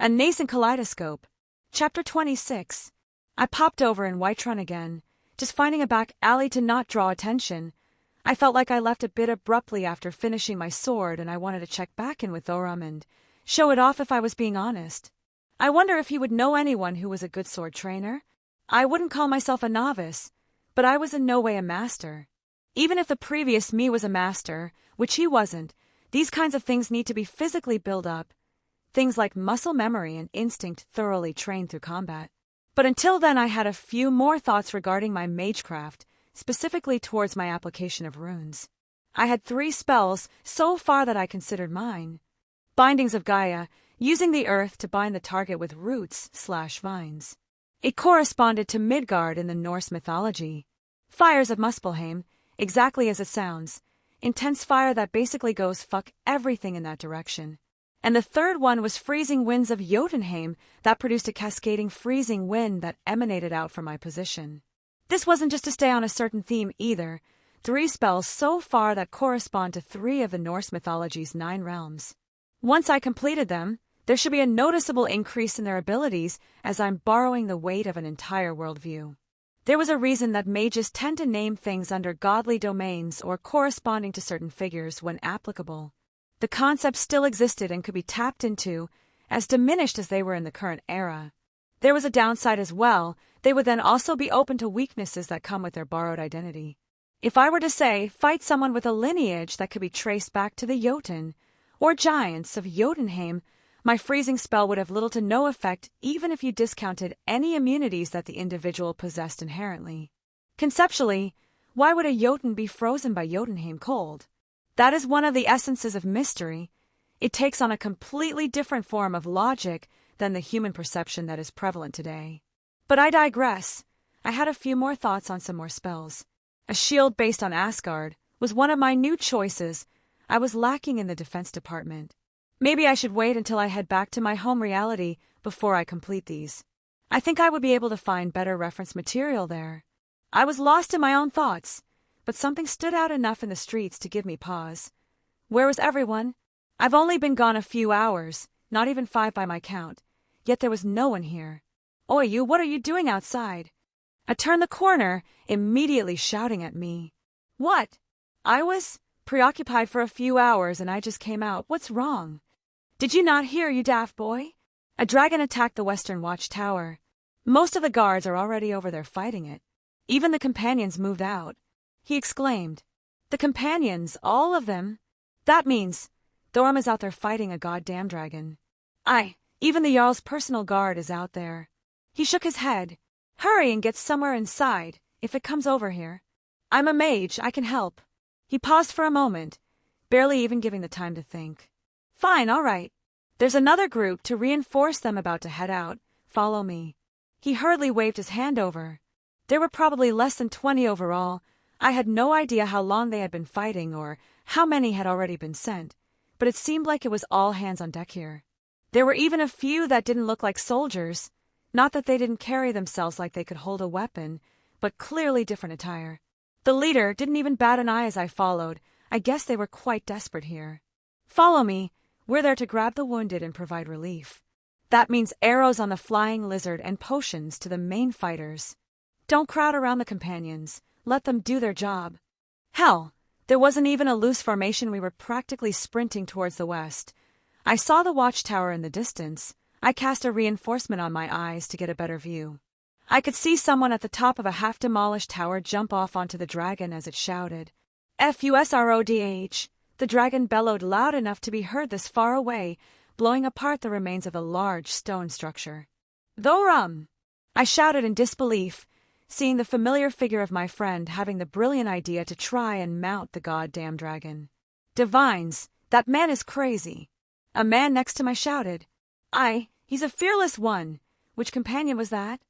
A Nascent Kaleidoscope. Chapter 26. I popped over in Whiterun again, just finding a back alley to not draw attention. I felt like I left a bit abruptly after finishing my sword, and I wanted to check back in with Thorum and show it off if I was being honest. I wonder if he would know anyone who was a good sword trainer. I wouldn't call myself a novice, but I was in no way a master. Even if the previous me was a master, which he wasn't, these kinds of things need to be physically built up. Things like muscle memory and instinct thoroughly trained through combat. But until then I had a few more thoughts regarding my magecraft, specifically towards my application of runes. I had 3 spells so far that I considered mine. Bindings of Gaia, using the earth to bind the target with roots/vines. It corresponded to Midgard in the Norse mythology. Fires of Muspelheim, exactly as it sounds. Intense fire that basically goes fuck everything in that direction. And the third one was freezing winds of Jotunheim that produced a cascading freezing wind that emanated out from my position. This wasn't just to stay on a certain theme either. 3 spells so far that correspond to 3 of the Norse mythology's 9 realms. Once I completed them, there should be a noticeable increase in their abilities as I'm borrowing the weight of an entire worldview. There was a reason that mages tend to name things under godly domains or corresponding to certain figures when applicable. The concepts still existed and could be tapped into, as diminished as they were in the current era. There was a downside as well. They would then also be open to weaknesses that come with their borrowed identity. If I were to say, fight someone with a lineage that could be traced back to the Jotun, or giants of Jotunheim, my freezing spell would have little to no effect even if you discounted any immunities that the individual possessed inherently. Conceptually, why would a Jotun be frozen by Jotunheim cold? That is one of the essences of mystery. It takes on a completely different form of logic than the human perception that is prevalent today. But I digress. I had a few more thoughts on some more spells. A shield based on Asgard was one of my new choices. I was lacking in the defense department. Maybe I should wait until I head back to my home reality before I complete these. I think I would be able to find better reference material there. I was lost in my own thoughts, but something stood out enough in the streets to give me pause. Where was everyone? I've only been gone a few hours, not even 5 by my count, yet there was no one here. Oi, you, what are you doing outside? I turned the corner, immediately shouting at me. What? I was preoccupied for a few hours and I just came out. What's wrong? Did you not hear, you daft boy? A dragon attacked the western watchtower. Most of the guards are already over there fighting it. Even the companions moved out. He exclaimed. The companions, all of them? That means Thorum is out there fighting a goddamn dragon. Aye, even the Jarl's personal guard is out there. He shook his head. Hurry and get somewhere inside, if it comes over here. I'm a mage, I can help. He paused for a moment, barely even giving the time to think. Fine, all right. There's another group to reinforce them about to head out. Follow me. He hurriedly waved his hand over. There were probably less than 20 overall. I had no idea how long they had been fighting or how many had already been sent, but it seemed like it was all hands on deck here. There were even a few that didn't look like soldiers. Not that they didn't carry themselves like they could hold a weapon, but clearly different attire. The leader didn't even bat an eye as I followed. I guess they were quite desperate here. Follow me. We're there to grab the wounded and provide relief. That means arrows on the flying lizard and potions to the main fighters. Don't crowd around the companions. Let them do their job. Hell, there wasn't even a loose formation. We were practically sprinting towards the west. I saw the watchtower in the distance. I cast a reinforcement on my eyes to get a better view. I could see someone at the top of a half-demolished tower jump off onto the dragon as it shouted. FUSRODH! The dragon bellowed loud enough to be heard this far away, blowing apart the remains of a large stone structure. Thorum! I shouted in disbelief, seeing the familiar figure of my friend having the brilliant idea to try and mount the goddamn dragon. Divines, that man is crazy. A man next to me shouted. Aye, he's a fearless one. Which companion was that?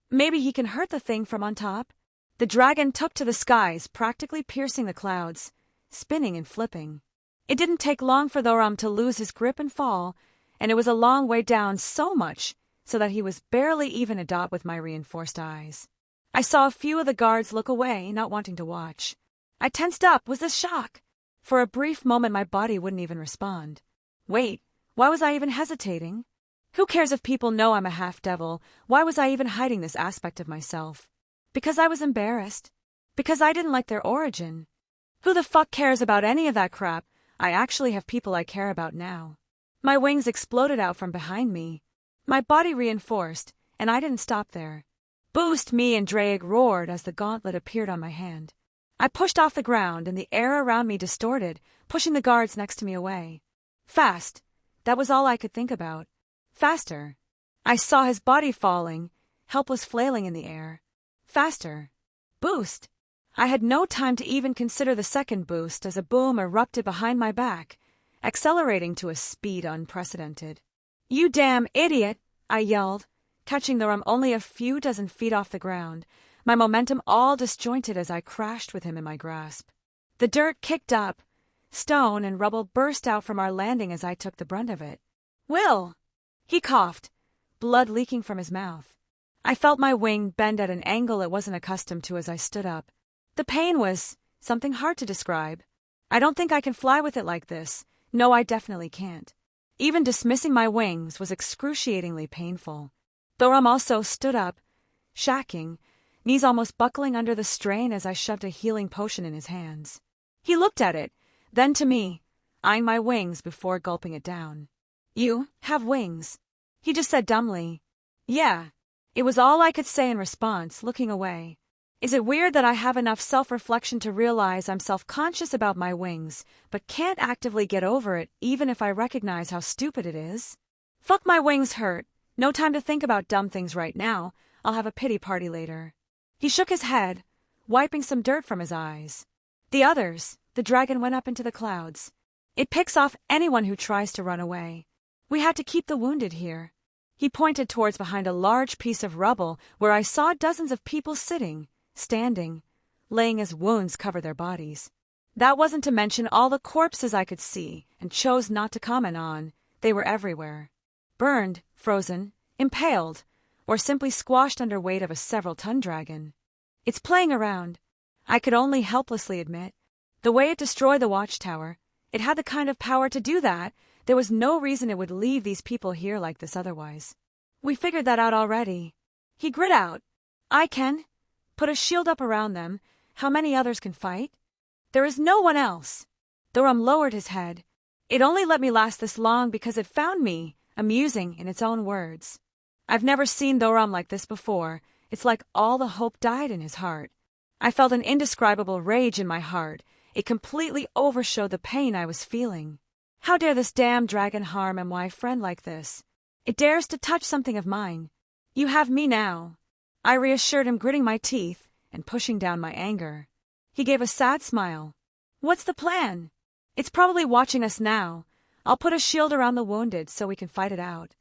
Maybe he can hurt the thing from on top. The dragon took to the skies, practically piercing the clouds, spinning and flipping. It didn't take long for Thorum to lose his grip and fall, and it was a long way down, so much so that he was barely even a dot with my reinforced eyes. I saw a few of the guards look away, not wanting to watch. I tensed up. Was this shock? For a brief moment my body wouldn't even respond. Wait, why was I even hesitating? Who cares if people know I'm a half-devil? Why was I even hiding this aspect of myself? Because I was embarrassed. Because I didn't like their origin. Who the fuck cares about any of that crap? I actually have people I care about now. My wings exploded out from behind me. My body reinforced, and I didn't stop there. Boost me and Drake roared as the gauntlet appeared on my hand. I pushed off the ground and the air around me distorted, pushing the guards next to me away. Fast. That was all I could think about. Faster. I saw his body falling, helpless flailing in the air. Faster. Boost. I had no time to even consider the second boost as a boom erupted behind my back, accelerating to a speed unprecedented. You damn idiot, I yelled, catching the rum only a few dozen feet off the ground, my momentum all disjointed as I crashed with him in my grasp. The dirt kicked up, stone and rubble burst out from our landing as I took the brunt of it. Will! He coughed, blood leaking from his mouth. I felt my wing bend at an angle it wasn't accustomed to as I stood up. The pain was something hard to describe. I don't think I can fly with it like this. No, I definitely can't. Even dismissing my wings was excruciatingly painful. Thorum also stood up, shacking, knees almost buckling under the strain as I shoved a healing potion in his hands. He looked at it, then to me, eyeing my wings before gulping it down. You have wings, he just said dumbly. Yeah. It was all I could say in response, looking away. Is it weird that I have enough self-reflection to realize I'm self-conscious about my wings, but can't actively get over it even if I recognize how stupid it is? Fuck, my wings hurt. No time to think about dumb things right now. I'll have a pity party later. He shook his head, wiping some dirt from his eyes. The others, the dragon went up into the clouds. It picks off anyone who tries to run away. We had to keep the wounded here. He pointed towards behind a large piece of rubble where I saw dozens of people sitting, standing, laying as wounds covered their bodies. That wasn't to mention all the corpses I could see and chose not to comment on. They were everywhere. Burned, frozen, impaled, or simply squashed under weight of a several-ton dragon. It's playing around, I could only helplessly admit. The way it destroyed the watchtower, it had the kind of power to do that. There was no reason it would leave these people here like this otherwise. We figured that out already. He grit out. I can. Put a shield up around them. How many others can fight? There is no one else. Thorum lowered his head. It only let me last this long because it found me amusing in its own words. I've never seen Thorum like this before. It's like all the hope died in his heart. I felt an indescribable rage in my heart. It completely overshowed the pain I was feeling. How dare this damn dragon harm my friend like this? It dares to touch something of mine. You have me now. I reassured him, gritting my teeth and pushing down my anger. He gave a sad smile. What's the plan? It's probably watching us now. I'll put a shield around the wounded so we can fight it out.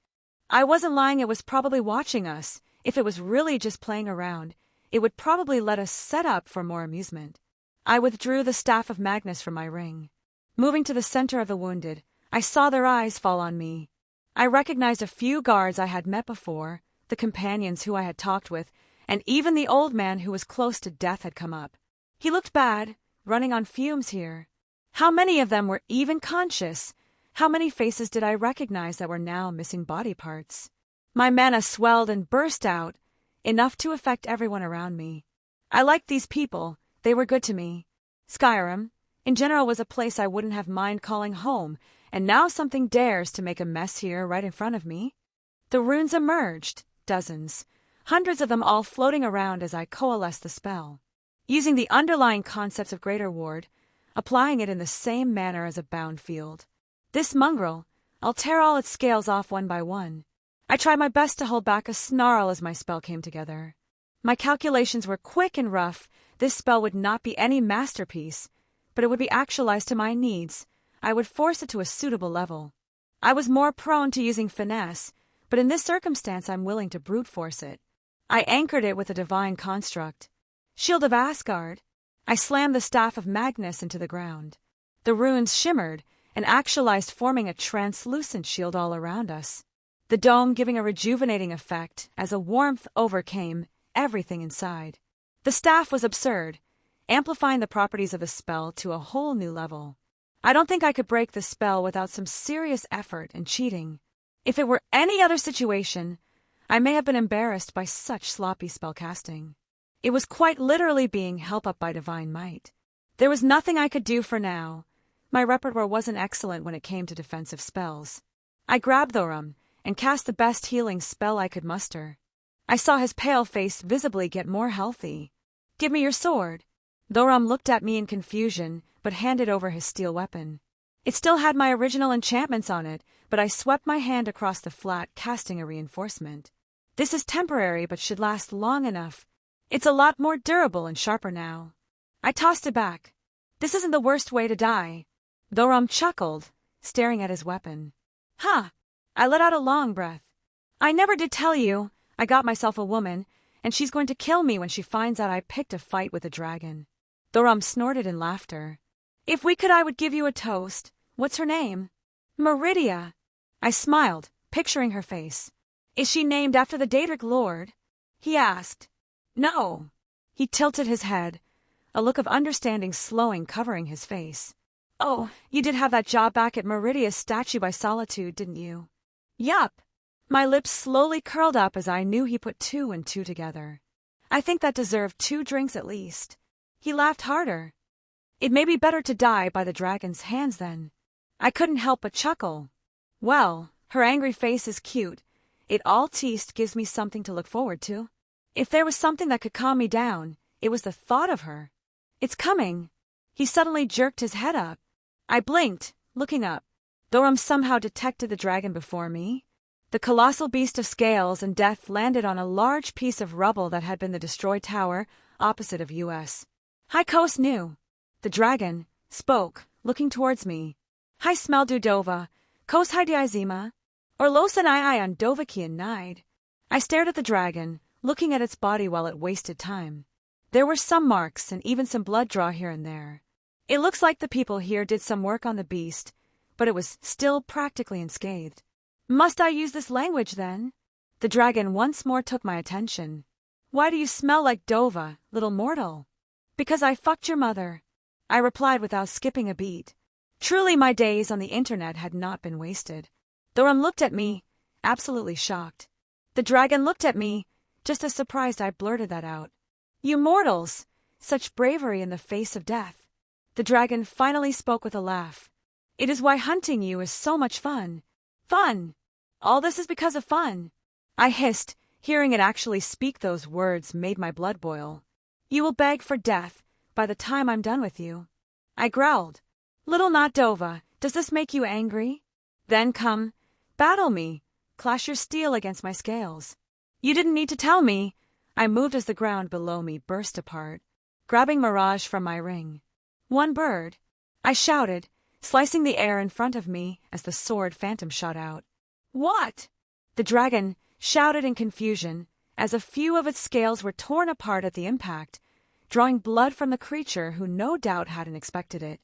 I wasn't lying, it was probably watching us. If it was really just playing around, it would probably let us set up for more amusement. I withdrew the staff of Magnus from my ring. Moving to the center of the wounded, I saw their eyes fall on me. I recognized a few guards I had met before, the companions who I had talked with, and even the old man who was close to death had come up. He looked bad, running on fumes here. How many of them were even conscious? How many faces did I recognize that were now missing body parts? My mana swelled and burst out, enough to affect everyone around me. I liked these people. They were good to me. Skyrim, in general, was a place I wouldn't have mind calling home, and now something dares to make a mess here right in front of me. The runes emerged, dozens, hundreds of them all floating around as I coalesced the spell. Using the underlying concepts of Greater Ward, applying it in the same manner as a bound field. This mongrel, I'll tear all its scales off one by one. I tried my best to hold back a snarl as my spell came together. My calculations were quick and rough. This spell would not be any masterpiece, but it would be actualized to my needs. I would force it to a suitable level. I was more prone to using finesse, but in this circumstance I'm willing to brute force it. I anchored it with a divine construct. Shield of Asgard. I slammed the staff of Magnus into the ground. The runes shimmered and actualized, forming a translucent shield all around us. The dome giving a rejuvenating effect as a warmth overcame everything inside. The staff was absurd, amplifying the properties of the spell to a whole new level. I don't think I could break the spell without some serious effort and cheating. If it were any other situation, I may have been embarrassed by such sloppy spellcasting. It was quite literally being held up by divine might. There was nothing I could do for now. My repertoire wasn't excellent when it came to defensive spells. I grabbed Thorum and cast the best healing spell I could muster. I saw his pale face visibly get more healthy. "Give me your sword." Thorum looked at me in confusion, but handed over his steel weapon. It still had my original enchantments on it, but I swept my hand across the flat, casting a reinforcement. "This is temporary, but should last long enough. It's a lot more durable and sharper now." I tossed it back. "This isn't the worst way to die." Thorum chuckled, staring at his weapon. "Huh." I let out a long breath. "I never did tell you. I got myself a woman, and she's going to kill me when she finds out I picked a fight with a dragon." Thorum snorted in laughter. "If we could, I would give you a toast. What's her name?" "Meridia." I smiled, picturing her face. "Is she named after the Daedric Lord?" he asked. "No." He tilted his head, a look of understanding slowing covering his face. "Oh, you did have that job back at Meridia's statue by Solitude, didn't you?" "Yup." My lips slowly curled up as I knew he put two and two together. "I think that deserved 2 drinks at least." He laughed harder. "It may be better to die by the dragon's hands then." I couldn't help but chuckle. Well, her angry face is cute. It all teased gives me something to look forward to. If there was something that could calm me down, it was the thought of her. "It's coming." He suddenly jerked his head up. I blinked, looking up. Thorum somehow detected the dragon before me. The colossal beast of scales and death landed on a large piece of rubble that had been the destroyed tower opposite of US. "Hi, Kos Nu." The dragon spoke, looking towards me. "Hi, smell Dudova. Kos hi diazima. Orlosan I on Dovakian Nide." I stared at the dragon, looking at its body while it wasted time. There were some marks and even some blood draw here and there. It looks like the people here did some work on the beast, but it was still practically unscathed. "Must I use this language then?" The dragon once more took my attention. "Why do you smell like Dova, little mortal?" "Because I fucked your mother," I replied without skipping a beat. Truly my days on the internet had not been wasted. Thorum looked at me, absolutely shocked. The dragon looked at me, just as surprised I blurted that out. "You mortals! Such bravery in the face of death." The dragon finally spoke with a laugh. "It is why hunting you is so much fun." "Fun! All this is because of fun." I hissed, hearing it actually speak those words made my blood boil. "You will beg for death by the time I'm done with you." I growled. "Little Not Dova, does this make you angry? Then come, battle me, clash your steel against my scales." "You didn't need to tell me." I moved as the ground below me burst apart, grabbing Mirage from my ring. "One bird," I shouted, slicing the air in front of me as the sword phantom shot out. "What?" The dragon shouted in confusion as a few of its scales were torn apart at the impact, drawing blood from the creature who no doubt hadn't expected it.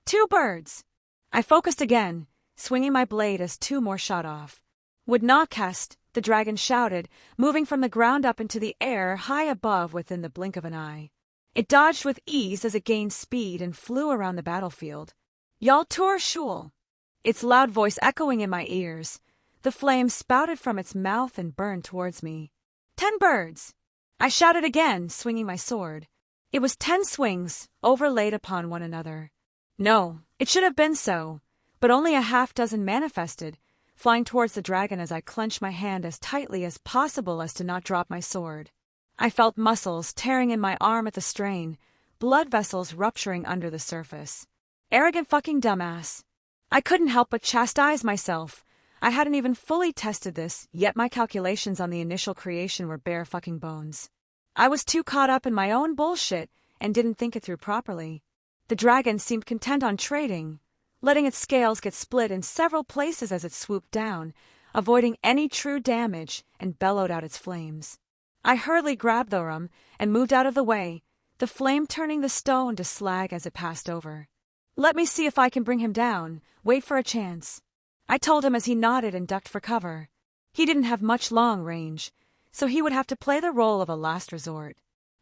"2 birds." I focused again, swinging my blade as 2 more shot off. "Would not cast," the dragon shouted, moving from the ground up into the air high above within the blink of an eye. It dodged with ease as it gained speed and flew around the battlefield. "Y'all tour shul." Its loud voice echoing in my ears. The flame spouted from its mouth and burned towards me. 10 birds. I shouted again, swinging my sword. It was 10 swings, overlaid upon one another. No, it should have been so, but only a half-dozen manifested, flying towards the dragon as I clenched my hand as tightly as possible as to not drop my sword. I felt muscles tearing in my arm at the strain, blood vessels rupturing under the surface. Arrogant fucking dumbass. I couldn't help but chastise myself. I hadn't even fully tested this, yet my calculations on the initial creation were bare fucking bones. I was too caught up in my own bullshit and didn't think it through properly. The dragon seemed content on trading, letting its scales get split in several places as it swooped down, avoiding any true damage, and bellowed out its flames. I hurriedly grabbed Thorum and moved out of the way, the flame turning the stone to slag as it passed over. "Let me see if I can bring him down. Wait for a chance," I told him as he nodded and ducked for cover. He didn't have much long range, so he would have to play the role of a last resort.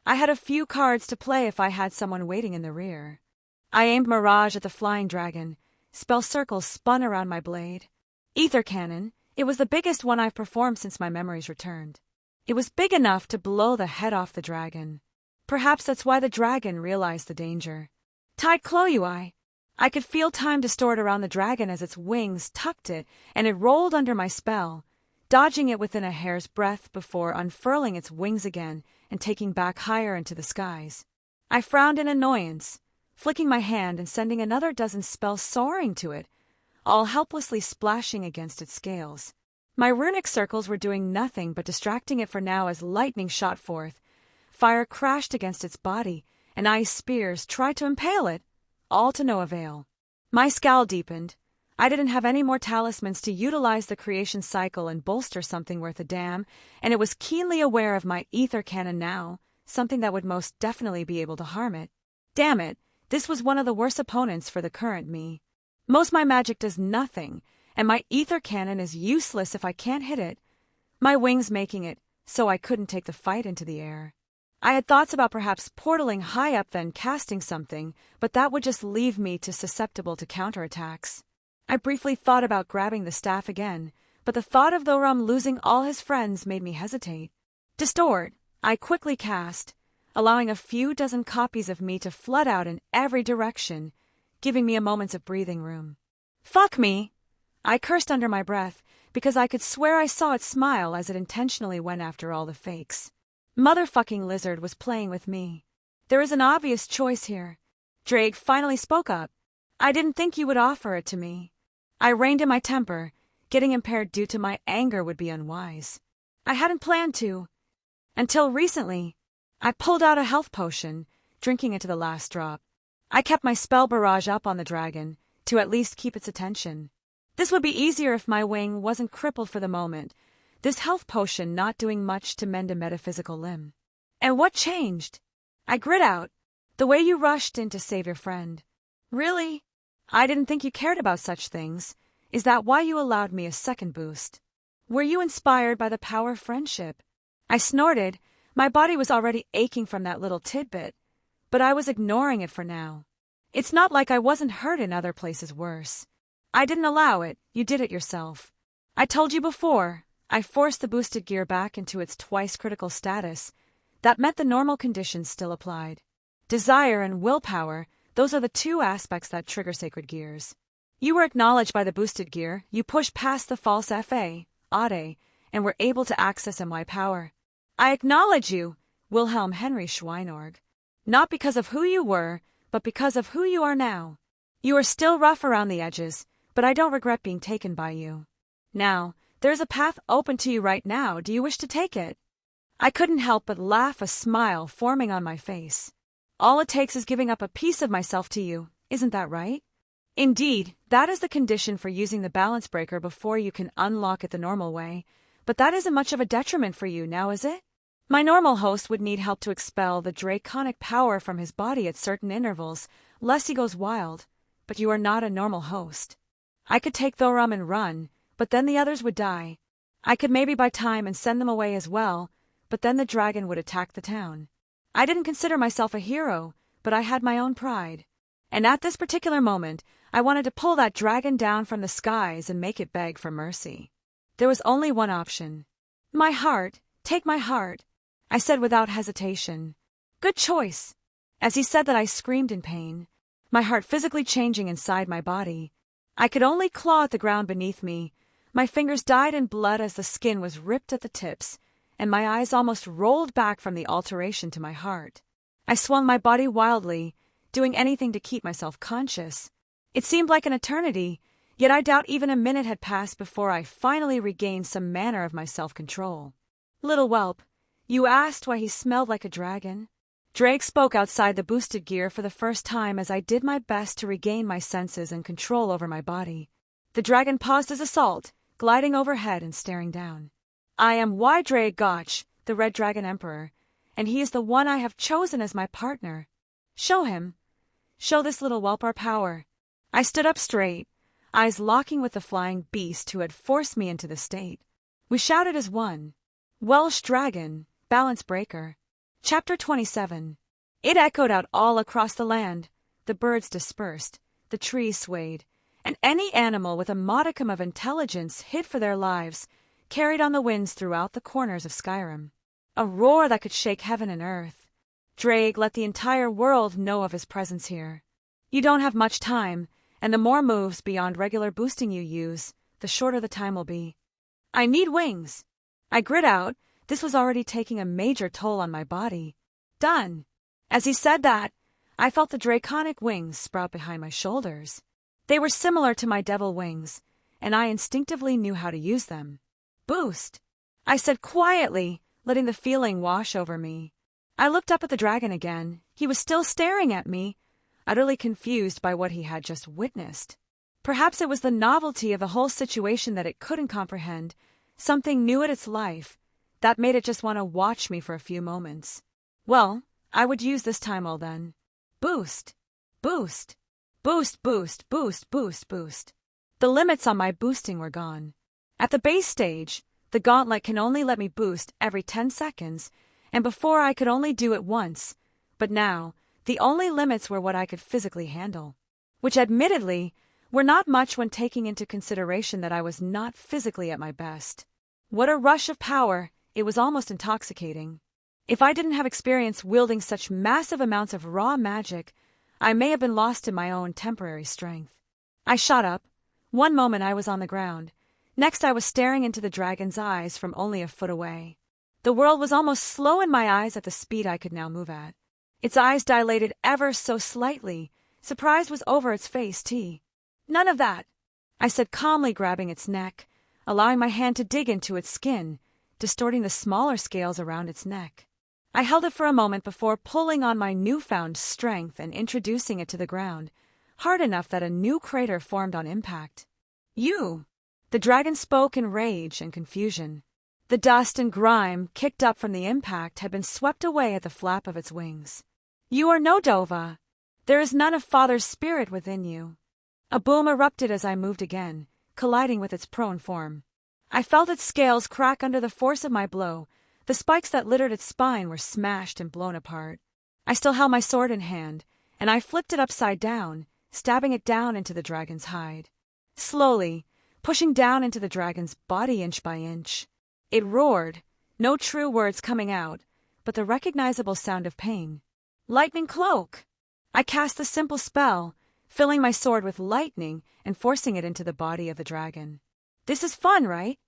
I had a few cards to play if I had someone waiting in the rear. I aimed Mirage at the flying dragon. Spell circles spun around my blade. Ether cannon, It was the biggest one I've performed since my memories returned. It was big enough to blow the head off the dragon. Perhaps that's why the dragon realized the danger. Tied Chloe, I could feel time distort around the dragon as its wings tucked it, and it rolled under my spell, dodging it within a hair's breadth before unfurling its wings again and taking back higher into the skies. I frowned in annoyance, flicking my hand and sending another dozen spells soaring to it, all helplessly splashing against its scales. My runic circles were doing nothing but distracting it for now as lightning shot forth. Fire crashed against its body, and ice spears tried to impale it, all to no avail. My scowl deepened. I didn't have any more talismans to utilize the creation cycle and bolster something worth a damn, and it was keenly aware of my ether cannon now, something that would most definitely be able to harm it. Damn it, this was one of the worst opponents for the current me. Most my magic does nothing, and my ether cannon is useless if I can't hit it, my wings making it so I couldn't take the fight into the air. I had thoughts about perhaps portaling high up then casting something, but that would just leave me too susceptible to counterattacks. I briefly thought about grabbing the staff again, but the thought of Thorum losing all his friends made me hesitate. Distort, I quickly cast, allowing a few dozen copies of me to flood out in every direction, giving me a moment of breathing room. Fuck me! I cursed under my breath, because I could swear I saw it smile as it intentionally went after all the fakes. Motherfucking lizard was playing with me. There is an obvious choice here. Drake finally spoke up. I didn't think you would offer it to me. I reined in my temper. Getting impaired due to my anger would be unwise. I hadn't planned to. Until recently, I pulled out a health potion, drinking it to the last drop. I kept my spell barrage up on the dragon, to at least keep its attention. This would be easier if my wing wasn't crippled for the moment, this health potion not doing much to mend a metaphysical limb. And what changed? I grit out. The way you rushed in to save your friend. Really? I didn't think you cared about such things. Is that why you allowed me a second boost? Were you inspired by the power of friendship? I snorted. My body was already aching from that little tidbit, but I was ignoring it for now. It's not like I wasn't hurt in other places worse. I didn't allow it, you did it yourself. I told you before, I forced the boosted gear back into its twice critical status. That meant the normal conditions still applied. Desire and willpower, those are the two aspects that trigger sacred gears. You were acknowledged by the boosted gear, you pushed past the false FA, Ade, and were able to access MY power. I acknowledge you, Wilhelm Henry Schweinorg. Not because of who you were, but because of who you are now. You are still rough around the edges, but I don't regret being taken by you. Now, there's a path open to you right now. Do you wish to take it? I couldn't help but laugh, a smile forming on my face. All it takes is giving up a piece of myself to you, isn't that right? Indeed, that is the condition for using the balance breaker before you can unlock it the normal way, but that isn't much of a detriment for you now, is it? My normal host would need help to expel the draconic power from his body at certain intervals, lest he goes wild, but you are not a normal host. I could take Thorum and run, but then the others would die. I could maybe buy time and send them away as well, but then the dragon would attack the town. I didn't consider myself a hero, but I had my own pride. And at this particular moment, I wanted to pull that dragon down from the skies and make it beg for mercy. There was only one option. My heart, take my heart, I said without hesitation. Good choice. As he said that, I screamed in pain, my heart physically changing inside my body. I could only claw at the ground beneath me. My fingers dyed in blood as the skin was ripped at the tips, and my eyes almost rolled back from the alteration to my heart. I swung my body wildly, doing anything to keep myself conscious. It seemed like an eternity, yet I doubt even a minute had passed before I finally regained some manner of my self-control. Little whelp, you asked why he smelled like a dragon? Drake spoke outside the boosted gear for the first time as I did my best to regain my senses and control over my body. The dragon paused his assault, gliding overhead and staring down. I am Drake Gotch, the Red Dragon Emperor, and he is the one I have chosen as my partner. Show him. Show this little whelp our power. I stood up straight, eyes locking with the flying beast who had forced me into the state. We shouted as one. Welsh Dragon, Balance Breaker. Chapter 27. It echoed out all across the land. The birds dispersed, the trees swayed, and any animal with a modicum of intelligence hid for their lives, carried on the winds throughout the corners of Skyrim. A roar that could shake heaven and earth. Drake let the entire world know of his presence here. You don't have much time, and the more moves beyond regular boosting you use, the shorter the time will be. I need wings. I grit out. This was already taking a major toll on my body. Done. As he said that, I felt the draconic wings sprout behind my shoulders. They were similar to my devil wings, and I instinctively knew how to use them. Boost, I said quietly, letting the feeling wash over me. I looked up at the dragon again. He was still staring at me, utterly confused by what he had just witnessed. Perhaps it was the novelty of the whole situation that it couldn't comprehend, something new at its life, that made it just want to watch me for a few moments. Well, I would use this time well then. Boost, boost, boost, boost, boost, boost, boost. The limits on my boosting were gone. At the base stage, the gauntlet can only let me boost every 10 seconds, and before I could only do it once, but now, the only limits were what I could physically handle, which admittedly were not much when taking into consideration that I was not physically at my best. What a rush of power, it was almost intoxicating. If I didn't have experience wielding such massive amounts of raw magic, I may have been lost in my own temporary strength. I shot up. One moment I was on the ground. Next I was staring into the dragon's eyes from only a foot away. The world was almost slow in my eyes at the speed I could now move at. Its eyes dilated ever so slightly. Surprise was over its face, too. None of that, I said calmly, grabbing its neck, allowing my hand to dig into its skin, distorting the smaller scales around its neck. I held it for a moment before pulling on my newfound strength and introducing it to the ground, hard enough that a new crater formed on impact. You! The dragon spoke in rage and confusion. The dust and grime kicked up from the impact had been swept away at the flap of its wings. You are no Dova. There is none of Father's spirit within you. A boom erupted as I moved again, colliding with its prone form. I felt its scales crack under the force of my blow. The spikes that littered its spine were smashed and blown apart. I still held my sword in hand, and I flipped it upside down, stabbing it down into the dragon's hide. Slowly, pushing down into the dragon's body inch by inch. It roared, no true words coming out, but the recognizable sound of pain. Lightning cloak! I cast the simple spell, filling my sword with lightning and forcing it into the body of the dragon. This is fun, right?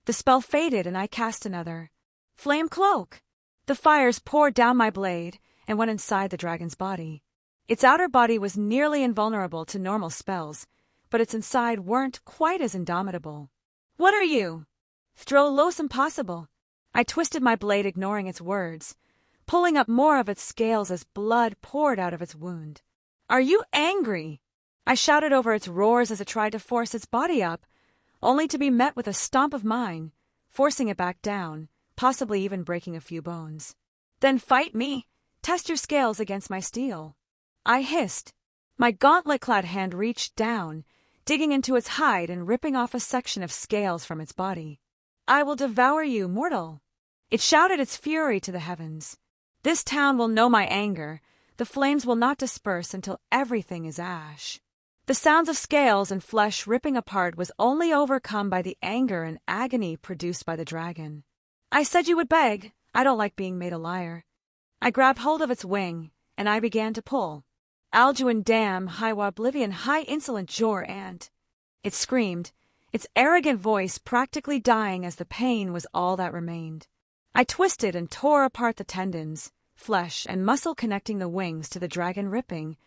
The spell faded and I cast another. Flame cloak! The fires poured down my blade and went inside the dragon's body. Its outer body was nearly invulnerable to normal spells, but its inside weren't quite as indomitable. What are you? Throw los impossible. I twisted my blade, ignoring its words, pulling up more of its scales as blood poured out of its wound. Are you angry? I shouted over its roars as it tried to force its body up, only to be met with a stomp of mine, forcing it back down, possibly even breaking a few bones. Then fight me. Test your scales against my steel. I hissed. My gauntlet-clad hand reached down, digging into its hide and ripping off a section of scales from its body. I will devour you, mortal. It shouted its fury to the heavens. This town will know my anger. The flames will not disperse until everything is ash. The sounds of scales and flesh ripping apart was only overcome by the anger and agony produced by the dragon. I said you would beg. I don't like being made a liar. I grabbed hold of its wing, and I began to pull. Alduin damn, high oblivion, high insolent jor ant. It screamed, its arrogant voice practically dying as the pain was all that remained. I twisted and tore apart the tendons, flesh, and muscle connecting the wings to the dragon, ripping,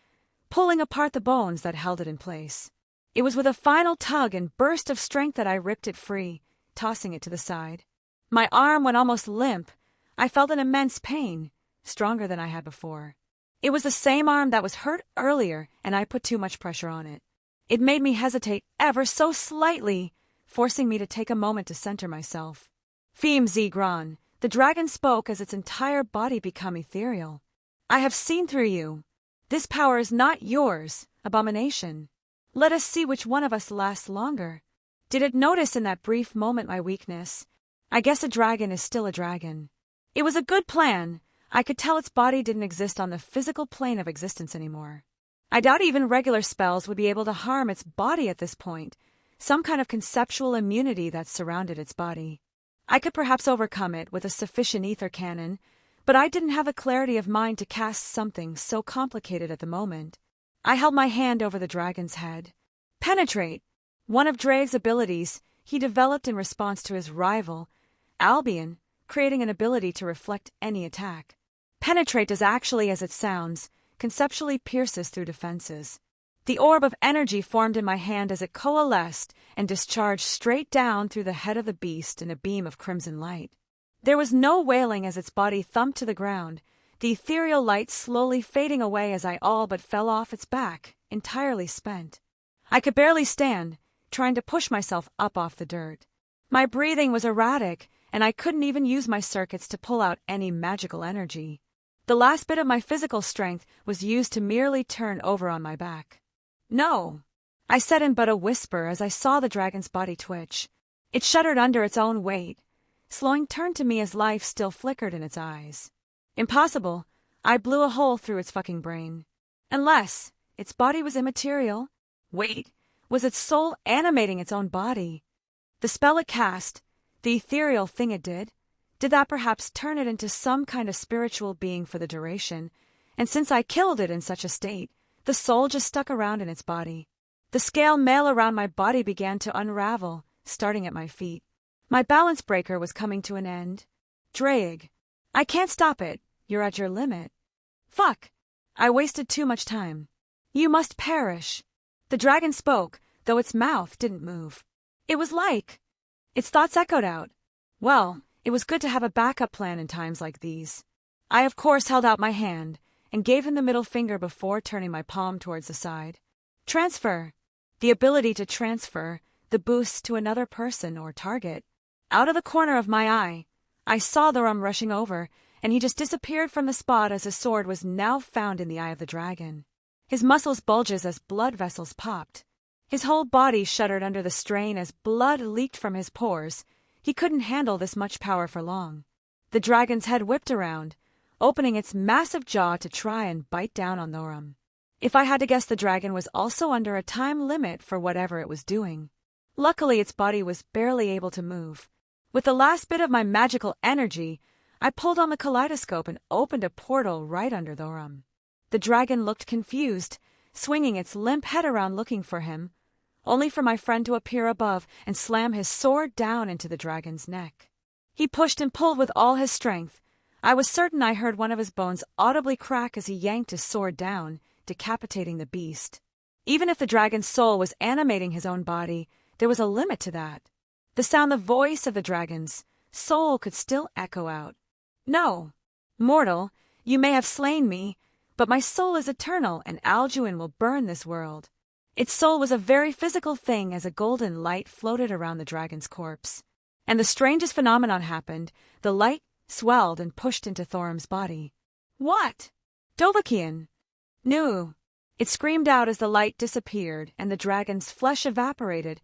pulling apart the bones that held it in place. It was with a final tug and burst of strength that I ripped it free, tossing it to the side. My arm went almost limp. I felt an immense pain, stronger than I had before. It was the same arm that was hurt earlier, and I put too much pressure on it. It made me hesitate ever so slightly, forcing me to take a moment to center myself. Fim Zegron, the dragon spoke as its entire body became ethereal. I have seen through you. This power is not yours, abomination. Let us see which one of us lasts longer. Did it notice in that brief moment my weakness? I guess a dragon is still a dragon. It was a good plan. I could tell its body didn't exist on the physical plane of existence anymore. I doubt even regular spells would be able to harm its body at this point, some kind of conceptual immunity that surrounded its body. I could perhaps overcome it with a sufficient ether cannon, but I didn't have the clarity of mind to cast something so complicated at the moment. I held my hand over the dragon's head. Penetrate! One of Drake's abilities he developed in response to his rival, Albion, creating an ability to reflect any attack. Penetrate does actually as it sounds, conceptually pierces through defenses. The orb of energy formed in my hand as it coalesced and discharged straight down through the head of the beast in a beam of crimson light. There was no wailing as its body thumped to the ground, the ethereal light slowly fading away as I all but fell off its back, entirely spent. I could barely stand, trying to push myself up off the dirt. My breathing was erratic, and I couldn't even use my circuits to pull out any magical energy. The last bit of my physical strength was used to merely turn over on my back. "No," I said in but a whisper as I saw the dragon's body twitch. It shuddered under its own weight, slowing turned to me as life still flickered in its eyes. "Impossible." I blew a hole through its fucking brain. "Unless its body was immaterial. Wait, was its soul animating its own body? The spell it cast, the ethereal thing it did that perhaps turn it into some kind of spiritual being for the duration? And since I killed it in such a state, the soul just stuck around in its body. The scale mail around my body began to unravel, starting at my feet. My balance breaker was coming to an end. "Draig, I can't stop it. You're at your limit." "Fuck. I wasted too much time." "You must perish." The dragon spoke, though its mouth didn't move. It was like its thoughts echoed out. Well, it was good to have a backup plan in times like these. I of course held out my hand and gave him the middle finger before turning my palm towards the side. Transfer. The ability to transfer the boost to another person or target. Out of the corner of my eye, I saw the rum rushing over, and he just disappeared from the spot as his sword was now found in the eye of the dragon. His muscles bulged as blood vessels popped. His whole body shuddered under the strain as blood leaked from his pores. He couldn't handle this much power for long. The dragon's head whipped around, opening its massive jaw to try and bite down on Thorum. If I had to guess, the dragon was also under a time limit for whatever it was doing. Luckily, its body was barely able to move. With the last bit of my magical energy, I pulled on the kaleidoscope and opened a portal right under Thorum. The dragon looked confused, swinging its limp head around looking for him, only for my friend to appear above and slam his sword down into the dragon's neck. He pushed and pulled with all his strength. I was certain I heard one of his bones audibly crack as he yanked his sword down, decapitating the beast. Even if the dragon's soul was animating his own body, there was a limit to that. The voice of the dragon's soul could still echo out. "No, mortal, you may have slain me, but my soul is eternal, and Alduin will burn this world." Its soul was a very physical thing as a golden light floated around the dragon's corpse. And the strangest phenomenon happened. The light swelled and pushed into Thorum's body. "What?" "Dovahkiin." "No." It screamed out as the light disappeared and the dragon's flesh evaporated,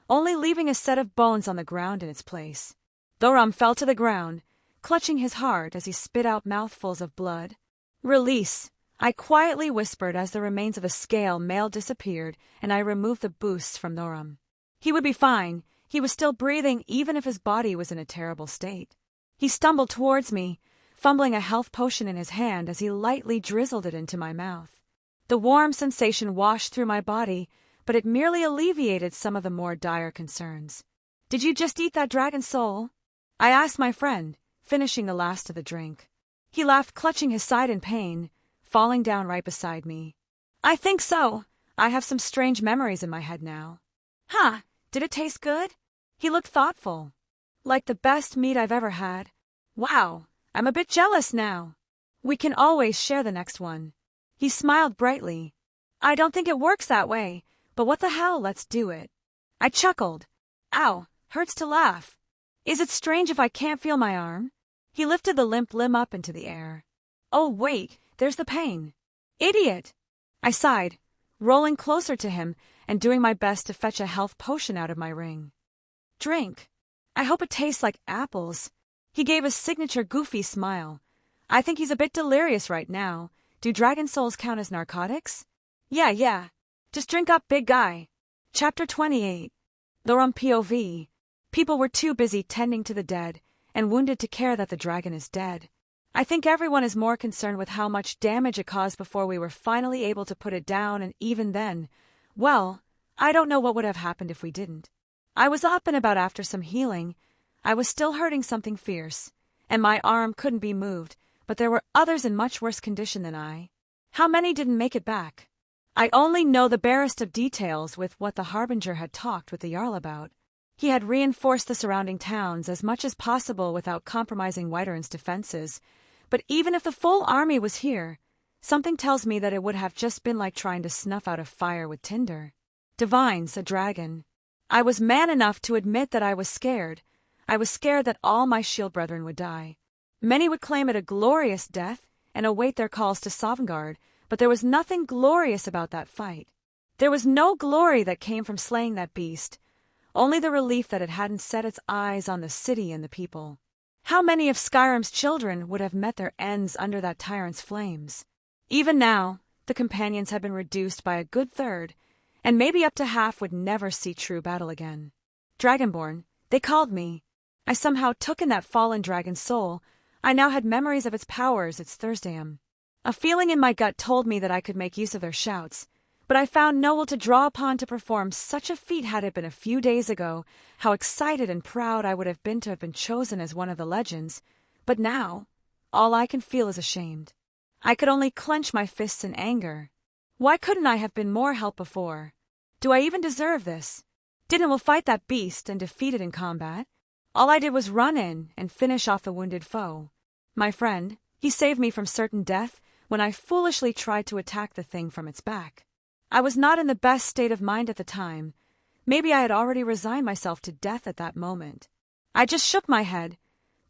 only leaving a set of bones on the ground in its place. Thorum fell to the ground, clutching his heart as he spit out mouthfuls of blood. "Release," I quietly whispered as the remains of a scale mail disappeared and I removed the boosts from Thorum. He would be fine. He was still breathing even if his body was in a terrible state. He stumbled towards me, fumbling a health potion in his hand as he lightly drizzled it into my mouth. The warm sensation washed through my body, but it merely alleviated some of the more dire concerns. "Did you just eat that dragon's soul?" I asked my friend, finishing the last of the drink. He laughed, clutching his side in pain, falling down right beside me. "I think so. I have some strange memories in my head now." "Huh, did it taste good?" He looked thoughtful. "Like the best meat I've ever had." "Wow, I'm a bit jealous now." "We can always share the next one." He smiled brightly. "I don't think it works that way, but what the hell, let's do it." I chuckled. "Ow, hurts to laugh. Is it strange if I can't feel my arm?" He lifted the limp limb up into the air. "Oh wait, there's the pain." "Idiot!" I sighed, rolling closer to him and doing my best to fetch a health potion out of my ring. "Drink. I hope it tastes like apples." He gave a signature goofy smile. "I think he's a bit delirious right now. Do dragon souls count as narcotics?" Yeah. Just drink up, big guy. Chapter 28. Lorum POV. People were too busy tending to the dead and wounded to care that the dragon is dead. I think everyone is more concerned with how much damage it caused before we were finally able to put it down, and even then, well, I don't know what would have happened if we didn't. I was up and about after some healing. I was still hurting something fierce, and my arm couldn't be moved, but there were others in much worse condition than I. How many didn't make it back? I only know the barest of details with what the Harbinger had talked with the Jarl about. He had reinforced the surrounding towns as much as possible without compromising Whiterun's defenses, but even if the full army was here, something tells me that it would have just been like trying to snuff out a fire with tinder. Divines, a dragon. I was man enough to admit that I was scared. I was scared that all my shield brethren would die. Many would claim it a glorious death and await their calls to Sovngarde, but there was nothing glorious about that fight. There was no glory that came from slaying that beast, only the relief that it hadn't set its eyes on the city and the people. How many of Skyrim's children would have met their ends under that tyrant's flames? Even now, the companions had been reduced by a good third, and maybe up to half would never see true battle again. Dragonborn, they called me. I somehow took in that fallen dragon's soul. I now had memories of its powers, its Thursdayum. A feeling in my gut told me that I could make use of their shouts, but I found no one to draw upon to perform such a feat. Had it been a few days ago, how excited and proud I would have been to have been chosen as one of the legends, but now, all I can feel is ashamed. I could only clench my fists in anger. Why couldn't I have been more help before? Do I even deserve this? Didn't we fight that beast and defeat it in combat? All I did was run in and finish off the wounded foe. My friend, he saved me from certain death when I foolishly tried to attack the thing from its back. I was not in the best state of mind at the time. Maybe I had already resigned myself to death at that moment. I just shook my head,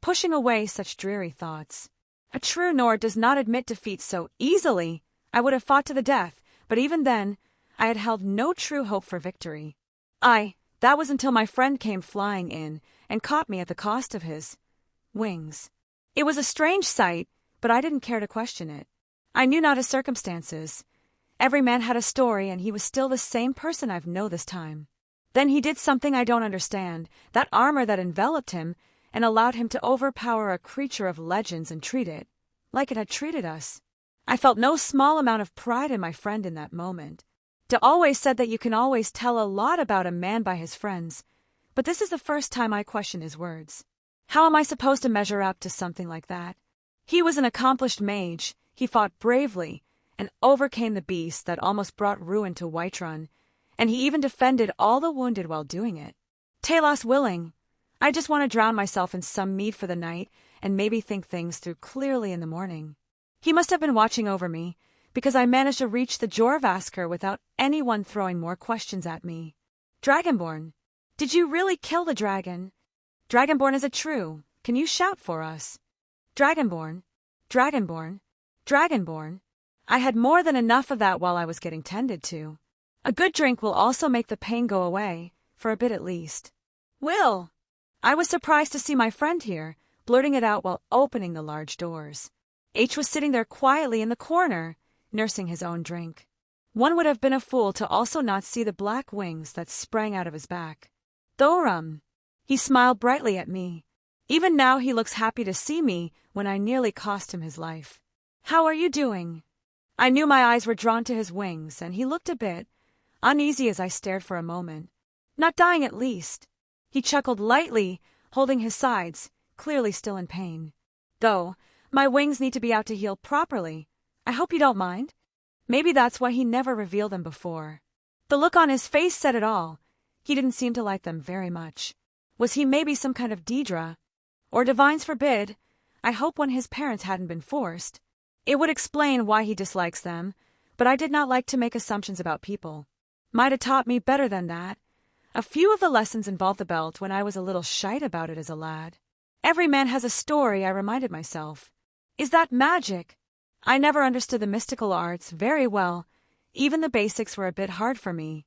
pushing away such dreary thoughts. A true Nord does not admit defeat so easily. I would have fought to the death, but even then, I had held no true hope for victory. That was until my friend came flying in and caught me at the cost of his wings. It was a strange sight, but I didn't care to question it. I knew not his circumstances. Every man had a story, and he was still the same person I've known this time. Then he did something I don't understand, that armor that enveloped him and allowed him to overpower a creature of legends and treat it like it had treated us. I felt no small amount of pride in my friend in that moment. De always said that you can always tell a lot about a man by his friends, but this is the first time I question his words. How am I supposed to measure up to something like that? He was an accomplished mage. He fought bravely and overcame the beast that almost brought ruin to Whiterun, and he even defended all the wounded while doing it. Talos willing, I just want to drown myself in some mead for the night and maybe think things through clearly in the morning. He must have been watching over me, because I managed to reach the Jorvasker without anyone throwing more questions at me. Dragonborn, did you really kill the dragon? Dragonborn, is it true? Can you shout for us? Dragonborn, Dragonborn, Dragonborn. I had more than enough of that while I was getting tended to. A good drink will also make the pain go away, for a bit at least. Will! I was surprised to see my friend here, blurting it out while opening the large doors. H was sitting there quietly in the corner, nursing his own drink. One would have been a fool to also not see the black wings that sprang out of his back. Thorum! He smiled brightly at me. Even now he looks happy to see me when I nearly cost him his life. How are you doing? I knew my eyes were drawn to his wings, and he looked a bit uneasy as I stared for a moment. Not dying, at least. He chuckled lightly, holding his sides, clearly still in pain. Though, my wings need to be out to heal properly. I hope you don't mind. Maybe that's why he never revealed them before. The look on his face said it all. He didn't seem to like them very much. Was he maybe some kind of Daedra? Or divines forbid, I hope when his parents hadn't been forced. It would explain why he dislikes them, but I did not like to make assumptions about people. Might have taught me better than that. A few of the lessons involved the belt when I was a little shite about it as a lad. Every man has a story, I reminded myself. Is that magic? I never understood the mystical arts very well. Even the basics were a bit hard for me.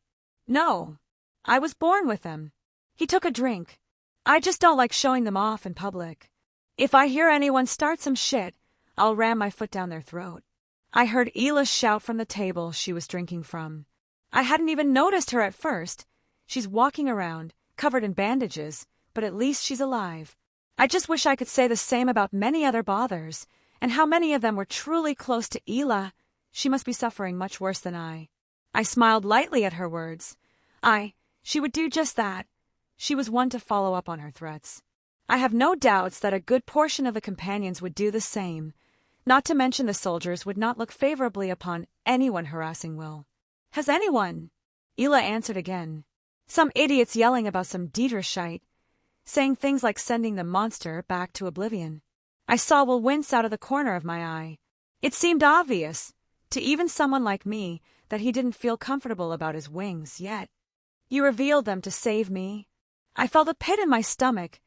No, I was born with them. He took a drink. I just don't like showing them off in public. If I hear anyone start some shit, I'll ram my foot down their throat. I heard Ela shout from the table she was drinking from. I hadn't even noticed her at first. She's walking around, covered in bandages, but at least she's alive. I just wish I could say the same about many other bothers, and how many of them were truly close to Ela. She must be suffering much worse than I. I smiled lightly at her words. She would do just that. She was one to follow up on her threats. I have no doubts that a good portion of the companions would do the same. Not to mention the soldiers would not look favorably upon anyone harassing Will. Has anyone? Ela answered again. Some idiots yelling about some Deidre shite, saying things like sending the monster back to oblivion. I saw Will wince out of the corner of my eye. It seemed obvious, to even someone like me, that he didn't feel comfortable about his wings yet. You revealed them to save me. I felt a pit in my stomach.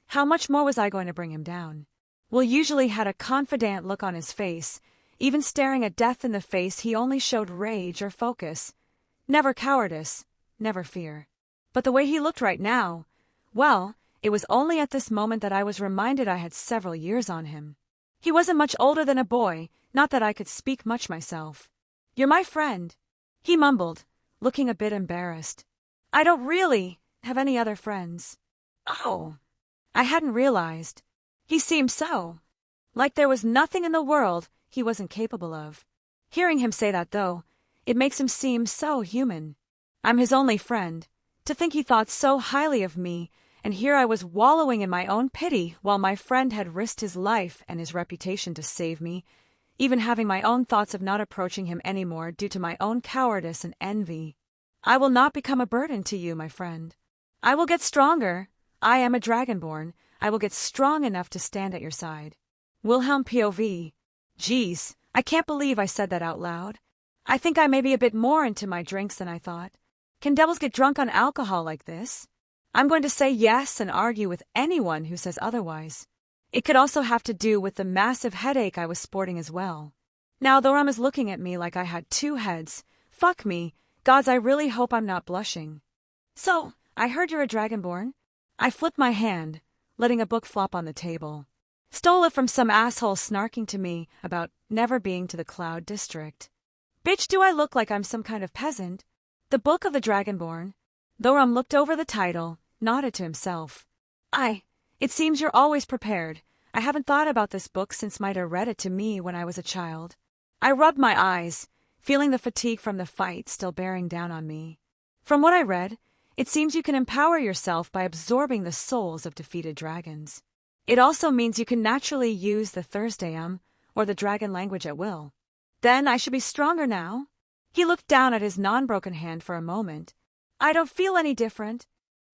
How much more was I going to bring him down? Will usually had a confident look on his face. Even staring at death in the face, he only showed rage or focus. Never cowardice, never fear. But the way he looked right now, well, it was only at this moment that I was reminded I had several years on him. He wasn't much older than a boy, not that I could speak much myself. You're my friend, he mumbled, looking a bit embarrassed. I don't really have any other friends. Oh, I hadn't realized. He seemed so. Like there was nothing in the world he wasn't capable of. Hearing him say that, though, it makes him seem so human. I'm his only friend. To think he thought so highly of me, and here I was wallowing in my own pity while my friend had risked his life and his reputation to save me, even having my own thoughts of not approaching him anymore due to my own cowardice and envy. I will not become a burden to you, my friend. I will get stronger. I am a dragonborn. I will get strong enough to stand at your side. Wilhelm POV. Geez, I can't believe I said that out loud. I think I may be a bit more into my drinks than I thought. Can devils get drunk on alcohol like this? I'm going to say yes and argue with anyone who says otherwise. It could also have to do with the massive headache I was sporting as well. Now Thorum is looking at me like I had two heads. Fuck me. Gods, I really hope I'm not blushing. So, I heard you're a dragonborn. I flipped my hand, letting a book flop on the table. Stole it from some asshole snarking to me about never being to the Cloud District. Bitch, do I look like I'm some kind of peasant? The Book of the Dragonborn. Thorum looked over the title, nodded to himself. It seems you're always prepared. I haven't thought about this book since Mida read it to me when I was a child. I rubbed my eyes, feeling the fatigue from the fight still bearing down on me. From what I read, it seems you can empower yourself by absorbing the souls of defeated dragons. It also means you can naturally use the Thursdayum, or the dragon language at will. Then I should be stronger now. He looked down at his non-broken hand for a moment. I don't feel any different.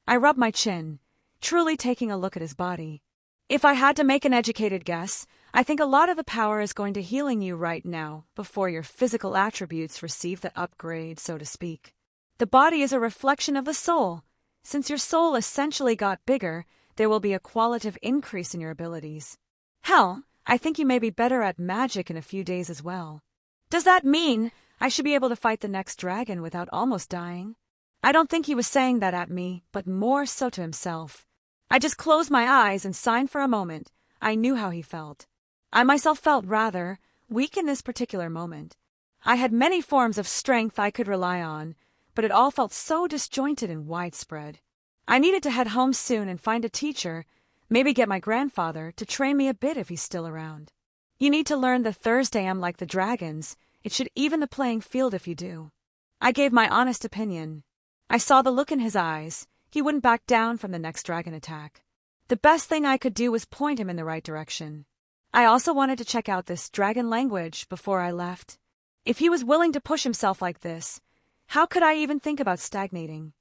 I rubbed my chin, truly taking a look at his body. If I had to make an educated guess, I think a lot of the power is going to healing you right now, before your physical attributes receive the upgrade, so to speak. The body is a reflection of the soul. Since your soul essentially got bigger, there will be a qualitative increase in your abilities. Hell, I think you may be better at magic in a few days as well. Does that mean I should be able to fight the next dragon without almost dying? I don't think he was saying that at me, but more so to himself. I just closed my eyes and signed for a moment. I knew how he felt. I myself felt rather weak in this particular moment. I had many forms of strength I could rely on, but it all felt so disjointed and widespread. I needed to head home soon and find a teacher, maybe get my grandfather to train me a bit if he's still around. You need to learn the Thursdayum like the dragons. It should even the playing field if you do. I gave my honest opinion. I saw the look in his eyes. He wouldn't back down from the next dragon attack. The best thing I could do was point him in the right direction. I also wanted to check out this dragon language before I left. If he was willing to push himself like this, how could I even think about stagnating?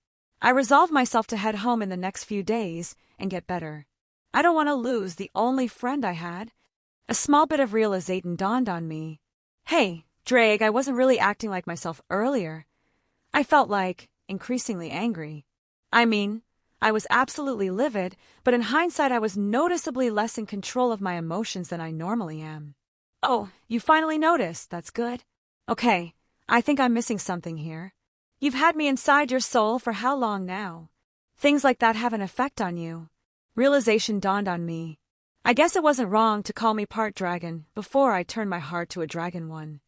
I resolved myself to head home in the next few days and get better. I don't want to lose the only friend I had. A small bit of realization dawned on me. Hey, Drake, I wasn't really acting like myself earlier. I felt like increasingly angry. I mean, I was absolutely livid, but in hindsight I was noticeably less in control of my emotions than I normally am. Oh, you finally noticed. That's good. Okay, I think I'm missing something here. You've had me inside your soul for how long now? Things like that have an effect on you. Realization dawned on me. I guess it wasn't wrong to call me part dragon before I turned my heart to a dragon one.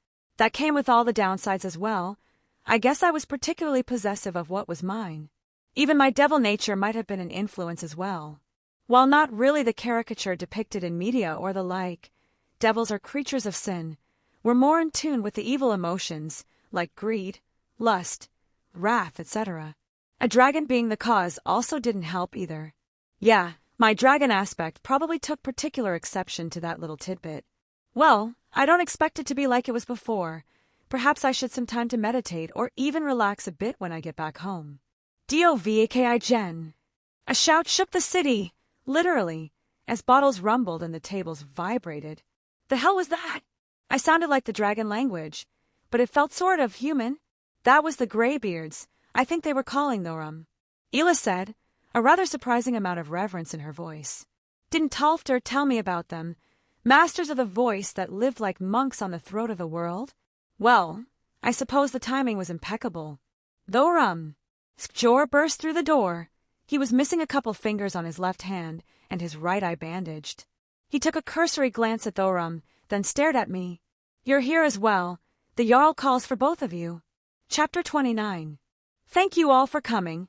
That came with all the downsides as well. I guess I was particularly possessive of what was mine. Even my devil nature might have been an influence as well. While not really the caricature depicted in media or the like, devils are creatures of sin. We're more in tune with the evil emotions, like greed, lust, wrath, etc. A dragon being the cause also didn't help either. Yeah, my dragon aspect probably took particular exception to that little tidbit. Well, I don't expect it to be like it was before. Perhaps I should some time to meditate or even relax a bit when I get back home. DOVAKI Jen. A shout shook the city, literally, as bottles rumbled and the tables vibrated. The hell was that? I sounded like the dragon language, but it felt sort of human. That was the Greybeards. I think they were calling Thorum. Ela said, a rather surprising amount of reverence in her voice. Didn't Talfter tell me about them? Masters of the voice that lived like monks on the throat of the world? Well, I suppose the timing was impeccable. Thorum. Skjor burst through the door. He was missing a couple fingers on his left hand and his right eye bandaged. He took a cursory glance at Thorum, then stared at me. You're here as well. The Jarl calls for both of you. Chapter 29. Thank you all for coming.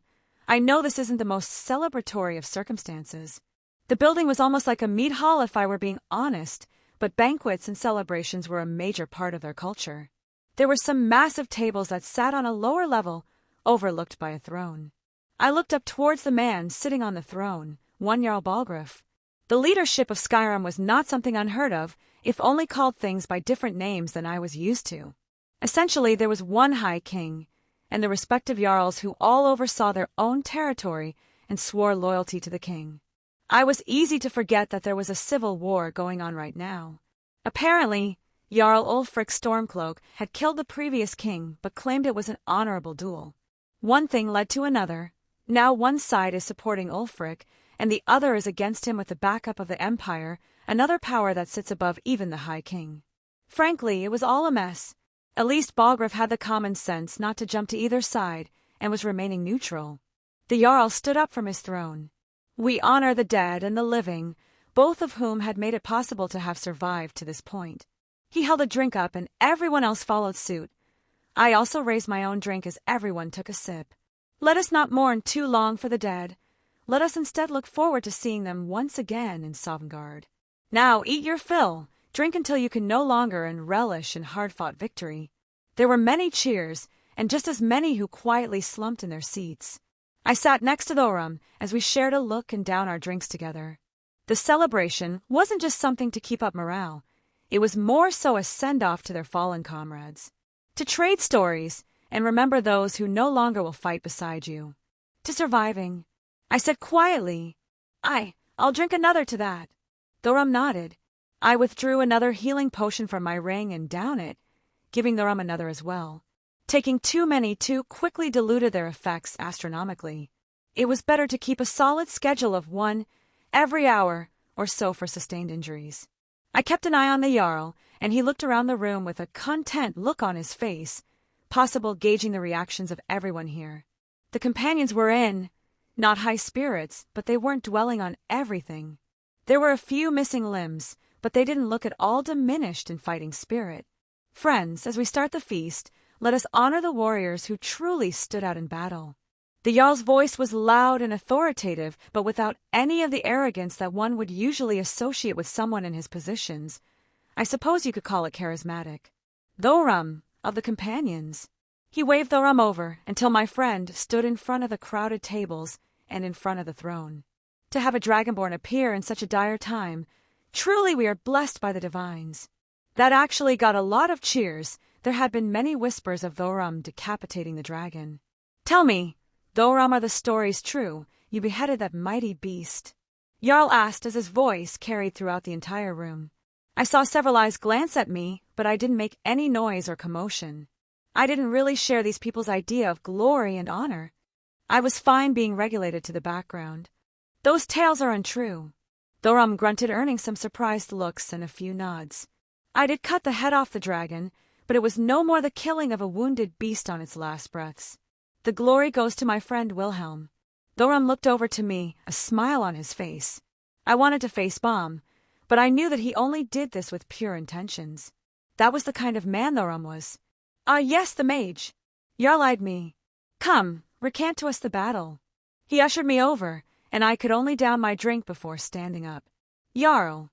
I know this isn't the most celebratory of circumstances. The building was almost like a mead hall if I were being honest, but banquets and celebrations were a major part of their culture. There were some massive tables that sat on a lower level, overlooked by a throne. I looked up towards the man sitting on the throne, one Jarl Balgruuf. The leadership of Skyrim was not something unheard of, if only called things by different names than I was used to. Essentially, there was one High King, and the respective Jarls who all oversaw their own territory and swore loyalty to the king. I was easy to forget that there was a civil war going on right now. Apparently, Jarl Ulfric Stormcloak had killed the previous king but claimed it was an honorable duel. One thing led to another. Now one side is supporting Ulfric, and the other is against him with the backup of the Empire, another power that sits above even the High King. Frankly, it was all a mess. At least Balgruuf had the common sense not to jump to either side and was remaining neutral. The Jarl stood up from his throne. We honor the dead and the living, both of whom had made it possible to have survived to this point. He held a drink up and everyone else followed suit. I also raised my own drink as everyone took a sip. Let us not mourn too long for the dead. Let us instead look forward to seeing them once again in Sovngarde. Now eat your fill, drink until you can no longer and relish in hard-fought victory. There were many cheers, and just as many who quietly slumped in their seats. I sat next to Thorum as we shared a look and downed our drinks together. The celebration wasn't just something to keep up morale. It was more so a send-off to their fallen comrades. To trade stories and remember those who no longer will fight beside you. To surviving. I said quietly, I'll drink another to that. Thorum nodded. I withdrew another healing potion from my ring and downed it, giving Thorum another as well. Taking too many too quickly diluted their effects astronomically. It was better to keep a solid schedule of one every hour or so for sustained injuries. I kept an eye on the Jarl, and he looked around the room with a content look on his face, possible gauging the reactions of everyone here. The companions were in, not high spirits, but they weren't dwelling on everything. There were a few missing limbs, but they didn't look at all diminished in fighting spirit. Friends, as we start the feast, let us honor the warriors who truly stood out in battle. The Jarl's voice was loud and authoritative, but without any of the arrogance that one would usually associate with someone in his positions. I suppose you could call it charismatic. Thorum, of the companions. He waved Thorum over until my friend stood in front of the crowded tables and in front of the throne. To have a dragonborn appear in such a dire time, truly we are blessed by the divines. That actually got a lot of cheers. There had been many whispers of Thorum decapitating the dragon. Tell me, Thorum, are the stories true? You beheaded that mighty beast. Jarl asked as his voice carried throughout the entire room. I saw several eyes glance at me, but I didn't make any noise or commotion. I didn't really share these people's idea of glory and honor. I was fine being regulated to the background. Those tales are untrue. Thorum grunted, earning some surprised looks and a few nods. I did cut the head off the dragon, but it was no more the killing of a wounded beast on its last breaths. The glory goes to my friend Wilhelm. Thorum looked over to me, a smile on his face. I wanted to face bomb, but I knew that he only did this with pure intentions. That was the kind of man the rum was. Yes, the mage. Jarl eyed me. Come, recant to us the battle. He ushered me over, and I could only down my drink before standing up. Jarl.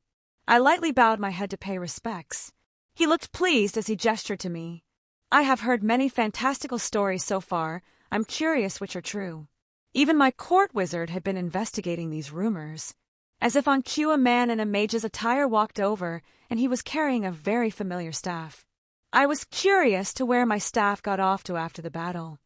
I lightly bowed my head to pay respects. He looked pleased as he gestured to me. I have heard many fantastical stories so far. I'm curious which are true. Even my court wizard had been investigating these rumors. As if on cue, a man in a mage's attire walked over, and he was carrying a very familiar staff. I was curious to where my staff got off to after the battle.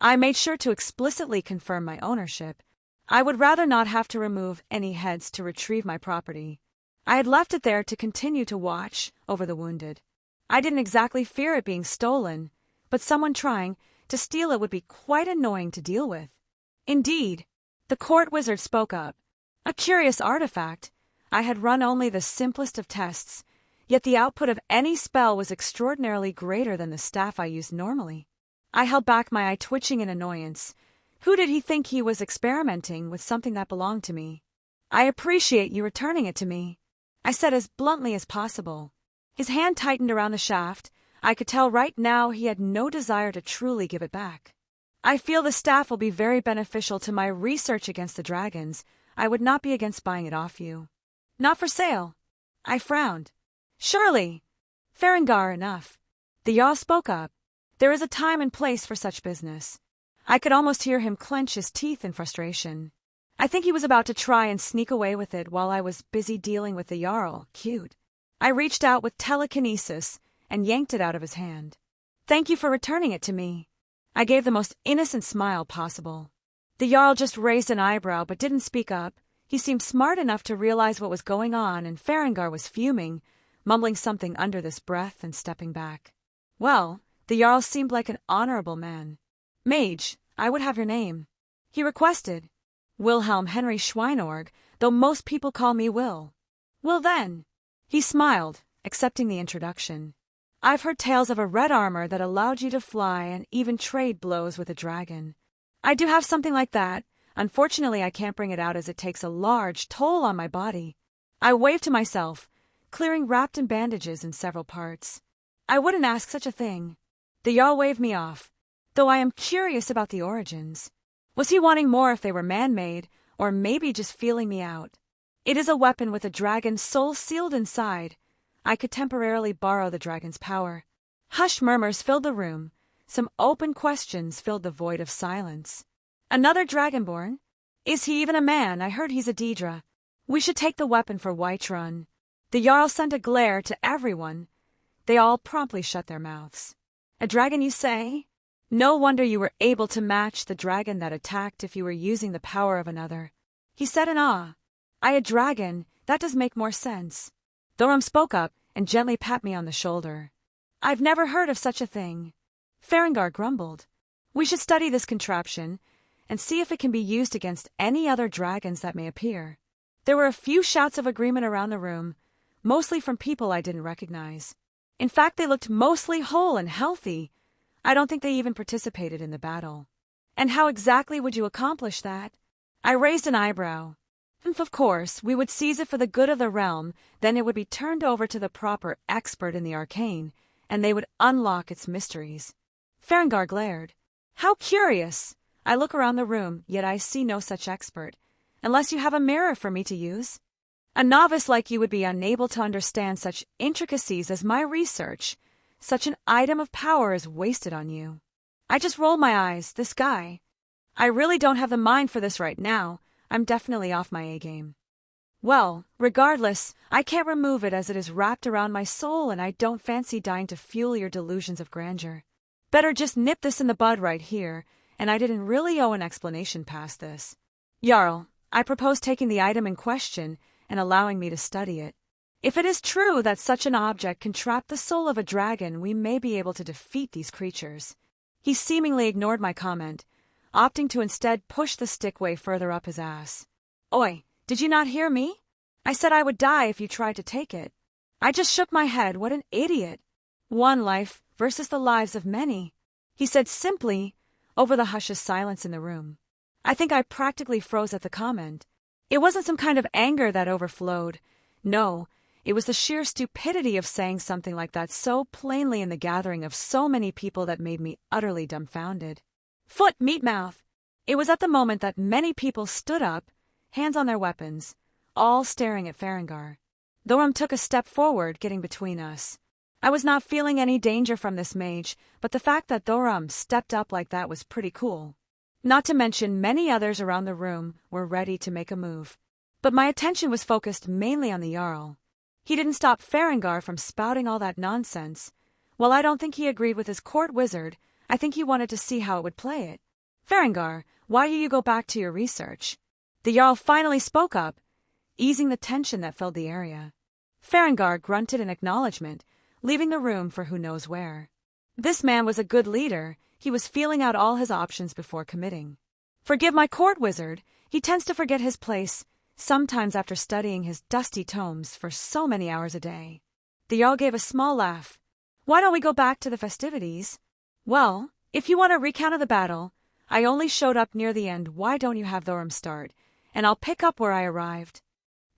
I made sure to explicitly confirm my ownership. I would rather not have to remove any heads to retrieve my property. I had left it there to continue to watch over the wounded. I didn't exactly fear it being stolen, but someone trying to steal it would be quite annoying to deal with. Indeed, the court wizard spoke up. A curious artifact. I had run only the simplest of tests, yet the output of any spell was extraordinarily greater than the staff I used normally. I held back my eye twitching in annoyance. Who did he think he was experimenting with something that belonged to me? I appreciate you returning it to me, I said as bluntly as possible. His hand tightened around the shaft. I could tell right now he had no desire to truly give it back. I feel the staff will be very beneficial to my research against the dragons. I would not be against buying it off you. Not for sale. I frowned. Surely. Farengar, enough. The Jarl spoke up. There is a time and place for such business. I could almost hear him clench his teeth in frustration. I think he was about to try and sneak away with it while I was busy dealing with the Jarl. Cute. I reached out with telekinesis and yanked it out of his hand. Thank you for returning it to me. I gave the most innocent smile possible. The Jarl just raised an eyebrow but didn't speak up. He seemed smart enough to realize what was going on, and Farengar was fuming, mumbling something under this breath and stepping back. Well, the Jarl seemed like an honorable man. Mage, I would have your name. He requested. Wilhelm Henry Schweinorg, though most people call me Will. Will then. He smiled, accepting the introduction. I've heard tales of a red armor that allowed you to fly and even trade blows with a dragon. I do have something like that. Unfortunately, I can't bring it out as it takes a large toll on my body. I waved to myself, clearing wrapped in bandages in several parts. I wouldn't ask such a thing. The Jarl waved me off, though I am curious about the origins. Was he wanting more if they were man-made, or maybe just feeling me out? It is a weapon with a dragon's soul sealed inside. I could temporarily borrow the dragon's power. Hushed murmurs filled the room. Some open questions filled the void of silence. Another dragonborn? Is he even a man? I heard he's a Daedra. We should take the weapon for Whiterun. The Jarl sent a glare to everyone. They all promptly shut their mouths. A dragon, you say? No wonder you were able to match the dragon that attacked if you were using the power of another. He said in awe. A dragon, that does make more sense. Thorum spoke up and gently pat me on the shoulder. I've never heard of such a thing. Farengar grumbled. We should study this contraption and see if it can be used against any other dragons that may appear. There were a few shouts of agreement around the room, mostly from people I didn't recognize. In fact, they looked mostly whole and healthy. I don't think they even participated in the battle. And how exactly would you accomplish that? I raised an eyebrow. Of course, we would seize it for the good of the realm, then it would be turned over to the proper expert in the arcane, and they would unlock its mysteries. Farengar glared. How curious! I look around the room, yet I see no such expert, unless you have a mirror for me to use. A novice like you would be unable to understand such intricacies as my research. Such an item of power is wasted on you. I just roll my eyes. This guy. I really don't have the mind for this right now. I'm definitely off my A-game. Well, regardless, I can't remove it as it is wrapped around my soul, and I don't fancy dying to fuel your delusions of grandeur. Better just nip this in the bud right here, and I didn't really owe an explanation past this. Jarl, I propose taking the item in question and allowing me to study it. If it is true that such an object can trap the soul of a dragon, we may be able to defeat these creatures. He seemingly ignored my comment, opting to instead push the stick way further up his ass. Oi, did you not hear me? I said I would die if you tried to take it. I just shook my head. What an idiot. One life versus the lives of many, he said simply, over the hush's silence in the room. I think I practically froze at the comment. It wasn't some kind of anger that overflowed. No, It was the sheer stupidity of saying something like that so plainly in the gathering of so many people that made me utterly dumbfounded. Foot meat mouth! It was at the moment that many people stood up, hands on their weapons, all staring at Farengar. Thorum took a step forward, getting between us. I was not feeling any danger from this mage, but the fact that Thorum stepped up like that was pretty cool. Not to mention many others around the room were ready to make a move. But my attention was focused mainly on the Jarl. He didn't stop Farengar from spouting all that nonsense. While I don't think he agreed with his court wizard, I think he wanted to see how it would play it. Farengar, why do you go back to your research? The Jarl finally spoke up, easing the tension that filled the area. Farengar grunted in acknowledgement, leaving the room for who knows where. This man was a good leader. He was feeling out all his options before committing. Forgive my court wizard, he tends to forget his place, sometimes after studying his dusty tomes for so many hours a day. The Jarl gave a small laugh. Why don't we go back to the festivities? Well, if you want a recount of the battle, I only showed up near the end. Why don't you have Thorum start, and I'll pick up where I arrived.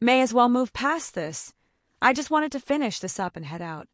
May as well move past this. I just wanted to finish this up and head out.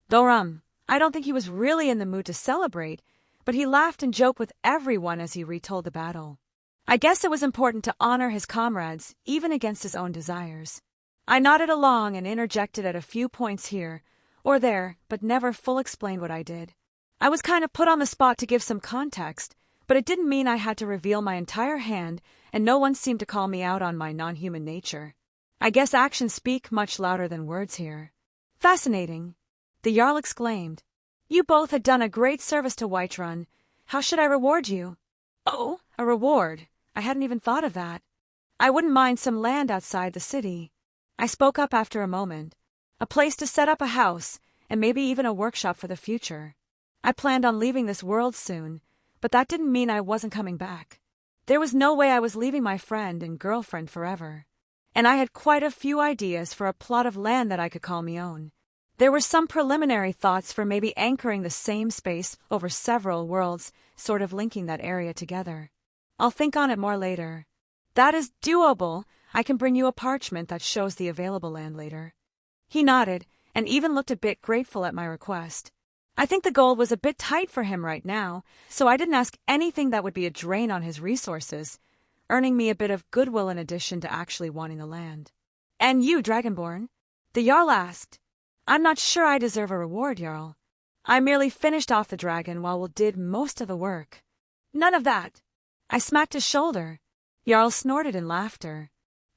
Thorum, I don't think he was really in the mood to celebrate, but he laughed and joked with everyone as he retold the battle. I guess it was important to honor his comrades, even against his own desires. I nodded along and interjected at a few points here or there, but never full explained what I did. I was kind of put on the spot to give some context, but it didn't mean I had to reveal my entire hand, and no one seemed to call me out on my non-human nature. I guess actions speak much louder than words here. Fascinating, the Jarl exclaimed. You both had done a great service to Whiterun. How should I reward you? Oh, a reward. I hadn't even thought of that. I wouldn't mind some land outside the city. I spoke up after a moment. A place to set up a house, and maybe even a workshop for the future. I planned on leaving this world soon, but that didn't mean I wasn't coming back. There was no way I was leaving my friend and girlfriend forever. And I had quite a few ideas for a plot of land that I could call me own. There were some preliminary thoughts for maybe anchoring the same space over several worlds, sort of linking that area together. I'll think on it more later. That is doable. I can bring you a parchment that shows the available land later. He nodded, and even looked a bit grateful at my request. I think the goal was a bit tight for him right now, so I didn't ask anything that would be a drain on his resources, earning me a bit of goodwill in addition to actually wanting the land. And you, Dragonborn? The Jarl asked. I'm not sure I deserve a reward, Jarl. I merely finished off the dragon while Will did most of the work. None of that. I smacked his shoulder. Jarl snorted in laughter.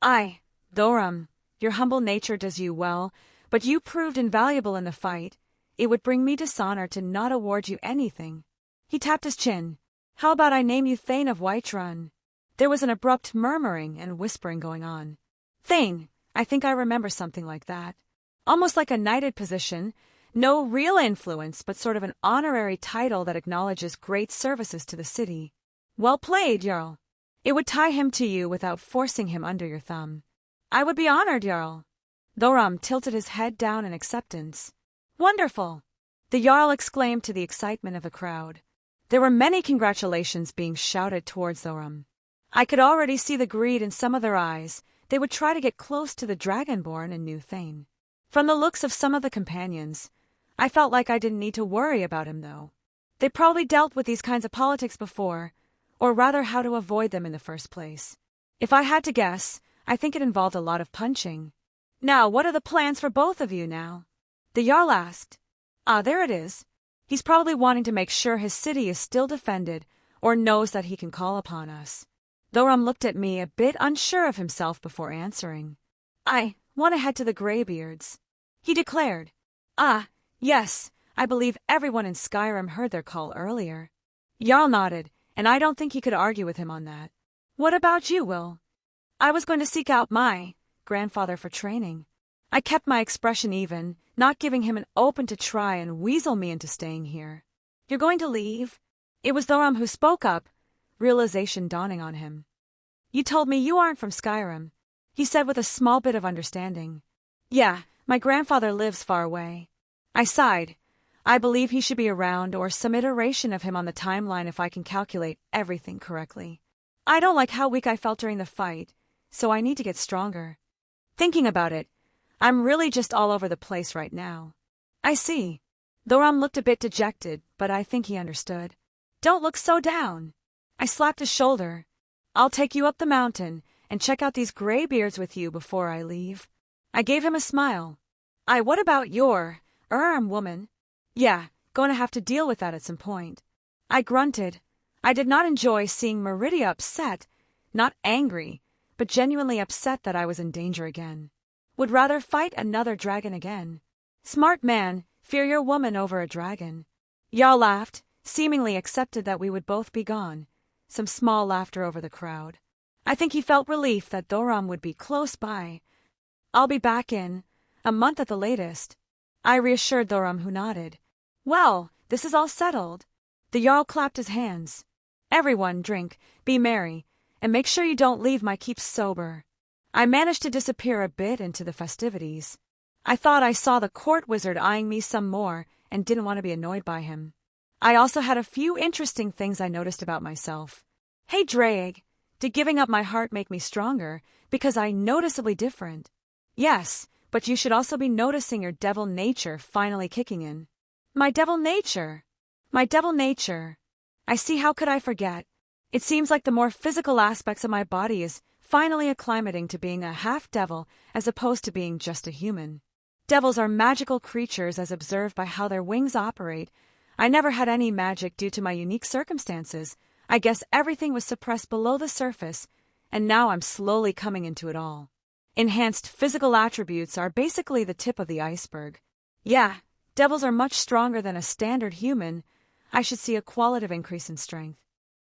Thorum, your humble nature does you well, but you proved invaluable in the fight. It would bring me dishonor to not award you anything. He tapped his chin. How about I name you Thane of Whiterun? There was an abrupt murmuring and whispering going on. Thane, I think I remember something like that. Almost like a knighted position, no real influence, but sort of an honorary title that acknowledges great services to the city. Well played, Jarl. It would tie him to you without forcing him under your thumb. I would be honored, Jarl. Thorum tilted his head down in acceptance. Wonderful! The Jarl exclaimed to the excitement of the crowd. There were many congratulations being shouted towards Thorum. I could already see the greed in some of their eyes. They would try to get close to the Dragonborn and new Thane. From the looks of some of the companions, I felt like I didn't need to worry about him, though. They probably dealt with these kinds of politics before, or rather how to avoid them in the first place. If I had to guess, I think it involved a lot of punching. Now, what are the plans for both of you now? The Jarl asked. There it is. He's probably wanting to make sure his city is still defended, or knows that he can call upon us. Thorum looked at me a bit unsure of himself before answering. I want to head to the Greybeards, he declared. Yes, I believe everyone in Skyrim heard their call earlier. Jarl nodded, and I don't think he could argue with him on that. What about you, Will? I was going to seek out my grandfather for training. I kept my expression even, not giving him an open to try and weasel me into staying here. You're going to leave? It was Thorum who spoke up, realization dawning on him. You told me you aren't from Skyrim, he said with a small bit of understanding. Yeah, my grandfather lives far away. I sighed. I believe he should be around, or some iteration of him on the timeline if I can calculate everything correctly. I don't like how weak I felt during the fight, so I need to get stronger. Thinking about it, I'm really just all over the place right now. I see. Thoram looked a bit dejected, but I think he understood. Don't look so down. I slapped his shoulder. I'll take you up the mountain and check out these graybeards with you before I leave. I gave him a smile. What about your, woman? Yeah, going to have to deal with that at some point. I grunted. I did not enjoy seeing Meridia upset, not angry, but genuinely upset that I was in danger again. Would rather fight another dragon again. Smart man, fear your woman over a dragon. Y'all laughed, seemingly accepted that we would both be gone. Some small laughter over the crowd. I think he felt relief that Thoram would be close by. I'll be back in a month at the latest. I reassured Thoram, who nodded. Well, this is all settled. The Jarl clapped his hands. Everyone drink, be merry, and make sure you don't leave my keep sober. I managed to disappear a bit into the festivities. I thought I saw the court wizard eyeing me some more and didn't want to be annoyed by him. I also had a few interesting things I noticed about myself. Hey Drake, did giving up my heart make me stronger because I'm noticeably different? Yes, but you should also be noticing your devil nature finally kicking in. My devil nature. My devil nature. I see, how could I forget? It seems like the more physical aspects of my body is finally acclimating to being a half-devil as opposed to being just a human. Devils are magical creatures as observed by how their wings operate. I never had any magic due to my unique circumstances. I guess everything was suppressed below the surface, and now I'm slowly coming into it all. Enhanced physical attributes are basically the tip of the iceberg. Yeah, devils are much stronger than a standard human. I should see a qualitative increase in strength.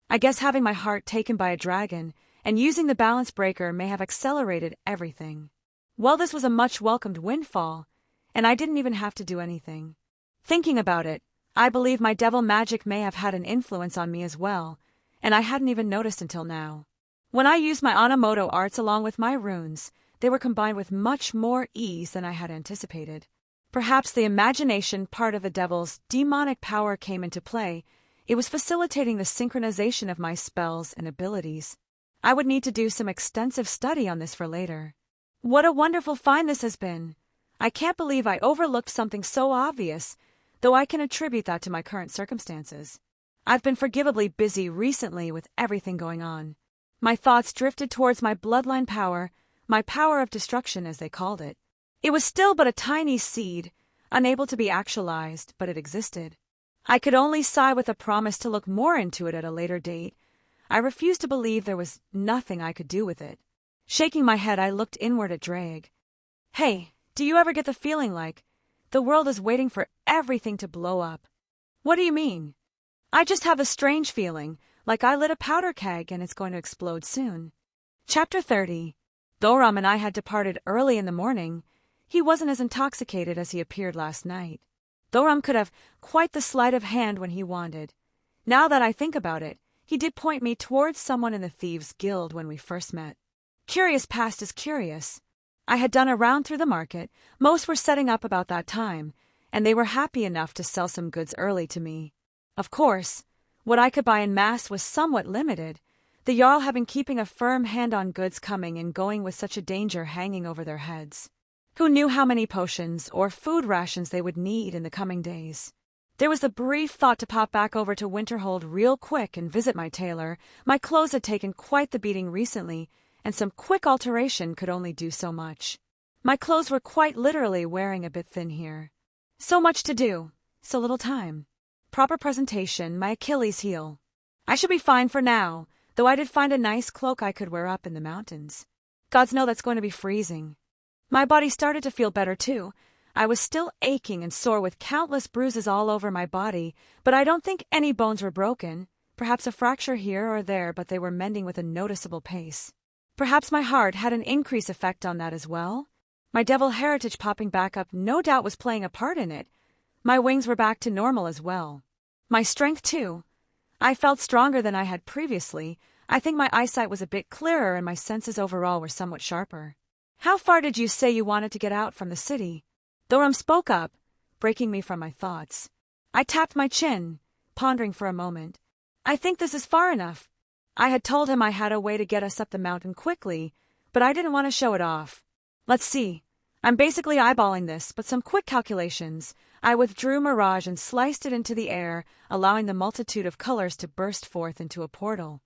I guess having my heart taken by a dragon and using the balance breaker may have accelerated everything. Well, this was a much welcomed windfall, and I didn't even have to do anything. Thinking about it, I believe my devil magic may have had an influence on me as well, and I hadn't even noticed until now. When I used my Onomoto arts along with my runes, they were combined with much more ease than I had anticipated. Perhaps the imagination part of the devil's demonic power came into play. It was facilitating the synchronization of my spells and abilities. I would need to do some extensive study on this for later. What a wonderful find this has been. I can't believe I overlooked something so obvious, though I can attribute that to my current circumstances. I've been forgivably busy recently with everything going on. My thoughts drifted towards my bloodline power, my power of destruction as they called it. It was still but a tiny seed, unable to be actualized, but it existed. I could only sigh with a promise to look more into it at a later date. I refused to believe there was nothing I could do with it. Shaking my head, I looked inward at Drake. Hey, do you ever get the feeling like the world is waiting for everything to blow up? What do you mean? I just have a strange feeling, like I lit a powder keg and it's going to explode soon. Chapter 30. Thoram and I had departed early in the morning. He wasn't as intoxicated as he appeared last night. Thoram could have quite the sleight of hand when he wanted. Now that I think about it, he did point me towards someone in the Thieves' Guild when we first met. Curious past is curious. I had done a round through the market. Most were setting up about that time, and they were happy enough to sell some goods early to me. Of course, what I could buy en masse was somewhat limited. The Jarl had been keeping a firm hand on goods coming and going with such a danger hanging over their heads. Who knew how many potions or food rations they would need in the coming days? There was the brief thought to pop back over to Winterhold real quick and visit my tailor. My clothes had taken quite the beating recently, and some quick alteration could only do so much. My clothes were quite literally wearing a bit thin here. So much to do, so little time. Proper presentation, my Achilles heel. I should be fine for now, though I did find a nice cloak I could wear up in the mountains. Gods know that's going to be freezing. My body started to feel better too. I was still aching and sore with countless bruises all over my body, but I don't think any bones were broken. Perhaps a fracture here or there, but they were mending with a noticeable pace. Perhaps my heart had an increased effect on that as well. My devil heritage popping back up no doubt was playing a part in it. My wings were back to normal as well. My strength too. I felt stronger than I had previously. I think my eyesight was a bit clearer and my senses overall were somewhat sharper. How far did you say you wanted to get out from the city? Thoram spoke up, breaking me from my thoughts. I tapped my chin, pondering for a moment. I think this is far enough. I had told him I had a way to get us up the mountain quickly, but I didn't want to show it off. Let's see. I'm basically eyeballing this, but some quick calculations. I withdrew Mirage and sliced it into the air, allowing the multitude of colors to burst forth into a portal.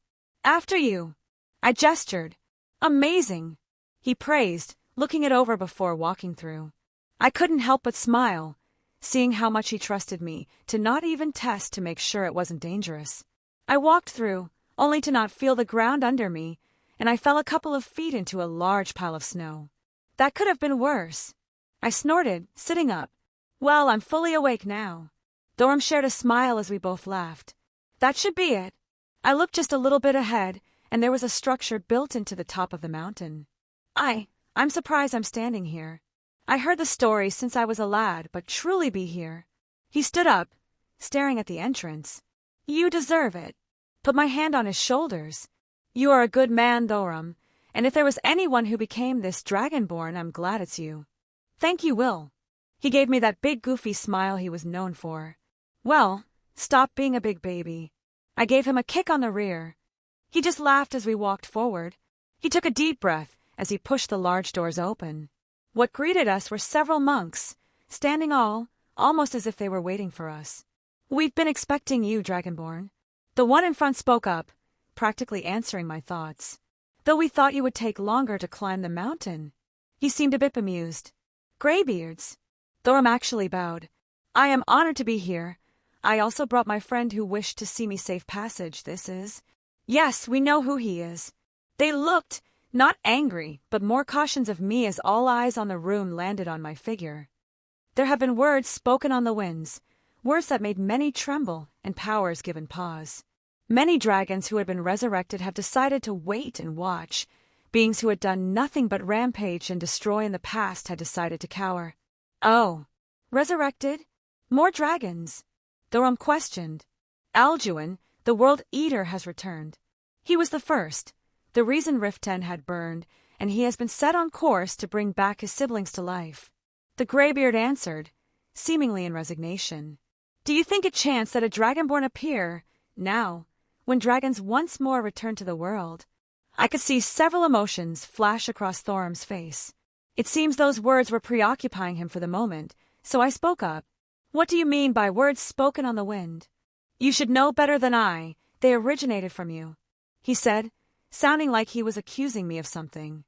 After you. I gestured. Amazing. He praised, looking it over before walking through. I couldn't help but smile, seeing how much he trusted me, to not even test to make sure it wasn't dangerous. I walked through, only to not feel the ground under me, and I fell a couple of feet into a large pile of snow. That could have been worse. I snorted, sitting up. Well, I'm fully awake now. Thorum shared a smile as we both laughed. That should be it. I looked just a little bit ahead, and there was a structure built into the top of the mountain. I'm surprised I'm standing here. I heard the story since I was a lad, but truly be here. He stood up, staring at the entrance. You deserve it. Put my hand on his shoulders. You are a good man, Thorum, and if there was anyone who became this dragonborn, I'm glad it's you. Thank you, Will. He gave me that big goofy smile he was known for. Well, stop being a big baby. I gave him a kick on the rear. He just laughed as we walked forward. He took a deep breath as he pushed the large doors open. What greeted us were several monks, standing almost as if they were waiting for us. We've been expecting you, Dragonborn. The one in front spoke up, practically answering my thoughts. Though we thought you would take longer to climb the mountain. He seemed a bit bemused. Greybeards. Thorum actually bowed. I am honored to be here. I also brought my friend who wished to see me safe passage. This is... Yes, we know who he is. They looked, not angry, but more cautious of me as all eyes on the room landed on my figure. There have been words spoken on the winds, words that made many tremble and powers given pause. Many dragons who had been resurrected have decided to wait and watch. Beings who had done nothing but rampage and destroy in the past had decided to cower. Oh, resurrected? More dragons? Thorum questioned. Alduin, the World Eater, has returned. He was the first, the reason Rift 10 had burned, and he has been set on course to bring back his siblings to life. The Greybeard answered, seemingly in resignation. Do you think it chance that a dragonborn appear, now, when dragons once more return to the world? I could see several emotions flash across Thorum's face. It seems those words were preoccupying him for the moment, so I spoke up. What do you mean by words spoken on the wind? You should know better than I. They originated from you, he said, sounding like he was accusing me of something.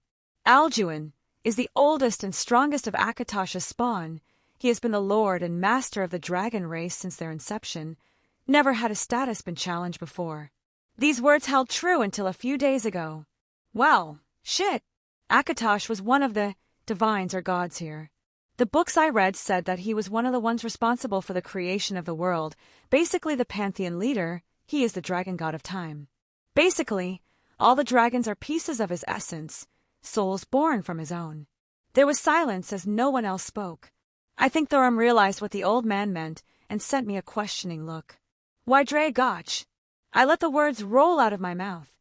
Alduin is the oldest and strongest of Akatosh's spawn. He has been the lord and master of the dragon race since their inception. Never had his status been challenged before. These words held true until a few days ago. Well, shit. Akatosh was one of the divines or gods here. The books I read said that he was one of the ones responsible for the creation of the world. Basically the pantheon leader, he is the dragon god of time. Basically, all the dragons are pieces of his essence, souls born from his own. There was silence as no one else spoke. I think Thorum realized what the old man meant and sent me a questioning look. Why Dragotch? I let the words roll out of my mouth.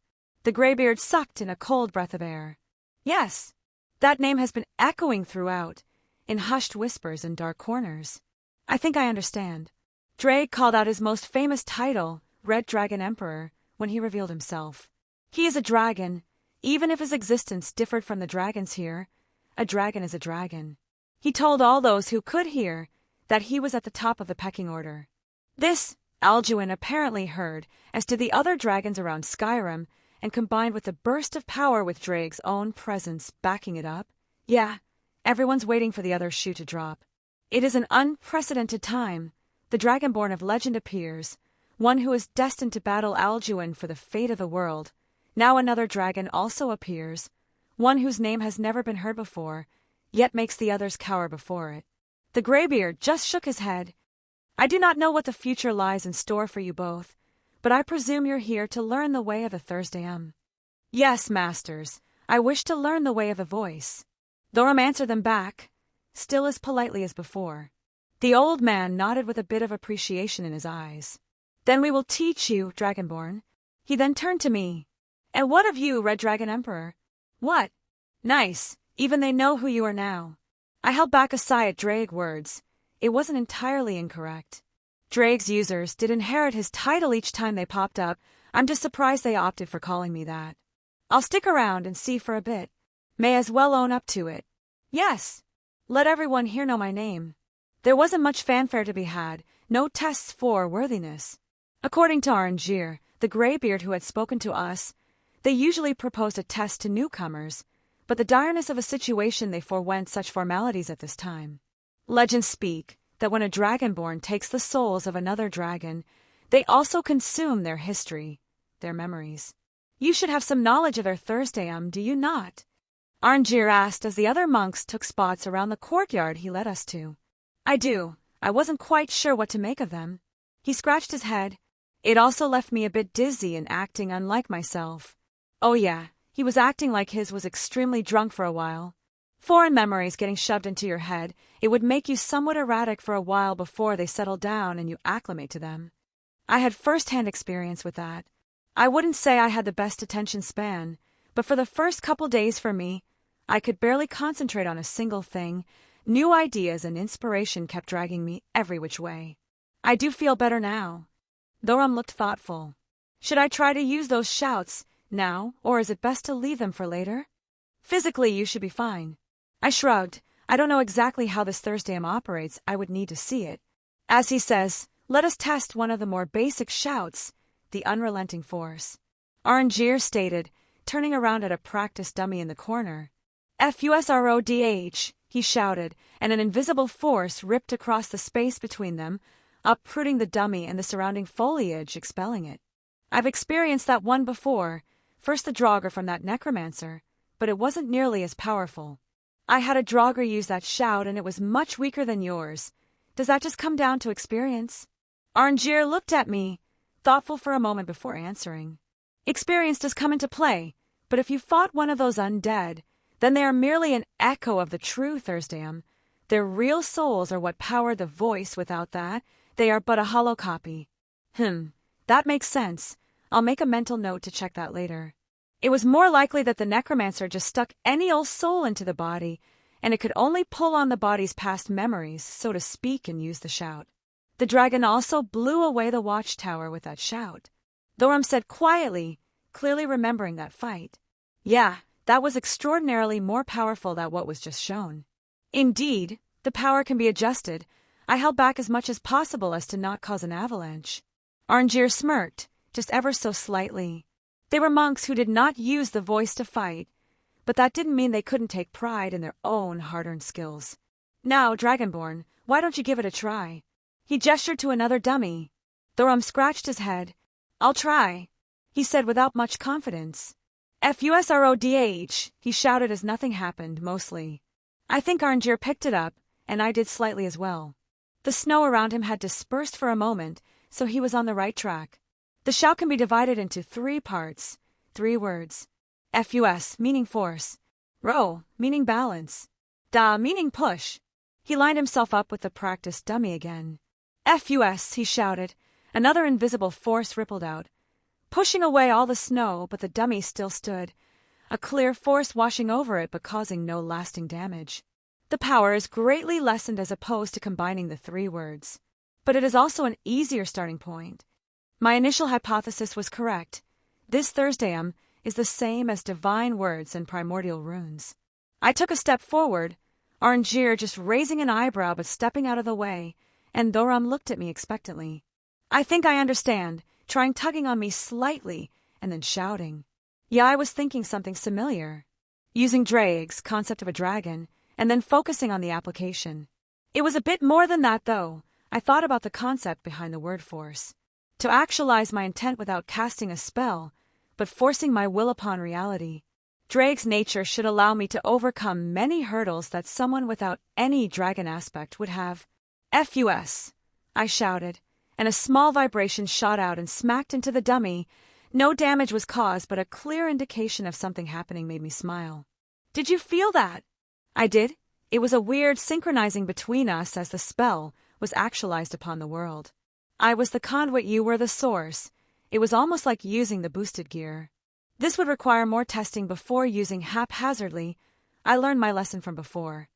The Greybeard sucked in a cold breath of air. Yes, that name has been echoing throughout, in hushed whispers in dark corners. I think I understand. Drake called out his most famous title, Red Dragon Emperor, when he revealed himself. He is a dragon, even if his existence differed from the dragons here. A dragon is a dragon. He told all those who could hear that he was at the top of the pecking order. This Alduin apparently heard, as did the other dragons around Skyrim, and combined with the burst of power with Drake's own presence backing it up. Yeah, everyone's waiting for the other shoe to drop. It is an unprecedented time. The Dragonborn of legend appears, one who is destined to battle Alduin for the fate of the world. Now another dragon also appears, one whose name has never been heard before, yet makes the others cower before it. The Greybeard just shook his head. I do not know what the future lies in store for you both, but I presume you're here to learn the way of the Thursday. Yes, masters, I wish to learn the way of the voice. Thorum answered them back, still as politely as before. The old man nodded with a bit of appreciation in his eyes. Then we will teach you, Dragonborn. He then turned to me. And what of you, Red Dragon Emperor? What? Nice, even they know who you are now. I held back a sigh at Drake's words. It wasn't entirely incorrect. Drake's users did inherit his title each time they popped up. I'm just surprised they opted for calling me that. I'll stick around and see for a bit. May as well own up to it. Yes. Let everyone here know my name. There wasn't much fanfare to be had, no tests for worthiness. According to Arrangier, the graybeard who had spoken to us, they usually proposed a test to newcomers, but the direness of a situation they forewent such formalities at this time. Legends speak that when a dragonborn takes the souls of another dragon, they also consume their history, their memories. You should have some knowledge of their Thursday, do you not? Arrangier asked as the other monks took spots around the courtyard he led us to. I do. I wasn't quite sure what to make of them. He scratched his head. It also left me a bit dizzy and acting unlike myself. Oh yeah, he was acting like his was extremely drunk for a while. Foreign memories getting shoved into your head, it would make you somewhat erratic for a while before they settle down and you acclimate to them. I had first-hand experience with that. I wouldn't say I had the best attention span, but for the first couple days for me, I could barely concentrate on a single thing. New ideas and inspiration kept dragging me every which way. I do feel better now. Thoram looked thoughtful. Should I try to use those shouts now, or is it best to leave them for later? Physically, you should be fine. I shrugged. I don't know exactly how this Thursday operates. I would need to see it. As he says, let us test one of the more basic shouts, the unrelenting force. Arrangier stated, turning around at a practice dummy in the corner. FUSRODH, he shouted, and an invisible force ripped across the space between them, uprooting the dummy and the surrounding foliage, expelling it. I've experienced that one before, first the Draugr from that necromancer, but it wasn't nearly as powerful. I had a Draugr use that shout and it was much weaker than yours. Does that just come down to experience? Arrangier looked at me, thoughtful for a moment before answering. Experience does come into play, but if you fought one of those undead, then they are merely an echo of the true Thursdayum. Their real souls are what powered the voice. Without that, they are but a hollow copy. That makes sense. I'll make a mental note to check that later. It was more likely that the necromancer just stuck any old soul into the body, and it could only pull on the body's past memories, so to speak, and use the shout. The dragon also blew away the watchtower with that shout. Thoram said quietly, clearly remembering that fight. Yeah, that was extraordinarily more powerful than what was just shown. Indeed, the power can be adjusted. I held back as much as possible as to not cause an avalanche. Arrangier smirked, just ever so slightly. They were monks who did not use the voice to fight, but that didn't mean they couldn't take pride in their own hard-earned skills. Now, Dragonborn, why don't you give it a try? He gestured to another dummy. Thoram scratched his head. I'll try, he said without much confidence. FUSRODH, he shouted as nothing happened, mostly. I think Arrangier picked it up, and I did slightly as well. The snow around him had dispersed for a moment, so he was on the right track. The shout can be divided into 3 parts, 3 words. FUS, meaning force. Ro, meaning balance. Da, meaning push. He lined himself up with the practice dummy again. FUS, he shouted. Another invisible force rippled out, pushing away all the snow, but the dummy still stood. A clear force washing over it but causing no lasting damage. The power is greatly lessened as opposed to combining the 3 words. But it is also an easier starting point. My initial hypothesis was correct. This Thursdayum is the same as divine words and primordial runes. I took a step forward, Arrangier just raising an eyebrow but stepping out of the way, and Thoram looked at me expectantly. I think I understand, tugging on me slightly, and then shouting. Yeah, I was thinking something similar. Using Draig's concept of a dragon, and then focusing on the application. It was a bit more than that, though. I thought about the concept behind the word force. To actualize my intent without casting a spell, but forcing my will upon reality. Draig's nature should allow me to overcome many hurdles that someone without any dragon aspect would have. FUS, I shouted, and a small vibration shot out and smacked into the dummy. No damage was caused, but a clear indication of something happening made me smile. Did you feel that? I did. It was a weird synchronizing between us as the spell was actualized upon the world. I was the conduit, you were the source. It was almost like using the boosted gear. This would require more testing before using haphazardly. I learned my lesson from before.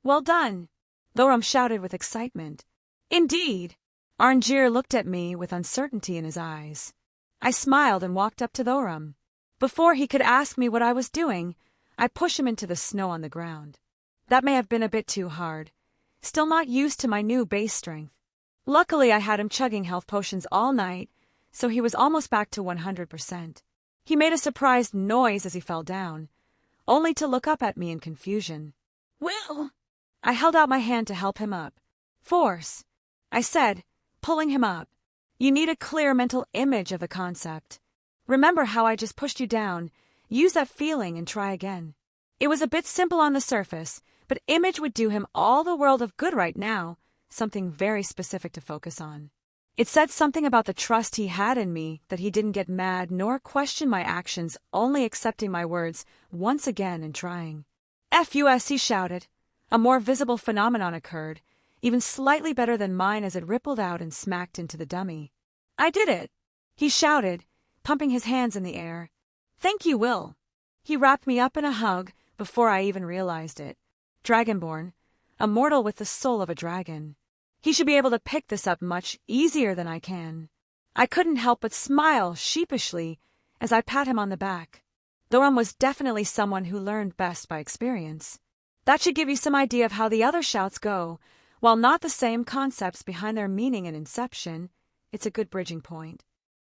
Well done, Thoram shouted with excitement. Indeed. Arrangier looked at me with uncertainty in his eyes. I smiled and walked up to Thoram. Before he could ask me what I was doing, I pushed him into the snow on the ground. That may have been a bit too hard. Still not used to my new base strength. Luckily, I had him chugging health potions all night, so he was almost back to 100%. He made a surprised noise as he fell down, only to look up at me in confusion. "Will?" I held out my hand to help him up. "Force," I said, pulling him up. "You need a clear mental image of the concept. Remember how I just pushed you down. Use that feeling and try again." It was a bit simple on the surface, but image would do him all the world of good right now, something very specific to focus on. It said something about the trust he had in me, that he didn't get mad nor question my actions, only accepting my words once again and trying. "FUS," he shouted. A more visible phenomenon occurred, even slightly better than mine as it rippled out and smacked into the dummy. "I did it!" he shouted, pumping his hands in the air. "Thank you, Will." He wrapped me up in a hug before I even realized it. Dragonborn, a mortal with the soul of a dragon. He should be able to pick this up much easier than I can. I couldn't help but smile sheepishly as I pat him on the back. Thorum was definitely someone who learned best by experience. That should give you some idea of how the other shouts go. While not the same concepts behind their meaning and inception, it's a good bridging point.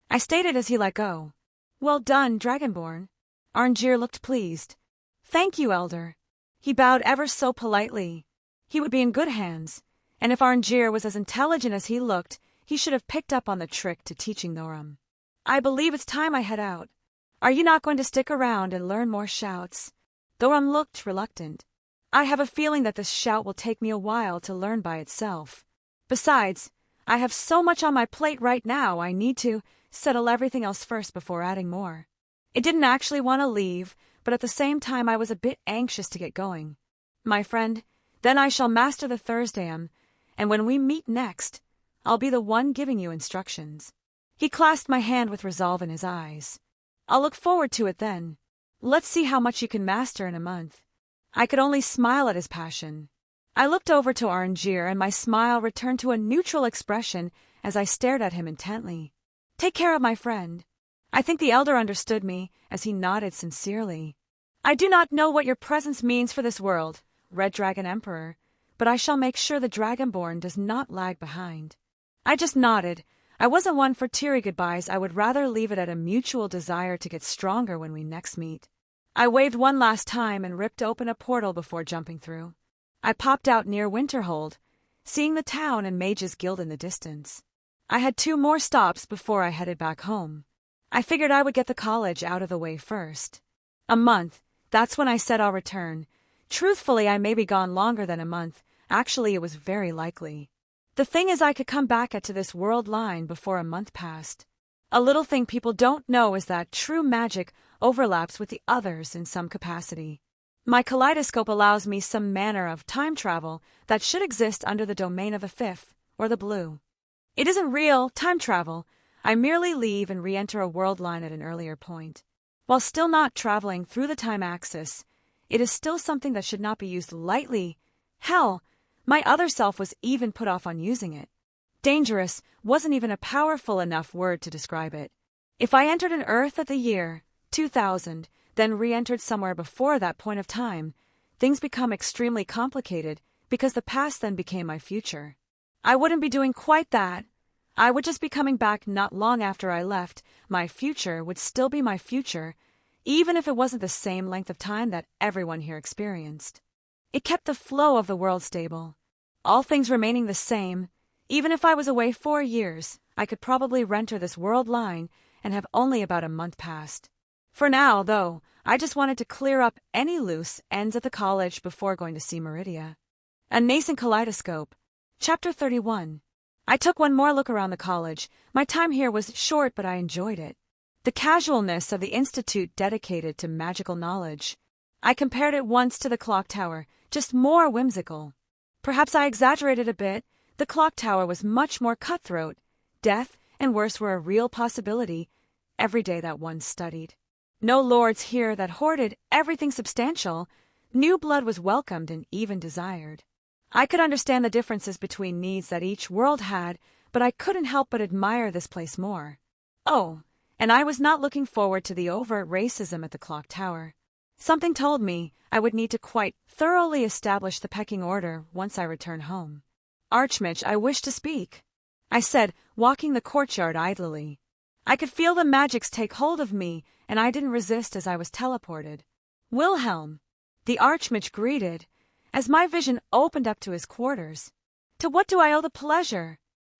I stated as he let go. "Well done, Dragonborn." Arngeir looked pleased. "Thank you, Elder." He bowed ever so politely. He would be in good hands, and if Arngeir was as intelligent as he looked, he should have picked up on the trick to teaching Thorum. "I believe it's time I head out. Are you not going to stick around and learn more shouts?" Thorum looked reluctant. "I have a feeling that this shout will take me a while to learn by itself. Besides, I have so much on my plate right now, I need to settle everything else first before adding more." It didn't actually want to leave, but at the same time I was a bit anxious to get going. "My friend, then I shall master the Thursdayam, and when we meet next, I'll be the one giving you instructions." He clasped my hand with resolve in his eyes. "I'll look forward to it then. Let's see how much you can master in a month." I could only smile at his passion. I looked over to Arngeir, and my smile returned to a neutral expression as I stared at him intently. "Take care of my friend." I think the elder understood me, as he nodded sincerely. "I do not know what your presence means for this world, Red Dragon Emperor, but I shall make sure the Dragonborn does not lag behind." I just nodded. I wasn't one for teary goodbyes. I would rather leave it at a mutual desire to get stronger when we next meet. I waved one last time and ripped open a portal before jumping through. I popped out near Winterhold, seeing the town and Mage's Guild in the distance. I had 2 more stops before I headed back home. I figured I would get the college out of the way first. A month, that's when I said I'll return. Truthfully, I may be gone longer than a month. Actually, it was very likely. The thing is, I could come back to this world line before a month passed. A little thing people don't know is that true magic overlaps with the others in some capacity. My kaleidoscope allows me some manner of time travel that should exist under the domain of the 5th, or the blue. It isn't real time travel. I merely leave and re-enter a world line at an earlier point. While still not traveling through the time axis, it is still something that should not be used lightly. Hell, my other self was even put off on using it. Dangerous wasn't even a powerful enough word to describe it. If I entered an Earth at the year 2000, then re-entered somewhere before that point of time, things become extremely complicated because the past then became my future. I wouldn't be doing quite that. I would just be coming back not long after I left. My future would still be my future, even if it wasn't the same length of time that everyone here experienced. It kept the flow of the world stable. All things remaining the same. Even if I was away 4 years, I could probably re-enter this world line and have only about a month passed. For now, though, I just wanted to clear up any loose ends at the college before going to see Meridia. A Nascent Kaleidoscope. Chapter 31. I took one more look around the college. My time here was short, but I enjoyed it. The casualness of the institute dedicated to magical knowledge. I compared it once to the clock tower, just more whimsical. Perhaps I exaggerated a bit. The clock tower was much more cutthroat. Death and worse were a real possibility every day that one studied. No lords here that hoarded everything substantial. New blood was welcomed and even desired. I could understand the differences between needs that each world had, but I couldn't help but admire this place more. Oh, and I was not looking forward to the overt racism at the clock tower. Something told me I would need to quite thoroughly establish the pecking order once I return home. Archmage, I wish to speak, I said, walking the courtyard idly. I could feel the magics take hold of me, and I didn't resist as I was teleported. Wilhelm, the Archmage greeted, as my vision opened up to his quarters. To what do I owe the pleasure?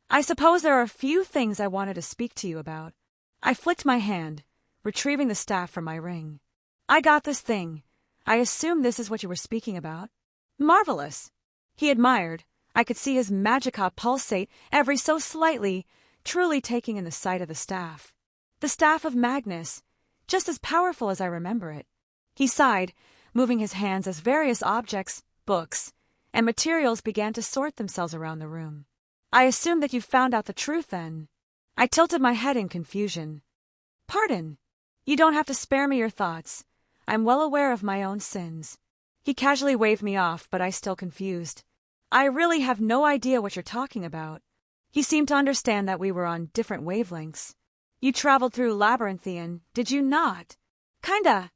I suppose there are a few things I wanted to speak to you about. I flicked my hand, retrieving the staff from my ring. I got this thing. I assume this is what you were speaking about. Marvelous. He admired. I could see his magica pulsate every so slightly, truly taking in the sight of the staff. The staff of Magnus, just as powerful as I remember it. He sighed, moving his hands as various objects, books, and materials began to sort themselves around the room. I assume that you found out the truth then. I tilted my head in confusion. Pardon. You don't have to spare me your thoughts. I'm well aware of my own sins. He casually waved me off, but I still confused. I really have no idea what you're talking about. He seemed to understand that we were on different wavelengths. You traveled through Labyrinthian, did you not? Kinda.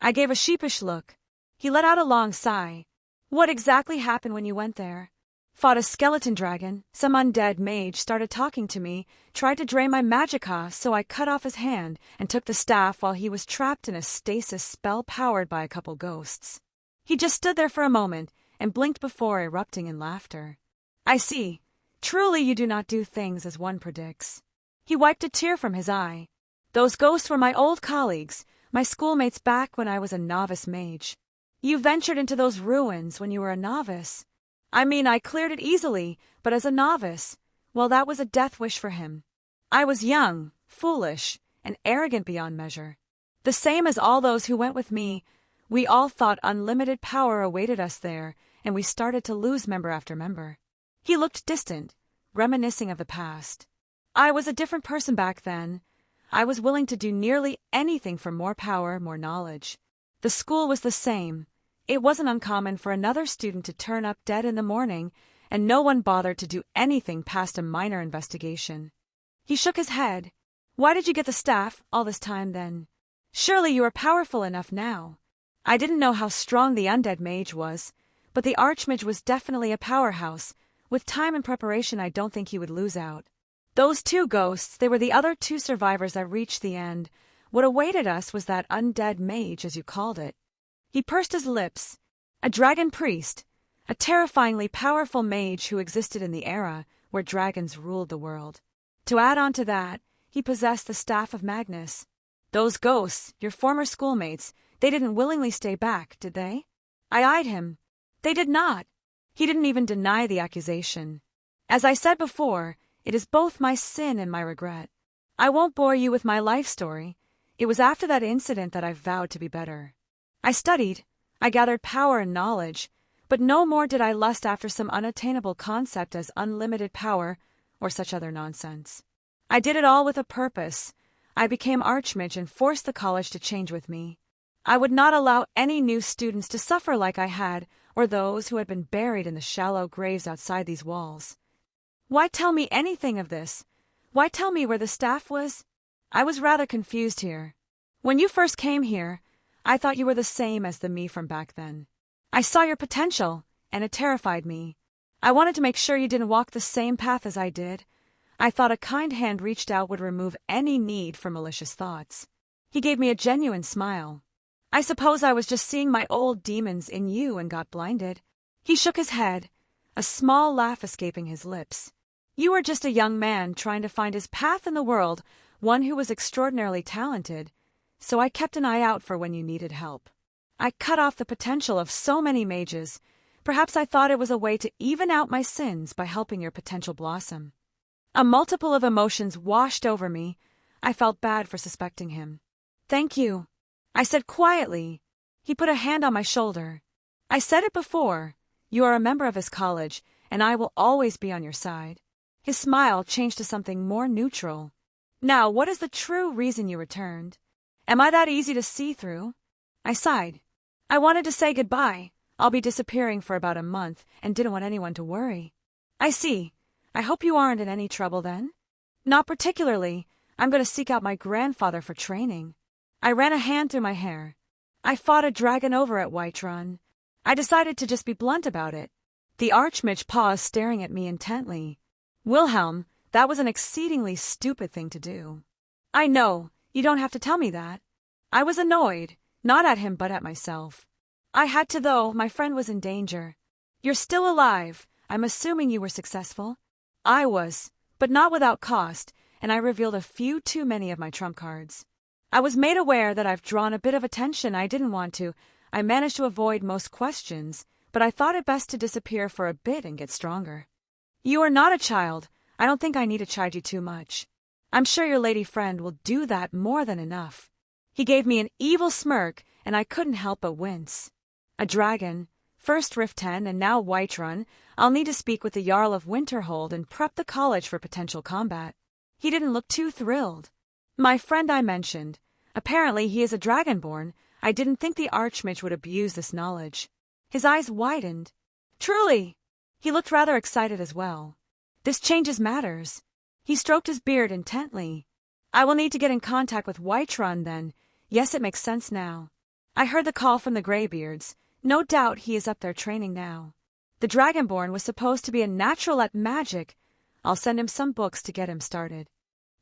I gave a sheepish look. He let out a long sigh. What exactly happened when you went there? Fought a skeleton dragon, some undead mage started talking to me, tried to drain my magica, so I cut off his hand and took the staff while he was trapped in a stasis spell powered by a couple ghosts. He just stood there for a moment and blinked before erupting in laughter. I see. Truly you do not do things as one predicts. He wiped a tear from his eye. Those ghosts were my old colleagues, my schoolmates back when I was a novice mage. You ventured into those ruins when you were a novice. I mean, I cleared it easily, but as a novice, well, that was a death wish for him. I was young, foolish, and arrogant beyond measure. The same as all those who went with me, we all thought unlimited power awaited us there, and we started to lose member after member. He looked distant, reminiscing of the past. I was a different person back then. I was willing to do nearly anything for more power, more knowledge. The school was the same. It wasn't uncommon for another student to turn up dead in the morning, and no one bothered to do anything past a minor investigation. He shook his head. Why did you get the staff all this time then? Surely you are powerful enough now. I didn't know how strong the undead mage was, but the Archmage was definitely a powerhouse. With time and preparation, I don't think he would lose out. Those two ghosts, they were the other two survivors that reached the end. What awaited us was that undead mage, as you called it. He pursed his lips. A dragon priest, a terrifyingly powerful mage who existed in the era where dragons ruled the world. To add on to that, he possessed the staff of Magnus. Those ghosts, your former schoolmates, they didn't willingly stay back, did they? I eyed him. They did not. He didn't even deny the accusation. As I said before, it is both my sin and my regret. I won't bore you with my life story. It was after that incident that I vowed to be better. I studied, I gathered power and knowledge, but no more did I lust after some unattainable concept as unlimited power or such other nonsense. I did it all with a purpose. I became Archmage and forced the college to change with me. I would not allow any new students to suffer like I had, or those who had been buried in the shallow graves outside these walls. Why tell me anything of this? Why tell me where the staff was? I was rather confused here. When you first came here, I thought you were the same as the me from back then. I saw your potential, and it terrified me. I wanted to make sure you didn't walk the same path as I did. I thought a kind hand reached out would remove any need for malicious thoughts. He gave me a genuine smile. I suppose I was just seeing my old demons in you and got blinded. He shook his head, a small laugh escaping his lips. You were just a young man trying to find his path in the world, one who was extraordinarily talented, so I kept an eye out for when you needed help. I cut off the potential of so many mages. Perhaps I thought it was a way to even out my sins by helping your potential blossom. A multiple of emotions washed over me. I felt bad for suspecting him. Thank you, I said quietly. He put a hand on my shoulder. I said it before. You are a member of his college, and I will always be on your side. His smile changed to something more neutral. Now, what is the true reason you returned? Am I that easy to see through? I sighed. I wanted to say goodbye. I'll be disappearing for about a month and didn't want anyone to worry. I see. I hope you aren't in any trouble then? Not particularly. I'm going to seek out my grandfather for training. I ran a hand through my hair. I fought a dragon over at Whiterun. I decided to just be blunt about it. The Archmage paused, staring at me intently. Wilhelm, that was an exceedingly stupid thing to do. I know, you don't have to tell me that. I was annoyed, not at him but at myself. I had to though, my friend was in danger. You're still alive. I'm assuming you were successful. I was, but not without cost, and I revealed a few too many of my trump cards. I was made aware that I've drawn a bit of attention I didn't want to. I managed to avoid most questions, but I thought it best to disappear for a bit and get stronger. You are not a child. I don't think I need to chide you too much. I'm sure your lady friend will do that more than enough. He gave me an evil smirk, and I couldn't help but wince. A dragon, first Rift 10 and now Whiterun. I'll need to speak with the Jarl of Winterhold and prep the college for potential combat. He didn't look too thrilled. My friend I mentioned. Apparently he is a dragonborn. I didn't think the Archmage would abuse this knowledge. His eyes widened. Truly! He looked rather excited as well. This changes matters. He stroked his beard intently. I will need to get in contact with Whiterun then. Yes, it makes sense now. I heard the call from the Greybeards. No doubt he is up there training now. The Dragonborn was supposed to be a natural at magic. I'll send him some books to get him started.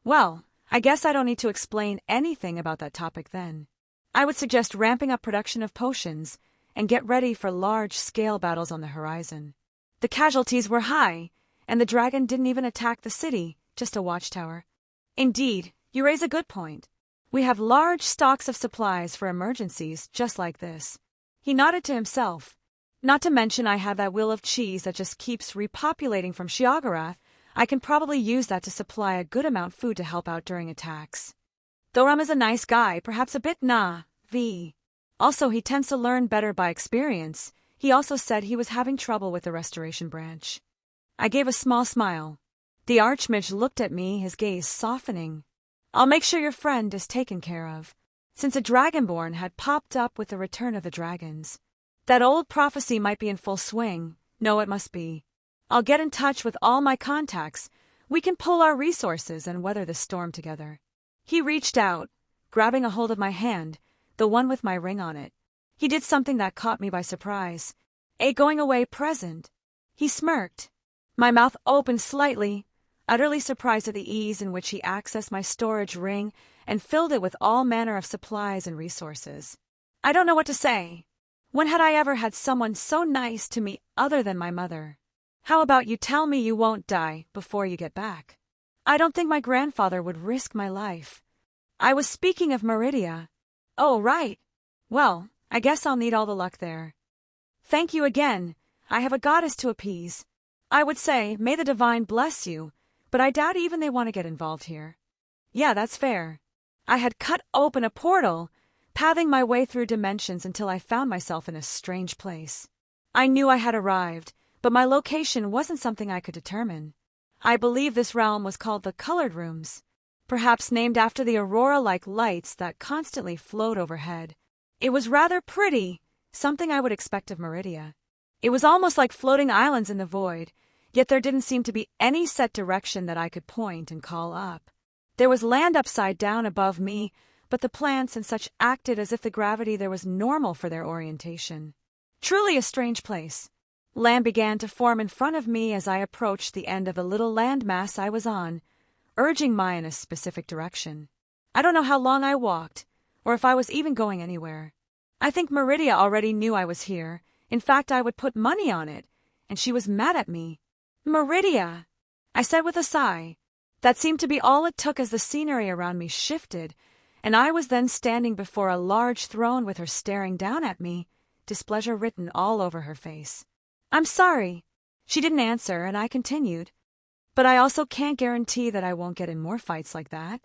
Well, I guess I don't need to explain anything about that topic then. I would suggest ramping up production of potions and get ready for large-scale battles on the horizon. The casualties were high, and the dragon didn't even attack the city, just a watchtower. Indeed, you raise a good point. We have large stocks of supplies for emergencies just like this. He nodded to himself. Not to mention I have that wheel of cheese that just keeps repopulating from Sheogorath. I can probably use that to supply a good amount of food to help out during attacks. Thorum is a nice guy, perhaps a bit naive. Also, he tends to learn better by experience. He also said he was having trouble with the restoration branch. I gave a small smile. The Archmage looked at me, his gaze softening. I'll make sure your friend is taken care of. Since a Dragonborn had popped up with the return of the dragons. That old prophecy might be in full swing. No, it must be. I'll get in touch with all my contacts. We can pull our resources and weather the storm together. He reached out, grabbing a hold of my hand, the one with my ring on it. He did something that caught me by surprise. A going-away present. He smirked. My mouth opened slightly, utterly surprised at the ease in which he accessed my storage ring and filled it with all manner of supplies and resources. I don't know what to say. When had I ever had someone so nice to me other than my mother? How about you tell me you won't die before you get back? I don't think my grandfather would risk my life. I was speaking of Meridia. Oh, right. Well, I guess I'll need all the luck there. Thank you again. I have a goddess to appease. I would say, may the divine bless you, but I doubt even they want to get involved here. Yeah, that's fair. I had cut open a portal, pathing my way through dimensions until I found myself in a strange place. I knew I had arrived, but my location wasn't something I could determine. I believe this realm was called the Colored Rooms, perhaps named after the aurora-like lights that constantly flowed overhead. It was rather pretty, something I would expect of Meridia. It was almost like floating islands in the void, yet there didn't seem to be any set direction that I could point and call up. There was land upside down above me, but the plants and such acted as if the gravity there was normal for their orientation. Truly a strange place. Land began to form in front of me as I approached the end of the little landmass I was on, urging me in a specific direction. I don't know how long I walked, or if I was even going anywhere. I think Meridia already knew I was here. In fact, I would put money on it, and she was mad at me. Meridia! I said with a sigh. That seemed to be all it took as the scenery around me shifted, and I was then standing before a large throne with her staring down at me, displeasure written all over her face. I'm sorry. She didn't answer, and I continued. But I also can't guarantee that I won't get in more fights like that.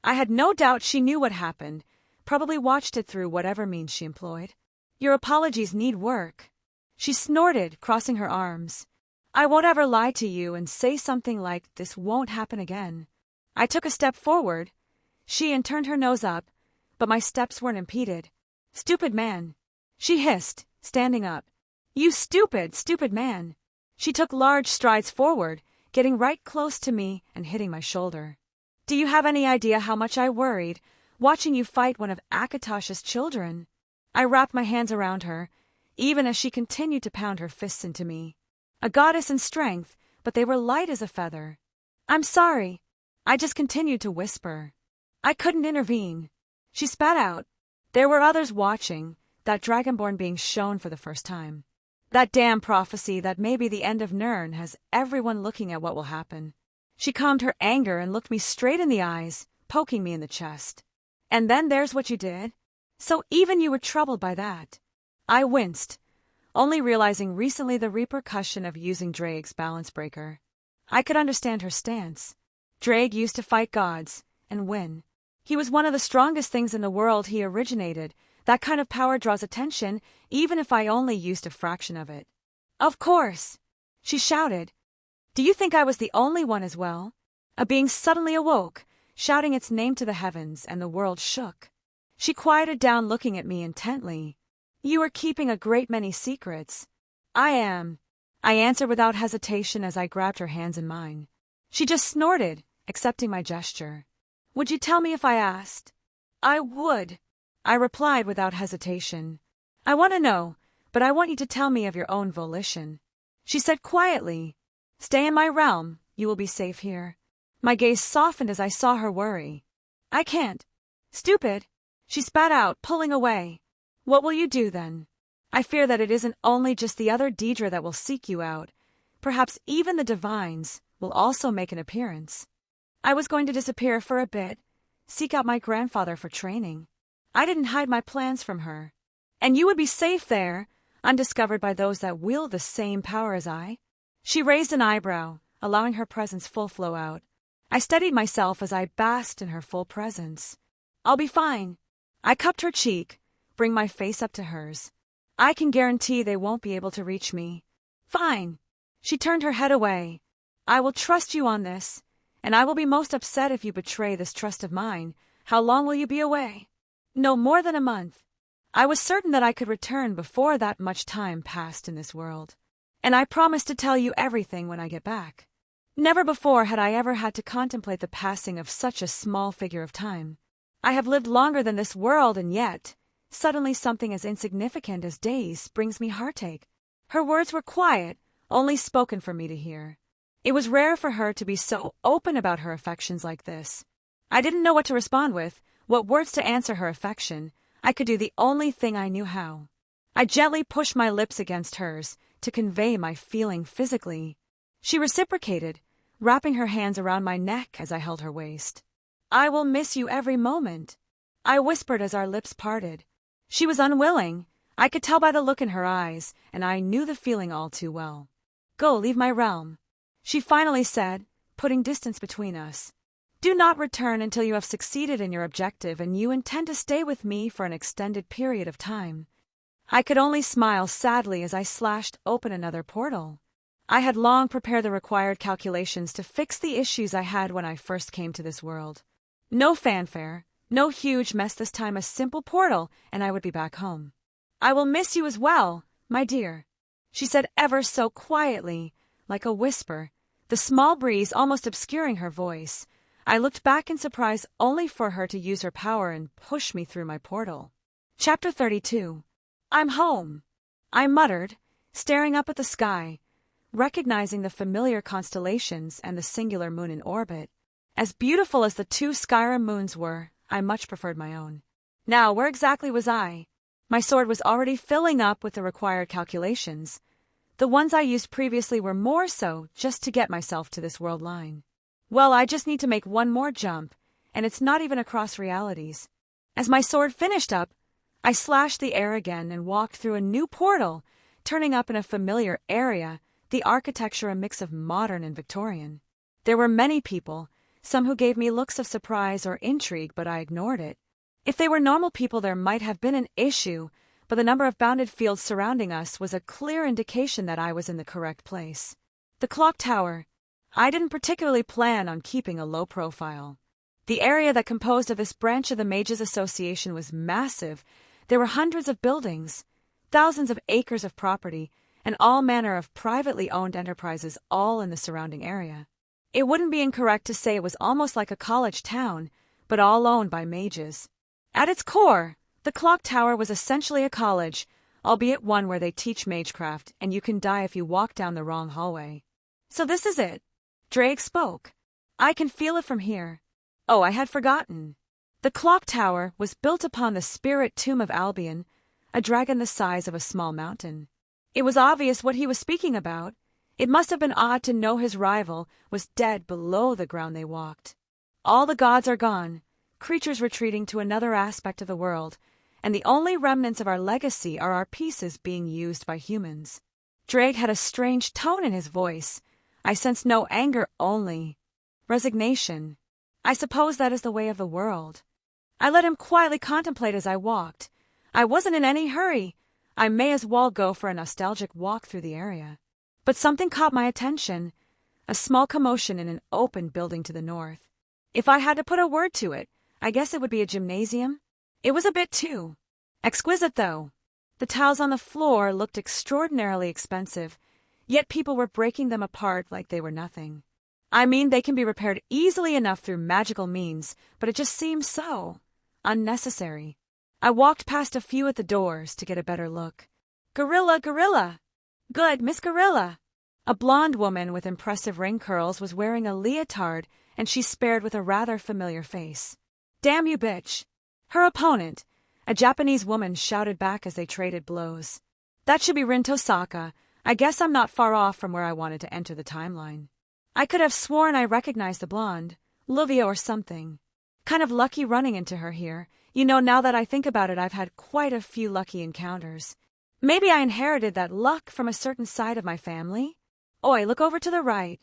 I had no doubt she knew what happened, probably watched it through whatever means she employed. Your apologies need work. She snorted, crossing her arms. I won't ever lie to you and say something like, this won't happen again. I took a step forward. She turned her nose up, but my steps weren't impeded. Stupid man. She hissed, standing up. You stupid, stupid man. She took large strides forward, getting right close to me and hitting my shoulder. Do you have any idea how much I worried, watching you fight one of Akatosh's children? I wrapped my hands around her, even as she continued to pound her fists into me. A goddess in strength, but they were light as a feather. "I'm sorry," I just continued to whisper. I couldn't intervene. She spat out. There were others watching, that dragonborn being shown for the first time. That damn prophecy that may be the end of Nirn has everyone looking at what will happen. She calmed her anger and looked me straight in the eyes, poking me in the chest. "And then there's what you did? So even you were troubled by that?" I winced, only realizing recently the repercussion of using Drake's balance breaker. I could understand her stance. Drake used to fight gods, and win. He was one of the strongest things in the world he originated. That kind of power draws attention, even if I only used a fraction of it. "Of course!" she shouted. "Do you think I was the only one as well?" A being suddenly awoke, shouting its name to the heavens, and the world shook. She quieted down, looking at me intently. "You are keeping a great many secrets." "I am," I answered without hesitation as I grabbed her hands in mine. She just snorted, accepting my gesture. "Would you tell me if I asked?" "I would," I replied without hesitation. "I want to know, but I want you to tell me of your own volition." She said quietly, "Stay in my realm, you will be safe here." My gaze softened as I saw her worry. "I can't." "Stupid," she spat out, pulling away. "What will you do then?" "I fear that it isn't only just the other Daedra that will seek you out. Perhaps even the divines will also make an appearance." I was going to disappear for a bit, seek out my grandfather for training. I didn't hide my plans from her. "And you would be safe there, undiscovered by those that wield the same power as I?" She raised an eyebrow, allowing her presence full flow out. I steadied myself as I basked in her full presence. "I'll be fine." I cupped her cheek, bring my face up to hers. "I can guarantee they won't be able to reach me." "Fine." She turned her head away. "I will trust you on this, and I will be most upset if you betray this trust of mine. How long will you be away?" "No more than a month." I was certain that I could return before that much time passed in this world. "And I promise to tell you everything when I get back." Never before had I ever had to contemplate the passing of such a small figure of time. I have lived longer than this world, and yet, suddenly something as insignificant as days brings me heartache. Her words were quiet, only spoken for me to hear. It was rare for her to be so open about her affections like this. I didn't know what to respond with, what words to answer her affection. I could do the only thing I knew how. I gently pushed my lips against hers to convey my feeling physically. She reciprocated, wrapping her hands around my neck as I held her waist. "I will miss you every moment," I whispered as our lips parted. She was unwilling. I could tell by the look in her eyes, and I knew the feeling all too well. "Go, leave my realm," she finally said, putting distance between us. "Do not return until you have succeeded in your objective and you intend to stay with me for an extended period of time." I could only smile sadly as I slashed open another portal. I had long prepared the required calculations to fix the issues I had when I first came to this world. No fanfare, no huge mess this time, a simple portal, and I would be back home. "I will miss you as well, my dear," she said ever so quietly, like a whisper, the small breeze almost obscuring her voice. I looked back in surprise only for her to use her power and push me through my portal. Chapter 32. "I'm home," I muttered, staring up at the sky, recognizing the familiar constellations and the singular moon in orbit. As beautiful as the two Skyrim moons were, I much preferred my own. Now, where exactly was I? My sword was already filling up with the required calculations. The ones I used previously were more so just to get myself to this world line. Well, I just need to make one more jump, and it's not even across realities. As my sword finished up, I slashed the air again and walked through a new portal, turning up in a familiar area, the architecture a mix of modern and Victorian. There were many people, some who gave me looks of surprise or intrigue, but I ignored it. If they were normal people, there might have been an issue, but the number of bounded fields surrounding us was a clear indication that I was in the correct place. The clock tower. I didn't particularly plan on keeping a low profile. The area that composed of this branch of the Mages Association was massive. There were hundreds of buildings, thousands of acres of property, and all manner of privately owned enterprises all in the surrounding area. It wouldn't be incorrect to say it was almost like a college town, but all owned by mages. At its core, The clock tower was essentially a college, albeit one where they teach magecraft and you can die if you walk down the wrong hallway. So this is it. Drake spoke. I can feel it from here. Oh, I had forgotten. The clock tower was built upon the spirit tomb of Albion, a dragon the size of a small mountain. It was obvious what he was speaking about. It must have been odd to know his rival was dead below the ground they walked. All the gods are gone, creatures retreating to another aspect of the world, and the only remnants of our legacy are our pieces being used by humans. Drake had a strange tone in his voice. I sensed no anger, only resignation. I suppose that is the way of the world. I let him quietly contemplate as I walked. I wasn't in any hurry. I may as well go for a nostalgic walk through the area. But something caught my attention, a small commotion in an open building to the north. If I had to put a word to it, I guess it would be a gymnasium. It was a bit too exquisite, though. The tiles on the floor looked extraordinarily expensive, yet people were breaking them apart like they were nothing. I mean, they can be repaired easily enough through magical means, but it just seemed so unnecessary. I walked past a few at the doors to get a better look. Gorilla, gorilla! Good, Miss Gorilla! A blonde woman with impressive ring curls was wearing a leotard, and she stared with a rather familiar face. Damn you, bitch! Her opponent, a Japanese woman, shouted back as they traded blows. That should be Rin Tosaka. I guess I'm not far off from where I wanted to enter the timeline. I could have sworn I recognized the blonde, Livia or something. Kind of lucky running into her here. You know, now that I think about it, I've had quite a few lucky encounters. Maybe I inherited that luck from a certain side of my family? Oi, look over to the right.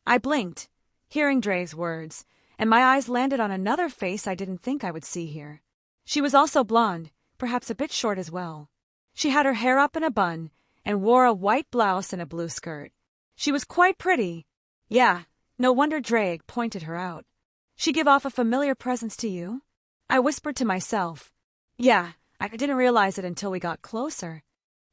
I blinked, hearing Drake's words, and my eyes landed on another face I didn't think I would see here. She was also blonde, perhaps a bit short as well. She had her hair up in a bun and wore a white blouse and a blue skirt. She was quite pretty. Yeah, no wonder Drake pointed her out. She give off a familiar presence to you? I whispered to myself. Yeah, I didn't realize it until we got closer.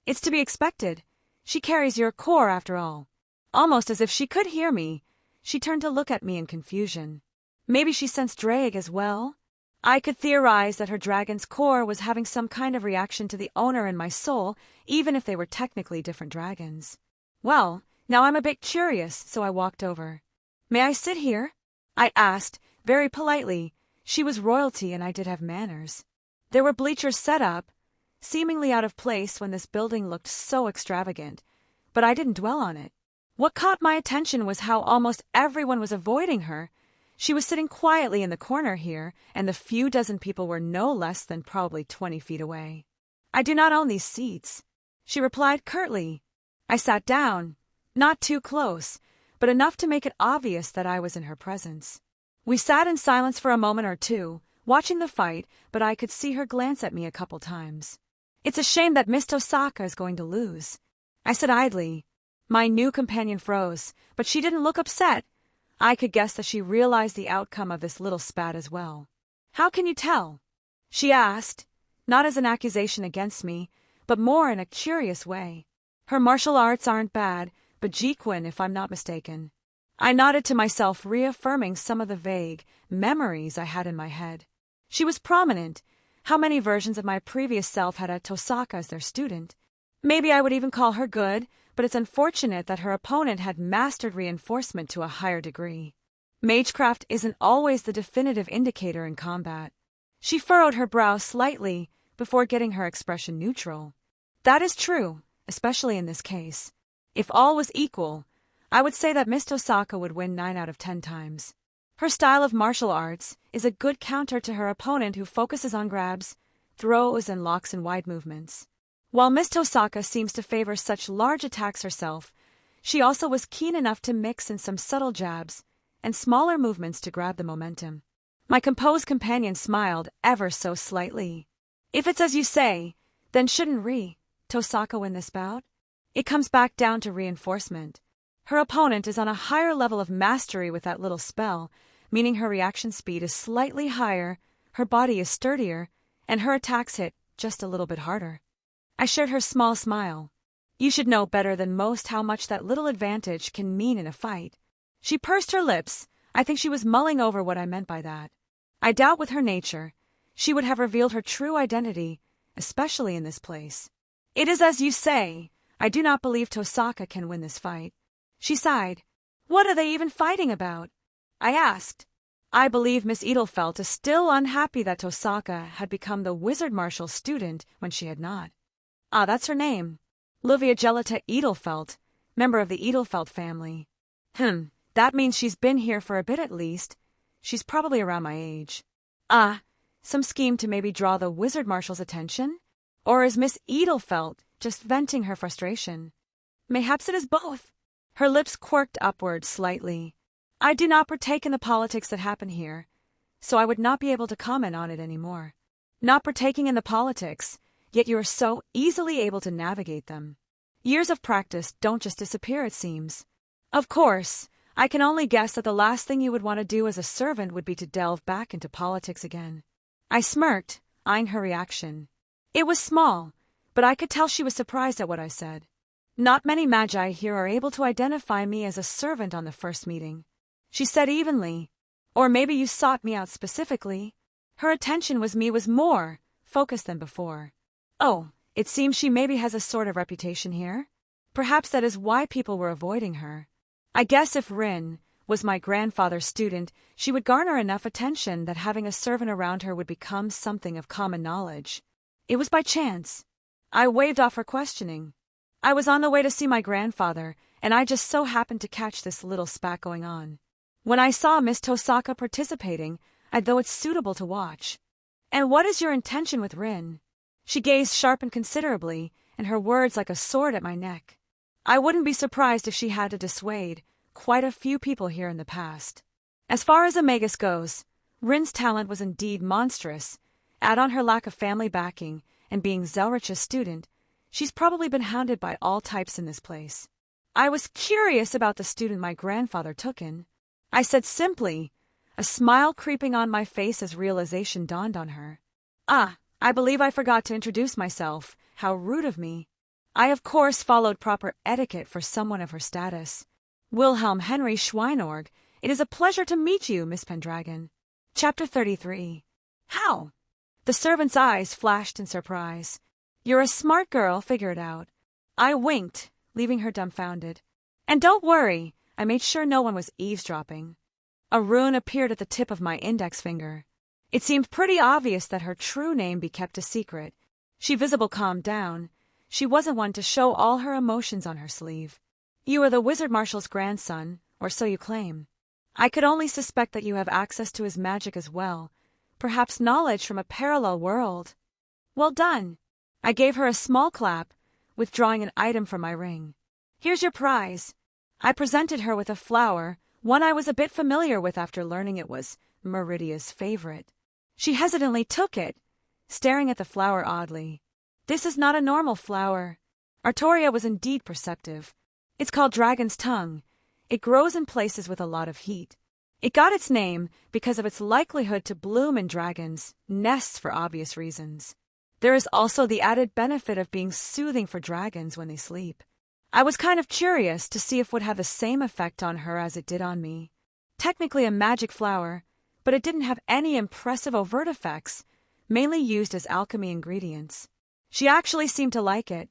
It's to be expected. She carries your core after all. Almost as if she could hear me, she turned to look at me in confusion. Maybe she sensed Drake as well? I could theorize that her dragon's core was having some kind of reaction to the owner in my soul, even if they were technically different dragons. Well, now I'm a bit curious, so I walked over. May I sit here? I asked, very politely. She was royalty and I did have manners. There were bleachers set up, seemingly out of place when this building looked so extravagant, but I didn't dwell on it. What caught my attention was how almost everyone was avoiding her. She was sitting quietly in the corner here, and the few dozen people were no less than probably 20 feet away. I do not own these seats, she replied curtly. I sat down, not too close, but enough to make it obvious that I was in her presence. We sat in silence for a moment or two, watching the fight, but I could see her glance at me a couple times. It's a shame that Miss Tosaka is going to lose, I said idly. My new companion froze, but she didn't look upset. I could guess that she realized the outcome of this little spat as well. How can you tell? She asked, not as an accusation against me, but more in a curious way. Her martial arts aren't bad, but Jequin, if I'm not mistaken. I nodded to myself, reaffirming some of the vague memories I had in my head. She was prominent. How many versions of my previous self had had Tosaka as their student? Maybe I would even call her good, but it's unfortunate that her opponent had mastered reinforcement to a higher degree. Magecraft isn't always the definitive indicator in combat. She furrowed her brow slightly before getting her expression neutral. That is true, especially in this case. If all was equal, I would say that Miss Tosaka would win 9 out of 10 times. Her style of martial arts is a good counter to her opponent, who focuses on grabs, throws, and locks and wide movements. While Miss Tosaka seems to favor such large attacks herself, she also was keen enough to mix in some subtle jabs and smaller movements to grab the momentum. My composed companion smiled ever so slightly. If it's as you say, then shouldn't Tosaka win this bout? It comes back down to reinforcement. Her opponent is on a higher level of mastery with that little spell, meaning her reaction speed is slightly higher, her body is sturdier, and her attacks hit just a little bit harder. I shared her small smile. You should know better than most how much that little advantage can mean in a fight. She pursed her lips. I think she was mulling over what I meant by that. I doubt with her nature. she would have revealed her true identity, especially in this place. It is as you say. I do not believe Tosaka can win this fight. She sighed. What are they even fighting about? I asked. I believe Miss Edelfelt is still unhappy that Tosaka had become the Wizard Marshal's student when she had not. Ah, that's her name. Livia Gelita Edelfelt, member of the Edelfelt family. That means she's been here for a bit at least. She's probably around my age. Some scheme to maybe draw the Wizard Marshal's attention? Or is Miss Edelfelt just venting her frustration? Mayhaps it is both. Her lips quirked upward slightly. I do not partake in the politics that happen here, so I would not be able to comment on it anymore. Not partaking in the politics, yet you are so easily able to navigate them. Years of practice don't just disappear, it seems. Of course, I can only guess that the last thing you would want to do as a servant would be to delve back into politics again. I smirked, eyeing her reaction. It was small, but I could tell she was surprised at what I said. Not many magi here are able to identify me as a servant on the first meeting, she said evenly. Or maybe you sought me out specifically. Her attention was more focused than before. Oh, it seems she maybe has a sort of reputation here. Perhaps that is why people were avoiding her. I guess if Rin was my grandfather's student, she would garner enough attention that having a servant around her would become something of common knowledge. It was by chance. I waved off her questioning. I was on the way to see my grandfather, and I just so happened to catch this little spat going on. When I saw Miss Tosaka participating, I thought it's suitable to watch. And what is your intention with Rin? She gazed sharpened considerably, and her words like a sword at my neck. I wouldn't be surprised if she had to dissuade quite a few people here in the past. As far as a magus goes, Rin's talent was indeed monstrous. Add on her lack of family backing, and being Zelretch's student, she's probably been hounded by all types in this place. I was curious about the student my grandfather took in. I said simply, a smile creeping on my face as realization dawned on her. I believe I forgot to introduce myself. How rude of me. I of course followed proper etiquette for someone of her status. Wilhelm Henry Schweinorg, it is a pleasure to meet you, Miss Pendragon. Chapter 33. How? The servant's eyes flashed in surprise. You're a smart girl, figure it out. I winked, leaving her dumbfounded. And don't worry, I made sure no one was eavesdropping. A rune appeared at the tip of my index finger. It seemed pretty obvious that her true name be kept a secret. She visibly calmed down. She wasn't one to show all her emotions on her sleeve. You are the Wizard Marshal's grandson, or so you claim. I could only suspect that you have access to his magic as well, perhaps knowledge from a parallel world. Well done. I gave her a small clap, withdrawing an item from my ring. Here's your prize. I presented her with a flower, one I was a bit familiar with after learning it was Meridia's favorite. She hesitantly took it, staring at the flower oddly. This is not a normal flower. Artoria was indeed perceptive. It's called dragon's tongue. It grows in places with a lot of heat. It got its name because of its likelihood to bloom in dragons' nests for obvious reasons. There is also the added benefit of being soothing for dragons when they sleep. I was kind of curious to see if it would have the same effect on her as it did on me. Technically a magic flower, but it didn't have any impressive overt effects, mainly used as alchemy ingredients. She actually seemed to like it.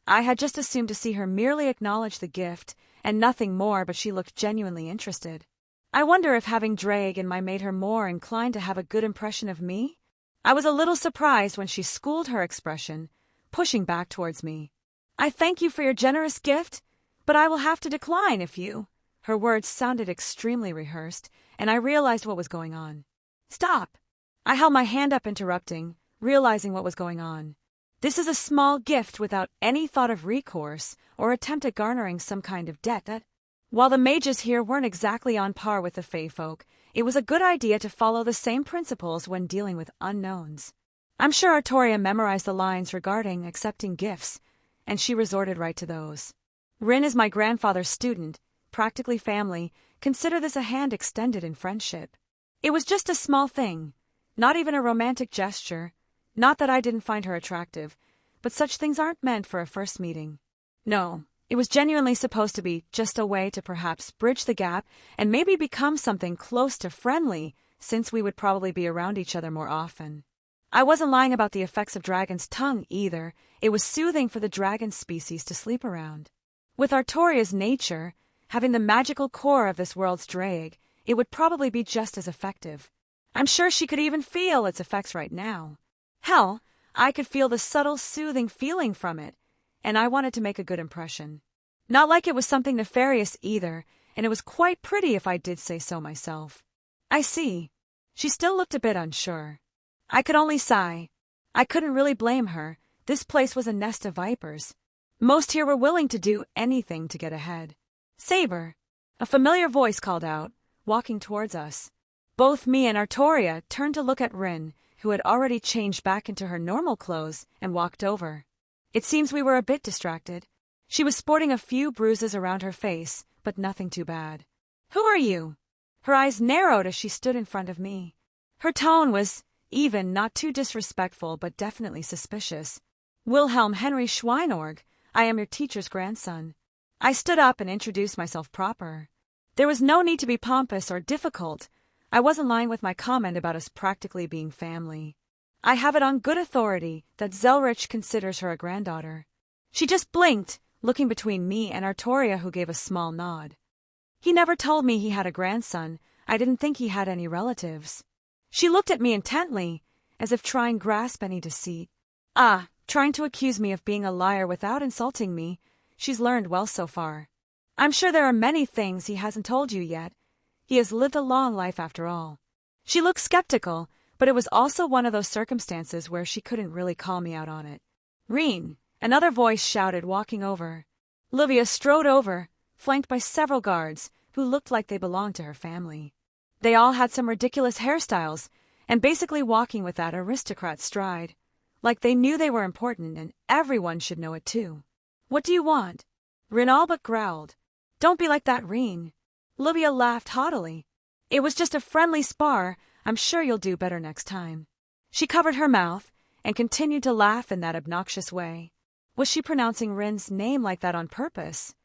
I had just assumed to see her merely acknowledge the gift and nothing more, but she looked genuinely interested. I wonder if having Dragon made her more inclined to have a good impression of me? I was a little surprised when she schooled her expression, pushing back towards me. I thank you for your generous gift, but I will have to decline if you... Her words sounded extremely rehearsed, and I realized what was going on. Stop! I held my hand up, interrupting, realizing what was going on. This is a small gift without any thought of recourse or attempt at garnering some kind of debt that... While the mages here weren't exactly on par with the Fae folk, it was a good idea to follow the same principles when dealing with unknowns. I'm sure Artoria memorized the lines regarding accepting gifts, and she resorted right to those. Rin is my grandfather's student, practically family. Consider this a hand extended in friendship. It was just a small thing, not even a romantic gesture. Not that I didn't find her attractive, but such things aren't meant for a first meeting. No, it was genuinely supposed to be just a way to perhaps bridge the gap and maybe become something close to friendly, since we would probably be around each other more often. I wasn't lying about the effects of dragon's tongue either. It was soothing for the dragon species to sleep around. With Artoria's nature, having the magical core of this world's drag, it would probably be just as effective. I'm sure she could even feel its effects right now. Hell, I could feel the subtle, soothing feeling from it, and I wanted to make a good impression. Not like it was something nefarious either, and it was quite pretty if I did say so myself. I see. She still looked a bit unsure. I could only sigh. I couldn't really blame her. This place was a nest of vipers. Most here were willing to do anything to get ahead. Saber, a familiar voice called out, walking towards us. Both me and Artoria turned to look at Rin, who had already changed back into her normal clothes and walked over. It seems we were a bit distracted. She was sporting a few bruises around her face, but nothing too bad. Who are you? Her eyes narrowed as she stood in front of me. Her tone was even, not too disrespectful, but definitely suspicious. Wilhelm Henry Schweinorg, I am your teacher's grandson. I stood up and introduced myself proper. There was no need to be pompous or difficult. I wasn't lying with my comment about us practically being family. I have it on good authority that Zelretch considers her a granddaughter. She just blinked, looking between me and Artoria, who gave a small nod. He never told me he had a grandson. I didn't think he had any relatives. She looked at me intently, as if trying to grasp any deceit. Trying to accuse me of being a liar without insulting me. She's learned well so far. I'm sure there are many things he hasn't told you yet. He has lived a long life after all. She looked skeptical, but it was also one of those circumstances where she couldn't really call me out on it. Reen, another voice shouted, walking over. Livia strode over, flanked by several guards, who looked like they belonged to her family. They all had some ridiculous hairstyles, and basically walking with that aristocrat stride. Like they knew they were important and everyone should know it too. What do you want? Rin all but growled. Don't be like that, Reen. Livia laughed haughtily. It was just a friendly spar. I'm sure you'll do better next time. She covered her mouth and continued to laugh in that obnoxious way. Was she pronouncing Rin's name like that on purpose?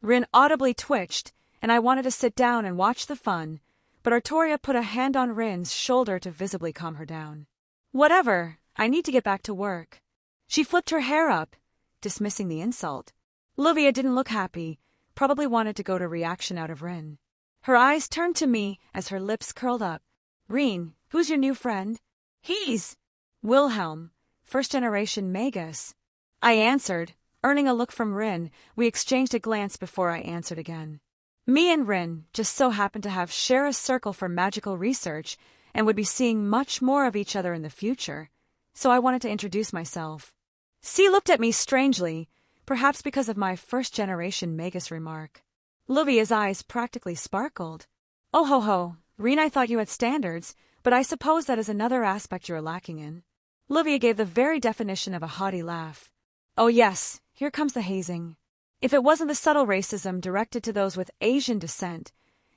Rin audibly twitched, and I wanted to sit down and watch the fun, but Artoria put a hand on Rin's shoulder to visibly calm her down. Whatever, I need to get back to work. She flipped her hair up, dismissing the insult. Livia didn't look happy, probably wanted to go to reaction out of Rin. Her eyes turned to me as her lips curled up. Reen, who's your new friend? He's Wilhelm, first-generation Magus. I answered, earning a look from Rin. We exchanged a glance before I answered again. Me and Rin just so happened to share a circle for magical research and would be seeing much more of each other in the future, so I wanted to introduce myself. C looked at me strangely, perhaps because of my first-generation Magus remark. Livia's eyes practically sparkled. Oh ho ho, Reen, I thought you had standards, but I suppose that is another aspect you're lacking in. Livia gave the very definition of a haughty laugh. Oh yes, here comes the hazing. If it wasn't the subtle racism directed to those with Asian descent,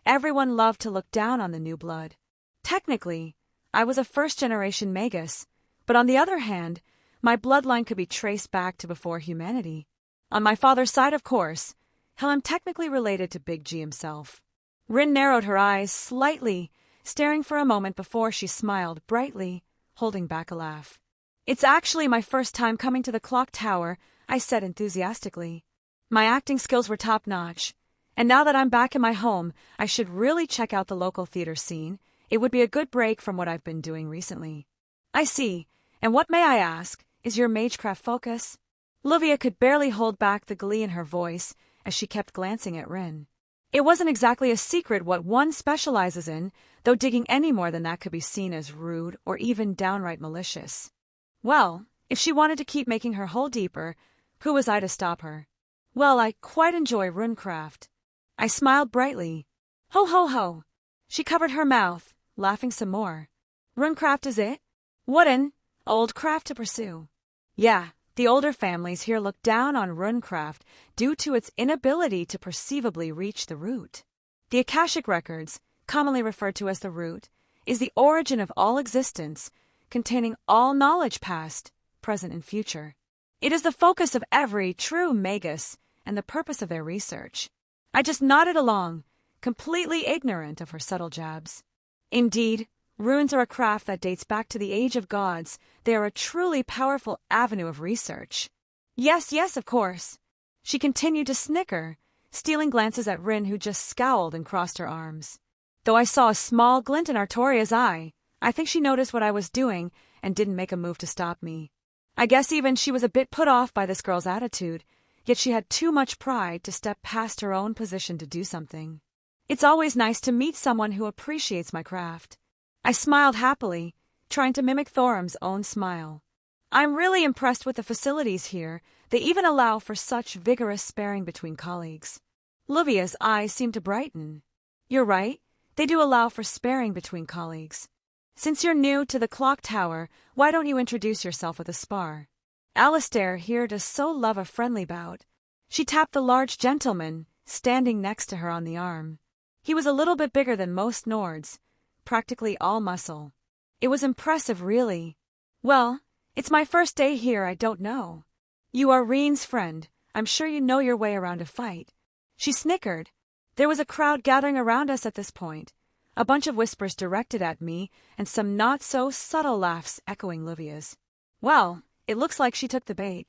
everyone loved to look down on the new blood. Technically, I was a first-generation Magus, but on the other hand, my bloodline could be traced back to before humanity. On my father's side, of course, hell, I'm technically related to Big G himself. Rin narrowed her eyes slightly, staring for a moment before she smiled brightly, holding back a laugh. It's actually my first time coming to the clock tower, I said enthusiastically. My acting skills were top-notch, and now that I'm back in my home, I should really check out the local theater scene. It would be a good break from what I've been doing recently. I see, and what, may I ask, is your magecraft focus? Livia could barely hold back the glee in her voice as she kept glancing at Rin. It wasn't exactly a secret what one specializes in, though digging any more than that could be seen as rude or even downright malicious. Well, if she wanted to keep making her hole deeper, who was I to stop her? Well, I quite enjoy runecraft. I smiled brightly. Ho ho ho! She covered her mouth, laughing some more. Runecraft is it? What an old craft to pursue. Yeah, the older families here look down on runecraft due to its inability to perceivably reach the root. The Akashic Records, commonly referred to as the root, is the origin of all existence, containing all knowledge past, present, and future. It is the focus of every true Magus and the purpose of their research. I just nodded along, completely ignorant of her subtle jabs. Indeed, Runes are a craft that dates back to the age of gods. They are a truly powerful avenue of research. Yes, yes, of course. She continued to snicker, stealing glances at Rin, who just scowled and crossed her arms. Though I saw a small glint in Artoria's eye, I think she noticed what I was doing and didn't make a move to stop me. I guess even she was a bit put off by this girl's attitude, yet she had too much pride to step past her own position to do something. It's always nice to meet someone who appreciates my craft. I smiled happily, trying to mimic Thorum's own smile. I'm really impressed with the facilities here. They even allow for such vigorous sparring between colleagues. Livia's eyes seemed to brighten. You're right, they do allow for sparring between colleagues. Since you're new to the clock tower, why don't you introduce yourself with a spar? Alistair here does so love a friendly bout. She tapped the large gentleman, standing next to her, on the arm. He was a little bit bigger than most Nords, practically all muscle. It was impressive, really. Well, it's my first day here, I don't know. You are Reen's friend. I'm sure you know your way around a fight. She snickered. There was a crowd gathering around us at this point. A bunch of whispers directed at me, and some not-so-subtle laughs echoing Livia's. Well, it looks like she took the bait.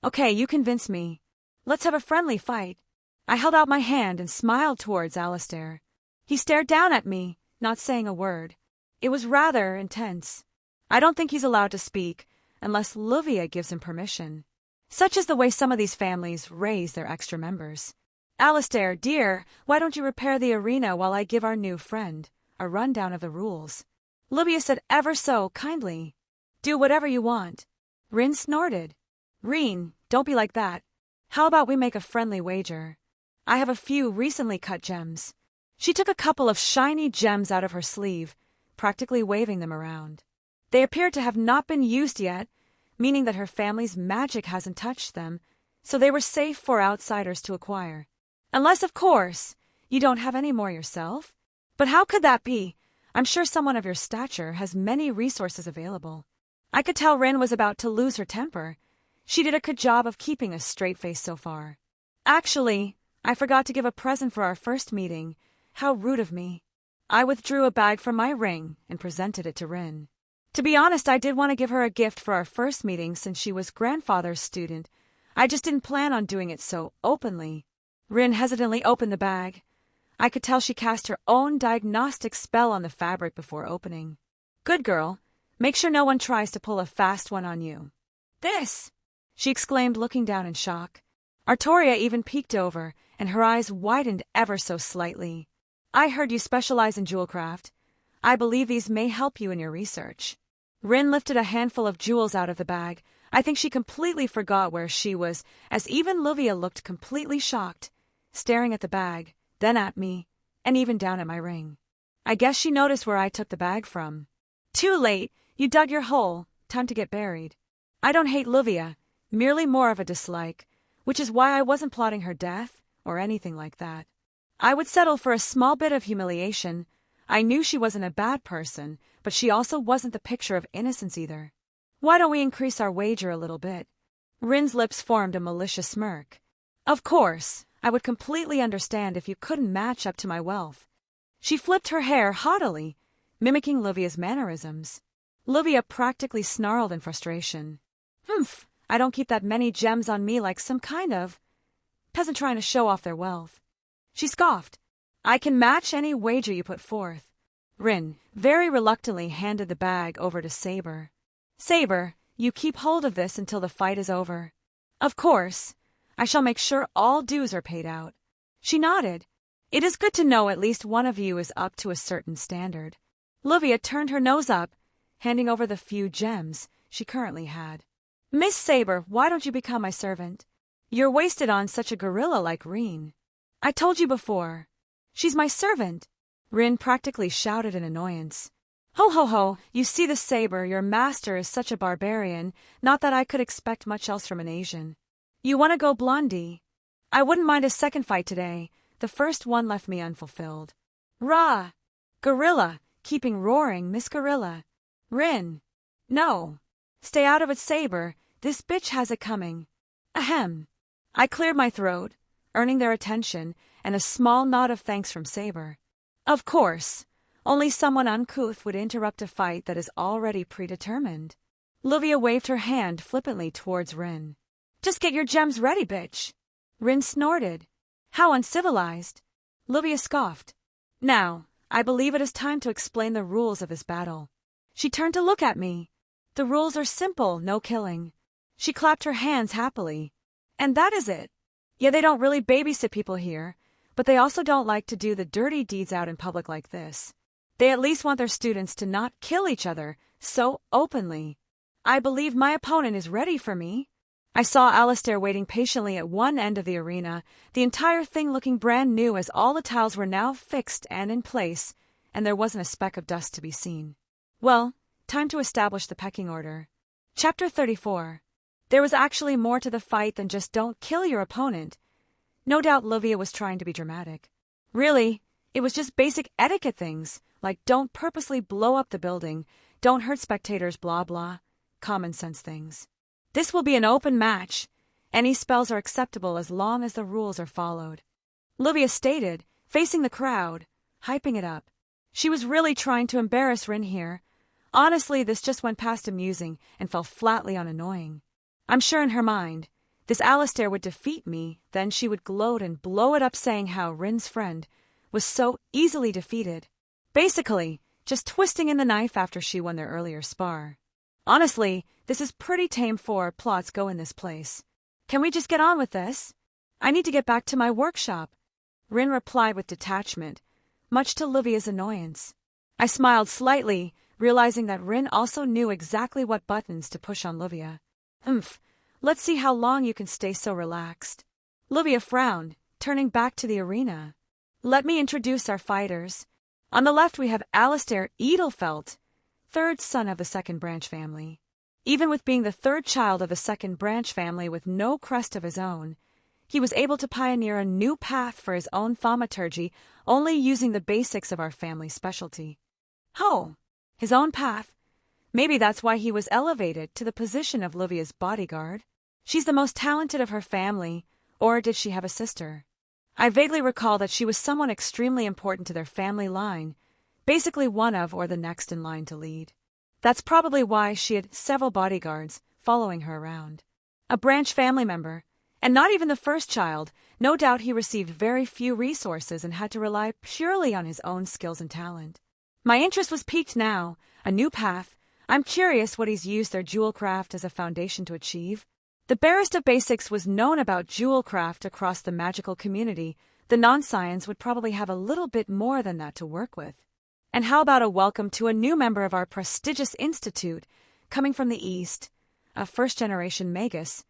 Okay, you convince me. Let's have a friendly fight. I held out my hand and smiled towards Alistair. He stared down at me, not saying a word. It was rather intense. I don't think he's allowed to speak, unless Livia gives him permission. Such is the way some of these families raise their extra members. Alistair, dear, why don't you repair the arena while I give our new friend a rundown of the rules? Livia said ever so kindly. Do whatever you want. Rin snorted. Reen, don't be like that. How about we make a friendly wager? I have a few recently cut gems. She took a couple of shiny gems out of her sleeve, practically waving them around. They appeared to have not been used yet, meaning that her family's magic hasn't touched them, so they were safe for outsiders to acquire. Unless, of course, you don't have any more yourself. But how could that be? I'm sure someone of your stature has many resources available. I could tell Rin was about to lose her temper. She did a good job of keeping a straight face so far. Actually, I forgot to give a present for our first meeting. How rude of me. I withdrew a bag from my ring and presented it to Rin. To be honest, I did want to give her a gift for our first meeting since she was grandfather's student. I just didn't plan on doing it so openly. Rin hesitantly opened the bag. I could tell she cast her own diagnostic spell on the fabric before opening. Good girl. Make sure no one tries to pull a fast one on you. This! She exclaimed, looking down in shock. Artoria even peeked over, and her eyes widened ever so slightly. I heard you specialize in jewelcraft. I believe these may help you in your research. Rin lifted a handful of jewels out of the bag. I think she completely forgot where she was, as even Livia looked completely shocked, staring at the bag, then at me, and even down at my ring. I guess she noticed where I took the bag from. Too late. You dug your hole. Time to get buried. I don't hate Livia, merely more of a dislike, which is why I wasn't plotting her death or anything like that. I would settle for a small bit of humiliation. I knew she wasn't a bad person, but she also wasn't the picture of innocence either. Why don't we increase our wager a little bit? Rin's lips formed a malicious smirk. Of course, I would completely understand if you couldn't match up to my wealth. She flipped her hair haughtily, mimicking Livia's mannerisms. Livia practically snarled in frustration. Humph, I don't keep that many gems on me like some kind of peasant trying to show off their wealth. She scoffed. I can match any wager you put forth. Rin very reluctantly handed the bag over to Saber. Saber, you keep hold of this until the fight is over. Of course. I shall make sure all dues are paid out. She nodded. It is good to know at least one of you is up to a certain standard. Livia turned her nose up, handing over the few gems she currently had. Miss Saber, why don't you become my servant? You're wasted on such a gorilla like Reen. I told you before. She's my servant. Rin practically shouted in annoyance. Ho ho ho, you see the Saber, your master is such a barbarian, not that I could expect much else from an Asian. You want to go blondie? I wouldn't mind a second fight today. The first one left me unfulfilled. Rah! Gorilla, keeping roaring, Miss Gorilla. Rin. No. Stay out of it, Saber. This bitch has it coming. Ahem. I cleared my throat, earning their attention and a small nod of thanks from Saber. Of course. Only someone uncouth would interrupt a fight that is already predetermined. Livia waved her hand flippantly towards Rin. Just get your gems ready, bitch. Rin snorted. How uncivilized. Livia scoffed. Now, I believe it is time to explain the rules of this battle. She turned to look at me. The rules are simple, no killing. She clapped her hands happily. And that is it. Yeah, they don't really babysit people here, but they also don't like to do the dirty deeds out in public like this. They at least want their students to not kill each other so openly. I believe my opponent is ready for me. I saw Alistair waiting patiently at one end of the arena, the entire thing looking brand new as all the tiles were now fixed and in place, and there wasn't a speck of dust to be seen. Well, time to establish the pecking order. Chapter 34. There was actually more to the fight than just don't kill your opponent. No doubt Livia was trying to be dramatic. Really, it was just basic etiquette things, like don't purposely blow up the building, don't hurt spectators, blah blah, common sense things. This will be an open match. Any spells are acceptable as long as the rules are followed. Livia stated, facing the crowd, hyping it up. She was really trying to embarrass Rin here. Honestly, this just went past amusing and fell flatly on annoying. I'm sure in her mind, this Alistair would defeat me, then she would gloat and blow it up saying how Rin's friend was so easily defeated. Basically, just twisting in the knife after she won their earlier spar. Honestly, this is pretty tame for plots go in this place. Can we just get on with this? I need to get back to my workshop. Rin replied with detachment, much to Livia's annoyance. I smiled slightly, realizing that Rin also knew exactly what buttons to push on Livia. Let's see how long you can stay so relaxed. Livia frowned, turning back to the arena. Let me introduce our fighters. On the left we have Alistair Edelfelt, third son of the second branch family. Even with being the third child of the second branch family with no crest of his own, he was able to pioneer a new path for his own thaumaturgy, only using the basics of our family specialty. Oh, his own path. Maybe that's why he was elevated to the position of Livia's bodyguard. She's the most talented of her family, or did she have a sister? I vaguely recall that she was someone extremely important to their family line, basically one of or the next in line to lead. That's probably why she had several bodyguards following her around. A branch family member, and not even the first child, no doubt he received very few resources and had to rely purely on his own skills and talent. My interest was piqued now, a new path. I'm curious what he's used their jewel craft as a foundation to achieve. The barest of basics was known about jewel craft across the magical community. The non-science would probably have a little bit more than that to work with. And how about a welcome to a new member of our prestigious institute, coming from the East, a first-generation magus,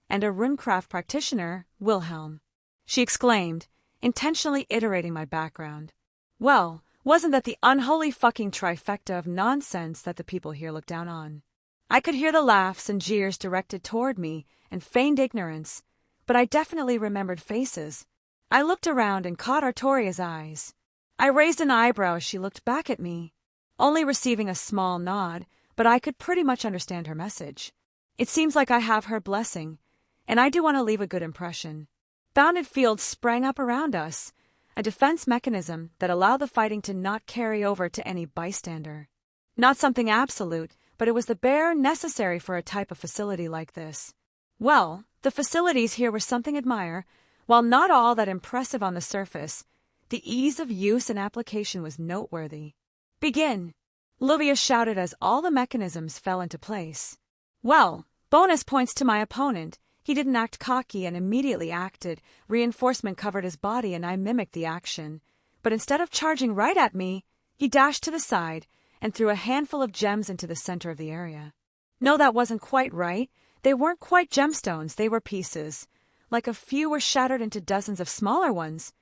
and a runecraft practitioner, Wilhelm. She exclaimed, intentionally iterating my background. Well, wasn't that the unholy fucking trifecta of nonsense that the people here look down on? I could hear the laughs and jeers directed toward me and feigned ignorance, but I definitely remembered faces. I looked around and caught Artoria's eyes. I raised an eyebrow as she looked back at me, only receiving a small nod, but I could pretty much understand her message. It seems like I have her blessing, and I do want to leave a good impression. Bounded fields sprang up around us, a defense mechanism that allowed the fighting to not carry over to any bystander. Not something absolute, but it was the bare necessary for a type of facility like this. Well, the facilities here were something to admire. While not all that impressive on the surface, the ease of use and application was noteworthy. Begin! Livia shouted as all the mechanisms fell into place. Well, bonus points to my opponent. He didn't act cocky and immediately acted. Reinforcement covered his body and I mimicked the action. But instead of charging right at me, he dashed to the side and threw a handful of gems into the center of the area. No, that wasn't quite right. They weren't quite gemstones, they were pieces. Like a few were shattered into dozens of smaller ones.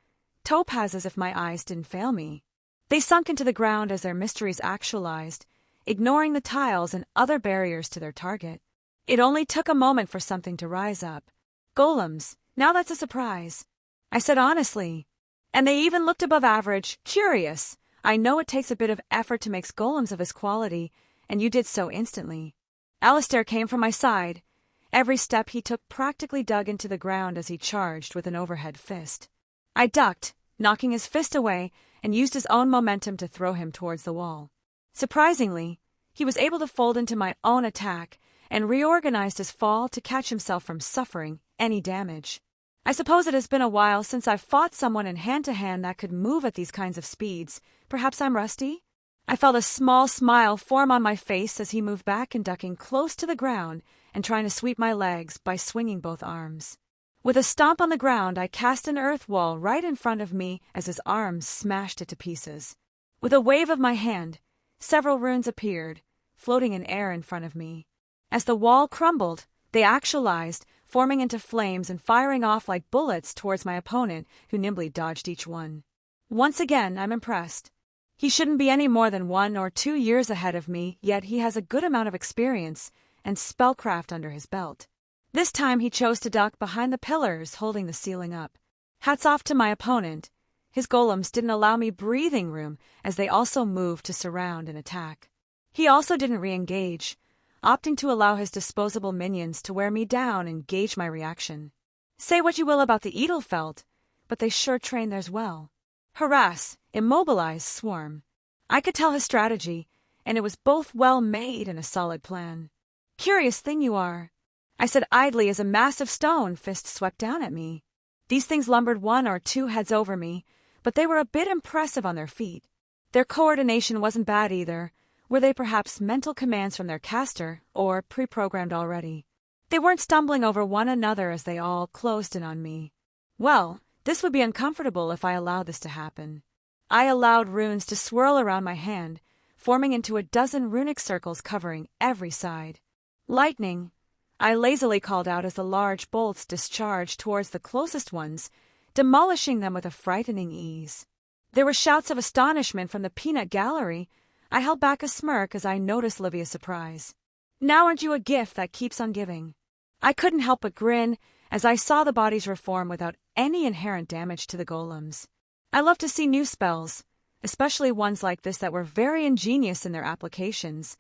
Topazes if my eyes didn't fail me. They sunk into the ground as their mysteries actualized, ignoring the tiles and other barriers to their target. It only took a moment for something to rise up. Golems, now that's a surprise. I said honestly. And they even looked above average, curious. I know it takes a bit of effort to make golems of his quality, and you did so instantly. Alistair came from my side. Every step he took practically dug into the ground as he charged with an overhead fist. I ducked, knocking his fist away, and used his own momentum to throw him towards the wall. Surprisingly, he was able to fold into my own attack and reorganized his fall to catch himself from suffering any damage. I suppose it has been a while since I've fought someone in hand-to-hand that could move at these kinds of speeds. Perhaps I'm rusty? I felt a small smile form on my face as he moved back and ducking close to the ground and trying to sweep my legs by swinging both arms. With a stomp on the ground, I cast an earth wall right in front of me as his arms smashed it to pieces. With a wave of my hand, several runes appeared, floating in air in front of me. As the wall crumbled, they actualized, forming into flames and firing off like bullets towards my opponent, who nimbly dodged each one. Once again, I'm impressed. He shouldn't be any more than 1 or 2 years ahead of me, yet he has a good amount of experience and spellcraft under his belt. This time he chose to duck behind the pillars holding the ceiling up. Hats off to my opponent. His golems didn't allow me breathing room as they also moved to surround and attack. He also didn't re-engage, opting to allow his disposable minions to wear me down and gauge my reaction. Say what you will about the Edelfelt, but they sure train theirs well. Harass, immobilize, swarm. I could tell his strategy, and it was both well made and a solid plan. Curious thing you are, I said idly as a massive stone fist swept down at me. These things lumbered 1 or 2 heads over me, but they were a bit impressive on their feet. Their coordination wasn't bad either. Were they perhaps mental commands from their caster, or pre-programmed already? They weren't stumbling over one another as they all closed in on me. Well, this would be uncomfortable if I allowed this to happen. I allowed runes to swirl around my hand, forming into a dozen runic circles covering every side. Lightning, I lazily called out as the large bolts discharged towards the closest ones, demolishing them with a frightening ease. There were shouts of astonishment from the peanut gallery. I held back a smirk as I noticed Livia's surprise. Now aren't you a gift that keeps on giving? I couldn't help but grin as I saw the bodies reform without any inherent damage to the golems. I love to see new spells, especially ones like this that were very ingenious in their applications,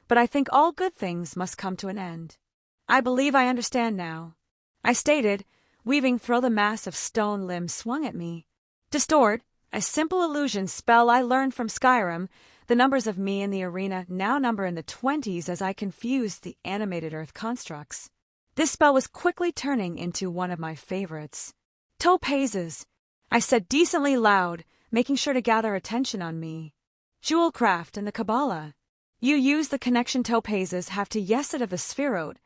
but I think all good things must come to an end. I believe I understand now, I stated, weaving through the mass of stone limbs swung at me. Distort, a simple illusion spell I learned from Skyrim. The numbers of me in the arena now number in the 20s as I confused the animated earth constructs. This spell was quickly turning into one of my favorites. Topazes, I said decently loud, making sure to gather attention on me. Jewelcraft and the Kabbalah. You use the connection topazes have to Yeset of the Spherote,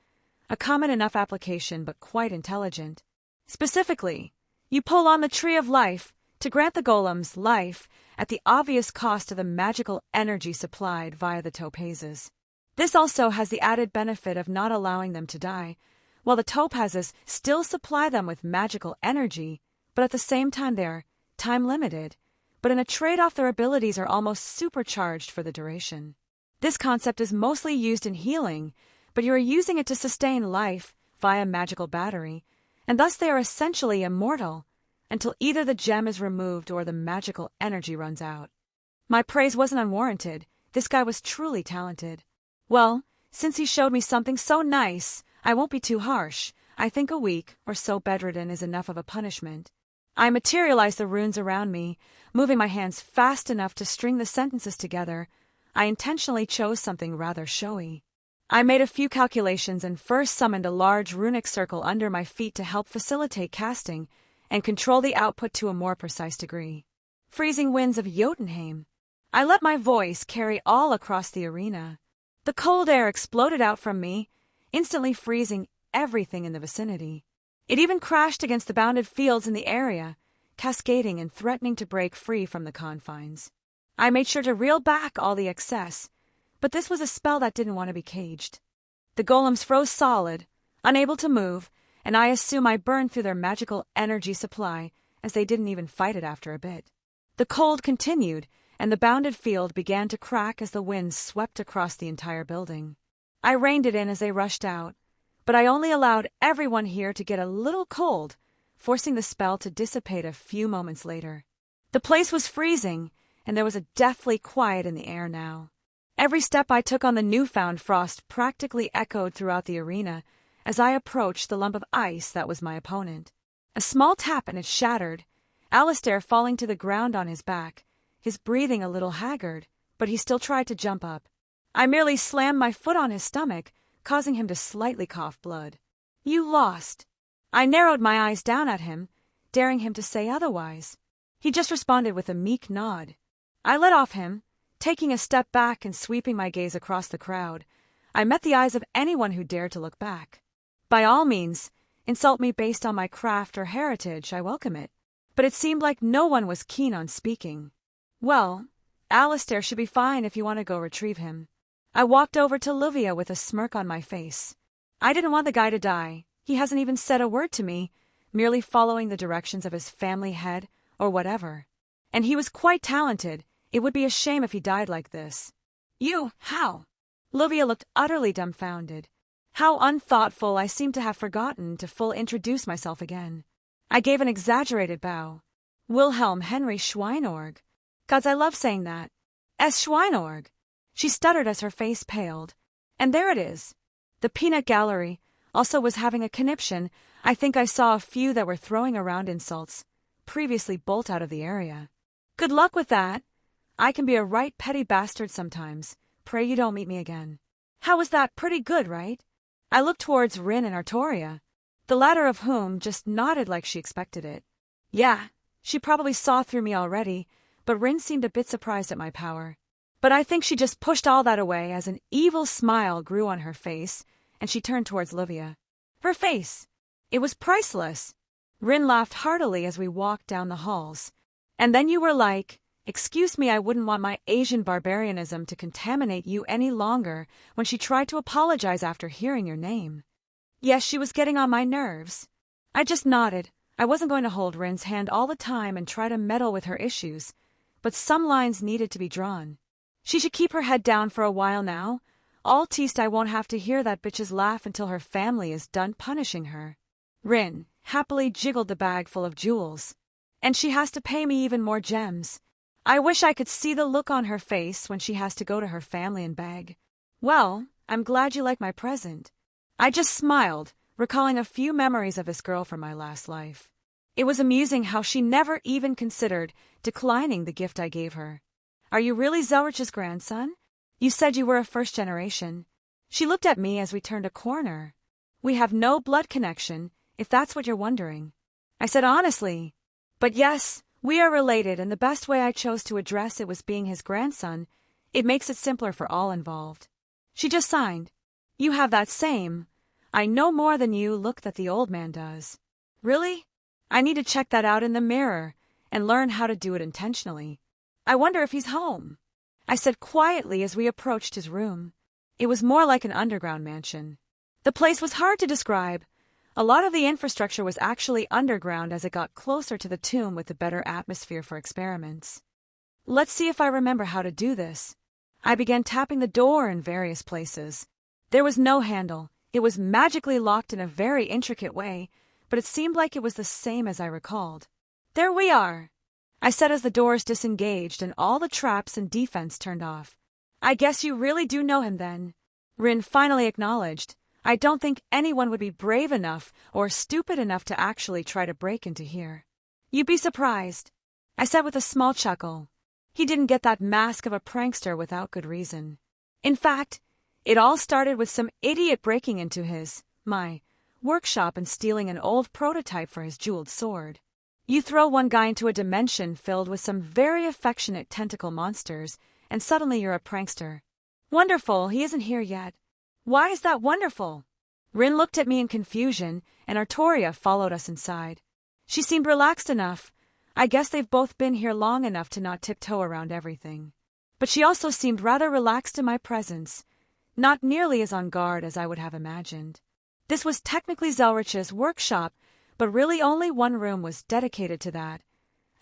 a common enough application but quite intelligent. Specifically, you pull on the Tree of Life to grant the golems life at the obvious cost of the magical energy supplied via the topazes. This also has the added benefit of not allowing them to die, while the topazes still supply them with magical energy, but at the same time they're time-limited, but in a trade-off their abilities are almost supercharged for the duration. This concept is mostly used in healing, but you are using it to sustain life via magical battery, and thus they are essentially immortal until either the gem is removed or the magical energy runs out. My praise wasn't unwarranted. This guy was truly talented. Well, since he showed me something so nice, I won't be too harsh. I think a week or so bedridden is enough of a punishment. I materialized the runes around me, moving my hands fast enough to string the sentences together. I intentionally chose something rather showy. I made a few calculations and first summoned a large runic circle under my feet to help facilitate casting and control the output to a more precise degree. Freezing winds of Jotunheim. I let my voice carry all across the arena. The cold air exploded out from me, instantly freezing everything in the vicinity. It even crashed against the bounded fields in the area, cascading and threatening to break free from the confines. I made sure to reel back all the excess, but this was a spell that didn't want to be caged. The golems froze solid, unable to move, and I assume I burned through their magical energy supply, as they didn't even fight it after a bit. The cold continued, and the bounded field began to crack as the winds swept across the entire building. I reined it in as they rushed out, but I only allowed everyone here to get a little cold, forcing the spell to dissipate a few moments later. The place was freezing, and there was a deathly quiet in the air now. Every step I took on the newfound frost practically echoed throughout the arena as I approached the lump of ice that was my opponent. A small tap and it shattered, Alistair falling to the ground on his back, his breathing a little haggard, but he still tried to jump up. I merely slammed my foot on his stomach, causing him to slightly cough blood. You lost. I narrowed my eyes down at him, daring him to say otherwise. He just responded with a meek nod. I let off him, taking a step back and sweeping my gaze across the crowd. I met the eyes of anyone who dared to look back. By all means, insult me based on my craft or heritage, I welcome it. But it seemed like no one was keen on speaking. Well, Alistair should be fine if you want to go retrieve him. I walked over to Livia with a smirk on my face. I didn't want the guy to die. He hasn't even said a word to me, merely following the directions of his family head or whatever. And he was quite talented. It would be a shame if he died like this. You, how? Livia looked utterly dumbfounded. How unthoughtful, I seemed to have forgotten to full introduce myself again. I gave an exaggerated bow. Wilhelm Henry Schweinorg. Gods, I love saying that. S. Schweinorg. She stuttered as her face paled. And there it is. The peanut gallery also was having a conniption. I think I saw a few that were throwing around insults, previously bolt out of the area. Good luck with that. I can be a right petty bastard sometimes. Pray you don't meet me again. How was that? Pretty good, right? I looked towards Rin and Artoria, the latter of whom just nodded like she expected it. Yeah, she probably saw through me already, but Rin seemed a bit surprised at my power. But I think she just pushed all that away as an evil smile grew on her face, and she turned towards Livia. Her face! It was priceless! Rin laughed heartily as we walked down the halls. And then you were like, excuse me, I wouldn't want my Asian barbarianism to contaminate you any longer when she tried to apologize after hearing your name. Yes, she was getting on my nerves. I just nodded. I wasn't going to hold Rin's hand all the time and try to meddle with her issues, but some lines needed to be drawn. She should keep her head down for a while now. All teased I won't have to hear that bitch's laugh until her family is done punishing her. Rin happily jiggled the bag full of jewels. And she has to pay me even more gems. I wish I could see the look on her face when she has to go to her family and beg. Well, I'm glad you like my present. I just smiled, recalling a few memories of this girl from my last life. It was amusing how she never even considered declining the gift I gave her. Are you really Zelretch's grandson? You said you were a first generation. She looked at me as we turned a corner. We have no blood connection, if that's what you're wondering. I said honestly. But yes, we are related, and the best way I chose to address it was being his grandson. It makes it simpler for all involved. She just signed. You have that same, I know more than you look that the old man does. Really? I need to check that out in the mirror and learn how to do it intentionally. I wonder if he's home, I said quietly as we approached his room. It was more like an underground mansion. The place was hard to describe. A lot of the infrastructure was actually underground as it got closer to the tomb with a better atmosphere for experiments. Let's see if I remember how to do this. I began tapping the door in various places. There was no handle. It was magically locked in a very intricate way, but it seemed like it was the same as I recalled. There we are, I said as the doors disengaged and all the traps and defense turned off. I guess you really do know him then. Rin finally acknowledged. I don't think anyone would be brave enough or stupid enough to actually try to break into here. You'd be surprised, I said with a small chuckle. He didn't get that mask of a prankster without good reason. In fact, it all started with some idiot breaking into my workshop and stealing an old prototype for his jeweled sword. You throw one guy into a dimension filled with some very affectionate tentacle monsters, and suddenly you're a prankster. Wonderful, he isn't here yet. Why is that wonderful? Rin looked at me in confusion, and Artoria followed us inside. She seemed relaxed enough. I guess they've both been here long enough to not tiptoe around everything. But she also seemed rather relaxed in my presence, not nearly as on guard as I would have imagined. This was technically Zelretch's workshop, but really only one room was dedicated to that.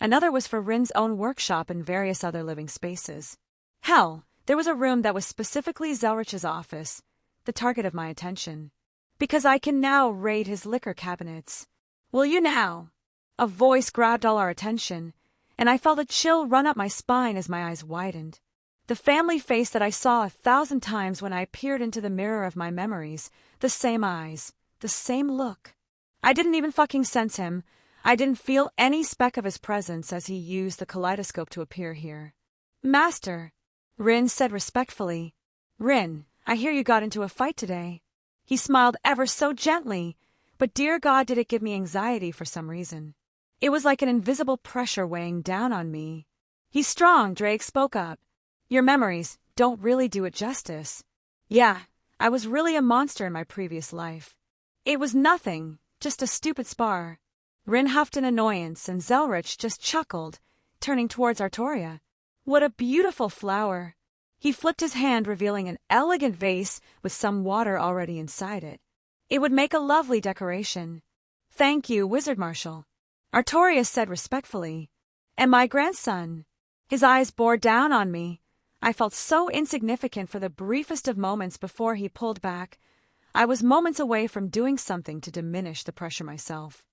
Another was for Rin's own workshop and various other living spaces. Hell, there was a room that was specifically Zelretch's office, the target of my attention. Because I can now raid his liquor cabinets. Will you now? A voice grabbed all our attention, and I felt a chill run up my spine as my eyes widened. The family face that I saw 1,000 times when I peered into the mirror of my memories, the same eyes, the same look. I didn't even fucking sense him. I didn't feel any speck of his presence as he used the kaleidoscope to appear here. Master, Rin said respectfully. Rin, I hear you got into a fight today. He smiled ever so gently, but dear God did it give me anxiety for some reason. It was like an invisible pressure weighing down on me. He's strong, Drake spoke up. Your memories don't really do it justice. Yeah, I was really a monster in my previous life. It was nothing, just a stupid spar. Rin huffed in annoyance and Zelretch just chuckled, turning towards Artoria. What a beautiful flower. He flipped his hand, revealing an elegant vase with some water already inside it. It would make a lovely decoration. Thank you, Wizard Marshal, Artoria said respectfully. And my grandson. His eyes bore down on me. I felt so insignificant for the briefest of moments before he pulled back. I was moments away from doing something to diminish the pressure myself.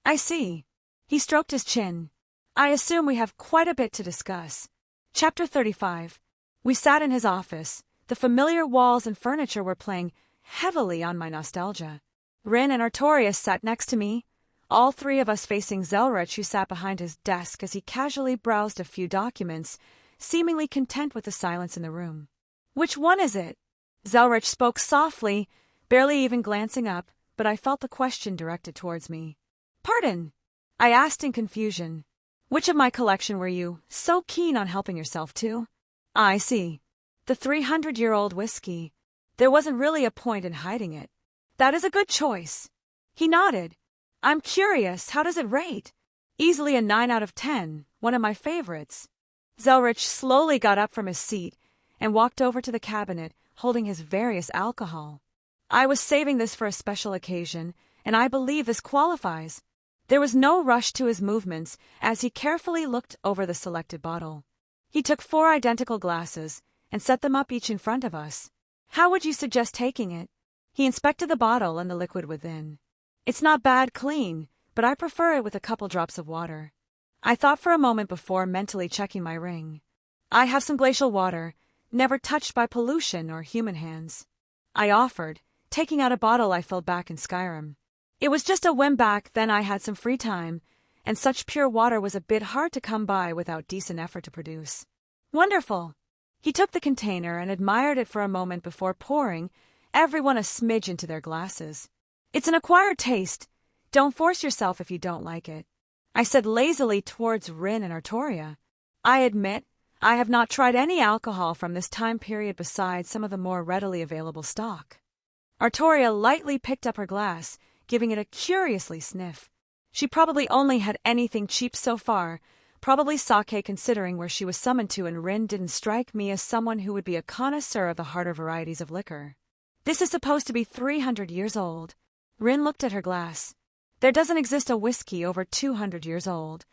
I see. He stroked his chin. I assume we have quite a bit to discuss. Chapter 35. We sat in his office. The familiar walls and furniture were playing heavily on my nostalgia. Rin and Artoria sat next to me, all three of us facing Zelretch, who sat behind his desk as he casually browsed a few documents, seemingly content with the silence in the room. Which one is it? Zelretch spoke softly, barely even glancing up, but I felt the question directed towards me. Pardon? I asked in confusion. Which of my collection were you so keen on helping yourself to? I see. The 300-year-old whiskey. There wasn't really a point in hiding it. That is a good choice. He nodded. I'm curious, how does it rate? Easily a 9 out of 10, one of my favorites. Zelretch slowly got up from his seat and walked over to the cabinet, holding his various alcohol. I was saving this for a special occasion, and I believe this qualifies. There was no rush to his movements as he carefully looked over the selected bottle. He took 4 identical glasses and set them up each in front of us. How would you suggest taking it? He inspected the bottle and the liquid within. It's not bad clean, but I prefer it with a couple drops of water. I thought for a moment before mentally checking my ring. I have some glacial water, never touched by pollution or human hands. I offered, taking out a bottle I filled back in Skyrim. It was just a whim back then. I had some free time, and such pure water was a bit hard to come by without decent effort to produce. Wonderful! He took the container and admired it for a moment before pouring everyone a smidge into their glasses. It's an acquired taste. Don't force yourself if you don't like it. I said lazily towards Rin and Artoria. I admit, I have not tried any alcohol from this time period besides some of the more readily available stock. Artoria lightly picked up her glass, giving it a curiously sniff. She probably only had anything cheap so far, probably sake considering where she was summoned to, and Rin didn't strike me as someone who would be a connoisseur of the harder varieties of liquor. This is supposed to be 300 years old. Rin looked at her glass. There doesn't exist a whiskey over 200 years old,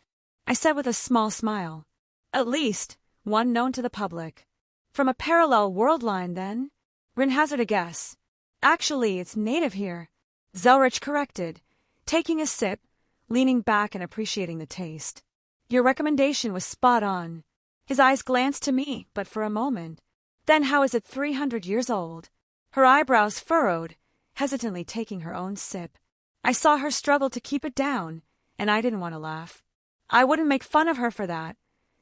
I said with a small smile. At least, one known to the public. From a parallel world line, then? Rin hazarded a guess. Actually, it's native here, Zelretch corrected, taking a sip, leaning back and appreciating the taste. Your recommendation was spot on. His eyes glanced to me, but for a moment. Then how is it 300 years old? Her eyebrows furrowed, hesitantly taking her own sip. I saw her struggle to keep it down, and I didn't want to laugh. I wouldn't make fun of her for that.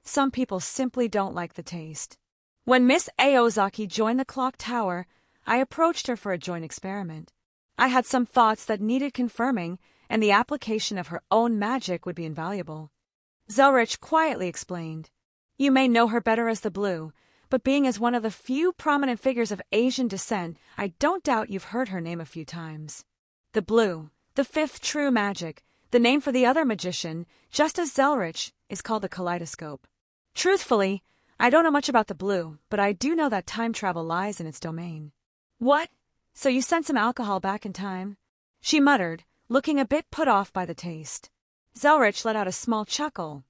Some people simply don't like the taste. When Miss Aozaki joined the clock tower, I approached her for a joint experiment. I had some thoughts that needed confirming, and the application of her own magic would be invaluable. Zelretch quietly explained. You may know her better as the Blue, but being as one of the few prominent figures of Asian descent, I don't doubt you've heard her name a few times. The Blue, the 5th true magic, the name for the other magician, just as Zelretch, is called the Kaleidoscope. Truthfully, I don't know much about the Blue, but I do know that time travel lies in its domain. What? So you sent some alcohol back in time? She muttered, looking a bit put off by the taste. Zelretch let out a small chuckle.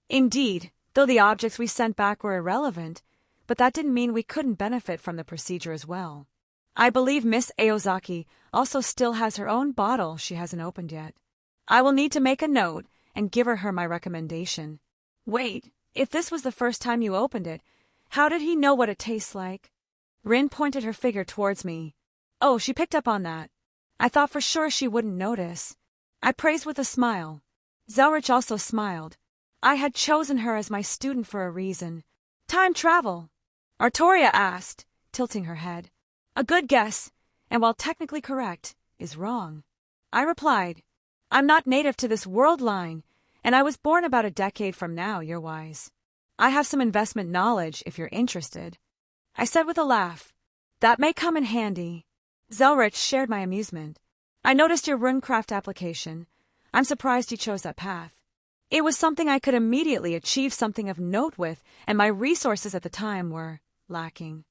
Indeed, though the objects we sent back were irrelevant, but that didn't mean we couldn't benefit from the procedure as well. I believe Miss Aozaki also still has her own bottle she hasn't opened yet. I will need to make a note and give her my recommendation. Wait, if this was the first time you opened it, how did he know what it tastes like? Rin pointed her finger towards me. Oh, she picked up on that. I thought for sure she wouldn't notice. I praised with a smile. Zelretch also smiled. I had chosen her as my student for a reason. Time travel? Artoria asked, tilting her head. A good guess, and while technically correct, is wrong. I replied, I'm not native to this world line, and I was born about a decade from now, you're wise. I have some investment knowledge if you're interested. I said with a laugh. That may come in handy. Zelretch shared my amusement. I noticed your runecraft application. I'm surprised you chose that path. It was something I could immediately achieve something of note with, and my resources at the time were lacking.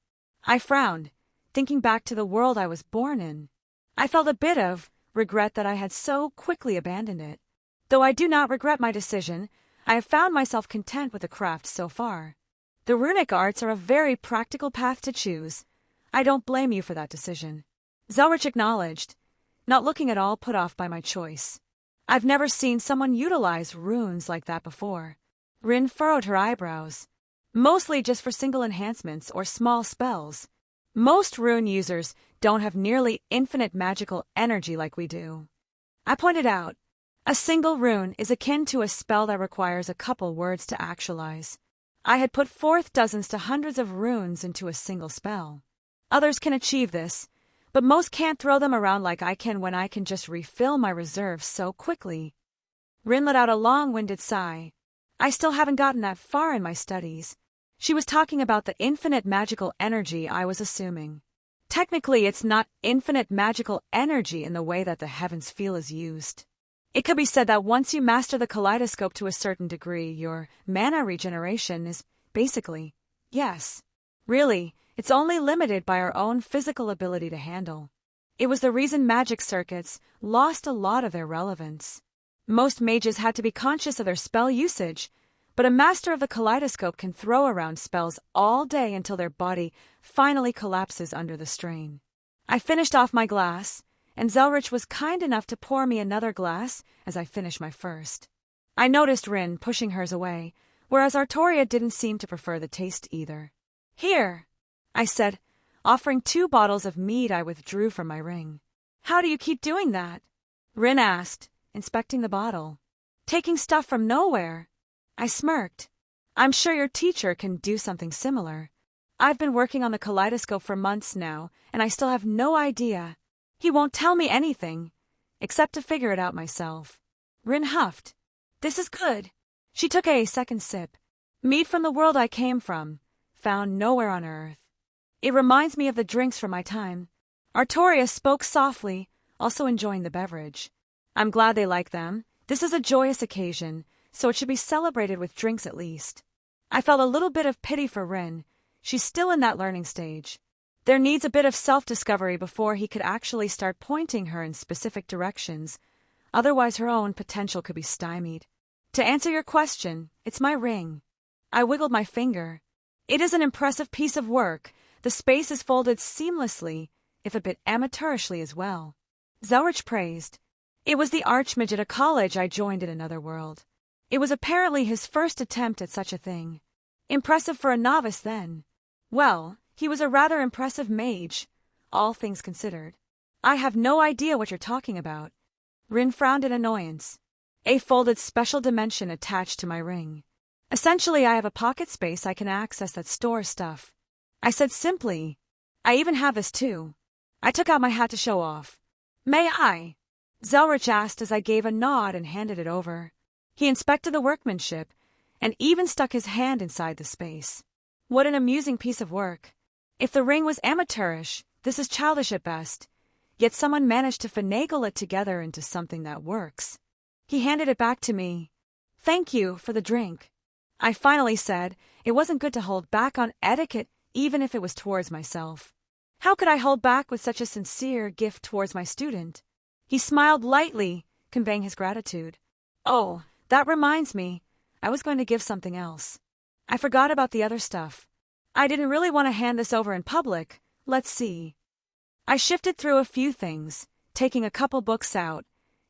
I frowned, thinking back to the world I was born in. I felt a bit of regret that I had so quickly abandoned it. Though I do not regret my decision, I have found myself content with the craft so far. The runic arts are a very practical path to choose. I don't blame you for that decision. Zelretch acknowledged, not looking at all put off by my choice. I've never seen someone utilize runes like that before. Rin furrowed her eyebrows. Mostly just for single enhancements or small spells. Most rune users don't have nearly infinite magical energy like we do. I pointed out, a single rune is akin to a spell that requires a couple words to actualize. I had put forth dozens to hundreds of runes into a single spell. Others can achieve this, but most can't throw them around like I can when I can just refill my reserves so quickly. Rin let out a long-winded sigh. I still haven't gotten that far in my studies. She was talking about the infinite magical energy I was assuming. Technically, it's not infinite magical energy in the way that the heavens feel is used. It could be said that once you master the kaleidoscope to a certain degree, your mana regeneration is basically, yes. Really, it's only limited by our own physical ability to handle. It was the reason magic circuits lost a lot of their relevance. Most mages had to be conscious of their spell usage, but a master of the kaleidoscope can throw around spells all day until their body finally collapses under the strain. I finished off my glass, and Zelretch was kind enough to pour me another glass as I finished my first. I noticed Rin pushing hers away, whereas Artoria didn't seem to prefer the taste either. Here, I said, offering 2 bottles of mead I withdrew from my ring. How do you keep doing that? Rin asked, inspecting the bottle. Taking stuff from nowhere. I smirked. I'm sure your teacher can do something similar. I've been working on the kaleidoscope for months now, and I still have no idea. He won't tell me anything, except to figure it out myself. Rin huffed. This is good. She took a second sip. Mead from the world I came from, found nowhere on Earth. It reminds me of the drinks from my time. Artoria spoke softly, also enjoying the beverage. I'm glad they like them. This is a joyous occasion, so it should be celebrated with drinks at least. I felt a little bit of pity for Rin. She's still in that learning stage. There needs a bit of self-discovery before he could actually start pointing her in specific directions. Otherwise her own potential could be stymied. To answer your question, it's my ring. I wiggled my finger. It is an impressive piece of work. The space is folded seamlessly, if a bit amateurishly as well. Zelretch praised. It was the archmage at a college I joined in another world. It was apparently his first attempt at such a thing. Impressive for a novice then. Well, he was a rather impressive mage, all things considered. I have no idea what you're talking about. Rin frowned in annoyance. A folded special dimension attached to my ring. Essentially, I have a pocket space I can access that stores stuff. I said simply, I even have this too. I took out my hat to show off. May I? Zelretch asked as I gave a nod and handed it over. He inspected the workmanship and even stuck his hand inside the space. What an amusing piece of work. If the ring was amateurish, this is childish at best, yet someone managed to finagle it together into something that works. He handed it back to me. Thank you for the drink. I finally said it wasn't good to hold back on etiquette even if it was towards myself. How could I hold back with such a sincere gift towards my student? He smiled lightly, conveying his gratitude. Oh, that reminds me. I was going to give something else. I forgot about the other stuff. I didn't really want to hand this over in public. Let's see. I shifted through a few things, taking a couple books out,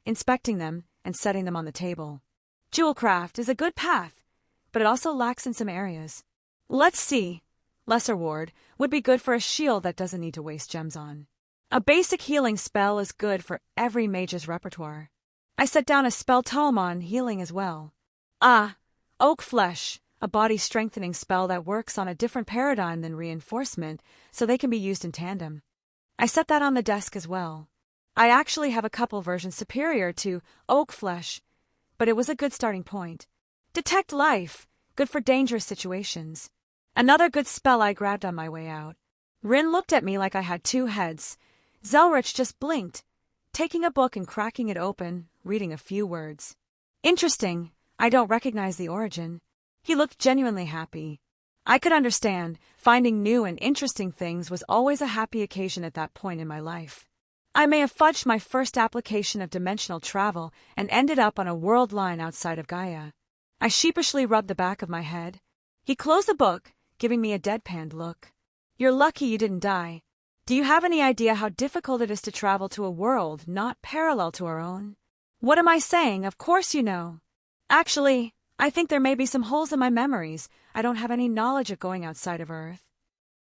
inspecting them, and setting them on the table. Jewelcraft is a good path, but it also lacks in some areas. Let's see. Lesser Ward would be good for a shield that doesn't need to waste gems on. A basic healing spell is good for every mage's repertoire. I set down a spell tome on healing as well. Ah, oak flesh, a body-strengthening spell that works on a different paradigm than reinforcement, so they can be used in tandem. I set that on the desk as well. I actually have a couple versions superior to oak flesh, but it was a good starting point. Detect life, good for dangerous situations. Another good spell I grabbed on my way out. Rin looked at me like I had two heads. Zelretch just blinked, taking a book and cracking it open, reading a few words. Interesting, I don't recognize the origin. He looked genuinely happy. I could understand, finding new and interesting things was always a happy occasion at that point in my life. I may have fudged my first application of dimensional travel and ended up on a world line outside of Gaia. I sheepishly rubbed the back of my head. He closed the book, giving me a deadpanned look. You're lucky you didn't die. Do you have any idea how difficult it is to travel to a world not parallel to our own? What am I saying? Of course you know. Actually, I think there may be some holes in my memories. I don't have any knowledge of going outside of Earth.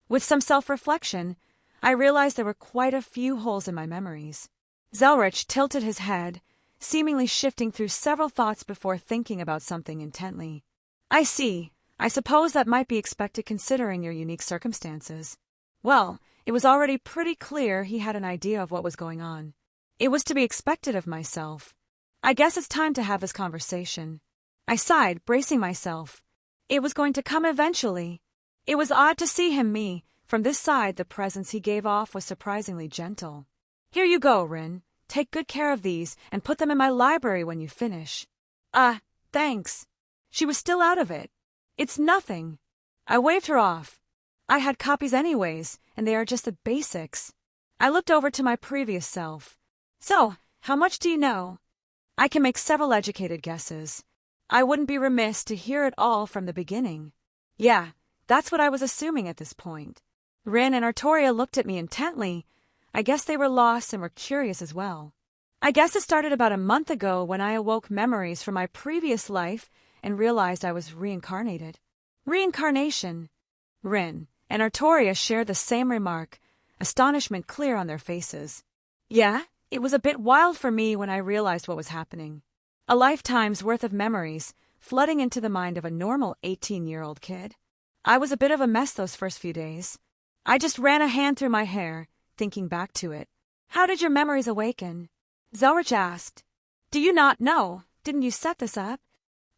With some self-reflection, I realized there were quite a few holes in my memories. Zelretch tilted his head, seemingly shifting through several thoughts before thinking about something intently. I see. I suppose that might be expected considering your unique circumstances. Well, it was already pretty clear he had an idea of what was going on. It was to be expected of myself. I guess it's time to have this conversation. I sighed, bracing myself. It was going to come eventually. It was odd to see me. From this side, the presence he gave off was surprisingly gentle. Here you go, Rin. Take good care of these and put them in my library when you finish. Thanks. She was still out of it. It's nothing. I waved her off. I had copies anyways, and they are just the basics. I looked over to my previous self. So, how much do you know? I can make several educated guesses. I wouldn't be remiss to hear it all from the beginning. Yeah, that's what I was assuming at this point. Rin and Artoria looked at me intently. I guess they were lost and were curious as well. I guess it started about a month ago when I awoke memories from my previous life and realized I was reincarnated. Reincarnation. Rin and Artoria shared the same remark, astonishment clear on their faces. Yeah, it was a bit wild for me when I realized what was happening. A lifetime's worth of memories flooding into the mind of a normal 18-year-old kid. I was a bit of a mess those first few days. I just ran a hand through my hair, thinking back to it. How did your memories awaken? Zelretch asked. Do you not know? Didn't you set this up?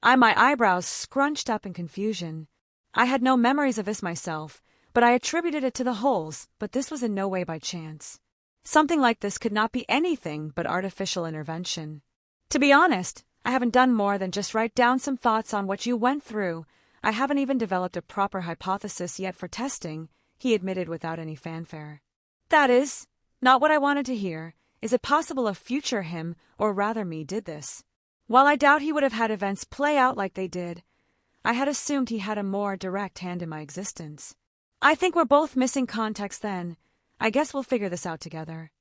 My eyebrows scrunched up in confusion. I had no memories of this myself, but I attributed it to the holes, but this was in no way by chance. Something like this could not be anything but artificial intervention. To be honest, I haven't done more than just write down some thoughts on what you went through. I haven't even developed a proper hypothesis yet for testing, he admitted without any fanfare. That is not what I wanted to hear. Is it possible a future him, or rather me, did this? While I doubt he would have had events play out like they did, I had assumed he had a more direct hand in my existence. I think we're both missing context then. I guess we'll figure this out together.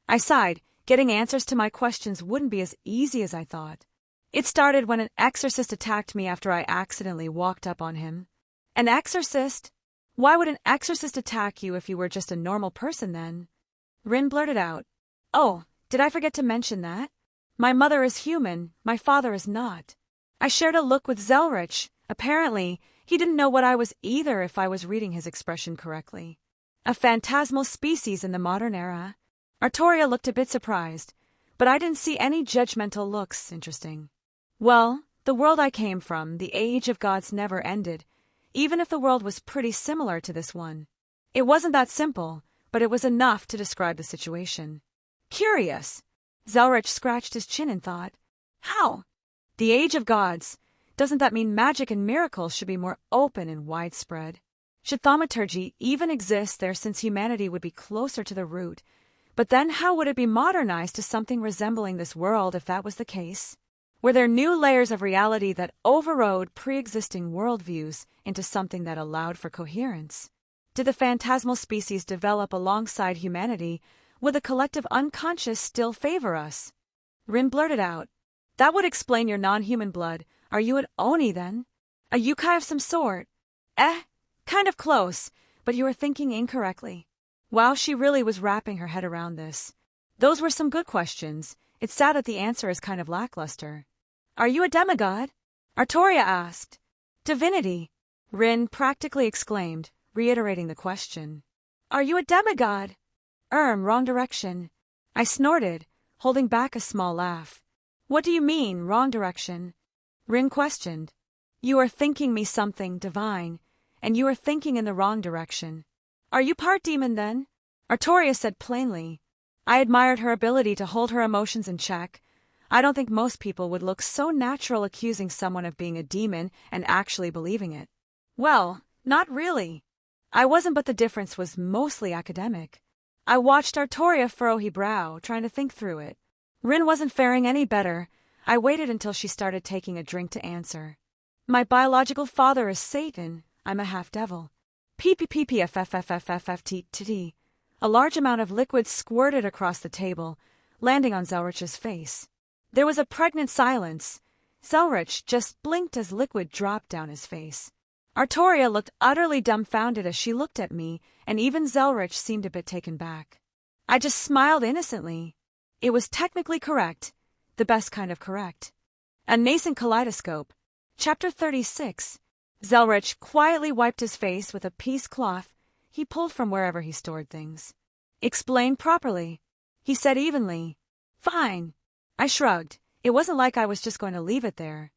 I sighed. Getting answers to my questions wouldn't be as easy as I thought. It started when an exorcist attacked me after I accidentally walked up on him. An exorcist? Why would an exorcist attack you if you were just a normal person then? Rin blurted out. Oh, did I forget to mention that? My mother is human, my father is not. I shared a look with Zelretch. Apparently, he didn't know what I was either if I was reading his expression correctly. A phantasmal species in the modern era. Artoria looked a bit surprised, but I didn't see any judgmental looks. Interesting. Well, the world I came from, the age of gods never ended, even if the world was pretty similar to this one. It wasn't that simple, but it was enough to describe the situation. Curious. Zelretch scratched his chin and thought. How? The age of gods. Doesn't that mean magic and miracles should be more open and widespread? Should thaumaturgy even exist there since humanity would be closer to the root? But then how would it be modernized to something resembling this world if that was the case? Were there new layers of reality that overrode pre-existing worldviews into something that allowed for coherence? Did the phantasmal species develop alongside humanity? Would the collective unconscious still favor us? Rin blurted out. That would explain your non-human blood. Are you an Oni then? A yokai of some sort? Kind of close, but you are thinking incorrectly. Wow, she really was wrapping her head around this. Those were some good questions. It's sad that the answer is kind of lackluster. Are you a demigod? Artoria asked. Divinity, Rin practically exclaimed, reiterating the question. Are you a demigod? Wrong direction. I snorted, holding back a small laugh. What do you mean, wrong direction? Rin questioned. You are thinking me something divine, and you are thinking in the wrong direction. Are you part demon then? Artoria said plainly. I admired her ability to hold her emotions in check. I don't think most people would look so natural accusing someone of being a demon and actually believing it. Well, not really. I wasn't, but the difference was mostly academic. I watched Artoria furrow her brow, trying to think through it. Rin wasn't faring any better. I waited until she started taking a drink to answer. My biological father is Satan. I'm a half-devil. PPPPFFFFFFTT. A large amount of liquid squirted across the table, landing on Zelretch's face. There was a pregnant silence. Zelretch just blinked as liquid dropped down his face. Artoria looked utterly dumbfounded as she looked at me, and even Zelretch seemed a bit taken back. I just smiled innocently. It was technically correct, the best kind of correct. A Nascent Kaleidoscope. Chapter 36. Zelretch quietly wiped his face with a piece cloth he pulled from wherever he stored things. Explain properly, he said evenly. Fine. I shrugged. It wasn't like I was just going to leave it there.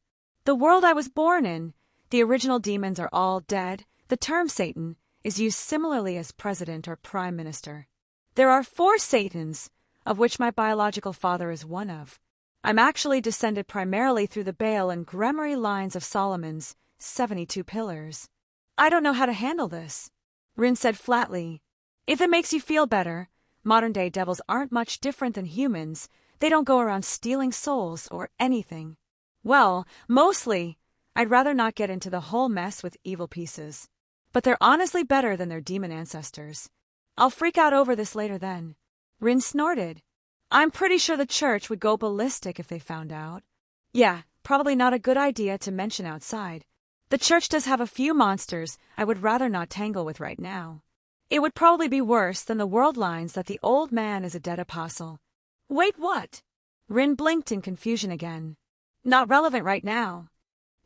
The world I was born in, the original demons are all dead. The term Satan is used similarly as president or prime minister. There are 4 Satans, of which my biological father is one of. I'm actually descended primarily through the Baal and Gremory lines of Solomon's 72 pillars. I don't know how to handle this, Rin said flatly. If it makes you feel better, modern-day devils aren't much different than humans. They don't go around stealing souls or anything. Well, mostly. I'd rather not get into the whole mess with evil pieces. But they're honestly better than their demon ancestors. I'll freak out over this later then. Rin snorted. I'm pretty sure the church would go ballistic if they found out. Yeah, probably not a good idea to mention outside. The church does have a few monsters I would rather not tangle with right now. It would probably be worse than the world lines that the old man is a dead apostle. Wait, what? Rin blinked in confusion again. Not relevant right now.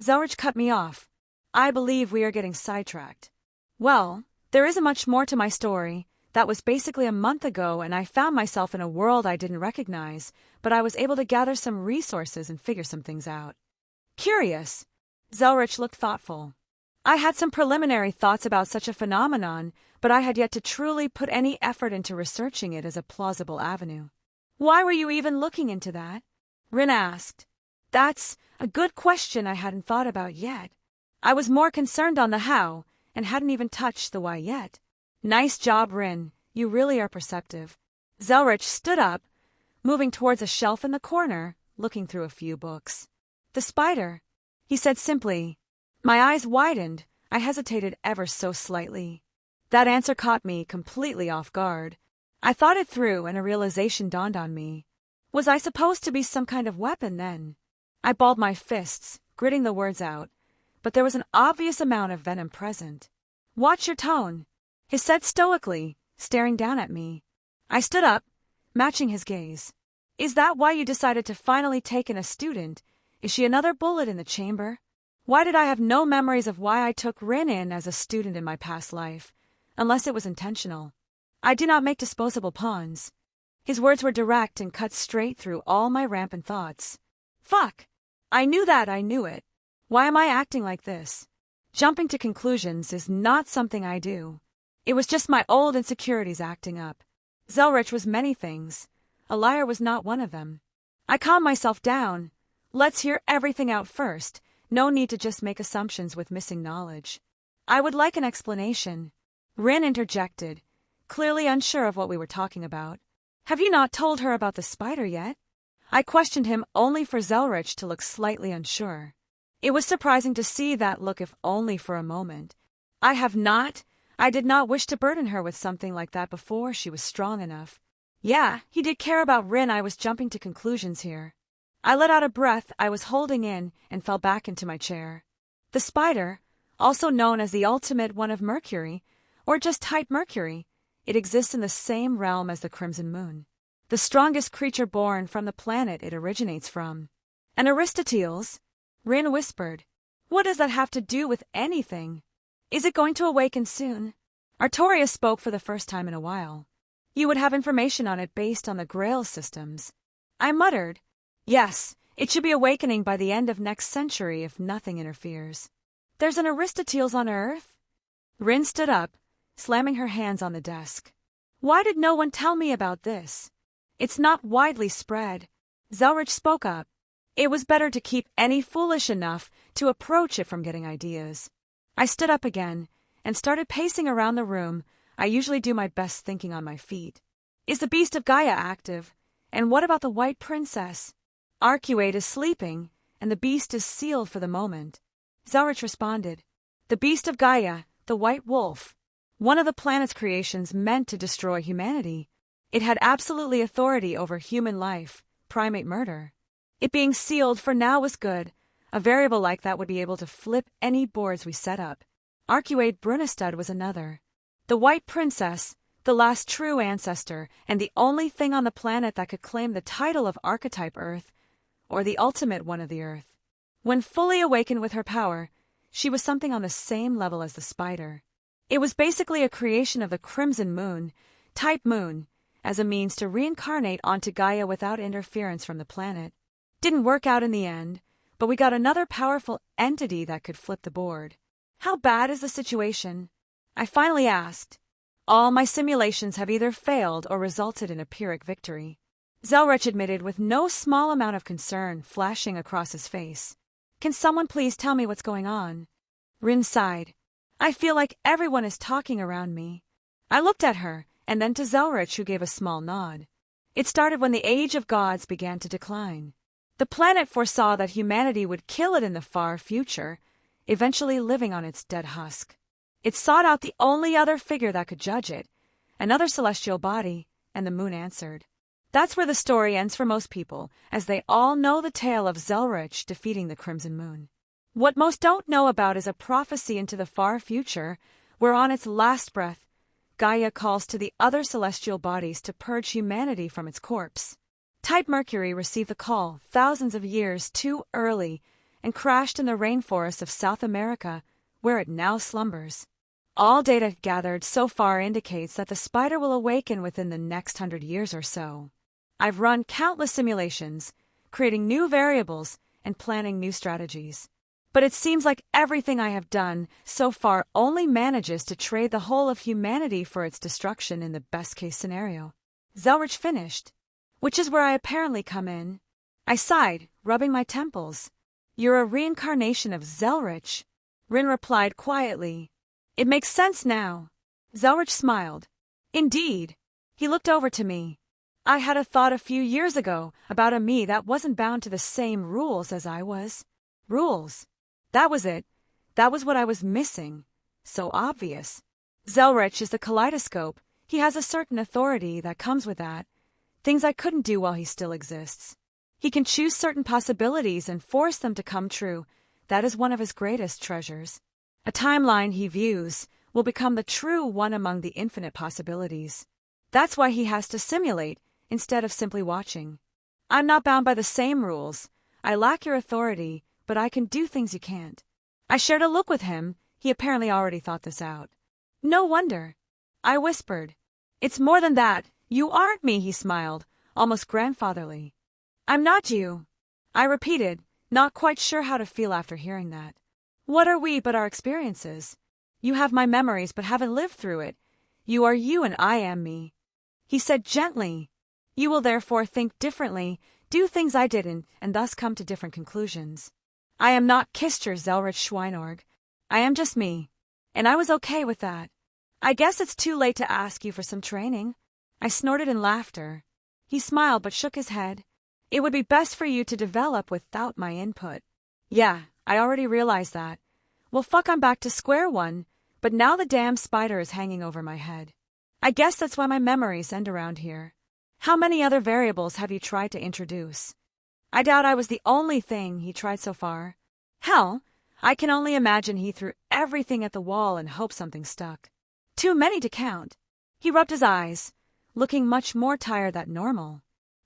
Zelretch cut me off. I believe we are getting sidetracked. Well, there isn't much more to my story. That was basically a month ago, and I found myself in a world I didn't recognize, but I was able to gather some resources and figure some things out. Curious. Zelretch looked thoughtful. I had some preliminary thoughts about such a phenomenon, but I had yet to truly put any effort into researching it as a plausible avenue. Why were you even looking into that? Rin asked. That's a good question I hadn't thought about yet. I was more concerned on the how, and hadn't even touched the why yet. Nice job, Rin. You really are perceptive. Zelretch stood up, moving towards a shelf in the corner, looking through a few books. The spider, he said simply. My eyes widened. I hesitated ever so slightly. That answer caught me completely off guard. I thought it through, and a realization dawned on me. Was I supposed to be some kind of weapon then? I balled my fists, gritting the words out, but there was an obvious amount of venom present. Watch your tone, he said stoically, staring down at me. I stood up, matching his gaze. Is that why you decided to finally take in a student? Is she another bullet in the chamber? Why did I have no memories of why I took Rin in as a student in my past life, unless it was intentional? I do not make disposable pawns. His words were direct and cut straight through all my rampant thoughts. Fuck! I knew that I knew it. Why am I acting like this? Jumping to conclusions is not something I do. It was just my old insecurities acting up. Zelretch was many things. A liar was not one of them. I calmed myself down. Let's hear everything out first. No need to just make assumptions with missing knowledge. I would like an explanation. Rin interjected, clearly unsure of what we were talking about. Have you not told her about the spider yet? I questioned him only for Zelretch to look slightly unsure. It was surprising to see that look, if only for a moment. I have not. I did not wish to burden her with something like that before she was strong enough. Yeah, he did care about Rin. I was jumping to conclusions here. I let out a breath I was holding in and fell back into my chair. The spider, also known as the ultimate one of Mercury, or just type Mercury, it exists in the same realm as the crimson moon. the strongest creature born from the planet it originates from. And Aristoteles? Rin whispered. What does that have to do with anything? Is it going to awaken soon? Artorias spoke for the first time in a while. You would have information on it based on the Grail systems. I muttered. Yes, it should be awakening by the end of next century if nothing interferes. There's an Aristoteles on Earth? Rin stood up, slamming her hands on the desk. Why did no one tell me about this? It's not widely spread. Zelretch spoke up. It was better to keep any foolish enough to approach it from getting ideas. I stood up again and started pacing around the room. I usually do my best thinking on my feet. Is the Beast of Gaia active? And what about the White Princess? Arcuate is sleeping, and the beast is sealed for the moment. Zelretch responded. The Beast of Gaia, the White Wolf. One of the planet's creations meant to destroy humanity. It had absolutely authority over human life, primate murder. It being sealed for now was good. A variable like that would be able to flip any boards we set up. Arcuate Brunestad was another. The White Princess, the last true ancestor, and the only thing on the planet that could claim the title of Archetype Earth, or the ultimate one of the Earth. When fully awakened with her power, she was something on the same level as the spider. It was basically a creation of the Crimson Moon, type moon, as a means to reincarnate onto Gaia without interference from the planet. Didn't work out in the end, but we got another powerful entity that could flip the board. How bad is the situation? I finally asked. All my simulations have either failed or resulted in a Pyrrhic victory. Zelretch admitted with no small amount of concern flashing across his face. Can someone please tell me what's going on? Rin sighed. I feel like everyone is talking around me. I looked at her, and then to Zelretch, who gave a small nod. It started when the Age of Gods began to decline. The planet foresaw that humanity would kill it in the far future, eventually living on its dead husk. It sought out the only other figure that could judge it, another celestial body, and the moon answered. That's where the story ends for most people, as they all know the tale of Zelretch defeating the Crimson Moon. What most don't know about is a prophecy into the far future, where on its last breath, Gaia calls to the other celestial bodies to purge humanity from its corpse. Type Mercury received the call thousands of years too early and crashed in the rainforests of South America, where it now slumbers. All data gathered so far indicates that the spider will awaken within the next 100 years or so. I've run countless simulations, creating new variables and planning new strategies. But it seems like everything I have done so far only manages to trade the whole of humanity for its destruction in the best-case scenario. Zelretch finished, which is where I apparently come in. I sighed, rubbing my temples. You're a reincarnation of Zelretch, Rin replied quietly. It makes sense now. Zelretch smiled. Indeed. He looked over to me. I had a thought a few years ago about a me that wasn't bound to the same rules as I was. Rules. That was it. That was what I was missing. So obvious. Zelretch is the kaleidoscope. He has a certain authority that comes with that. Things I couldn't do while he still exists. He can choose certain possibilities and force them to come true. That is one of his greatest treasures. A timeline he views will become the true one among the infinite possibilities. That's why he has to simulate instead of simply watching. I'm not bound by the same rules. I lack your authority, but I can do things you can't. I shared a look with him. He apparently already thought this out. No wonder. I whispered. It's more than that. You aren't me, he smiled, almost grandfatherly. I'm not you. I repeated, not quite sure how to feel after hearing that. What are we but our experiences? You have my memories but haven't lived through it. You are you and I am me. He said gently. You will therefore think differently, do things I didn't, and thus come to different conclusions. I am not Kister Zelretch Schweinorg. I am just me. And I was okay with that. I guess it's too late to ask you for some training. I snorted in laughter. He smiled but shook his head. It would be best for you to develop without my input. Yeah, I already realized that. Well, fuck, I'm back to square one, but now the damn spider is hanging over my head. I guess that's why my memories end around here. How many other variables have you tried to introduce? I doubt I was the only thing he tried so far. Hell, I can only imagine he threw everything at the wall and hoped something stuck. Too many to count. He rubbed his eyes. looking much more tired than normal.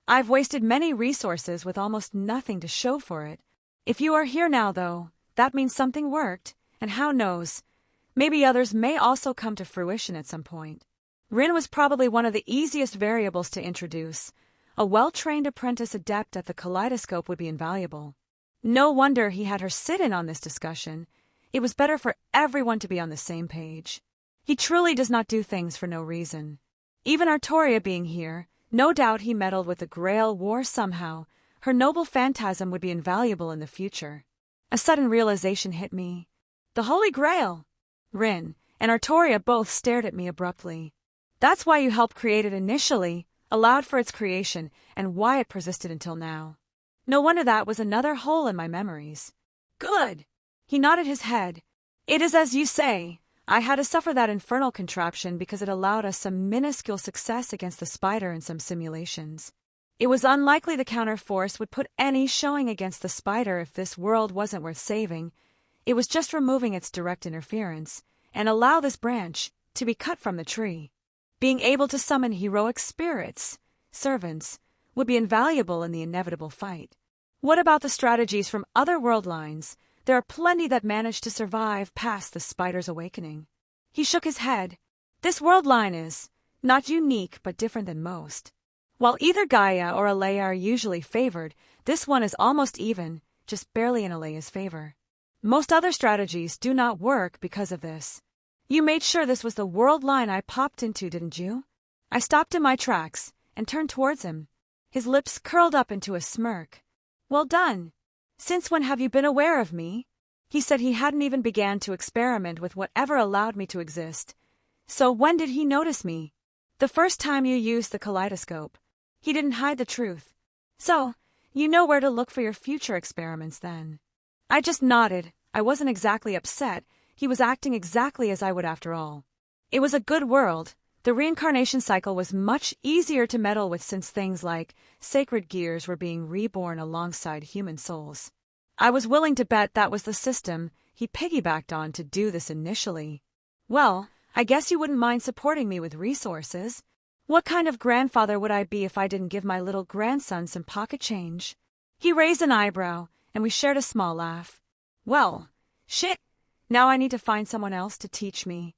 I've wasted many resources with almost nothing to show for it. If you are here now, though, that means something worked, and how knows, maybe others may also come to fruition at some point. Rin was probably one of the easiest variables to introduce. A well-trained apprentice adept at the kaleidoscope would be invaluable. No wonder he had her sit in on this discussion. It was better for everyone to be on the same page. He truly does not do things for no reason. Even Artoria being here, no doubt he meddled with the Grail War somehow. Her noble phantasm would be invaluable in the future. A sudden realization hit me. The Holy Grail! Rin and Artoria both stared at me abruptly. That's why you helped create it initially, allowed for its creation, and why it persisted until now. No wonder that was another hole in my memories. Good! He nodded his head. It is as you say. I had to suffer that infernal contraption because it allowed us some minuscule success against the spider in some simulations. It was unlikely the counterforce would put any showing against the spider if this world wasn't worth saving. It was just removing its direct interference, and allow this branch to be cut from the tree. Being able to summon heroic spirits, servants, would be invaluable in the inevitable fight. What about the strategies from other world lines? There are plenty that managed to survive past the spider's awakening. He shook his head. This world line is not unique but different than most. While either Gaia or Alea are usually favored, this one is almost even, just barely in Alea's favor. Most other strategies do not work because of this. You made sure this was the world line I popped into, didn't you? I stopped in my tracks and turned towards him. His lips curled up into a smirk. Well done. Since when have you been aware of me? He said he hadn't even began to experiment with whatever allowed me to exist. So when did he notice me? The first time you used the kaleidoscope. He didn't hide the truth. So, you know where to look for your future experiments then. I just nodded. I wasn't exactly upset. He was acting exactly as I would after all. It was a good world. The reincarnation cycle was much easier to meddle with since things like sacred gears were being reborn alongside human souls. I was willing to bet that was the system he piggybacked on to do this initially. Well, I guess you wouldn't mind supporting me with resources. What kind of grandfather would I be if I didn't give my little grandson some pocket change? He raised an eyebrow, and we shared a small laugh. Well, shit. Now I need to find someone else to teach me.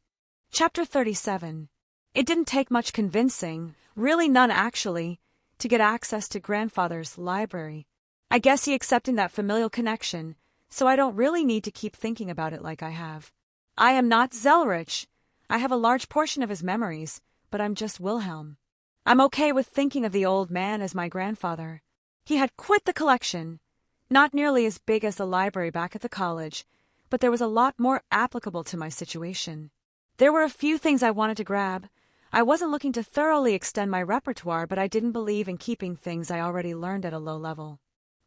Chapter 37. It didn't take much convincing, really none actually, to get access to grandfather's library. I guess he accepting that familial connection, so I don't really need to keep thinking about it like I have. I am not Zelretch. I have a large portion of his memories, but I'm just Wilhelm. I'm okay with thinking of the old man as my grandfather. He had quit the collection, not nearly as big as the library back at the college, but there was a lot more applicable to my situation. There were a few things I wanted to grab. I wasn't looking to thoroughly extend my repertoire, but I didn't believe in keeping things I already learned at a low level.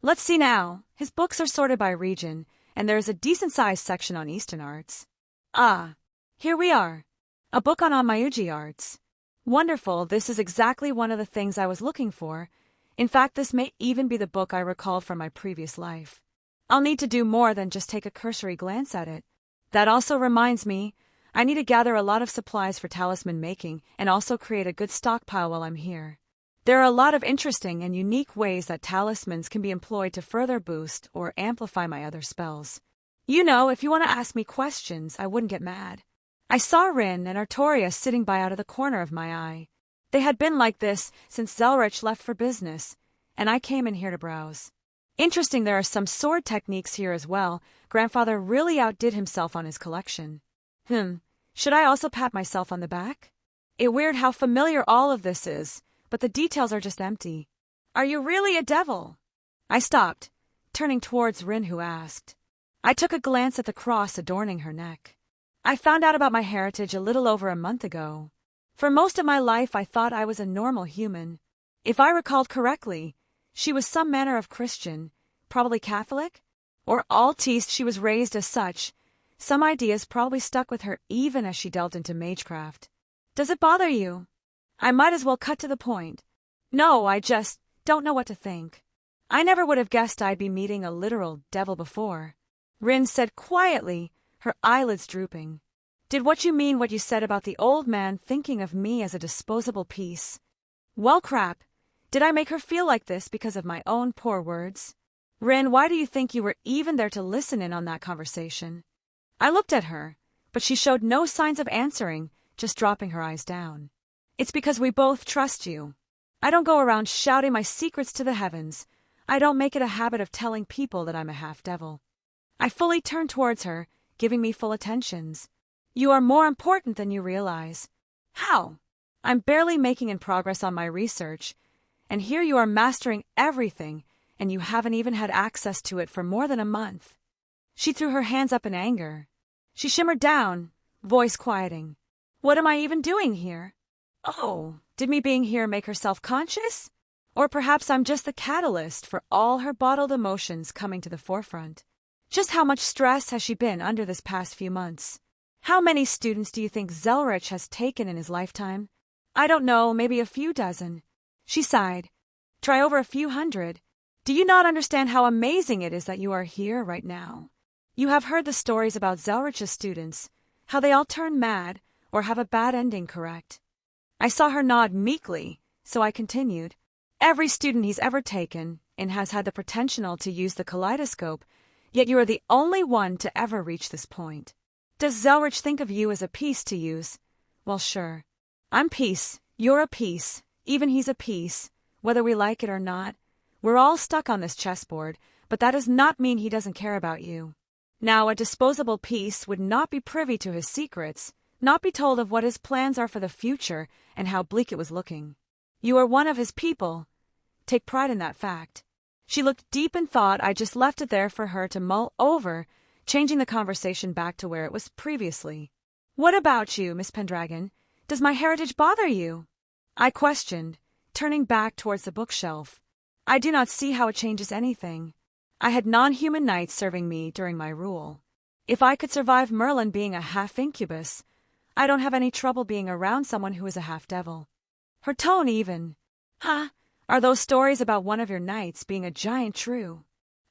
Let's see now. His books are sorted by region, and there's a decent-sized section on Eastern arts. Ah, here we are. A book on Mayuji arts. Wonderful, this is exactly one of the things I was looking for. In fact, this may even be the book I recalled from my previous life. I'll need to do more than just take a cursory glance at it. That also reminds me, I need to gather a lot of supplies for talisman making and also create a good stockpile while I'm here. There are a lot of interesting and unique ways that talismans can be employed to further boost or amplify my other spells. You know, if you want to ask me questions, I wouldn't get mad. I saw Rin and Artoria sitting by out of the corner of my eye. They had been like this since Zelretch left for business, and I came in here to browse. Interesting, there are some sword techniques here as well. Grandfather really outdid himself on his collection. Should I also pat myself on the back? It's weird how familiar all of this is, but the details are just empty. Are you really a devil? I stopped, turning towards Rin, who asked. I took a glance at the cross adorning her neck. I found out about my heritage a little over a month ago. For most of my life I thought I was a normal human. If I recalled correctly, she was some manner of Christian, probably Catholic? Or Altiste, she was raised as such. Some ideas probably stuck with her even as she delved into magecraft. Does it bother you? I might as well cut to the point. No, I just don't know what to think. I never would have guessed I'd be meeting a literal devil before. Rin said quietly, her eyelids drooping. Did what you mean what you said about the old man thinking of me as a disposable piece? Well, crap. Did I make her feel like this because of my own poor words? Rin, why do you think you were even there to listen in on that conversation? I looked at her, but she showed no signs of answering, just dropping her eyes down. It's because we both trust you. I don't go around shouting my secrets to the heavens. I don't make it a habit of telling people that I'm a half-devil. I fully turned towards her, giving me full attentions. You are more important than you realize. How? I'm barely making in progress on my research, and here you are mastering everything, and you haven't even had access to it for more than a month. She threw her hands up in anger. She shimmered down, voice quieting. What am I even doing here? Oh, did me being here make her self-conscious? Or perhaps I'm just the catalyst for all her bottled emotions coming to the forefront. Just how much stress has she been under this past few months? How many students do you think Zelretch has taken in his lifetime? I don't know, maybe a few dozen. She sighed. Try over a few hundred. Do you not understand how amazing it is that you are here right now? You have heard the stories about Zelretch's students, how they all turn mad or have a bad ending, correct? I saw her nod meekly, so I continued. Every student he's ever taken and has had the potential to use the kaleidoscope, yet you are the only one to ever reach this point. Does Zelretch think of you as a piece to use? Well, sure. I'm piece, you're a piece, even he's a piece, whether we like it or not. We're all stuck on this chessboard, but that does not mean he doesn't care about you. Now, a disposable piece would not be privy to his secrets, not be told of what his plans are for the future and how bleak it was looking. You are one of his people. Take pride in that fact. She looked deep in thought. I just left it there for her to mull over, changing the conversation back to where it was previously. What about you, Miss Pendragon? Does my heritage bother you? I questioned, turning back towards the bookshelf. I do not see how it changes anything. I had non-human knights serving me during my rule. If I could survive Merlin being a half-incubus, I don't have any trouble being around someone who is a half-devil. Her tone even. Huh? Are those stories about one of your knights being a giant true?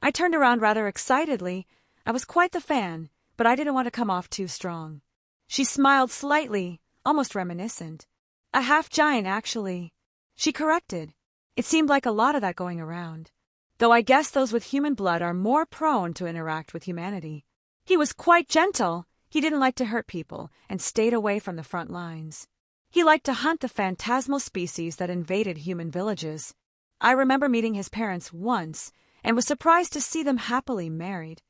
I turned around rather excitedly. I was quite the fan, but I didn't want to come off too strong. She smiled slightly, almost reminiscent. A half-giant, actually. She corrected. It seemed like a lot of that going around. Though I guess those with human blood are more prone to interact with humanity. He was quite gentle. He didn't like to hurt people and stayed away from the front lines. He liked to hunt the phantasmal species that invaded human villages. I remember meeting his parents once and was surprised to see them happily married.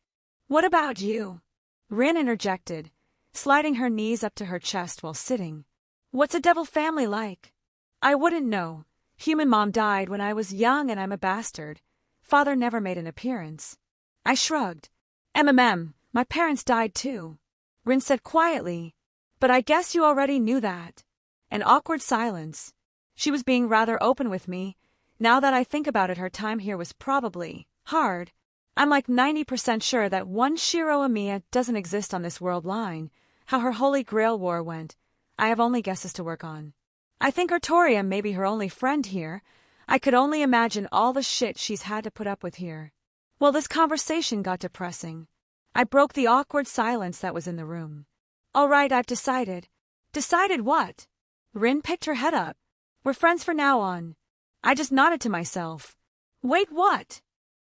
What about you? Rin interjected, sliding her knees up to her chest while sitting. What's a devil family like? I wouldn't know. Human mom died when I was young and I'm a bastard. Father never made an appearance. I shrugged. My parents died too. Rin said quietly, but I guess you already knew that. An awkward silence. She was being rather open with me. Now that I think about it, her time here was probably hard. I'm like 90% sure that one Shiro Amiya doesn't exist on this world line. How her Holy Grail war went, I have only guesses to work on. I think Artoria may be her only friend here. I could only imagine all the shit she's had to put up with here. Well, this conversation got depressing. I broke the awkward silence that was in the room. All right, I've decided. Decided what? Rin picked her head up. We're friends for now on. I just nodded to myself. Wait, what?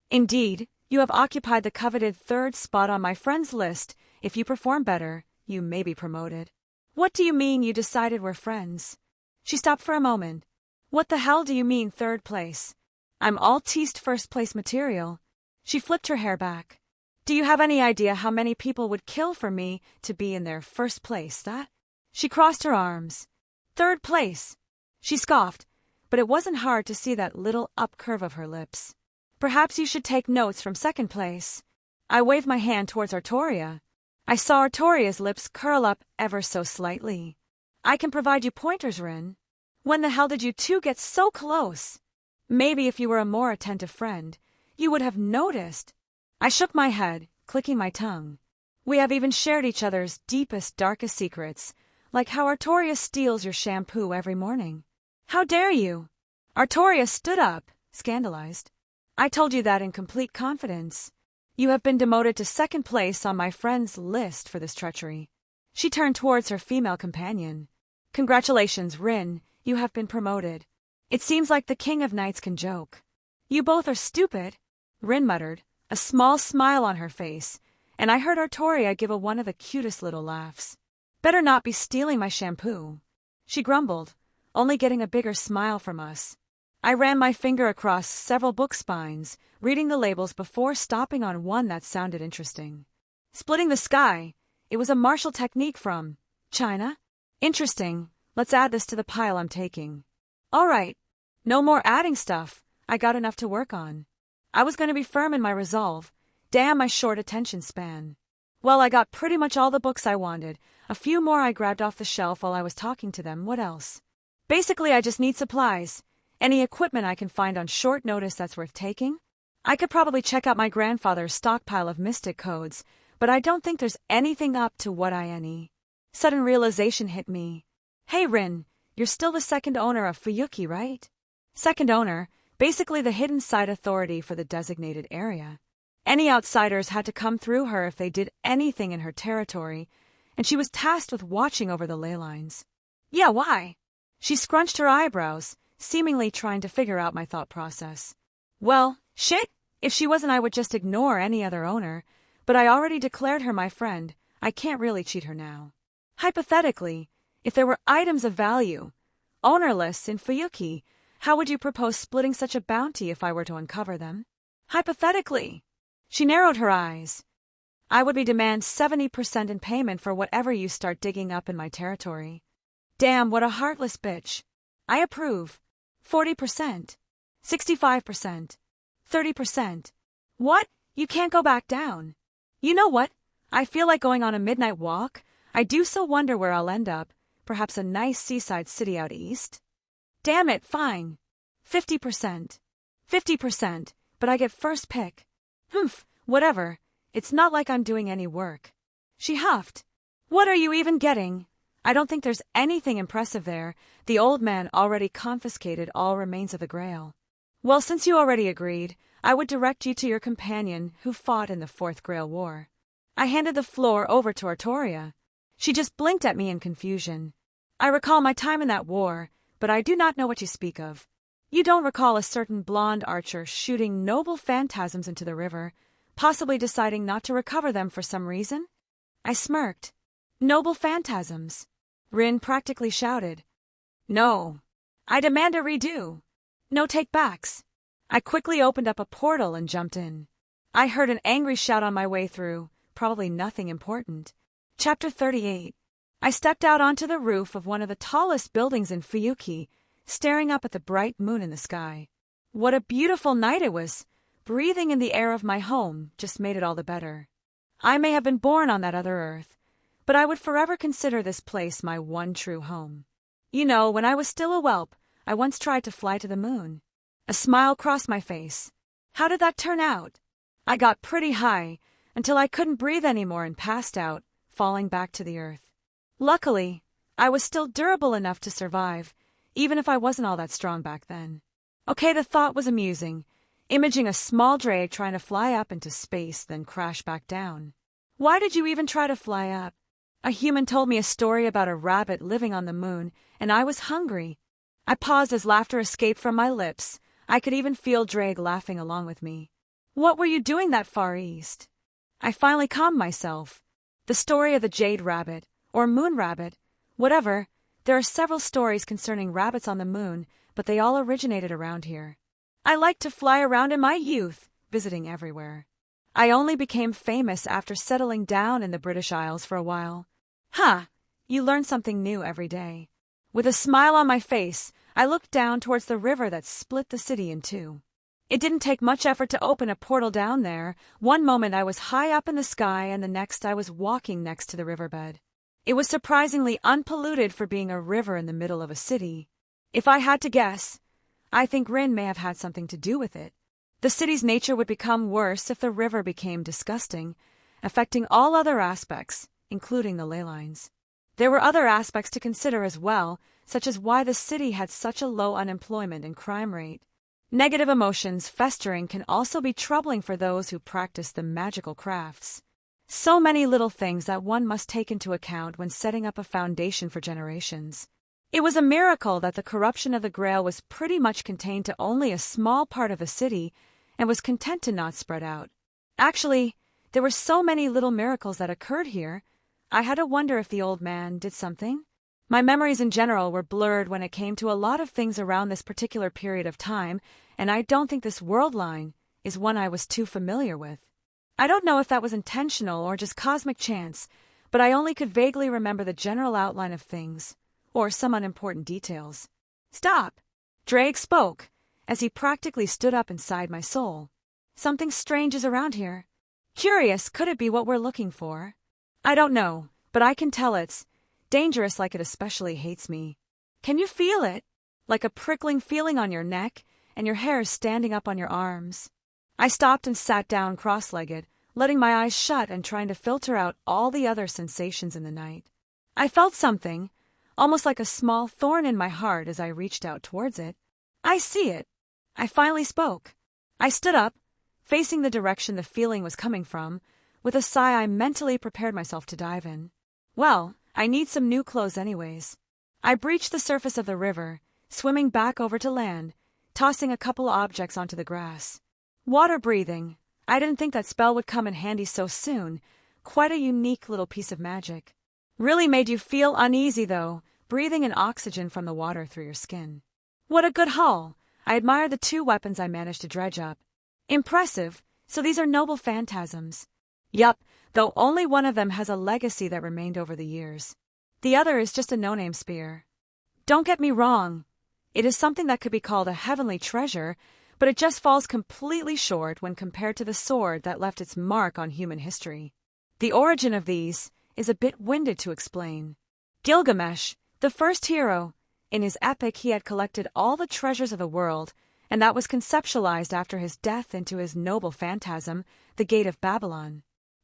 Indeed, you have occupied the coveted third spot on my friends list. If you perform better, you may be promoted. What do you mean you decided we're friends? She stopped for a moment. What the hell do you mean third place? I'm all teased first place material. She flipped her hair back. Do you have any idea how many people would kill for me to be in their first place, that? She crossed her arms. Third place. She scoffed, but it wasn't hard to see that little up curve of her lips. Perhaps you should take notes from second place. I waved my hand towards Artoria. I saw Artoria's lips curl up ever so slightly. I can provide you pointers, Rin. When the hell did you two get so close? Maybe if you were a more attentive friend, you would have noticed. I shook my head, clicking my tongue. We have even shared each other's deepest, darkest secrets, like how Artoria steals your shampoo every morning. How dare you? Artoria stood up, scandalized. I told you that in complete confidence. You have been demoted to second place on my friends' list for this treachery. She turned towards her female companion. Congratulations, Rin. You have been promoted. It seems like the King of Knights can joke. You both are stupid, Rin muttered, a small smile on her face, and I heard Artoria give one of the cutest little laughs. Better not be stealing my shampoo, she grumbled, only getting a bigger smile from us. I ran my finger across several book spines, reading the labels before stopping on one that sounded interesting. Splitting the Sky. It was a martial technique from China. Interesting. Let's add this to the pile I'm taking. All right. No more adding stuff. I got enough to work on. I was going to be firm in my resolve. Damn my short attention span. Well, I got pretty much all the books I wanted. A few more I grabbed off the shelf while I was talking to them. What else? Basically, I just need supplies. Any equipment I can find on short notice that's worth taking? I could probably check out my grandfather's stockpile of mystic codes, but I don't think there's anything up to what I need. Sudden realization hit me. Hey Rin, you're still the second owner of Fuyuki, right? Second owner, basically the hidden side authority for the designated area. Any outsiders had to come through her if they did anything in her territory, and she was tasked with watching over the ley lines. Yeah, why? She scrunched her eyebrows, seemingly trying to figure out my thought process. Well, shit, if she wasn't I would just ignore any other owner, but I already declared her my friend. I can't really cheat her now. Hypothetically, if there were items of value, ownerless in Fuyuki, how would you propose splitting such a bounty if I were to uncover them? Hypothetically. She narrowed her eyes. I would demand 70% in payment for whatever you start digging up in my territory. Damn, what a heartless bitch. I approve. 40%. 65%. 30%. What? You can't go back down. You know what? I feel like going on a midnight walk. I do so wonder where I'll end up. Perhaps a nice seaside city out east? Damn it, fine. 50%. 50%, but I get first pick. Humph, whatever. It's not like I'm doing any work. She huffed. What are you even getting? I don't think there's anything impressive there. The old man already confiscated all remains of the Grail. Well, since you already agreed, I would direct you to your companion who fought in the Fourth Grail War. I handed the floor over to Artoria. She just blinked at me in confusion. I recall my time in that war, but I do not know what you speak of. You don't recall a certain blonde archer shooting noble phantasms into the river, possibly deciding not to recover them for some reason? I smirked. Noble phantasms. Rin practically shouted. No. I demand a redo. No take-backs. I quickly opened up a portal and jumped in. I heard an angry shout on my way through, probably nothing important. Chapter 38. I stepped out onto the roof of one of the tallest buildings in Fuyuki, staring up at the bright moon in the sky. What a beautiful night it was. Breathing in the air of my home just made it all the better. I may have been born on that other earth, but I would forever consider this place my one true home. You know, when I was still a whelp, I once tried to fly to the moon. A smile crossed my face. How did that turn out? I got pretty high, until I couldn't breathe anymore and passed out, falling back to the earth. Luckily, I was still durable enough to survive, even if I wasn't all that strong back then. Okay, the thought was amusing, imaging a small drake trying to fly up into space, then crash back down. Why did you even try to fly up? A human told me a story about a rabbit living on the moon, and I was hungry. I paused as laughter escaped from my lips. I could even feel Drake laughing along with me. What were you doing that far east? I finally calmed myself. The story of the jade rabbit, or moon rabbit, whatever. There are several stories concerning rabbits on the moon, but they all originated around here. I liked to fly around in my youth, visiting everywhere. I only became famous after settling down in the British Isles for a while. You learn something new every day. With a smile on my face, I looked down towards the river that split the city in two. It didn't take much effort to open a portal down there. One moment I was high up in the sky, and the next I was walking next to the riverbed. It was surprisingly unpolluted for being a river in the middle of a city. If I had to guess, I think Rin may have had something to do with it. The city's nature would become worse if the river became disgusting, affecting all other aspects, including the ley lines. There were other aspects to consider as well, such as why the city had such a low unemployment and crime rate. Negative emotions festering can also be troubling for those who practice the magical crafts. So many little things that one must take into account when setting up a foundation for generations. It was a miracle that the corruption of the Grail was pretty much contained to only a small part of the city and was content to not spread out. Actually, there were so many little miracles that occurred here, I had to wonder if the old man did something. My memories in general were blurred when it came to a lot of things around this particular period of time, and I don't think this world line is one I was too familiar with. I don't know if that was intentional or just cosmic chance, but I only could vaguely remember the general outline of things, or some unimportant details. "Stop!" Drake spoke, as he practically stood up inside my soul. "Something strange is around here. Curious, could it be what we're looking for? I don't know, but I can tell it's dangerous, like it especially hates me. Can you feel it? Like a prickling feeling on your neck, and your hair standing up on your arms." I stopped and sat down cross-legged, letting my eyes shut and trying to filter out all the other sensations in the night. I felt something, almost like a small thorn in my heart as I reached out towards it. "I see it." I finally spoke. I stood up, facing the direction the feeling was coming from. With a sigh, I mentally prepared myself to dive in. Well, I need some new clothes anyways. I breached the surface of the river, swimming back over to land, tossing a couple objects onto the grass. Water breathing. I didn't think that spell would come in handy so soon. Quite a unique little piece of magic. Really made you feel uneasy, though, breathing in oxygen from the water through your skin. What a good haul. I admired the 2 weapons I managed to dredge up. Impressive. So these are noble phantasms. Yup, though only one of them has a legacy that remained over the years. The other is just a no-name spear. Don't get me wrong. It is something that could be called a heavenly treasure, but it just falls completely short when compared to the sword that left its mark on human history. The origin of these is a bit winded to explain. Gilgamesh, the first hero, in his epic he had collected all the treasures of the world, and that was conceptualized after his death into his noble phantasm, the Gate of Babylon.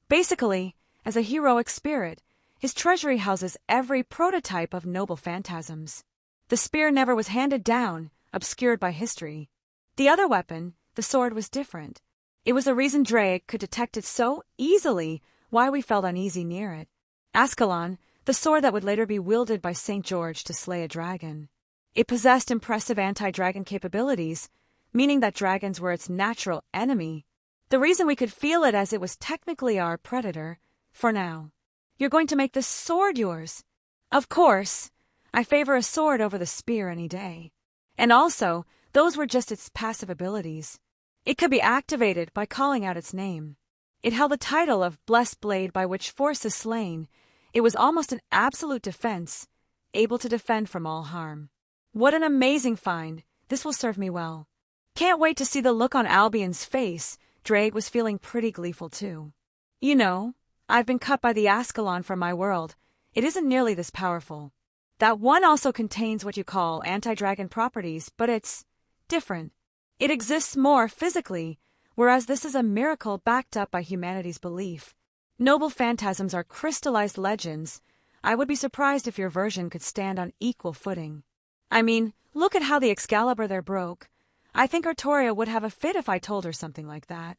Basically, as a heroic spirit, his treasury houses every prototype of noble phantasms. The spear never was handed down, obscured by history. The other weapon, the sword, was different. It was the reason Drake could detect it so easily, why we felt uneasy near it. Ascalon, the sword that would later be wielded by St. George to slay a dragon. It possessed impressive anti-dragon capabilities, meaning that dragons were its natural enemy. The reason we could feel it as it was technically our predator, for now. "You're going to make this sword yours?" "Of course. I favor a sword over the spear any day. And also, those were just its passive abilities. It could be activated by calling out its name. It held the title of Blessed Blade by which force is slain. It was almost an absolute defense, able to defend from all harm. What an amazing find. This will serve me well. Can't wait to see the look on Albion's face." Drake was feeling pretty gleeful too. "You know, I've been cut by the Ascalon from my world. It isn't nearly this powerful. That one also contains what you call anti-dragon properties, but it's different. It exists more physically, whereas this is a miracle backed up by humanity's belief. Noble phantasms are crystallized legends. I would be surprised if your version could stand on equal footing. I mean, look at how the Excalibur there broke. I think Artoria would have a fit if I told her something like that."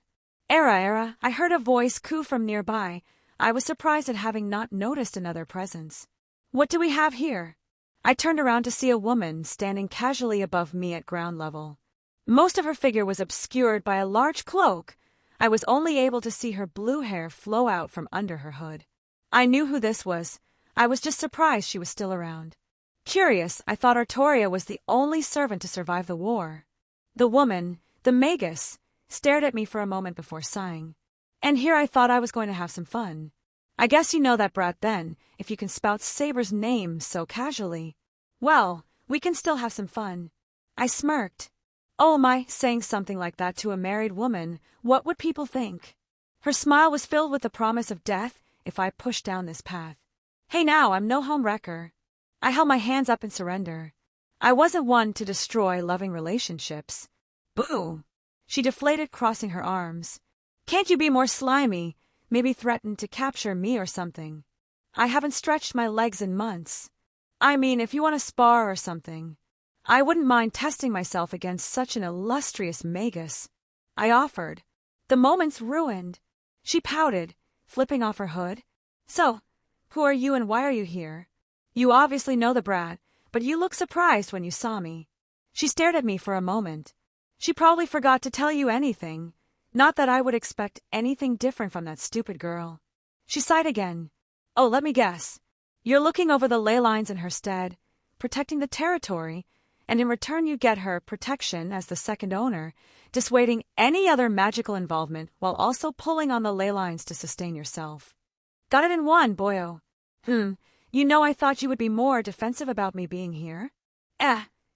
Era, I heard a voice coo from nearby. I was surprised at having not noticed another presence. "What do we have here?" I turned around to see a woman standing casually above me at ground level. Most of her figure was obscured by a large cloak. I was only able to see her blue hair flow out from under her hood. I knew who this was. I was just surprised she was still around. Curious, I thought Artoria was the only servant to survive the war. The woman, the Magus, stared at me for a moment before sighing. "And here I thought I was going to have some fun. I guess you know that brat then, if you can spout Saber's name so casually. Well, we can still have some fun." I smirked. Oh my, saying something like that to a married woman, what would people think? Her smile was filled with the promise of death if I pushed down this path. "Hey now, I'm no home wrecker." I held my hands up in surrender. I wasn't one to destroy loving relationships. "Boo!" She deflated, crossing her arms. "Can't you be more slimy? Maybe threaten to capture me or something. I haven't stretched my legs in months. I mean, if you want to spar or something. I wouldn't mind testing myself against such an illustrious magus." I offered. "The moment's ruined." She pouted, flipping off her hood. "So, who are you and why are you here? You obviously know the brat, but you look surprised when you saw me." She stared at me for a moment. "She probably forgot to tell you anything. Not that I would expect anything different from that stupid girl." She sighed again. "Oh, let me guess. You're looking over the ley lines in her stead, protecting the territory, and in return you get her protection as the second owner, dissuading any other magical involvement while also pulling on the ley lines to sustain yourself. Got it in one, boyo. You know I thought you would be more defensive about me being here?"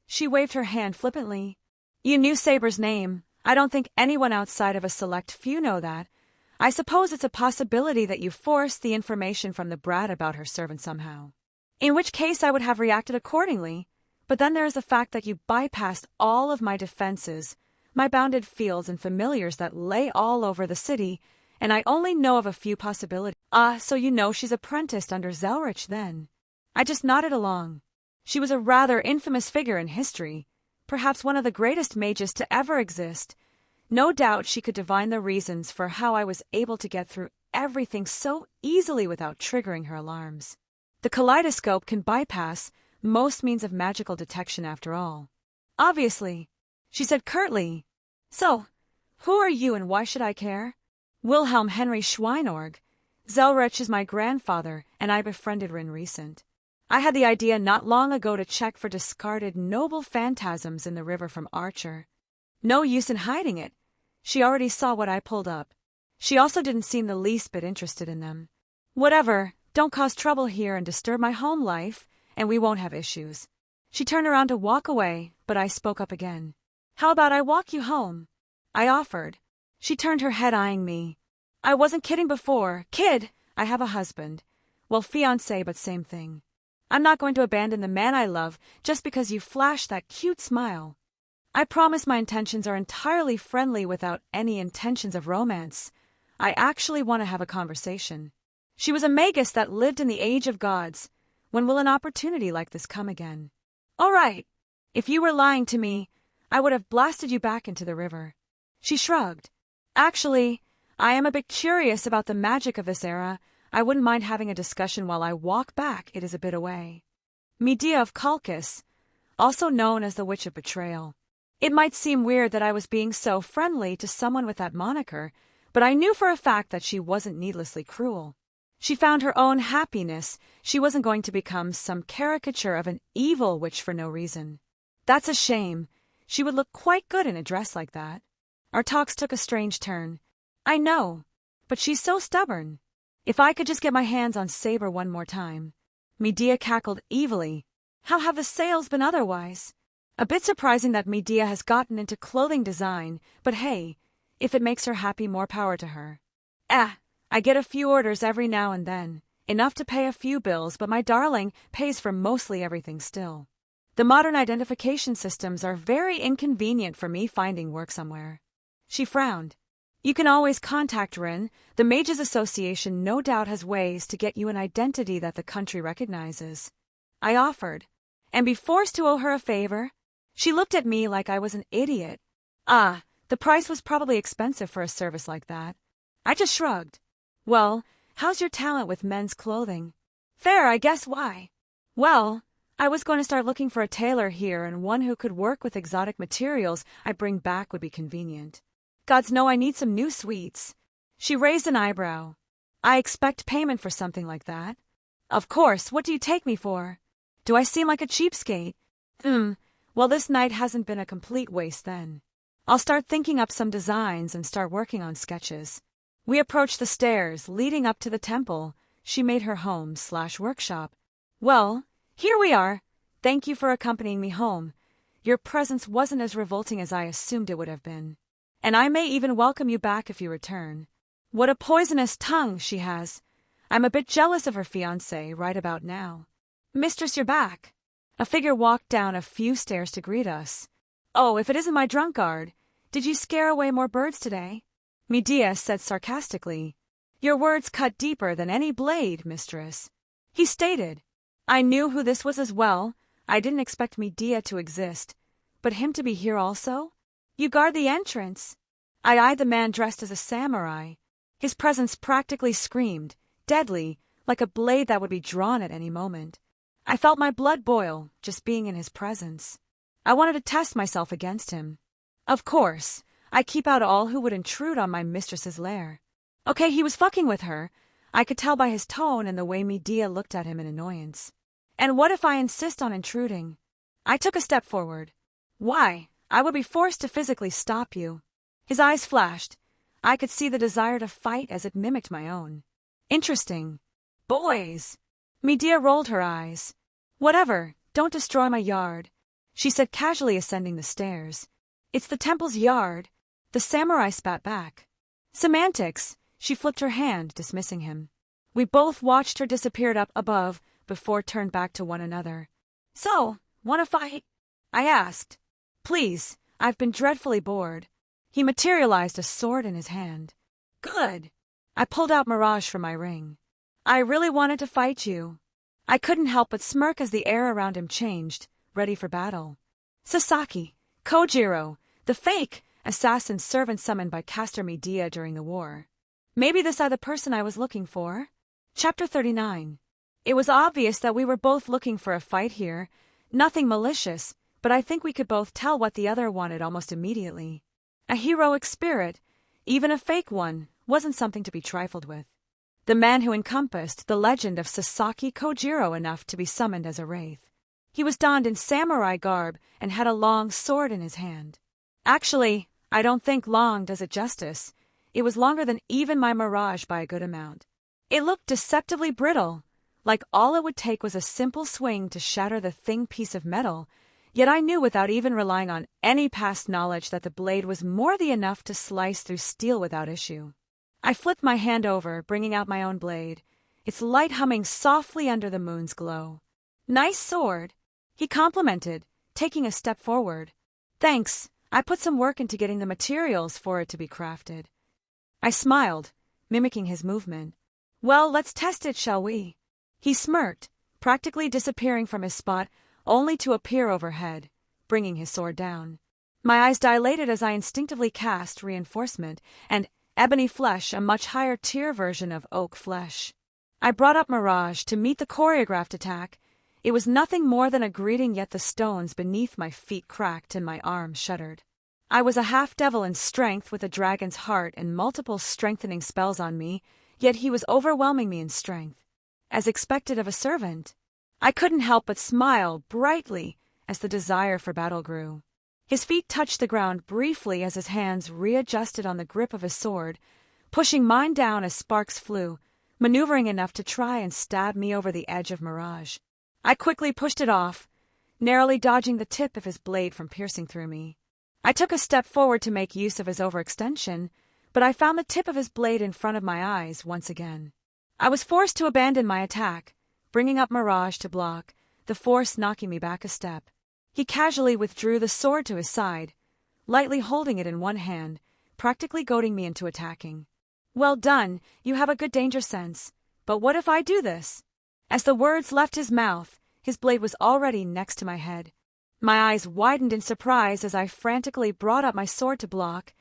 She waved her hand flippantly. "You knew Saber's name. I don't think anyone outside of a select few know that. I suppose it's a possibility that you forced the information from the brat about her servant somehow. In which case I would have reacted accordingly. But then there is the fact that you bypassed all of my defenses, my bounded fields and familiars that lay all over the city, and I only know of a few possibilities." So you know she's apprenticed under Zelretch then." I just nodded along. She was a rather infamous figure in history, perhaps one of the greatest mages to ever exist. No doubt she could divine the reasons for how I was able to get through everything so easily without triggering her alarms. The kaleidoscope can bypass most means of magical detection after all. "Obviously," she said curtly. "So, who are you and why should I care?" "Wilhelm Henry Schweinorg. Zelretch is my grandfather, and I befriended her in recent. I had the idea not long ago to check for discarded noble phantasms in the river from Archer. No use in hiding it. She already saw what I pulled up. She also didn't seem the least bit interested in them. Whatever, don't cause trouble here and disturb my home life, and we won't have issues." She turned around to walk away, but I spoke up again. "How about I walk you home?" I offered. She turned her head eyeing me. "I wasn't kidding before. Kid, I have a husband. Well, fiancé, but same thing. I'm not going to abandon the man I love just because you flashed that cute smile. I promise my intentions are entirely friendly without any intentions of romance. I actually want to have a conversation." She was a magus that lived in the age of gods. When will an opportunity like this come again? "All right. If you were lying to me, I would have blasted you back into the river." She shrugged. "Actually, I am a bit curious about the magic of this era. I wouldn't mind having a discussion while I walk back. It is a bit away." Medea of Colchis, also known as the Witch of Betrayal. It might seem weird that I was being so friendly to someone with that moniker, but I knew for a fact that she wasn't needlessly cruel. She found her own happiness. She wasn't going to become some caricature of an evil witch for no reason. That's a shame. She would look quite good in a dress like that. Our talks took a strange turn. "I know, but she's so stubborn. If I could just get my hands on Saber one more time." Medea cackled evilly. "How have the sales been otherwise?" A bit surprising that Medea has gotten into clothing design, but hey, if it makes her happy, more power to her. I get a few orders every now and then, enough to pay a few bills, but my darling pays for mostly everything still. The modern identification systems are very inconvenient for me finding work somewhere." She frowned. "You can always contact Rin. The Mages Association no doubt has ways to get you an identity that the country recognizes." I offered. "And be forced to owe her a favor?" She looked at me like I was an idiot. The price was probably expensive for a service like that. I just shrugged. "Well, how's your talent with men's clothing?" "Fair, I guess. Why?" "Well, I was going to start looking for a tailor here, and one who could work with exotic materials I bring back would be convenient. Gods know I need some new sweets." She raised an eyebrow. "I expect payment for something like that." "Of course. What do you take me for?" "Do I seem like a cheapskate?" Well, this night hasn't been a complete waste then. I'll start thinking up some designs and start working on sketches." We approached the stairs leading up to the temple. She made her home/workshop. "Well, here we are. Thank you for accompanying me home. Your presence wasn't as revolting as I assumed it would have been. And I may even welcome you back if you return." What a poisonous tongue she has. I'm a bit jealous of her fiancé right about now. "Mistress, you're back." A figure walked down a few stairs to greet us. "Oh, if it isn't my drunkard. Did you scare away more birds today?" Medea said sarcastically. "Your words cut deeper than any blade, mistress." He stated. I knew who this was as well. I didn't expect Medea to exist. But him to be here also? "You guard the entrance." I eyed the man dressed as a samurai. His presence practically screamed, deadly, like a blade that would be drawn at any moment. I felt my blood boil just being in his presence. I wanted to test myself against him. Of course, I keep out all who would intrude on my mistress's lair. Okay, he was fucking with her. I could tell by his tone and the way Medea looked at him in annoyance. And what if I insist on intruding? I took a step forward. Why? I would be forced to physically stop you. His eyes flashed. I could see the desire to fight as it mimicked my own. Interesting. Boys. Medea rolled her eyes. Whatever, don't destroy my yard, she said casually ascending the stairs. It's the temple's yard. The samurai spat back. Semantics, she flipped her hand, dismissing him. We both watched her disappear up above before turned back to one another. So, wanna fight? I asked. Please, I've been dreadfully bored. He materialized a sword in his hand. Good. I pulled out Mirage from my ring. I really wanted to fight you. I couldn't help but smirk as the air around him changed, ready for battle. Sasaki, Kojiro, the fake assassin servant summoned by Caster Medea during the war. Maybe this are the person I was looking for? Chapter 39. It was obvious that we were both looking for a fight here. Nothing malicious, but I think we could both tell what the other wanted almost immediately. A heroic spirit, even a fake one, wasn't something to be trifled with. The man who encompassed the legend of Sasaki Kojiro enough to be summoned as a wraith. He was donned in samurai garb and had a long sword in his hand. Actually, I don't think long does it justice. It was longer than even my Mirage by a good amount. It looked deceptively brittle, like all it would take was a simple swing to shatter the thin piece of metal, yet I knew without even relying on any past knowledge that the blade was more than enough to slice through steel without issue. I flipped my hand over, bringing out my own blade, its light humming softly under the moon's glow. Nice sword, he complimented, taking a step forward. Thanks, I put some work into getting the materials for it to be crafted. I smiled, mimicking his movement. Well, let's test it, shall we? He smirked, practically disappearing from his spot, only to appear overhead, bringing his sword down. My eyes dilated as I instinctively cast reinforcement and ebony flesh, a much higher tier version of oak flesh. I brought up Mirage to meet the choreographed attack. It was nothing more than a greeting, yet the stones beneath my feet cracked and my arms shuddered. I was a half-devil in strength with a dragon's heart and multiple strengthening spells on me, yet he was overwhelming me in strength. As expected of a servant, I couldn't help but smile brightly as the desire for battle grew. His feet touched the ground briefly as his hands readjusted on the grip of his sword, pushing mine down as sparks flew, maneuvering enough to try and stab me over the edge of Mirage. I quickly pushed it off, narrowly dodging the tip of his blade from piercing through me. I took a step forward to make use of his overextension, but I found the tip of his blade in front of my eyes once again. I was forced to abandon my attack, bringing up Mirage to block, the force knocking me back a step. He casually withdrew the sword to his side, lightly holding it in one hand, practically goading me into attacking. Well done, you have a good danger sense. But what if I do this? As the words left his mouth, his blade was already next to my head. My eyes widened in surprise as I frantically brought up my sword to block,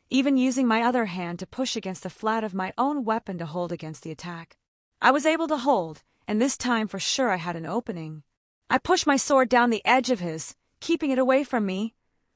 even using my other hand to push against the flat of my own weapon to hold against the attack. I was able to hold, and this time for sure I had an opening. I pushed my sword down the edge of his, keeping it away from me,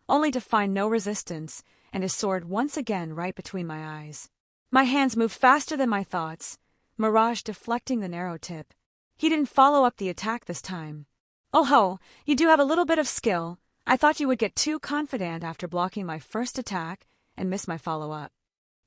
only to find no resistance, and his sword once again right between my eyes. My hands moved faster than my thoughts, Mirage deflecting the narrow tip. He didn't follow up the attack this time. Oh ho, you do have a little bit of skill. I thought you would get too confident after blocking my first attack and miss my follow-up.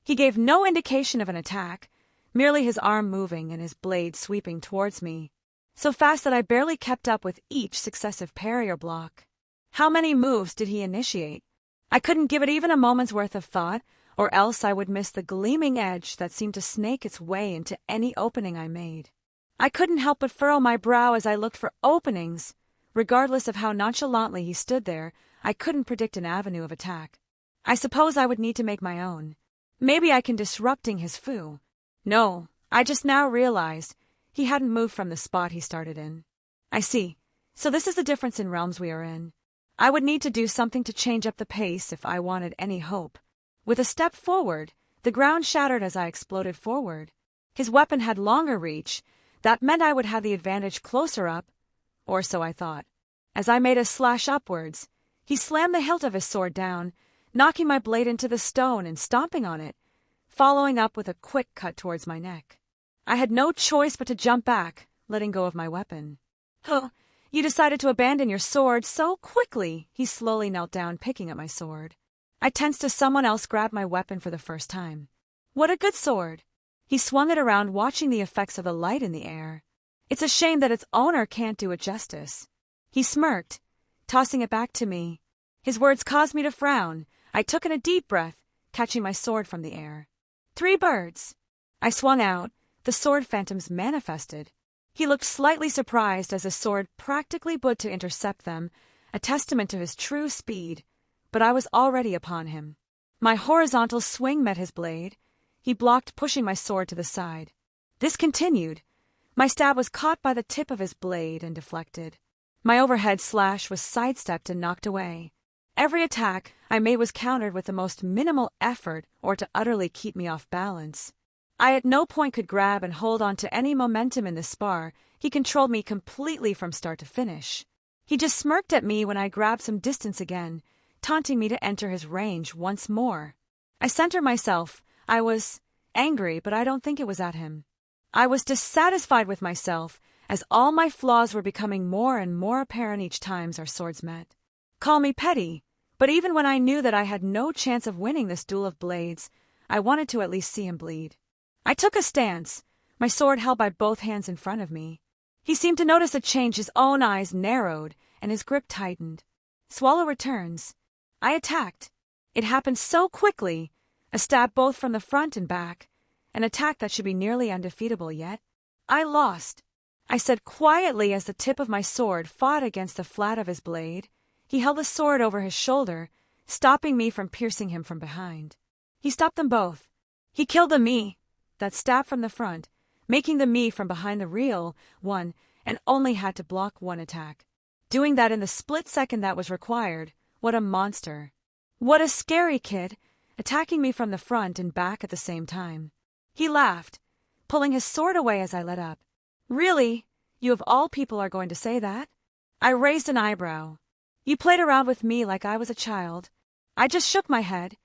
He gave no indication of an attack, merely his arm moving and his blade sweeping towards me, so fast that I barely kept up with each successive parry or block. How many moves did he initiate? I couldn't give it even a moment's worth of thought, or else I would miss the gleaming edge that seemed to snake its way into any opening I made. I couldn't help but furrow my brow as I looked for openings. Regardless of how nonchalantly he stood there, I couldn't predict an avenue of attack. I suppose I would need to make my own. Maybe I can disrupting his foo. No, I just now realized he hadn't moved from the spot he started in. I see. So this is the difference in realms we are in. I would need to do something to change up the pace if I wanted any hope. With a step forward, the ground shattered as I exploded forward. His weapon had longer reach. That meant I would have the advantage closer up. or so I thought. As I made a slash upwards, he slammed the hilt of his sword down, knocking my blade into the stone and stomping on it, following up with a quick cut towards my neck. I had no choice but to jump back, letting go of my weapon. "Oh, you decided to abandon your sword so quickly," he slowly knelt down, picking up my sword. I tensed as someone else grabbed my weapon for the first time. "What a good sword." He swung it around, watching the effects of the light in the air. "It's a shame that its owner can't do it justice." He smirked, tossing it back to me. His words caused me to frown. I took in a deep breath, catching my sword from the air. 3 birds. I swung out. The sword phantoms manifested. He looked slightly surprised as his sword practically bent to intercept them, a testament to his true speed, but I was already upon him. My horizontal swing met his blade. He blocked, pushing my sword to the side. This continued. My stab was caught by the tip of his blade and deflected. My overhead slash was sidestepped and knocked away. Every attack I made was countered with the most minimal effort or to utterly keep me off balance. I at no point could grab and hold on to any momentum in the spar. He controlled me completely from start to finish. He just smirked at me when I grabbed some distance again, taunting me to enter his range once more. I centered myself. I was angry, but I don't think it was at him. I was dissatisfied with myself, as all my flaws were becoming more and more apparent each time our swords met. Call me petty, but even when I knew that I had no chance of winning this duel of blades, I wanted to at least see him bleed. I took a stance, my sword held by both hands in front of me. He seemed to notice a change. His own eyes narrowed, and his grip tightened. Swallow returns. I attacked. It happened so quickly, a stab both from the front and back, an attack that should be nearly undefeatable yet. I lost, I said quietly as the tip of my sword fought against the flat of his blade. He held the sword over his shoulder, stopping me from piercing him from behind. He stopped them both. He killed the me that stabbed from the front, making the me from behind the real one, and only had to block one attack. Doing that in the split second that was required. What a monster. What a scary kid, attacking me from the front and back at the same time. He laughed, pulling his sword away as I let up. Really? You of all people are going to say that? I raised an eyebrow. You played around with me like I was a child. I just shook my head.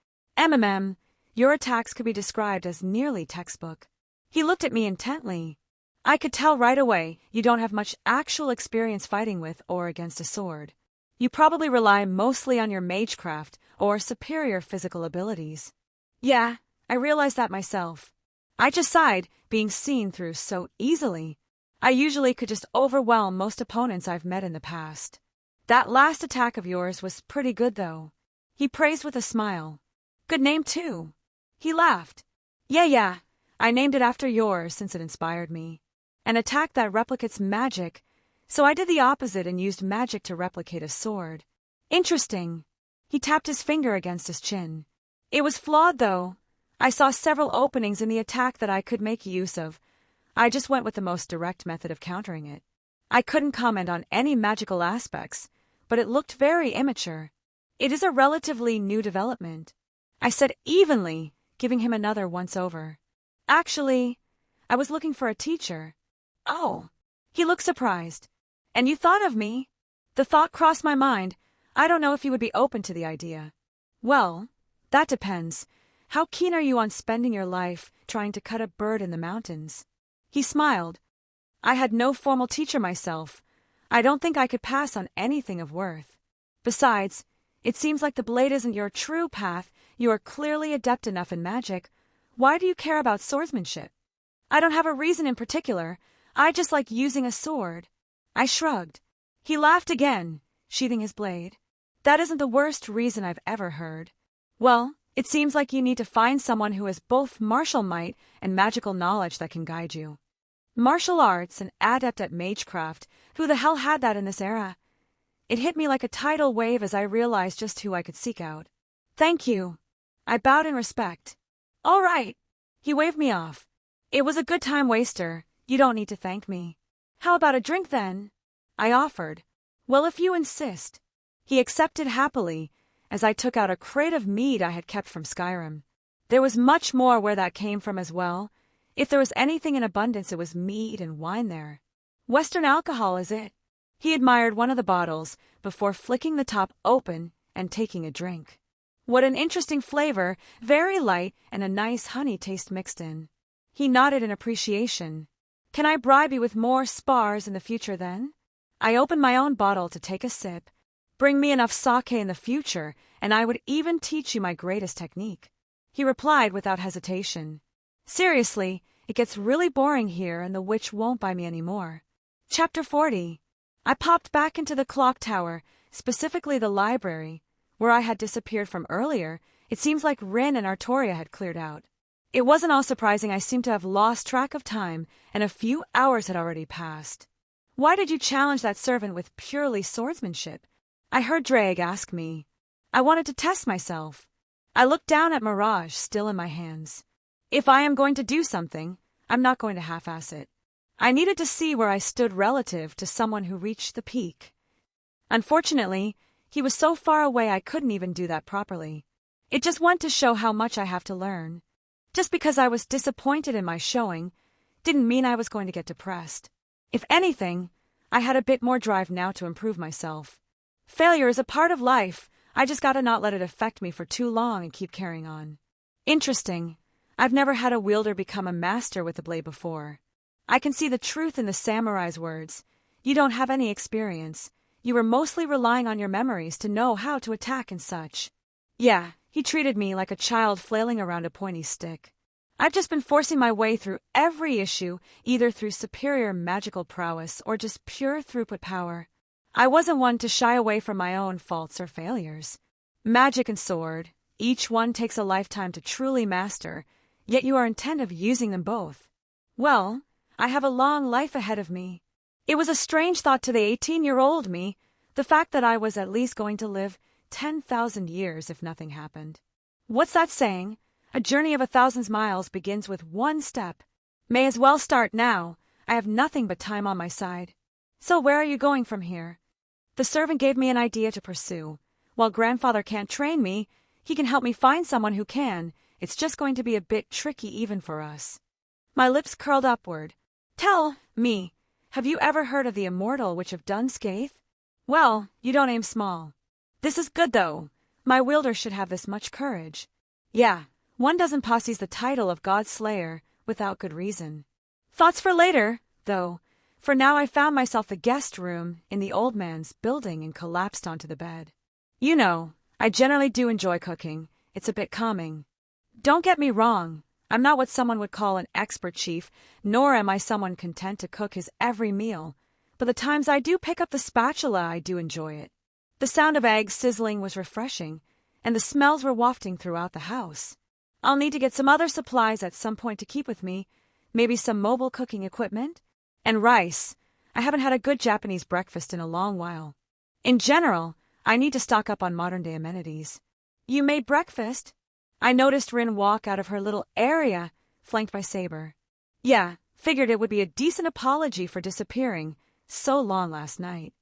Your attacks could be described as nearly textbook. He looked at me intently. I could tell right away you don't have much actual experience fighting with or against a sword. You probably rely mostly on your magecraft or superior physical abilities. Yeah, I realized that myself. I just sighed, being seen through so easily. I usually could just overwhelm most opponents I've met in the past. That last attack of yours was pretty good, though. He praised with a smile. Good name, too. He laughed. Yeah, I named it after yours since it inspired me. An attack that replicates magic, so I did the opposite and used magic to replicate a sword. Interesting. He tapped his finger against his chin. It was flawed, though. I saw several openings in the attack that I could make use of. I just went with the most direct method of countering it. I couldn't comment on any magical aspects, but it looked very immature. It is a relatively new development. I said evenly, giving him another once-over. Actually, I was looking for a teacher. Oh. He looked surprised. And you thought of me? The thought crossed my mind. I don't know if you would be open to the idea. Well, that depends. How keen are you on spending your life trying to cut a bird in the mountains? He smiled. I had no formal teacher myself. I don't think I could pass on anything of worth. Besides, it seems like the blade isn't your true path. You are clearly adept enough in magic. Why do you care about swordsmanship? I don't have a reason in particular. I just like using a sword. I shrugged. He laughed again, sheathing his blade. That isn't the worst reason I've ever heard. Well, it seems like you need to find someone who has both martial might and magical knowledge that can guide you. Martial arts and adept at magecraft. Who the hell had that in this era? It hit me like a tidal wave as I realized just who I could seek out. Thank you. I bowed in respect. All right. He waved me off. It was a good time waster. You don't need to thank me. How about a drink then? I offered. Well, if you insist. He accepted happily, as I took out a crate of mead I had kept from Skyrim. There was much more where that came from as well. If there was anything in abundance, it was mead and wine there. Western alcohol, is it? He admired one of the bottles before flicking the top open and taking a drink. What an interesting flavor, very light and a nice honey taste mixed in. He nodded in appreciation. Can I bribe you with more spars in the future then? I opened my own bottle to take a sip. Bring me enough sake in the future, and I would even teach you my greatest technique. He replied without hesitation. Seriously, it gets really boring here and the witch won't buy me any more. Chapter 40. I popped back into the clock tower, specifically the library, where I had disappeared from earlier. It seems like Rin and Artoria had cleared out. It wasn't all surprising. I seemed to have lost track of time, and a few hours had already passed. Why did you challenge that servant with purely swordsmanship? I heard Drake ask me. I wanted to test myself. I looked down at Mirage still in my hands. If I am going to do something, I'm not going to half-ass it. I needed to see where I stood relative to someone who reached the peak. Unfortunately, he was so far away I couldn't even do that properly. It just went to show how much I have to learn. Just because I was disappointed in my showing didn't mean I was going to get depressed. If anything, I had a bit more drive now to improve myself. Failure is a part of life. I just gotta not let it affect me for too long and keep carrying on. Interesting. I've never had a wielder become a master with a blade before. I can see the truth in the samurai's words. You don't have any experience. You were mostly relying on your memories to know how to attack and such. Yeah, he treated me like a child flailing around a pointy stick. I've just been forcing my way through every issue, either through superior magical prowess or just pure throughput power. I wasn't one to shy away from my own faults or failures. Magic and sword, each one takes a lifetime to truly master, yet you are intent of using them both. Well, I have a long life ahead of me. It was a strange thought to the 18-year-old me, the fact that I was at least going to live 10,000 years if nothing happened. What's that saying? A journey of 1,000 miles begins with one step. May as well start now. I have nothing but time on my side. So where are you going from here? The servant gave me an idea to pursue. While grandfather can't train me, he can help me find someone who can. It's just going to be a bit tricky even for us. My lips curled upward. Tell me, have you ever heard of the immortal witch of Dunscaith? Well, you don't aim small. This is good though. My wielder should have this much courage. Yeah, one doesn't posses the title of God Slayer without good reason. Thoughts for later, though. For now I found myself the guest room in the old man's building and collapsed onto the bed. You know, I generally do enjoy cooking. It's a bit calming. Don't get me wrong. I'm not what someone would call an expert chief, nor am I someone content to cook his every meal. But the times I do pick up the spatula, I do enjoy it. The sound of eggs sizzling was refreshing, and the smells were wafting throughout the house. I'll need to get some other supplies at some point to keep with me, maybe some mobile cooking equipment. And rice. I haven't had a good Japanese breakfast in a long while. In general, I need to stock up on modern-day amenities. You made breakfast? I noticed Rin walk out of her little area, flanked by Saber. Yeah, figured it would be a decent apology for disappearing so long last night.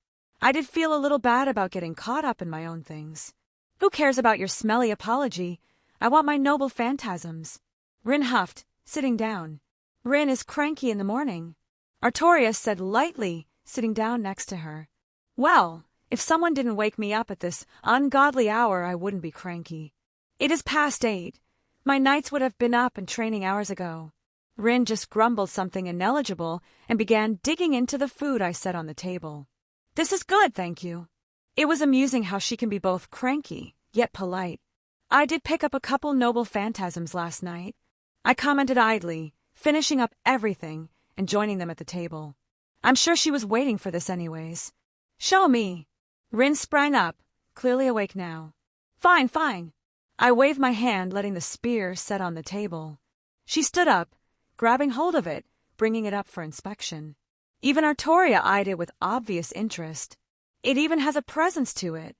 I did feel a little bad about getting caught up in my own things. Who cares about your smelly apology? I want my noble phantasms. Rin huffed, sitting down. Rin is cranky in the morning. Artoria said lightly, sitting down next to her. Well, if someone didn't wake me up at this ungodly hour, I wouldn't be cranky. It is past 8. My knights would have been up and training hours ago. Rin just grumbled something ineligible and began digging into the food I set on the table. This is good, thank you. It was amusing how she can be both cranky, yet polite. I did pick up a couple noble phantasms last night. I commented idly, finishing up everything and joining them at the table. I'm sure she was waiting for this anyways. Show me. Rin sprang up, clearly awake now. Fine, fine. I waved my hand, letting the spear set on the table. She stood up, grabbing hold of it, bringing it up for inspection. Even Artoria eyed it with obvious interest. It even has a presence to it.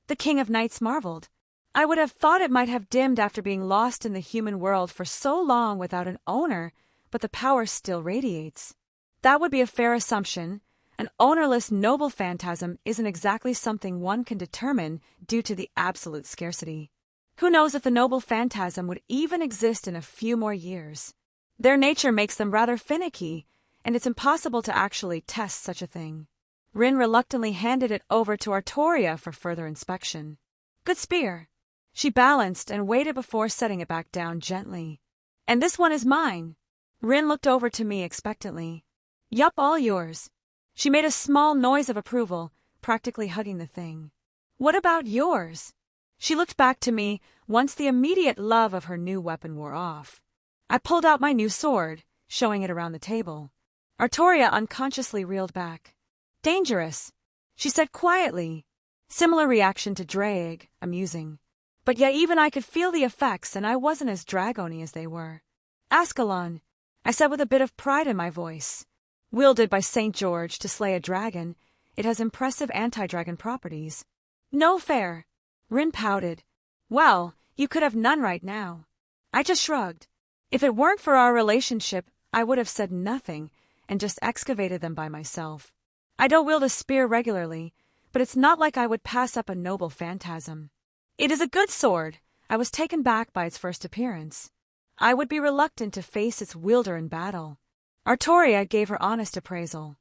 The King of Knights marveled. I would have thought it might have dimmed after being lost in the human world for so long without an owner, but the power still radiates. That would be a fair assumption. An ownerless noble phantasm isn't exactly something one can determine due to the absolute scarcity. Who knows if the noble phantasm would even exist in a few more years? Their nature makes them rather finicky, and it's impossible to actually test such a thing. Rin reluctantly handed it over to Artoria for further inspection. Good spear. She balanced and waited before setting it back down gently. And this one is mine. Rin looked over to me expectantly. Yup, all yours. She made a small noise of approval, practically hugging the thing. What about yours? She looked back to me once the immediate love of her new weapon wore off. I pulled out my new sword, showing it around the table. Artoria unconsciously reeled back. Dangerous, she said quietly. Similar reaction to Drake, amusing. But yet even I could feel the effects, and I wasn't as dragony as they were. Ascalon, I said with a bit of pride in my voice. Wielded by St. George to slay a dragon, it has impressive anti-dragon properties. No fair. Rin pouted. Well, you could have none right now. I just shrugged. If it weren't for our relationship, I would have said nothing and just excavated them by myself. I don't wield a spear regularly, but it's not like I would pass up a noble phantasm. It is a good sword. I was taken back by its first appearance. I would be reluctant to face its wielder in battle. Artoria gave her honest appraisal.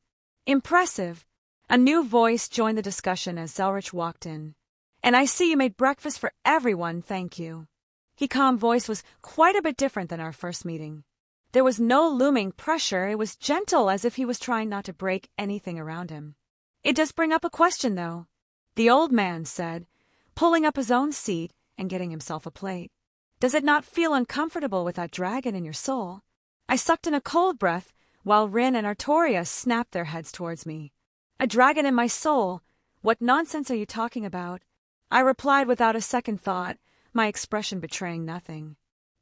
Impressive. A new voice joined the discussion as Zelretch walked in. And I see you made breakfast for everyone, thank you. His calm voice was quite a bit different than our first meeting. There was no looming pressure, it was gentle as if he was trying not to break anything around him. It does bring up a question, though, the old man said, pulling up his own seat and getting himself a plate. Does it not feel uncomfortable with that dragon in your soul? I sucked in a cold breath while Rin and Artoria snapped their heads towards me. A dragon in my soul? What nonsense are you talking about? I replied without a second thought, my expression betraying nothing.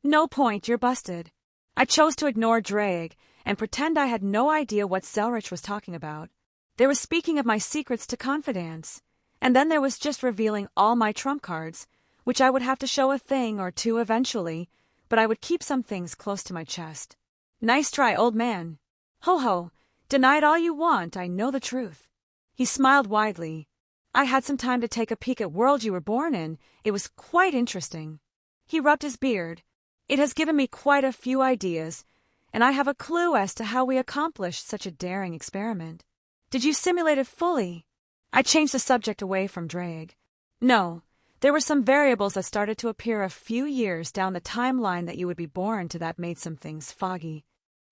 No point, you're busted. I chose to ignore Drake and pretend I had no idea what Zelretch was talking about. There was speaking of my secrets to confidants, and then there was just revealing all my trump cards, which I would have to show a thing or two eventually, but I would keep some things close to my chest. Nice try, old man. Ho-ho, deny it all you want, I know the truth. He smiled widely. I had some time to take a peek at world you were born in. It was quite interesting. He rubbed his beard. It has given me quite a few ideas, and I have a clue as to how we accomplished such a daring experiment. Did you simulate it fully? I changed the subject away from Drake. No, there were some variables that started to appear a few years down the timeline that you would be born to that made some things foggy.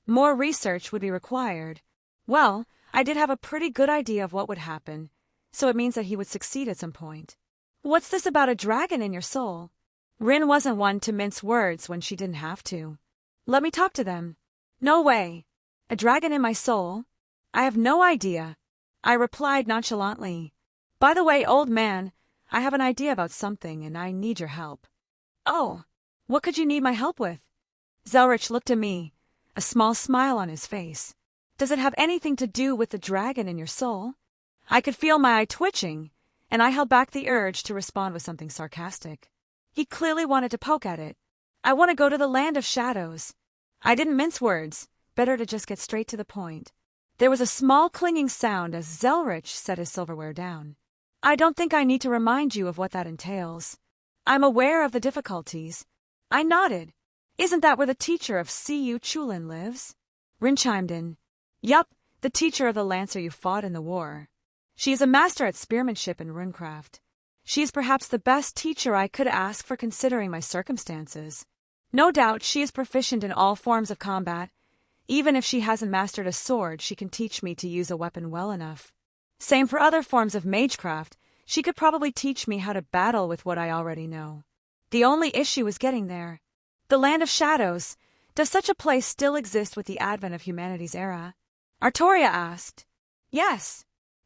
More research would be required. Well, I did have a pretty good idea of what would happen, so it means that he would succeed at some point. What's this about a dragon in your soul? Rin wasn't one to mince words when she didn't have to. Let me talk to them. No way. A dragon in my soul? I have no idea. I replied nonchalantly. By the way, old man, I have an idea about something and I need your help. Oh, what could you need my help with? Zelretch looked at me, a small smile on his face. Does it have anything to do with the dragon in your soul? I could feel my eye twitching, and I held back the urge to respond with something sarcastic. He clearly wanted to poke at it. I want to go to the land of shadows. I didn't mince words. Better to just get straight to the point. There was a small clinging sound as Zelretch set his silverware down. I don't think I need to remind you of what that entails. I'm aware of the difficulties. I nodded. Isn't that where the teacher of C.U. Chulin lives? Rin chimed in. Yup, the teacher of the lancer you fought in the war. She is a master at spearmanship and runecraft. She is perhaps the best teacher I could ask for considering my circumstances. No doubt she is proficient in all forms of combat. Even if she hasn't mastered a sword, she can teach me to use a weapon well enough. Same for other forms of magecraft. She could probably teach me how to battle with what I already know. The only issue is getting there. The land of shadows. Does such a place still exist with the advent of humanity's era? Artoria asked. Yes.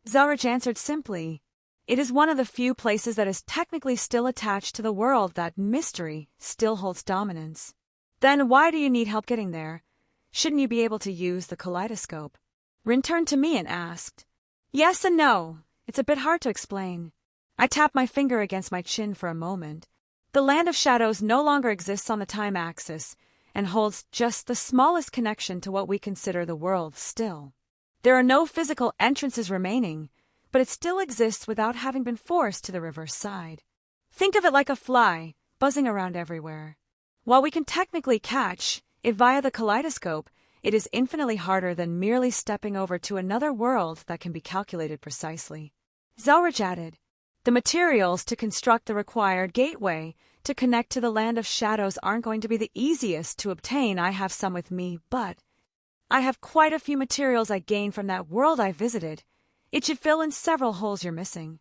Zelretch answered simply. It is one of the few places that is technically still attached to the world that mystery still holds dominance. Then why do you need help getting there? Shouldn't you be able to use the kaleidoscope? Rin turned to me and asked. Yes and no. It's a bit hard to explain. I tapped my finger against my chin for a moment. The land of shadows no longer exists on the time axis and holds just the smallest connection to what we consider the world still. There are no physical entrances remaining, but it still exists without having been forced to the reverse side. Think of it like a fly, buzzing around everywhere. While we can technically catch it via the kaleidoscope, it is infinitely harder than merely stepping over to another world that can be calculated precisely. Zelretch added, the materials to construct the required gateway to connect to the land of shadows aren't going to be the easiest to obtain. I have some with me, but I have quite a few materials I gained from that world I visited. It should fill in several holes you're missing.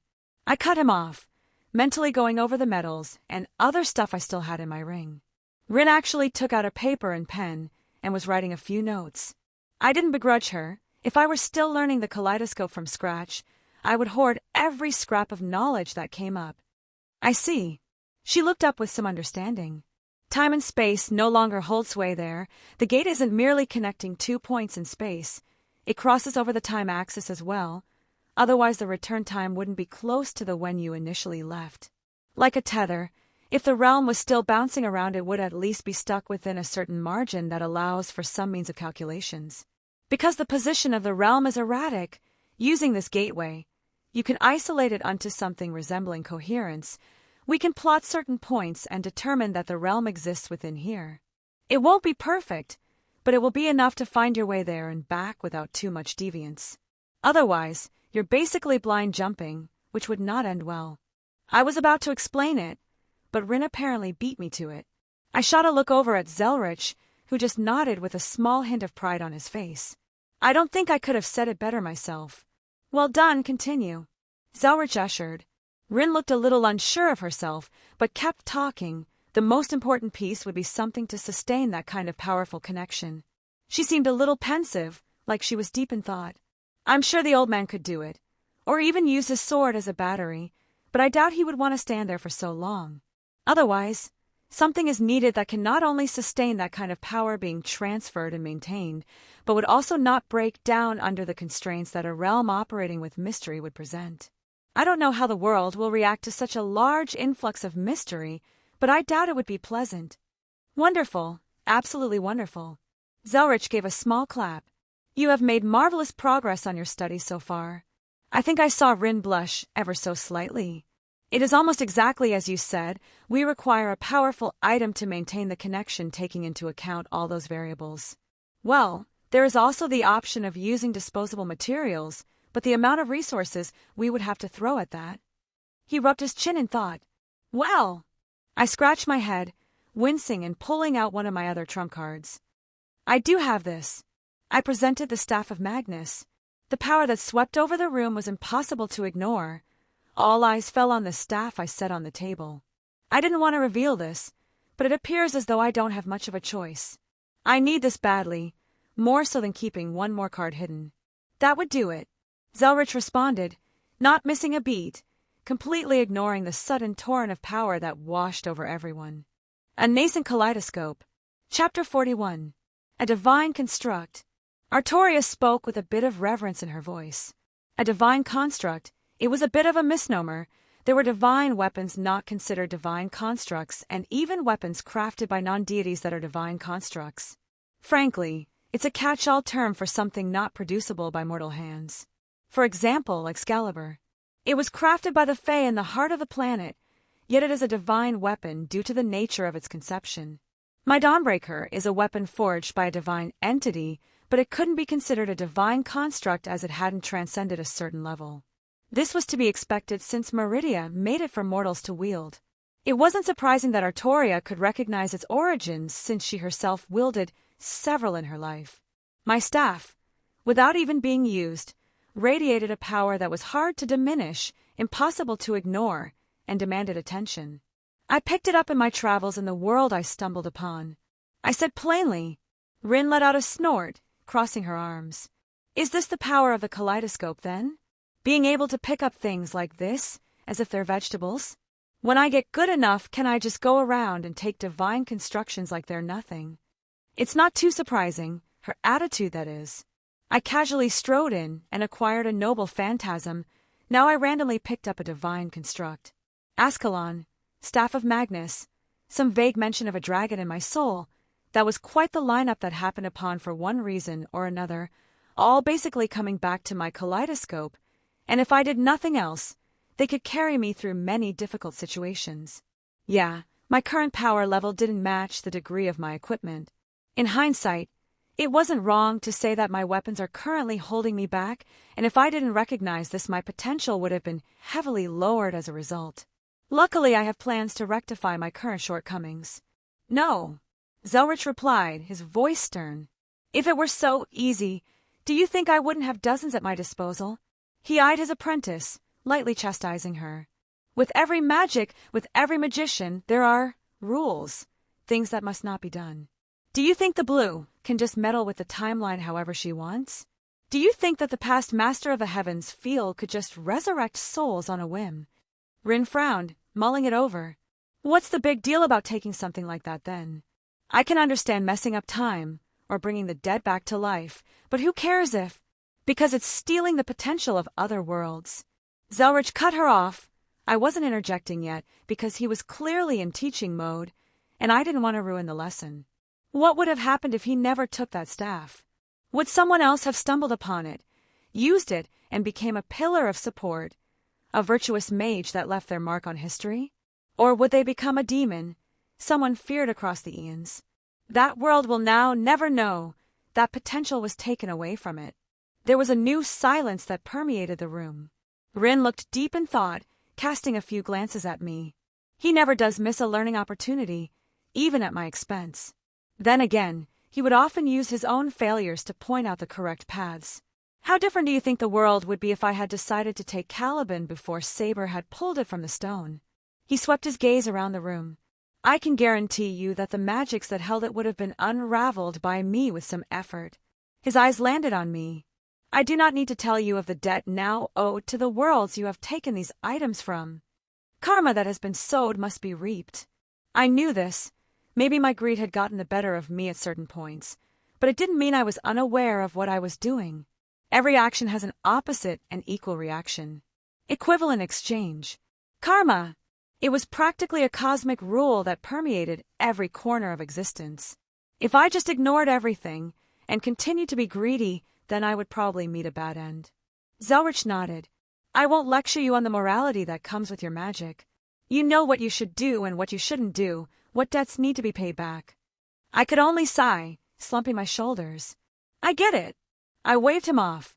I cut him off, mentally going over the medals and other stuff I still had in my ring. Rin actually took out a paper and pen and was writing a few notes. I didn't begrudge her. If I were still learning the kaleidoscope from scratch, I would hoard every scrap of knowledge that came up. I see. She looked up with some understanding. Time and space no longer hold sway there. The gate isn't merely connecting 2 points in space. It crosses over the time axis as well. Otherwise, the return time wouldn't be close to the when you initially left. Like a tether, if the realm was still bouncing around, it would at least be stuck within a certain margin that allows for some means of calculations. Because the position of the realm is erratic, using this gateway, you can isolate it onto something resembling coherence. We can plot certain points and determine that the realm exists within here. It won't be perfect, but it will be enough to find your way there and back without too much deviance. Otherwise, you're basically blind jumping, which would not end well. I was about to explain it, but Rin apparently beat me to it. I shot a look over at Zelretch, who just nodded with a small hint of pride on his face. I don't think I could have said it better myself. Well done, continue. Zelretch ushered. Rin looked a little unsure of herself, but kept talking. The most important piece would be something to sustain that kind of powerful connection. She seemed a little pensive, like she was deep in thought. I'm sure the old man could do it, or even use his sword as a battery, but I doubt he would want to stand there for so long. Otherwise, something is needed that can not only sustain that kind of power being transferred and maintained, but would also not break down under the constraints that a realm operating with mystery would present. I don't know how the world will react to such a large influx of mystery, but I doubt it would be pleasant. Wonderful, absolutely wonderful. Zelretch gave a small clap. You have made marvelous progress on your studies so far. I think I saw Rin blush ever so slightly. It is almost exactly as you said. We require a powerful item to maintain the connection, taking into account all those variables. Well, there is also the option of using disposable materials, but the amount of resources we would have to throw at that. He rubbed his chin in thought. Well, I scratched my head, wincing and pulling out one of my other trump cards. I do have this. I presented the Staff of Magnus. The power that swept over the room was impossible to ignore. All eyes fell on the staff I set on the table. I didn't want to reveal this, but it appears as though I don't have much of a choice. I need this badly, more so than keeping one more card hidden. That would do it, Zelretch responded, not missing a beat, completely ignoring the sudden torrent of power that washed over everyone. A Nascent Kaleidoscope. Chapter 41. A Divine Construct. Artoria spoke with a bit of reverence in her voice. A divine construct. It was a bit of a misnomer. There were divine weapons not considered divine constructs, and even weapons crafted by non-deities that are divine constructs. Frankly, it's a catch-all term for something not producible by mortal hands. For example, Excalibur. It was crafted by the Fae in the heart of the planet, yet it is a divine weapon due to the nature of its conception. My Dawnbreaker is a weapon forged by a divine entity, but it couldn't be considered a divine construct as it hadn't transcended a certain level. This was to be expected since Meridia made it for mortals to wield. It wasn't surprising that Artoria could recognize its origins since she herself wielded several in her life. My staff, without even being used, radiated a power that was hard to diminish, impossible to ignore, and demanded attention. I picked it up in my travels in the world I stumbled upon. I said plainly. Rin let out a snort, crossing her arms. Is this the power of the kaleidoscope, then? Being able to pick up things like this, as if they're vegetables? When I get good enough, can I just go around and take divine constructions like they're nothing? It's not too surprising, her attitude that is. I casually strode in and acquired a noble phantasm. Now I randomly picked up a divine construct. Ascalon, Staff of Magnus, some vague mention of a dragon in my soul. That was quite the lineup that happened upon for one reason or another, all basically coming back to my kaleidoscope, and if I did nothing else, they could carry me through many difficult situations. Yeah, my current power level didn't match the degree of my equipment. In hindsight, It wasn't wrong to say that my weapons are currently holding me back, and if I didn't recognize this, my potential would have been heavily lowered as a result. Luckily, I have plans to rectify my current shortcomings. No, Zelretch replied, his voice stern. If it were so easy, do you think I wouldn't have dozens at my disposal? He eyed his apprentice, lightly chastising her. With every magic, with every magician, there are rules, things that must not be done. Do you think the blue can just meddle with the timeline however she wants? Do you think that the past master of the heavens field could just resurrect souls on a whim? Rin frowned, mulling it over. What's the big deal about taking something like that then? I can understand messing up time, or bringing the dead back to life, but who cares if? Because it's stealing the potential of other worlds. Zelretch cut her off. I wasn't interjecting yet, because he was clearly in teaching mode, and I didn't want to ruin the lesson. What would have happened if he never took that staff? Would someone else have stumbled upon it, used it, and became a pillar of support, a virtuous mage that left their mark on history? Or would they become a demon, someone feared across the eons? That world will now never know. That potential was taken away from it. There was a new silence that permeated the room. Rin looked deep in thought, casting a few glances at me. He never does miss a learning opportunity, even at my expense. Then again, he would often use his own failures to point out the correct paths. How different do you think the world would be if I had decided to take Caliban before Saber had pulled it from the stone? He swept his gaze around the room. I can guarantee you that the magics that held it would have been unraveled by me with some effort. His eyes landed on me. I do not need to tell you of the debt now owed to the worlds you have taken these items from. Karma that has been sowed must be reaped. I knew this. Maybe my greed had gotten the better of me at certain points, but it didn't mean I was unaware of what I was doing. Every action has an opposite and equal reaction. Equivalent exchange. Karma. It was practically a cosmic rule that permeated every corner of existence. If I just ignored everything and continued to be greedy, then I would probably meet a bad end. Zelretch nodded. I won't lecture you on the morality that comes with your magic. You know what you should do and what you shouldn't do, what debts need to be paid back. I could only sigh, slumping my shoulders. I get it. I waved him off.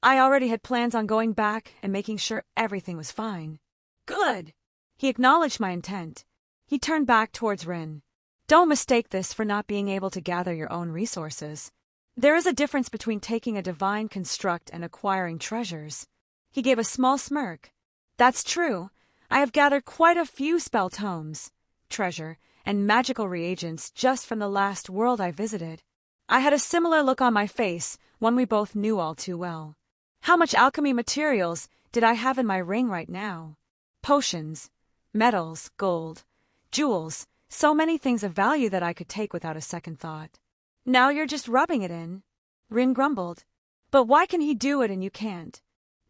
I already had plans on going back and making sure everything was fine. Good. He acknowledged my intent. He turned back towards Rin. Don't mistake this for not being able to gather your own resources. There is a difference between taking a divine construct and acquiring treasures. He gave a small smirk. That's true. I have gathered quite a few spell tomes, treasure, and magical reagents just from the last world I visited. I had a similar look on my face, one we both knew all too well. How much alchemy materials did I have in my ring right now? Potions, metals, gold, jewels, so many things of value that I could take without a second thought. Now you're just rubbing it in, Rin grumbled. But why can he do it and you can't?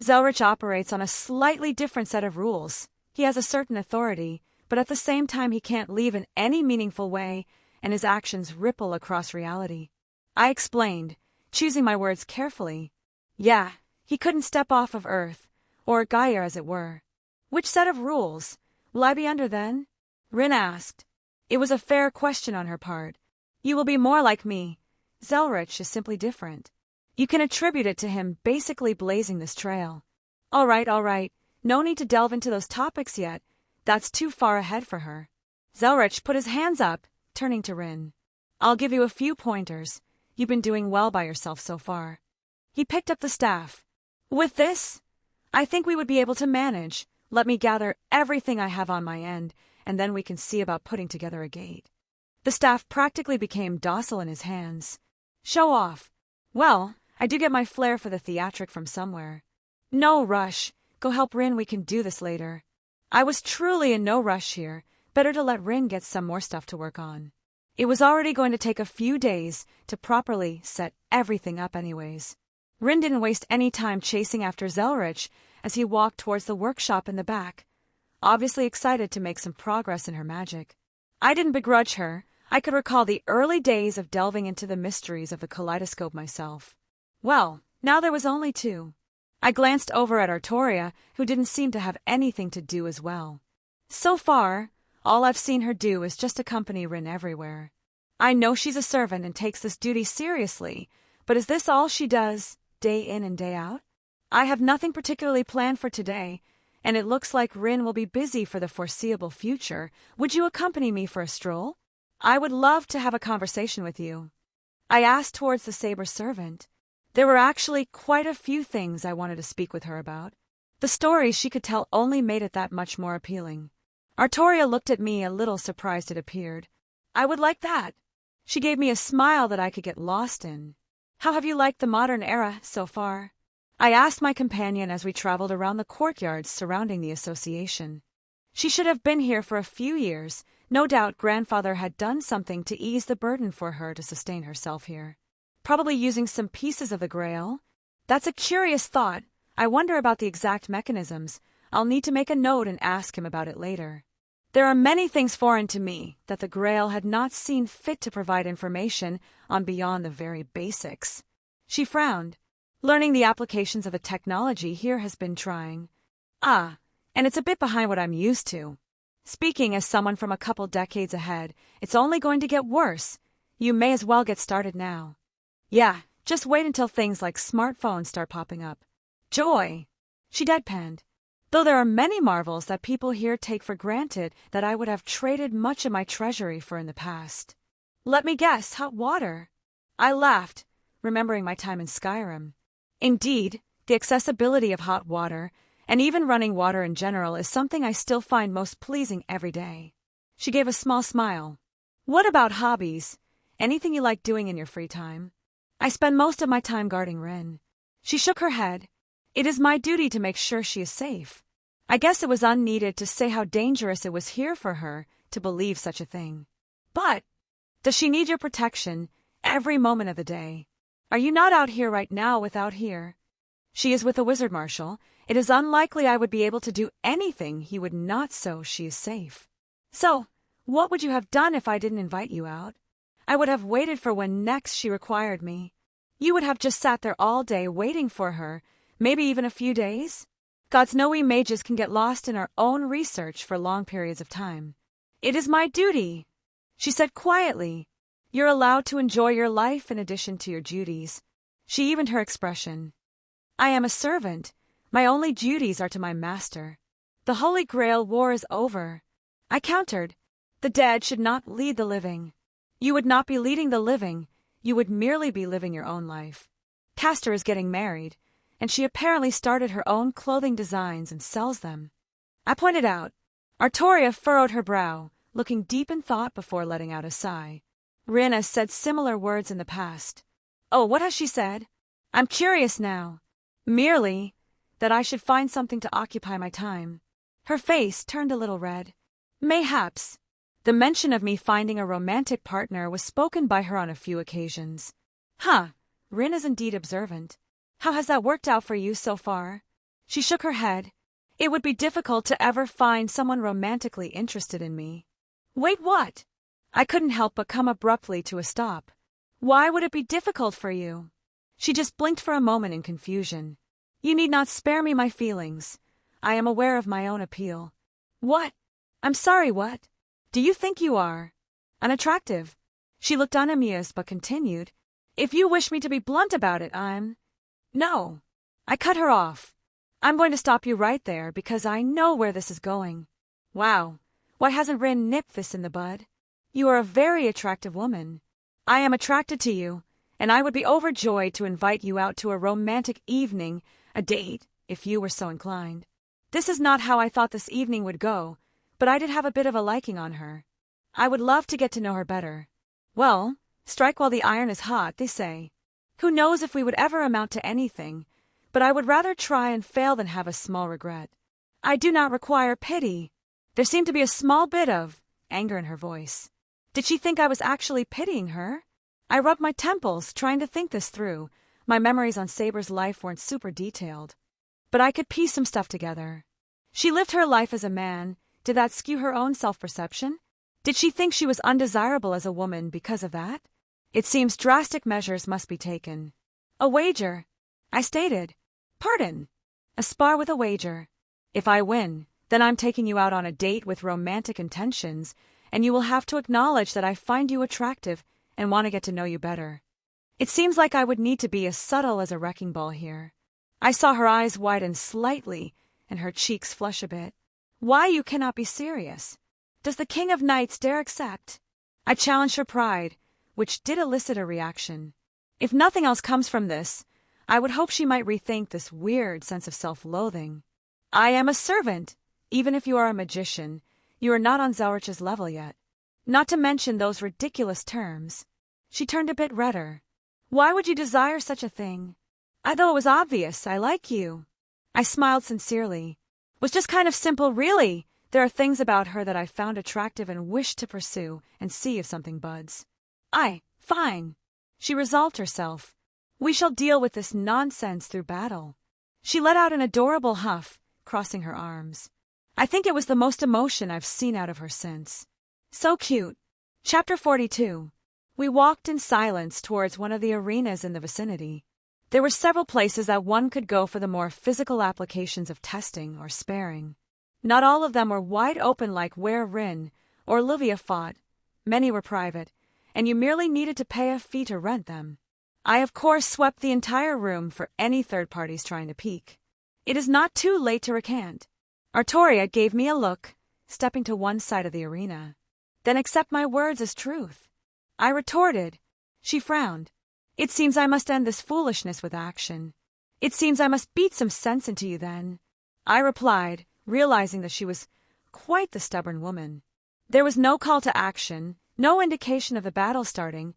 Zelretch operates on a slightly different set of rules. He has a certain authority, but at the same time he can't leave in any meaningful way, and his actions ripple across reality. I explained, choosing my words carefully. Yeah, he couldn't step off of Earth, or Gaia as it were. Which set of rules will I be under then? Rin asked. It was a fair question on her part. You will be more like me. Zelretch is simply different. You can attribute it to him basically blazing this trail. All right. No need to delve into those topics yet. That's too far ahead for her. Zelretch put his hands up, turning to Rin. I'll give you a few pointers. You've been doing well by yourself so far. He picked up the staff. With this, I think we would be able to manage. Let me gather everything I have on my end, and then we can see about putting together a gate. The staff practically became docile in his hands. Show off. Well, I do get my flair for the theatric from somewhere. No rush. Go help Rin, we can do this later. I was truly in no rush here. Better to let Rin get some more stuff to work on. It was already going to take a few days to properly set everything up anyways. Rin didn't waste any time chasing after Zelretch as he walked towards the workshop in the back, obviously excited to make some progress in her magic. I didn't begrudge her. I could recall the early days of delving into the mysteries of the kaleidoscope myself. Well, now there was only two. I glanced over at Artoria, who didn't seem to have anything to do as well. So far, all I've seen her do is just accompany Rin everywhere. I know she's a servant and takes this duty seriously, but is this all she does, day in and day out? I have nothing particularly planned for today, and it looks like Rin will be busy for the foreseeable future. Would you accompany me for a stroll? I would love to have a conversation with you. I asked towards the saber servant. There were actually quite a few things I wanted to speak with her about. The stories she could tell only made it that much more appealing. Artoria looked at me a little surprised it appeared. I would like that. She gave me a smile that I could get lost in. How have you liked the modern era so far? I asked my companion as we traveled around the courtyards surrounding the association. She should have been here for a few years. No doubt grandfather had done something to ease the burden for her to sustain herself here. Probably using some pieces of the Grail. That's a curious thought. I wonder about the exact mechanisms. I'll need to make a note and ask him about it later. There are many things foreign to me that the Grail had not seen fit to provide information on beyond the very basics. She frowned. Learning the applications of the technology here has been trying. And it's a bit behind what I'm used to. Speaking as someone from a couple decades ahead, it's only going to get worse. You may as well get started now. Yeah, just wait until things like smartphones start popping up. Joy! She deadpanned. Though there are many marvels that people here take for granted that I would have traded much of my treasury for in the past. Let me guess, hot water. I laughed, remembering my time in Skyrim. Indeed, the accessibility of hot water, and even running water in general, is something I still find most pleasing every day. She gave a small smile. What about hobbies? Anything you like doing in your free time? I spend most of my time guarding Rin. She shook her head. It is my duty to make sure she is safe. I guess it was unneeded to say how dangerous it was here for her to believe such a thing. But does she need your protection every moment of the day? Are you not out here right now without here? She is with a wizard marshal. It is unlikely I would be able to do anything he would not, so she is safe. So, what would you have done if I didn't invite you out? I would have waited for when next she required me. You would have just sat there all day waiting for her, maybe even a few days? Gods know we mages can get lost in our own research for long periods of time. It is my duty, she said quietly. You're allowed to enjoy your life in addition to your duties. She evened her expression. I am a servant. My only duties are to my master. The Holy Grail war is over. I countered. The dead should not lead the living. You would not be leading the living. You would merely be living your own life. Castor is getting married, and she apparently started her own clothing designs and sells them. I pointed out. Artoria furrowed her brow, looking deep in thought before letting out a sigh. Rin has said similar words in the past. Oh, what has she said? I'm curious now. Merely that I should find something to occupy my time. Her face turned a little red. Mayhaps. The mention of me finding a romantic partner was spoken by her on a few occasions. Rin is indeed observant. How has that worked out for you so far? She shook her head. It would be difficult to ever find someone romantically interested in me. Wait, what? I couldn't help but come abruptly to a stop. Why would it be difficult for you? She just blinked for a moment in confusion. You need not spare me my feelings. I am aware of my own appeal. What? I'm sorry, what? Do you think you are unattractive? She looked unamused but continued. If you wish me to be blunt about it, No. I cut her off. I'm going to stop you right there because I know where this is going. Wow. Why hasn't Rin nipped this in the bud? You are a very attractive woman. I am attracted to you, and I would be overjoyed to invite you out to a romantic evening, a date, if you were so inclined. This is not how I thought this evening would go, but I did have a bit of a liking on her. I would love to get to know her better. Well, strike while the iron is hot, they say. Who knows if we would ever amount to anything, but I would rather try and fail than have a small regret. I do not require pity. There seemed to be a small bit of anger in her voice. Did she think I was actually pitying her? I rubbed my temples, trying to think this through. My memories on Saber's life weren't super detailed, but I could piece some stuff together. She lived her life as a man. Did that skew her own self-perception? Did she think she was undesirable as a woman because of that? It seems drastic measures must be taken. A wager, I stated. Pardon. A spar with a wager. If I win, then I'm taking you out on a date with romantic intentions, and you will have to acknowledge that I find you attractive and want to get to know you better. It seems like I would need to be as subtle as a wrecking ball here. I saw her eyes widen slightly and her cheeks flush a bit. Why, you cannot be serious. Does the King of Knights dare accept? I challenged her pride, which did elicit a reaction. If nothing else comes from this, I would hope she might rethink this weird sense of self-loathing. I am a servant. Even if you are a magician, you are not on Zelretch's level yet. Not to mention those ridiculous terms. She turned a bit redder. Why would you desire such a thing? I thought it was obvious. I like you. I smiled sincerely. It was just kind of simple, really. There are things about her that I found attractive and wished to pursue and see if something buds. Fine. She resolved herself. We shall deal with this nonsense through battle. She let out an adorable huff, crossing her arms. I think it was the most emotion I've seen out of her since. So cute. Chapter 42. We walked in silence towards one of the arenas in the vicinity. There were several places that one could go for the more physical applications of testing or sparing. Not all of them were wide open like where Rin or Livia fought. Many were private, and you merely needed to pay a fee to rent them. I, of course, swept the entire room for any third parties trying to peek. It is not too late to recant. Artoria gave me a look, stepping to one side of the arena. Then accept my words as truth. I retorted. She frowned. It seems I must end this foolishness with action. It seems I must beat some sense into you then. I replied, realizing that she was quite the stubborn woman. There was no call to action, no indication of the battle starting.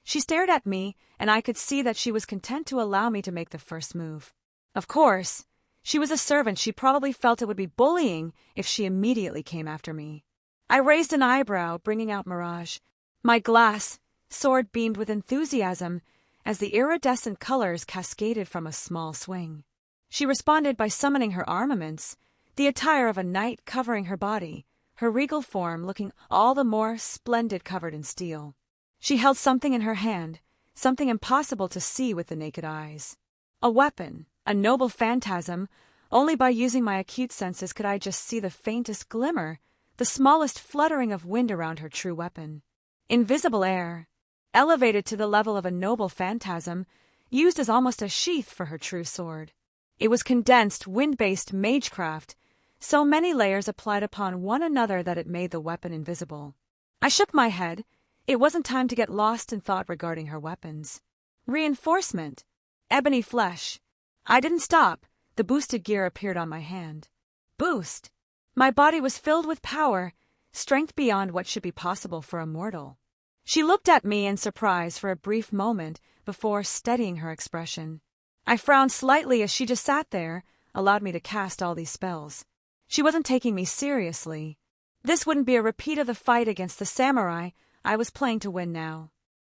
She stared at me, and I could see that she was content to allow me to make the first move. Of course, she was a servant. She probably felt it would be bullying if she immediately came after me. I raised an eyebrow, bringing out Mirage. My glass sword beamed with enthusiasm as the iridescent colors cascaded from a small swing. She responded by summoning her armaments, the attire of a knight covering her body, her regal form looking all the more splendid covered in steel. She held something in her hand, something impossible to see with the naked eyes. A weapon, a noble phantasm. Only by using my acute senses could I just see the faintest glimmer, the smallest fluttering of wind around her true weapon. Invisible air, elevated to the level of a noble phantasm, used as almost a sheath for her true sword. It was condensed, wind-based magecraft, so many layers applied upon one another that it made the weapon invisible. I shook my head. It wasn't time to get lost in thought regarding her weapons. Reinforcement. Ebony flesh. I didn't stop. The boosted gear appeared on my hand. Boost. My body was filled with power, strength beyond what should be possible for a mortal. She looked at me in surprise for a brief moment before steadying her expression. I frowned slightly as she just sat there, allowed me to cast all these spells. She wasn't taking me seriously. This wouldn't be a repeat of the fight against the samurai. I was playing to win now.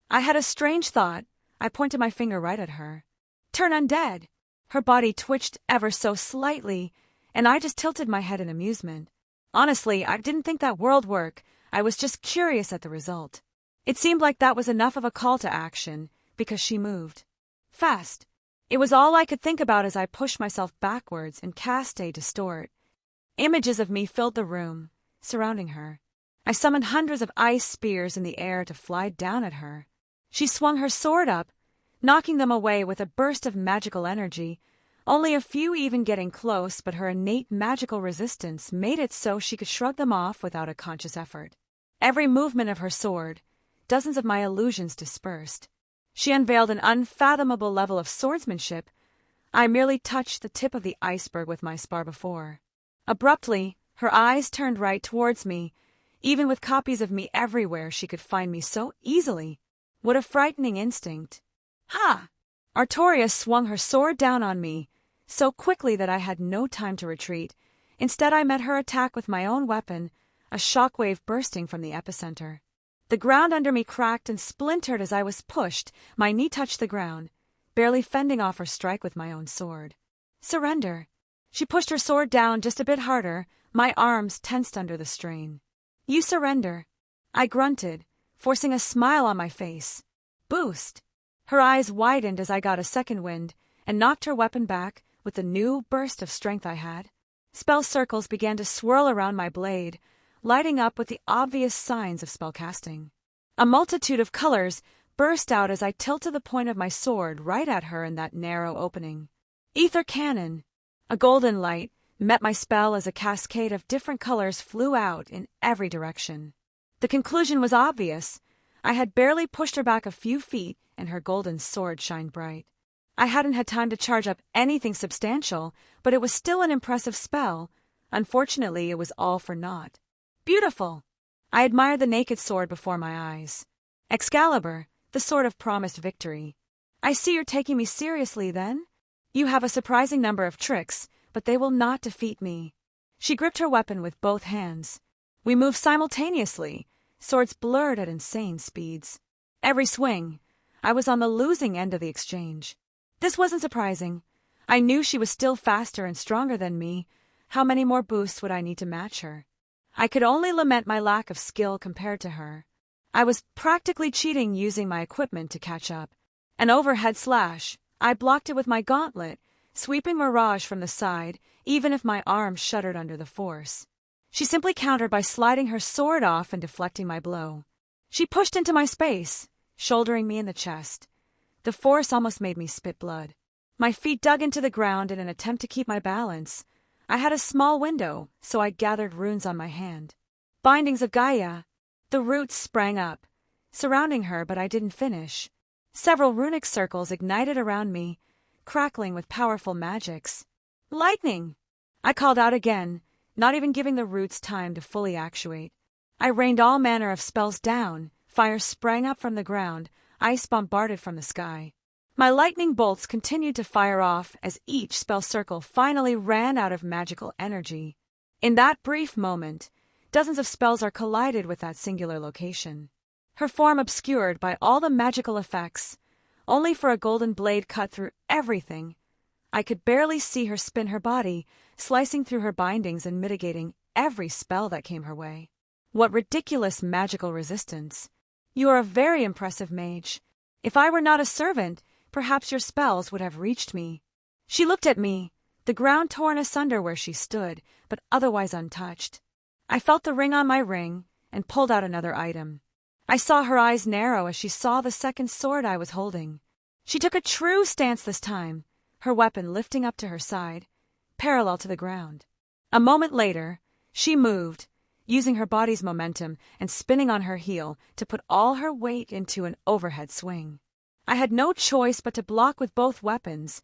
I had a strange thought. I pointed my finger right at her. Turn undead. Her body twitched ever so slightly, and I just tilted my head in amusement. Honestly, I didn't think that would work. I was just curious at the result. It seemed like that was enough of a call to action, because she moved. Fast. It was all I could think about as I pushed myself backwards and cast a distort. Images of me filled the room, surrounding her. I summoned hundreds of ice spears in the air to fly down at her. She swung her sword up, knocking them away with a burst of magical energy, only a few even getting close, but her innate magical resistance made it so she could shrug them off without a conscious effort. Every movement of her sword, dozens of my illusions dispersed. She unveiled an unfathomable level of swordsmanship. I merely touched the tip of the iceberg with my spar before. Abruptly, her eyes turned right towards me. Even with copies of me everywhere, she could find me so easily. What a frightening instinct. Ha! Artoria swung her sword down on me, so quickly that I had no time to retreat. Instead, I met her attack with my own weapon, a shockwave bursting from the epicenter. The ground under me cracked and splintered as I was pushed. My knee touched the ground, barely fending off her strike with my own sword. Surrender. She pushed her sword down just a bit harder, my arms tensed under the strain. You surrender. I grunted, forcing a smile on my face. Boost. Her eyes widened as I got a second wind and knocked her weapon back with the new burst of strength I had. Spell circles began to swirl around my blade, lighting up with the obvious signs of spellcasting. A multitude of colors burst out as I tilted the point of my sword right at her in that narrow opening. Ether cannon. A golden light met my spell as a cascade of different colors flew out in every direction. The conclusion was obvious. I had barely pushed her back a few feet, and her golden sword shined bright. I hadn't had time to charge up anything substantial, but it was still an impressive spell. Unfortunately, it was all for naught. Beautiful! I admired the naked sword before my eyes. Excalibur, the sword of promised victory. I see you're taking me seriously, then? You have a surprising number of tricks, but they will not defeat me. She gripped her weapon with both hands. We moved simultaneously, swords blurred at insane speeds. Every swing, I was on the losing end of the exchange. This wasn't surprising. I knew she was still faster and stronger than me. How many more boosts would I need to match her? I could only lament my lack of skill compared to her. I was practically cheating using my equipment to catch up. An overhead slash. I blocked it with my gauntlet, sweeping Mirage from the side, even if my arm shuddered under the force. She simply countered by sliding her sword off and deflecting my blow. She pushed into my space, shouldering me in the chest. The force almost made me spit blood. My feet dug into the ground in an attempt to keep my balance. I had a small window, so I gathered runes on my hand. Bindings of Gaia. The roots sprang up, surrounding her, but I didn't finish. Several runic circles ignited around me, crackling with powerful magics. Lightning! I called out again, not even giving the roots time to fully actuate. I rained all manner of spells down. Fire sprang up from the ground, ice bombarded from the sky. My lightning bolts continued to fire off as each spell circle finally ran out of magical energy. In that brief moment, dozens of spells are collided with that singular location. Her form obscured by all the magical effects, only for a golden blade cut through everything. I could barely see her spin her body, slicing through her bindings and mitigating every spell that came her way. What ridiculous magical resistance! You are a very impressive mage. If I were not a servant, perhaps your spells would have reached me. She looked at me, the ground torn asunder where she stood, but otherwise untouched. I felt the ring on my ring and pulled out another item. I saw her eyes narrow as she saw the second sword I was holding. She took a true stance this time, her weapon lifting up to her side, parallel to the ground. A moment later, she moved, using her body's momentum and spinning on her heel to put all her weight into an overhead swing. I had no choice but to block with both weapons.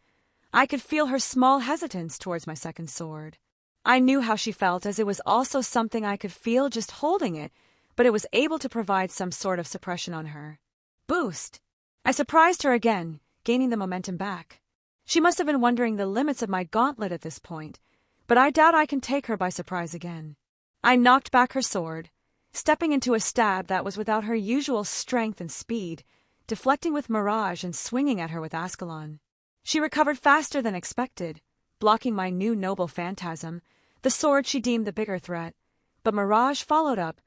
I could feel her small hesitance towards my second sword. I knew how she felt, as it was also something I could feel just holding it, but it was able to provide some sort of suppression on her. Boost! I surprised her again, gaining the momentum back. She must have been wondering the limits of my gauntlet at this point, but I doubt I can take her by surprise again. I knocked back her sword, stepping into a stab that was without her usual strength and speed, deflecting with Mirage and swinging at her with Ascalon. She recovered faster than expected, blocking my new noble phantasm, the sword she deemed the bigger threat, but Mirage followed up,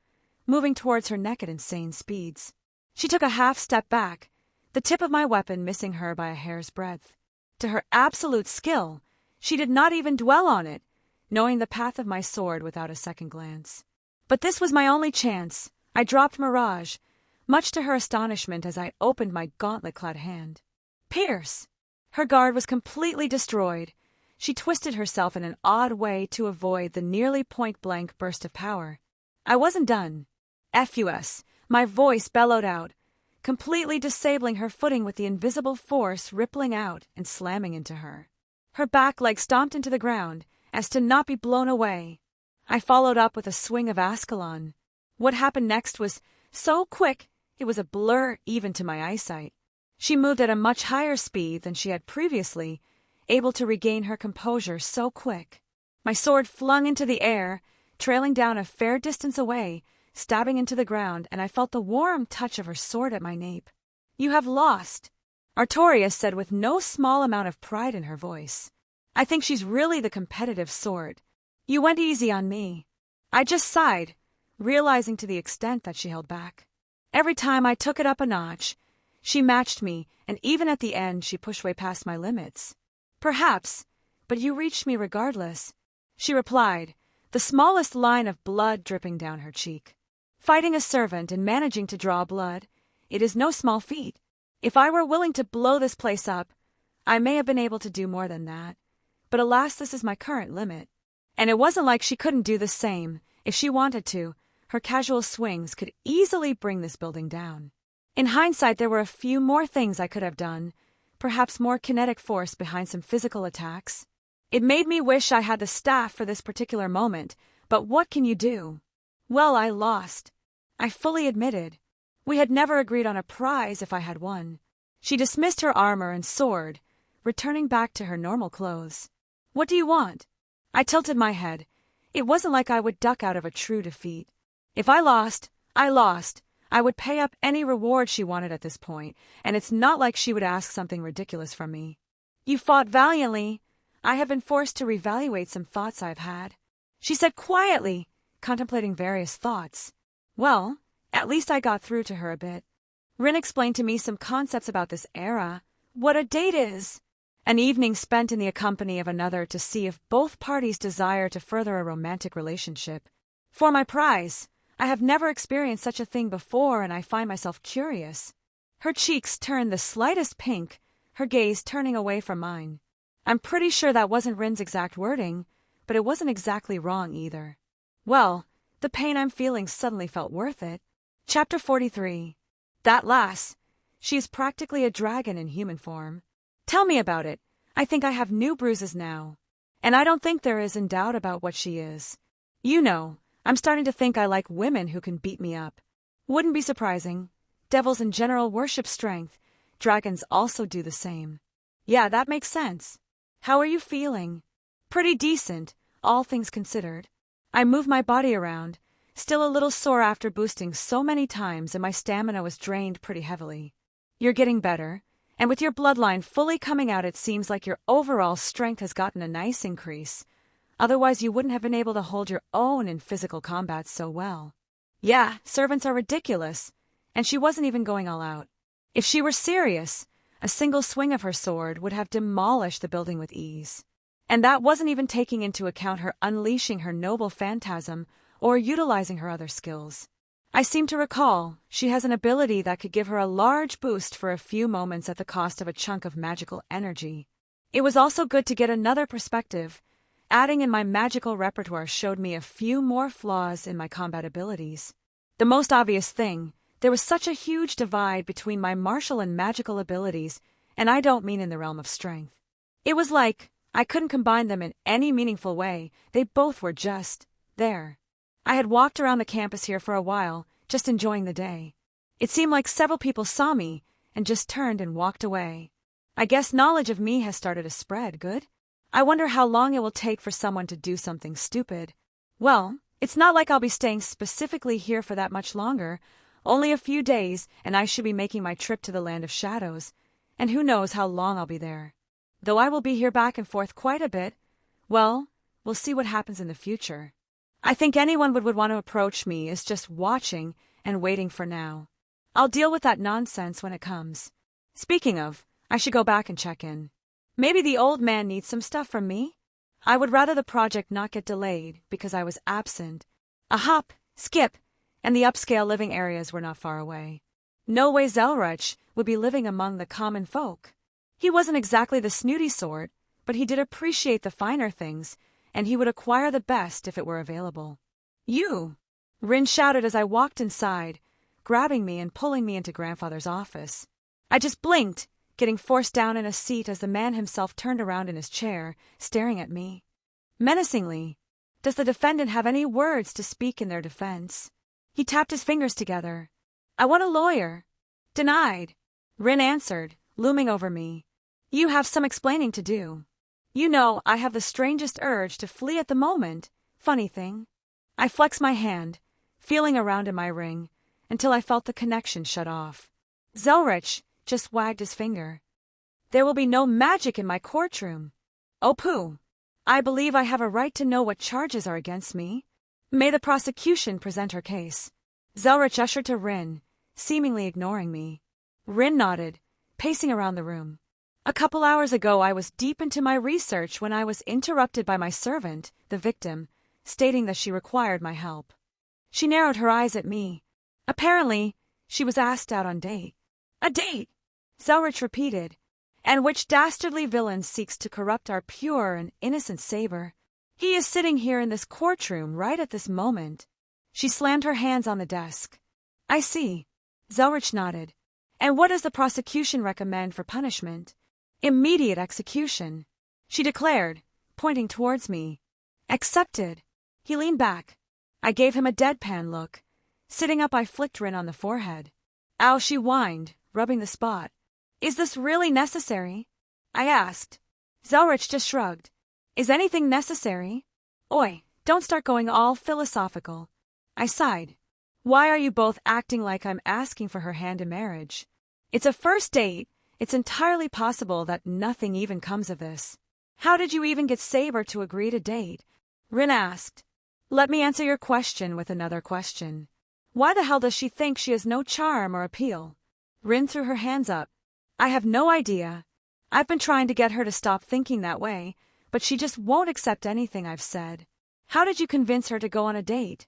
moving towards her neck at insane speeds. She took a half step back, the tip of my weapon missing her by a hair's breadth. To her absolute skill, she did not even dwell on it, knowing the path of my sword without a second glance. But this was my only chance. I dropped Mirage, much to her astonishment as I opened my gauntlet-clad hand. Pierce! Her guard was completely destroyed. She twisted herself in an odd way to avoid the nearly point-blank burst of power. I wasn't done. FUS, my voice bellowed out, completely disabling her footing with the invisible force rippling out and slamming into her. Her back leg stomped into the ground, as to not be blown away. I followed up with a swing of Ascalon. What happened next was so quick, it was a blur even to my eyesight. She moved at a much higher speed than she had previously, able to regain her composure so quick. My sword flung into the air, trailing down a fair distance away, stabbing into the ground, and I felt the warm touch of her sword at my nape. You have lost, Artorias said with no small amount of pride in her voice. I think she's really the competitive sort. You went easy on me. I just sighed, realizing to the extent that she held back. Every time I took it up a notch, she matched me, and even at the end she pushed way past my limits. Perhaps, but you reached me regardless, she replied, the smallest line of blood dripping down her cheek. Fighting a servant and managing to draw blood, it is no small feat. If I were willing to blow this place up, I may have been able to do more than that. But alas, this is my current limit. And it wasn't like she couldn't do the same. If she wanted to, her casual swings could easily bring this building down. In hindsight, there were a few more things I could have done, perhaps more kinetic force behind some physical attacks. It made me wish I had the staff for this particular moment, but what can you do? Well, I lost. I fully admitted. We had never agreed on a prize if I had won. She dismissed her armor and sword, returning back to her normal clothes. What do you want? I tilted my head. It wasn't like I would duck out of a true defeat. If I lost, I lost. I would pay up any reward she wanted at this point, and it's not like she would ask something ridiculous from me. You fought valiantly. I have been forced to reevaluate some thoughts I've had, she said quietly, contemplating various thoughts. Well, at least I got through to her a bit. Rin explained to me some concepts about this era, what a date is, an evening spent in the company of another to see if both parties desire to further a romantic relationship. For my prize, I have never experienced such a thing before, and I find myself curious. Her cheeks turned the slightest pink, her gaze turning away from mine. I'm pretty sure that wasn't Rin's exact wording, but it wasn't exactly wrong either. Well, the pain I'm feeling suddenly felt worth it. Chapter 43. That lass. She is practically a dragon in human form. Tell me about it. I think I have new bruises now. And I don't think there is in doubt about what she is. You know, I'm starting to think I like women who can beat me up. Wouldn't be surprising. Devils in general worship strength. Dragons also do the same. Yeah, that makes sense. How are you feeling? Pretty decent, all things considered. I moved my body around, still a little sore after boosting so many times, and my stamina was drained pretty heavily. You're getting better, and with your bloodline fully coming out, it seems like your overall strength has gotten a nice increase. Otherwise, you wouldn't have been able to hold your own in physical combat so well. Yeah, servants are ridiculous, and she wasn't even going all out. If she were serious, a single swing of her sword would have demolished the building with ease. And that wasn't even taking into account her unleashing her noble phantasm or utilizing her other skills. I seem to recall she has an ability that could give her a large boost for a few moments at the cost of a chunk of magical energy. It was also good to get another perspective. Adding in my magical repertoire showed me a few more flaws in my combat abilities. The most obvious thing, there was such a huge divide between my martial and magical abilities, and I don't mean in the realm of strength. It was like I couldn't combine them in any meaningful way. They both were just there. I had walked around the campus here for a while, just enjoying the day. It seemed like several people saw me and just turned and walked away. I guess knowledge of me has started to spread, good? I wonder how long it will take for someone to do something stupid. Well, it's not like I'll be staying specifically here for that much longer. Only a few days, and I should be making my trip to the Land of Shadows, and who knows how long I'll be there. Though I will be here back and forth quite a bit, well, we'll see what happens in the future. I think anyone would want to approach me is just watching and waiting for now. I'll deal with that nonsense when it comes. Speaking of, I should go back and check in. Maybe the old man needs some stuff from me? I would rather the project not get delayed because I was absent. A hop, skip, and the upscale living areas were not far away. No way Zelretch would be living among the common folk. He wasn't exactly the snooty sort, but he did appreciate the finer things, and he would acquire the best if it were available. You! Rin shouted as I walked inside, grabbing me and pulling me into grandfather's office. I just blinked, getting forced down in a seat as the man himself turned around in his chair, staring at me. Menacingly, does the defendant have any words to speak in their defense? He tapped his fingers together. I want a lawyer. Denied. Rin answered, looming over me. You have some explaining to do. You know, I have the strangest urge to flee at the moment. Funny thing. I flexed my hand, feeling around in my ring, until I felt the connection shut off. Zelretch just wagged his finger. There will be no magic in my courtroom. Oh, pooh. I believe I have a right to know what charges are against me. May the prosecution present her case. Zelretch ushered to Rin, seemingly ignoring me. Rin nodded, pacing around the room. A couple hours ago I was deep into my research when I was interrupted by my servant, the victim, stating that she required my help. She narrowed her eyes at me. Apparently, she was asked out on date. A date? Zelretch repeated. And which dastardly villain seeks to corrupt our pure and innocent Saber? He is sitting here in this courtroom right at this moment. She slammed her hands on the desk. I see. Zelretch nodded. And what does the prosecution recommend for punishment? Immediate execution, she declared, pointing towards me. Accepted. He leaned back. I gave him a deadpan look. Sitting up, I flicked Rin on the forehead. Ow, she whined, rubbing the spot. Is this really necessary? I asked. Zelretch just shrugged. Is anything necessary? Oi, don't start going all philosophical. I sighed. Why are you both acting like I'm asking for her hand in marriage? It's a first date. It's entirely possible that nothing even comes of this. How did you even get Saber to agree to date? Rin asked. Let me answer your question with another question. Why the hell does she think she has no charm or appeal? Rin threw her hands up. I have no idea. I've been trying to get her to stop thinking that way, but she just won't accept anything I've said. How did you convince her to go on a date?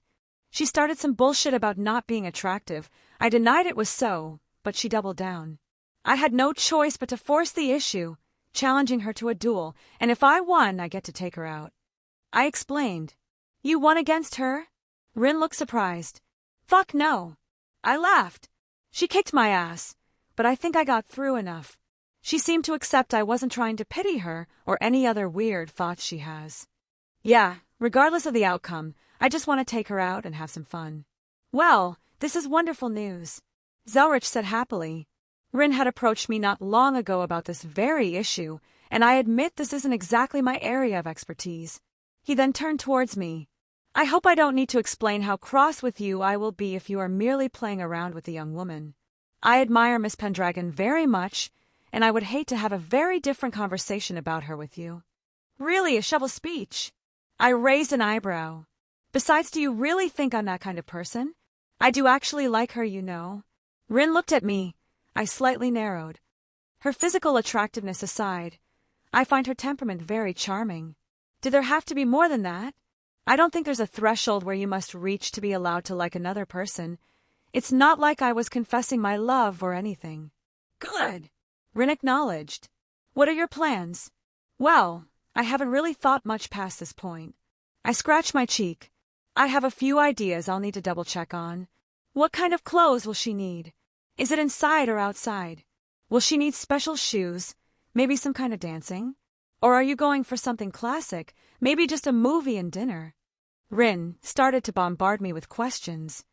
She started some bullshit about not being attractive. I denied it was so, but she doubled down. I had no choice but to force the issue, challenging her to a duel, and if I won, I get to take her out. I explained. You won against her? Rin looked surprised. Fuck no. I laughed. She kicked my ass, but I think I got through enough. She seemed to accept I wasn't trying to pity her or any other weird thoughts she has. Yeah, regardless of the outcome, I just want to take her out and have some fun. Well, this is wonderful news, Zelretch said happily. Rin had approached me not long ago about this very issue, and I admit this isn't exactly my area of expertise. He then turned towards me. I hope I don't need to explain how cross with you I will be if you are merely playing around with the young woman. I admire Miss Pendragon very much, and I would hate to have a very different conversation about her with you. Really, a shovel speech? I raised an eyebrow. Besides, do you really think I'm that kind of person? I do actually like her, you know. Rin looked at me. I slightly narrowed. Her physical attractiveness aside, I find her temperament very charming. Did there have to be more than that? I don't think there's a threshold where you must reach to be allowed to like another person. It's not like I was confessing my love or anything. Good, Rin acknowledged. What are your plans? Well, I haven't really thought much past this point. I scratched my cheek. I have a few ideas I'll need to double-check on. What kind of clothes will she need? Is it inside or outside? Will she need special shoes? Maybe some kind of dancing? Or are you going for something classic, maybe just a movie and dinner? Rin started to bombard me with questions.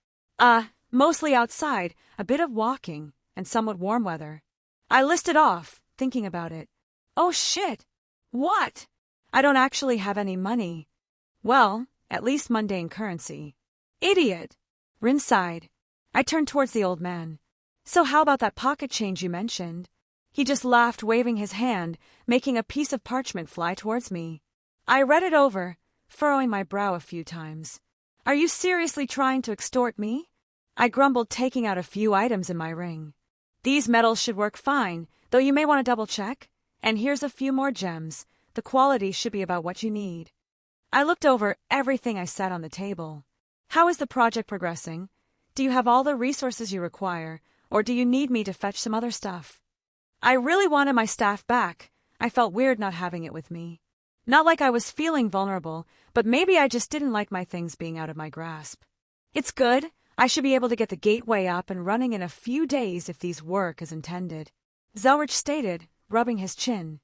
Mostly outside, a bit of walking, and somewhat warm weather. I listed off, thinking about it. Oh shit! What? I don't actually have any money. Well, at least mundane currency. Idiot! Rin sighed. I turned towards the old man. So how about that pocket change you mentioned? He just laughed, waving his hand, making a piece of parchment fly towards me. I read it over, furrowing my brow a few times. Are you seriously trying to extort me? I grumbled, taking out a few items in my ring. These metals should work fine, though you may want to double-check. And here's a few more gems. The quality should be about what you need. I looked over everything I set on the table. How is the project progressing? Do you have all the resources you require, or do you need me to fetch some other stuff? I really wanted my staff back. I felt weird not having it with me. Not like I was feeling vulnerable, but maybe I just didn't like my things being out of my grasp. It's good. I should be able to get the gateway up and running in a few days if these work as intended, Zelretch stated, rubbing his chin.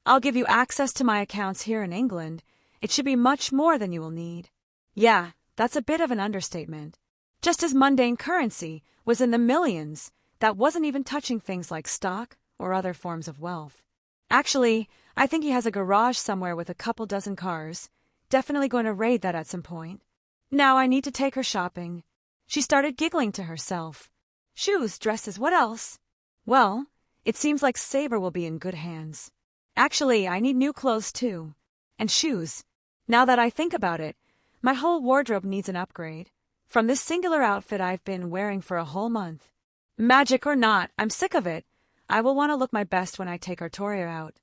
I'll give you access to my accounts here in England. It should be much more than you will need. Yeah, that's a bit of an understatement. Just as mundane currency was in the millions, that wasn't even touching things like stock or other forms of wealth. Actually, I think he has a garage somewhere with a couple dozen cars. Definitely going to raid that at some point. Now I need to take her shopping. She started giggling to herself. Shoes, dresses, what else? Well, it seems like Saber will be in good hands. Actually, I need new clothes too. And shoes. Now that I think about it, my whole wardrobe needs an upgrade. From this singular outfit I've been wearing for a whole month. Magic or not, I'm sick of it. I will want to look my best when I take Artoria out.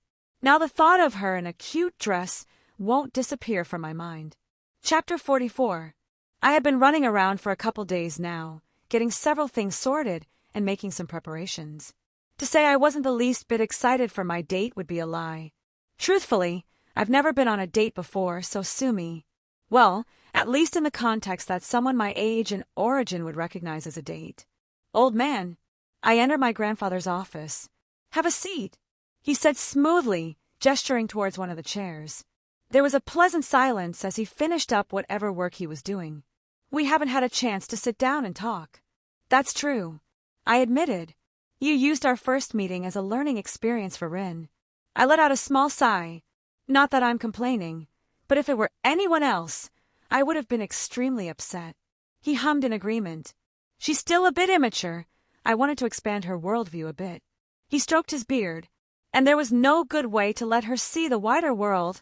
Now the thought of her in a cute dress won't disappear from my mind. Chapter 44. I had been running around for a couple days now, getting several things sorted and making some preparations. To say I wasn't the least bit excited for my date would be a lie. Truthfully, I've never been on a date before, so sue me. Well, at least in the context that someone my age and origin would recognize as a date. Old man. I entered my grandfather's office. Have a seat, he said smoothly, gesturing towards one of the chairs. There was a pleasant silence as he finished up whatever work he was doing. We haven't had a chance to sit down and talk. That's true, I admitted. You used our first meeting as a learning experience for Rin. I let out a small sigh. Not that I'm complaining, but if it were anyone else, I would have been extremely upset. He hummed in agreement. She's still a bit immature. I wanted to expand her worldview a bit. He stroked his beard, and there was no good way to let her see the wider world.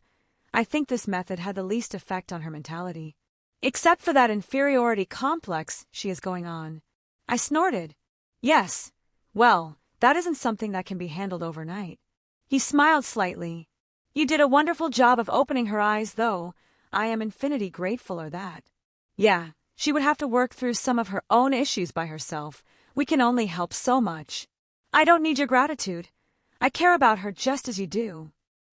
I think this method had the least effect on her mentality. Except for that inferiority complex she is going on. I snorted. Yes. Well, that isn't something that can be handled overnight. He smiled slightly. You did a wonderful job of opening her eyes, though. I am infinity grateful for that. Yeah, she would have to work through some of her own issues by herself. We can only help so much. I don't need your gratitude. I care about her just as you do.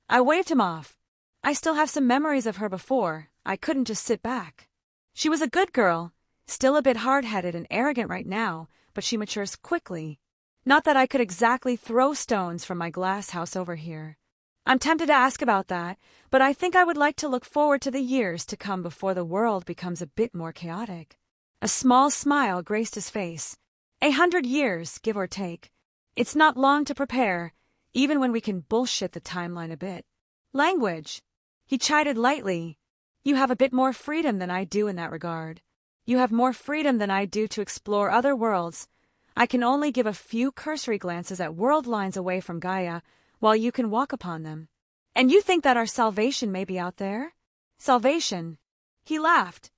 I waved him off. I still have some memories of her before. I couldn't just sit back. She was a good girl, still a bit hard-headed and arrogant right now, but she matures quickly. Not that I could exactly throw stones from my glass house over here. I'm tempted to ask about that, but I think I would like to look forward to the years to come before the world becomes a bit more chaotic. A small smile graced his face. 100 years, give or take. It's not long to prepare, even when we can bullshit the timeline a bit. Language. He chided lightly. You have a bit more freedom than I do in that regard. You have more freedom than I do to explore other worlds. I can only give a few cursory glances at world lines away from Gaia, while you can walk upon them. And you think that our salvation may be out there? Salvation? He laughed.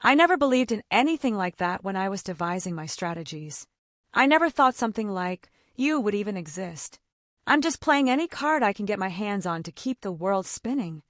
I never believed in anything like that when I was devising my strategies. I never thought something like you would even exist. I'm just playing any card I can get my hands on to keep the world spinning.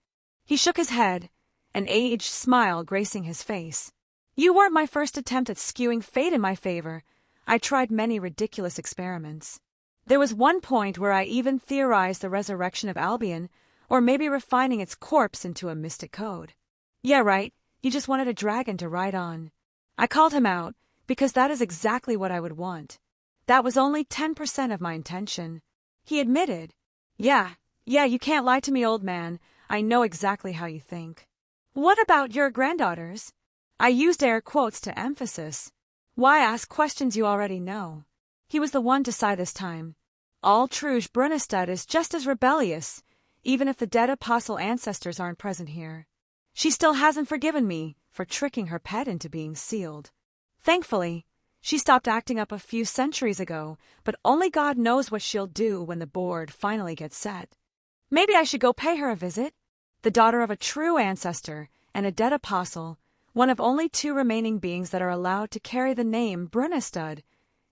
He shook his head, an aged smile gracing his face. You weren't my first attempt at skewing fate in my favor. I tried many ridiculous experiments. There was one point where I even theorized the resurrection of Albion, or maybe refining its corpse into a mystic code. Yeah, right, you just wanted a dragon to ride on. I called him out, because that is exactly what I would want. That was only 10% of my intention. He admitted. Yeah, you can't lie to me, old man. I know exactly how you think. What about your granddaughters? I used air quotes to emphasis. Why ask questions you already know? He was the one to sigh this time. All Truge Brunestad is just as rebellious, even if the dead apostle ancestors aren't present here. She still hasn't forgiven me for tricking her pet into being sealed. Thankfully, she stopped acting up a few centuries ago, but only God knows what she'll do when the board finally gets set. Maybe I should go pay her a visit. The daughter of a true ancestor and a dead apostle, one of only 2 remaining beings that are allowed to carry the name Brunestad,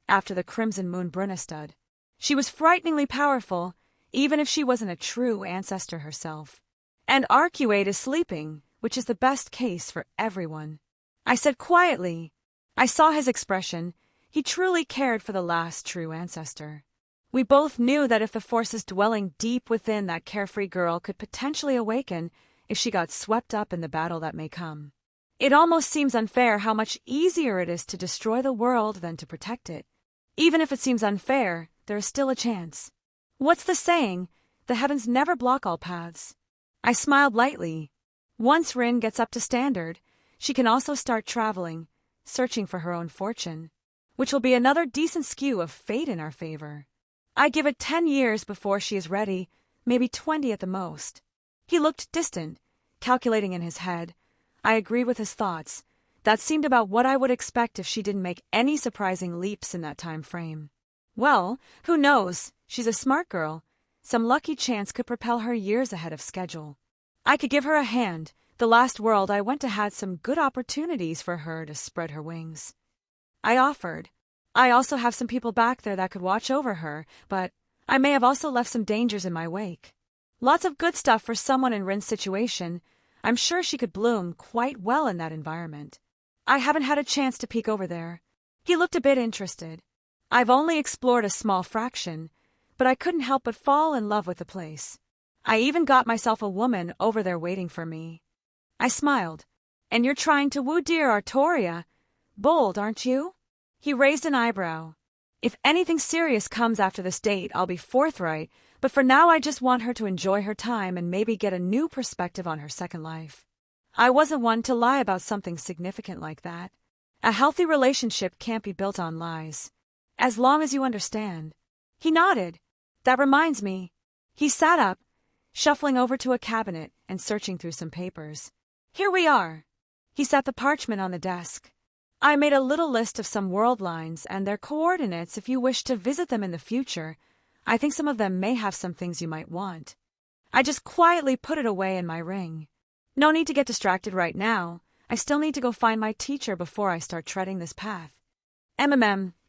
after the Crimson Moon Brunestad. She was frighteningly powerful, even if she wasn't a true ancestor herself. And Arcuate is sleeping, which is the best case for everyone. I said quietly. I saw his expression. He truly cared for the last true ancestor. We both knew that if the forces dwelling deep within that carefree girl could potentially awaken if she got swept up in the battle that may come. It almost seems unfair how much easier it is to destroy the world than to protect it. Even if it seems unfair, there is still a chance. What's the saying? The heavens never block all paths. I smiled lightly. Once Rin gets up to standard, she can also start traveling, searching for her own fortune, which will be another decent skew of fate in our favor. I give it 10 years before she is ready, maybe 20 at the most. He looked distant, calculating in his head. I agreed with his thoughts. That seemed about what I would expect if she didn't make any surprising leaps in that time frame. Well, who knows? She's a smart girl. Some lucky chance could propel her years ahead of schedule. I could give her a hand. The last world I went to had some good opportunities for her to spread her wings. I offered. I also have some people back there that could watch over her, but I may have also left some dangers in my wake. Lots of good stuff for someone in Rin's situation. I'm sure she could bloom quite well in that environment. I haven't had a chance to peek over there. He looked a bit interested. I've only explored a small fraction, but I couldn't help but fall in love with the place. I even got myself a woman over there waiting for me. I smiled. And you're trying to woo dear Artoria. Bold, aren't you? He raised an eyebrow. If anything serious comes after this date, I'll be forthright, but for now I just want her to enjoy her time and maybe get a new perspective on her second life. I wasn't one to lie about something significant like that. A healthy relationship can't be built on lies. As long as you understand. He nodded. That reminds me. He sat up, shuffling over to a cabinet and searching through some papers. Here we are. He set the parchment on the desk. I made a little list of some world lines and their coordinates if you wish to visit them in the future. I think some of them may have some things you might want. I just quietly put it away in my ring. No need to get distracted right now. I still need to go find my teacher before I start treading this path.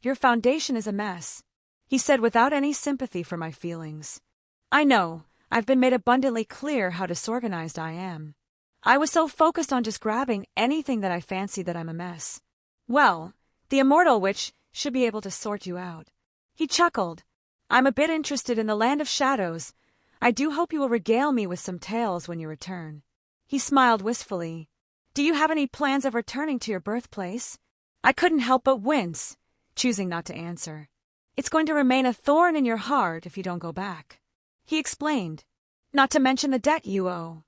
Your foundation is a mess, he said without any sympathy for my feelings. I know, I've been made abundantly clear how disorganized I am. I was so focused on just grabbing anything that I fancied that I'm a mess. Well, the immortal witch should be able to sort you out. He chuckled. I'm a bit interested in the land of shadows. I do hope you will regale me with some tales when you return. He smiled wistfully. Do you have any plans of returning to your birthplace? I couldn't help but wince, choosing not to answer. It's going to remain a thorn in your heart if you don't go back. He explained. Not to mention the debt you owe.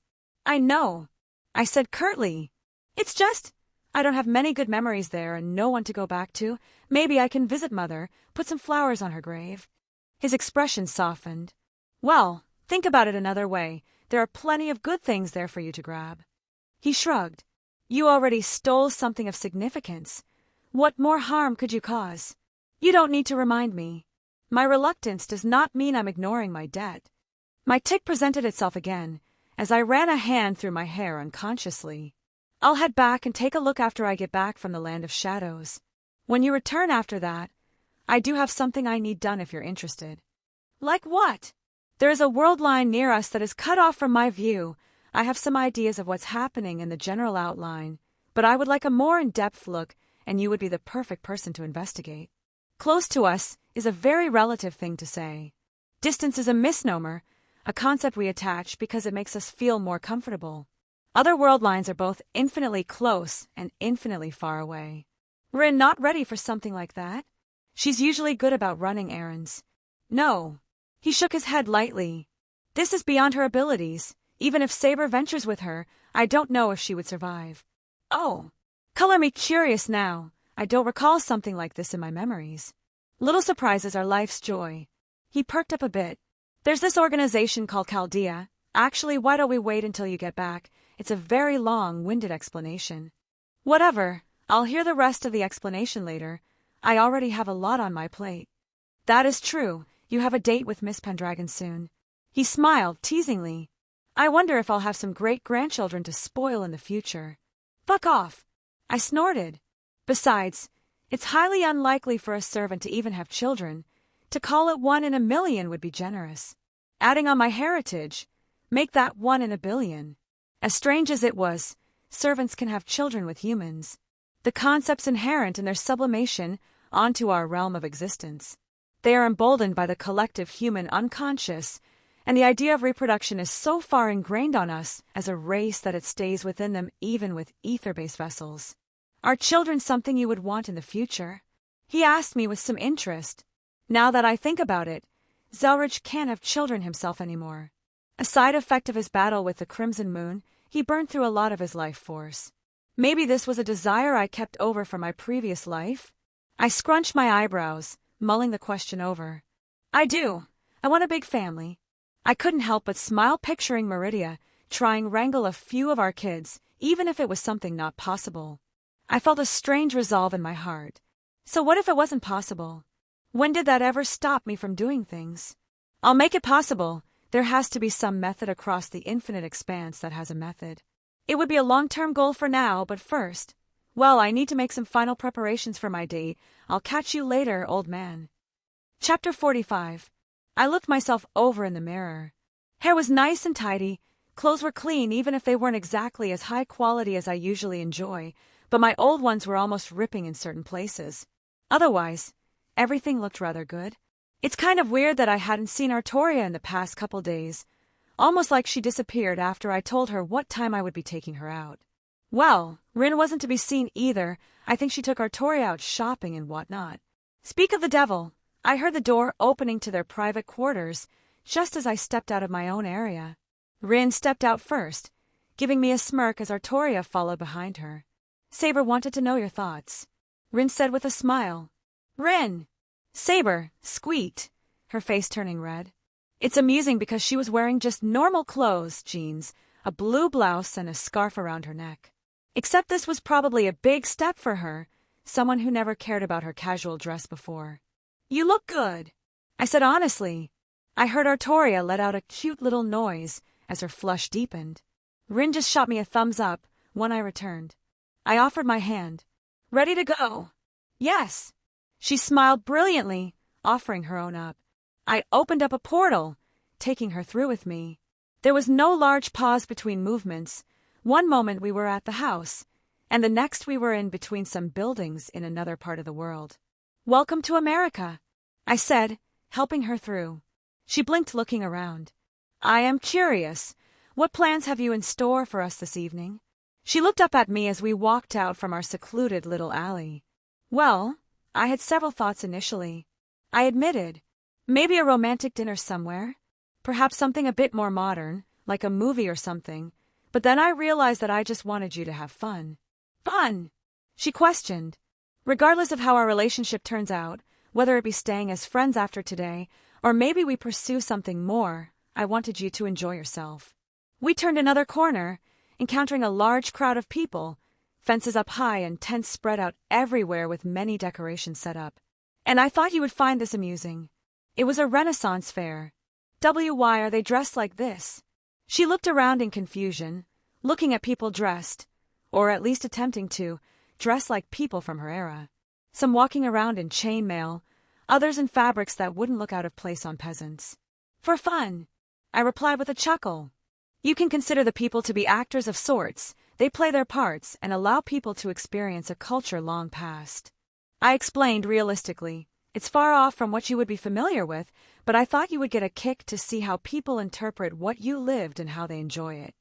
I know, I said curtly. It's just, I don't have many good memories there and no one to go back to. Maybe I can visit Mother, put some flowers on her grave. His expression softened. Well, think about it another way. There are plenty of good things there for you to grab. He shrugged. You already stole something of significance. What more harm could you cause? You don't need to remind me. My reluctance does not mean I'm ignoring my debt. My tic presented itself again, as I ran a hand through my hair unconsciously. I'll head back and take a look after I get back from the land of shadows. When you return after that, I do have something I need done if you're interested. Like what? There is a world line near us that is cut off from my view. I have some ideas of what's happening in the general outline, but I would like a more in-depth look, and you would be the perfect person to investigate. Close to us is a very relative thing to say. Distance is a misnomer, a concept we attach because it makes us feel more comfortable. Other world lines are both infinitely close and infinitely far away. Rin not ready for something like that. She's usually good about running errands. No. He shook his head lightly. This is beyond her abilities. Even if Saber ventures with her, I don't know if she would survive. Oh, color me curious now. I don't recall something like this in my memories. Little surprises are life's joy. He perked up a bit. There's this organization called Chaldea. Actually, why don't we wait until you get back? It's a very long-winded explanation. Whatever. I'll hear the rest of the explanation later. I already have a lot on my plate. That is true. You have a date with Miss Pendragon soon. He smiled teasingly. I wonder if I'll have some great-grandchildren to spoil in the future. Fuck off. I snorted. Besides, it's highly unlikely for a servant to even have children. To call it 1 in a million would be generous. Adding on my heritage, make that 1 in a billion. As strange as it was, servants can have children with humans. The concepts inherent in their sublimation onto our realm of existence. They are emboldened by the collective human unconscious, and the idea of reproduction is so far ingrained on us as a race that it stays within them even with ether-based vessels. Are children something you would want in the future? He asked me with some interest. Now that I think about it, Zelretch can't have children himself anymore. A side effect of his battle with the Crimson Moon, he burned through a lot of his life force. Maybe this was a desire I kept over from my previous life? I scrunched my eyebrows, mulling the question over. I do. I want a big family. I couldn't help but smile picturing Meridia trying wrangle a few of our kids, even if it was something not possible. I felt a strange resolve in my heart. So what if it wasn't possible? When did that ever stop me from doing things? I'll make it possible. There has to be some method across the infinite expanse that has a method. It would be a long-term goal for now, but first, well, I need to make some final preparations for my date. I'll catch you later, old man. Chapter 45. I looked myself over in the mirror. Hair was nice and tidy, Clothes were clean even if they weren't exactly as high quality as I usually enjoy, but my old ones were almost ripping in certain places. Otherwise, everything looked rather good. It's kind of weird that I hadn't seen Artoria in the past couple days, almost like she disappeared after I told her what time I would be taking her out. Well, Rin wasn't to be seen either. I think she took Artoria out shopping and whatnot. Speak of the devil, I heard the door opening to their private quarters just as I stepped out of my own area. Rin stepped out first, giving me a smirk as Artoria followed behind her. Saber wanted to know your thoughts, Rin said with a smile. Rin! Saber squeaked, her face turning red. It's amusing because she was wearing just normal clothes, jeans, a blue blouse, and a scarf around her neck. Except this was probably a big step for her, someone who never cared about her casual dress before. You look good, I said honestly. I heard Artoria let out a cute little noise as her flush deepened. Rin just shot me a thumbs up, one I returned. I offered my hand. Ready to go? Yes. She smiled brilliantly, offering her own up. I opened up a portal, taking her through with me. There was no large pause between movements. One moment we were at the house, and the next we were in between some buildings in another part of the world. Welcome to America, I said, helping her through. She blinked, looking around. I am curious. What plans have you in store for us this evening? She looked up at me as we walked out from our secluded little alley. Well, I had several thoughts initially. I admitted. Maybe a romantic dinner somewhere. Perhaps something a bit more modern, like a movie or something. But then I realized that I just wanted you to have fun. Fun? She questioned. Regardless of how our relationship turns out, whether it be staying as friends after today, or maybe we pursue something more, I wanted you to enjoy yourself. We turned another corner, encountering a large crowd of people, fences up high and tents spread out everywhere with many decorations set up. And I thought you would find this amusing. It was a Renaissance fair. Why are they dressed like this? She looked around in confusion, looking at people dressed, or at least attempting to, dress like people from her era. Some walking around in chainmail, others in fabrics that wouldn't look out of place on peasants. For fun, I replied with a chuckle. You can consider the people to be actors of sorts. They play their parts and allow people to experience a culture long past. I explained realistically. It's far off from what you would be familiar with, but I thought you would get a kick to see how people interpret what you lived and how they enjoy it.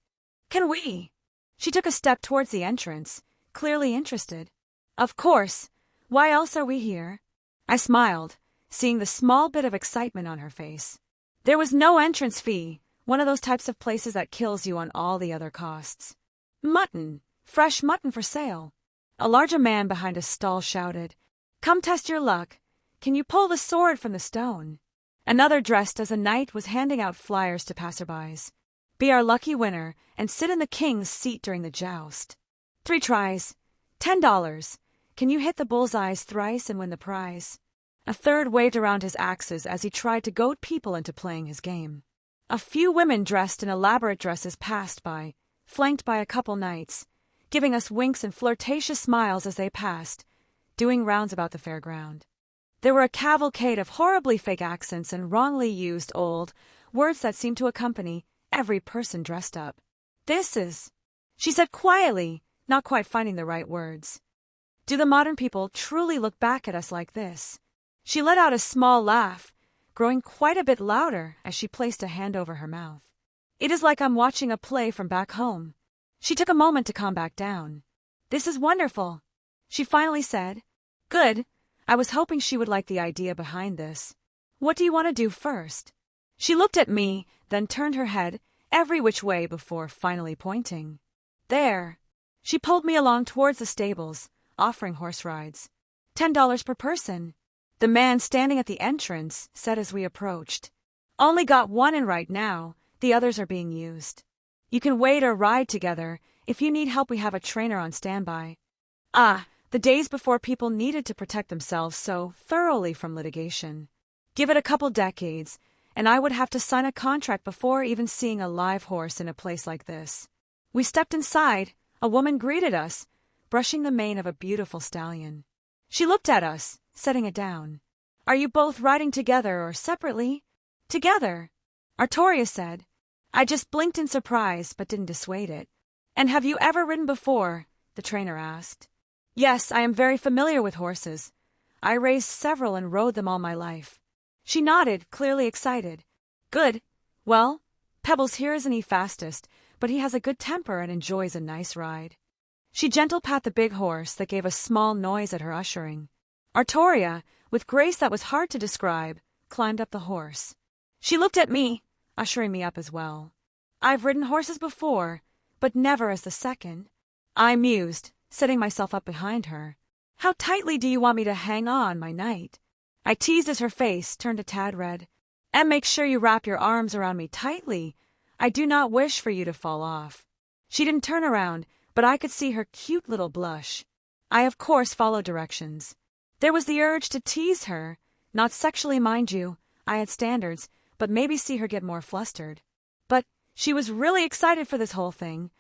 Can we? She took a step towards the entrance, clearly interested. Of course. Why else are we here? I smiled, seeing the small bit of excitement on her face. There was no entrance fee, one of those types of places that kills you on all the other costs. Mutton, fresh mutton for sale. A larger man behind a stall shouted, Come test your luck. Can you pull the sword from the stone? Another dressed as a knight was handing out flyers to passerbys. Be our lucky winner and sit in the king's seat during the joust. 3 tries. $10. Can you hit the bullseyes thrice and win the prize? A third waved around his axes as he tried to goad people into playing his game. A few women dressed in elaborate dresses passed by, flanked by a couple knights, giving us winks and flirtatious smiles as they passed, doing rounds about the fairground. There were a cavalcade of horribly fake accents and wrongly used old words that seemed to accompany every person dressed up. This is, she said quietly, not quite finding the right words. Do the modern people truly look back at us like this? She let out a small laugh, growing quite a bit louder as she placed a hand over her mouth. It is like I'm watching a play from back home. She took a moment to calm back down. This is wonderful, she finally said. Good. I was hoping she would like the idea behind this. What do you want to do first? She looked at me, then turned her head every which way before finally pointing. There. She pulled me along towards the stables, offering horse rides. $10 per person. The man standing at the entrance said as we approached. Only got one in right now. The others are being used. You can wait or ride together. If you need help, we have a trainer on standby. The days before people needed to protect themselves so thoroughly from litigation. Give it a couple decades, and I would have to sign a contract before even seeing a live horse in a place like this. We stepped inside. A woman greeted us, brushing the mane of a beautiful stallion. She looked at us, setting it down. Are you both riding together or separately? Together, Artoria said. I just blinked in surprise, but didn't dissuade it. And have you ever ridden before? The trainer asked. Yes, I am very familiar with horses. I raised several and rode them all my life. She nodded, clearly excited. Good. Well, Pebbles here isn't he fastest, but he has a good temper and enjoys a nice ride. She gentle pat the big horse that gave a small noise at her ushering. Artoria, with grace that was hard to describe, climbed up the horse. She looked at me, ushering me up as well. I've ridden horses before, but never as the second. I mused, setting myself up behind her. How tightly do you want me to hang on, my knight? I teased as her face turned a tad red. And make sure you wrap your arms around me tightly. I do not wish for you to fall off. She didn't turn around, but I could see her cute little blush. I of course followed directions. There was the urge to tease her, not sexually mind you, I had standards, but maybe see her get more flustered. But she was really excited for this whole thing.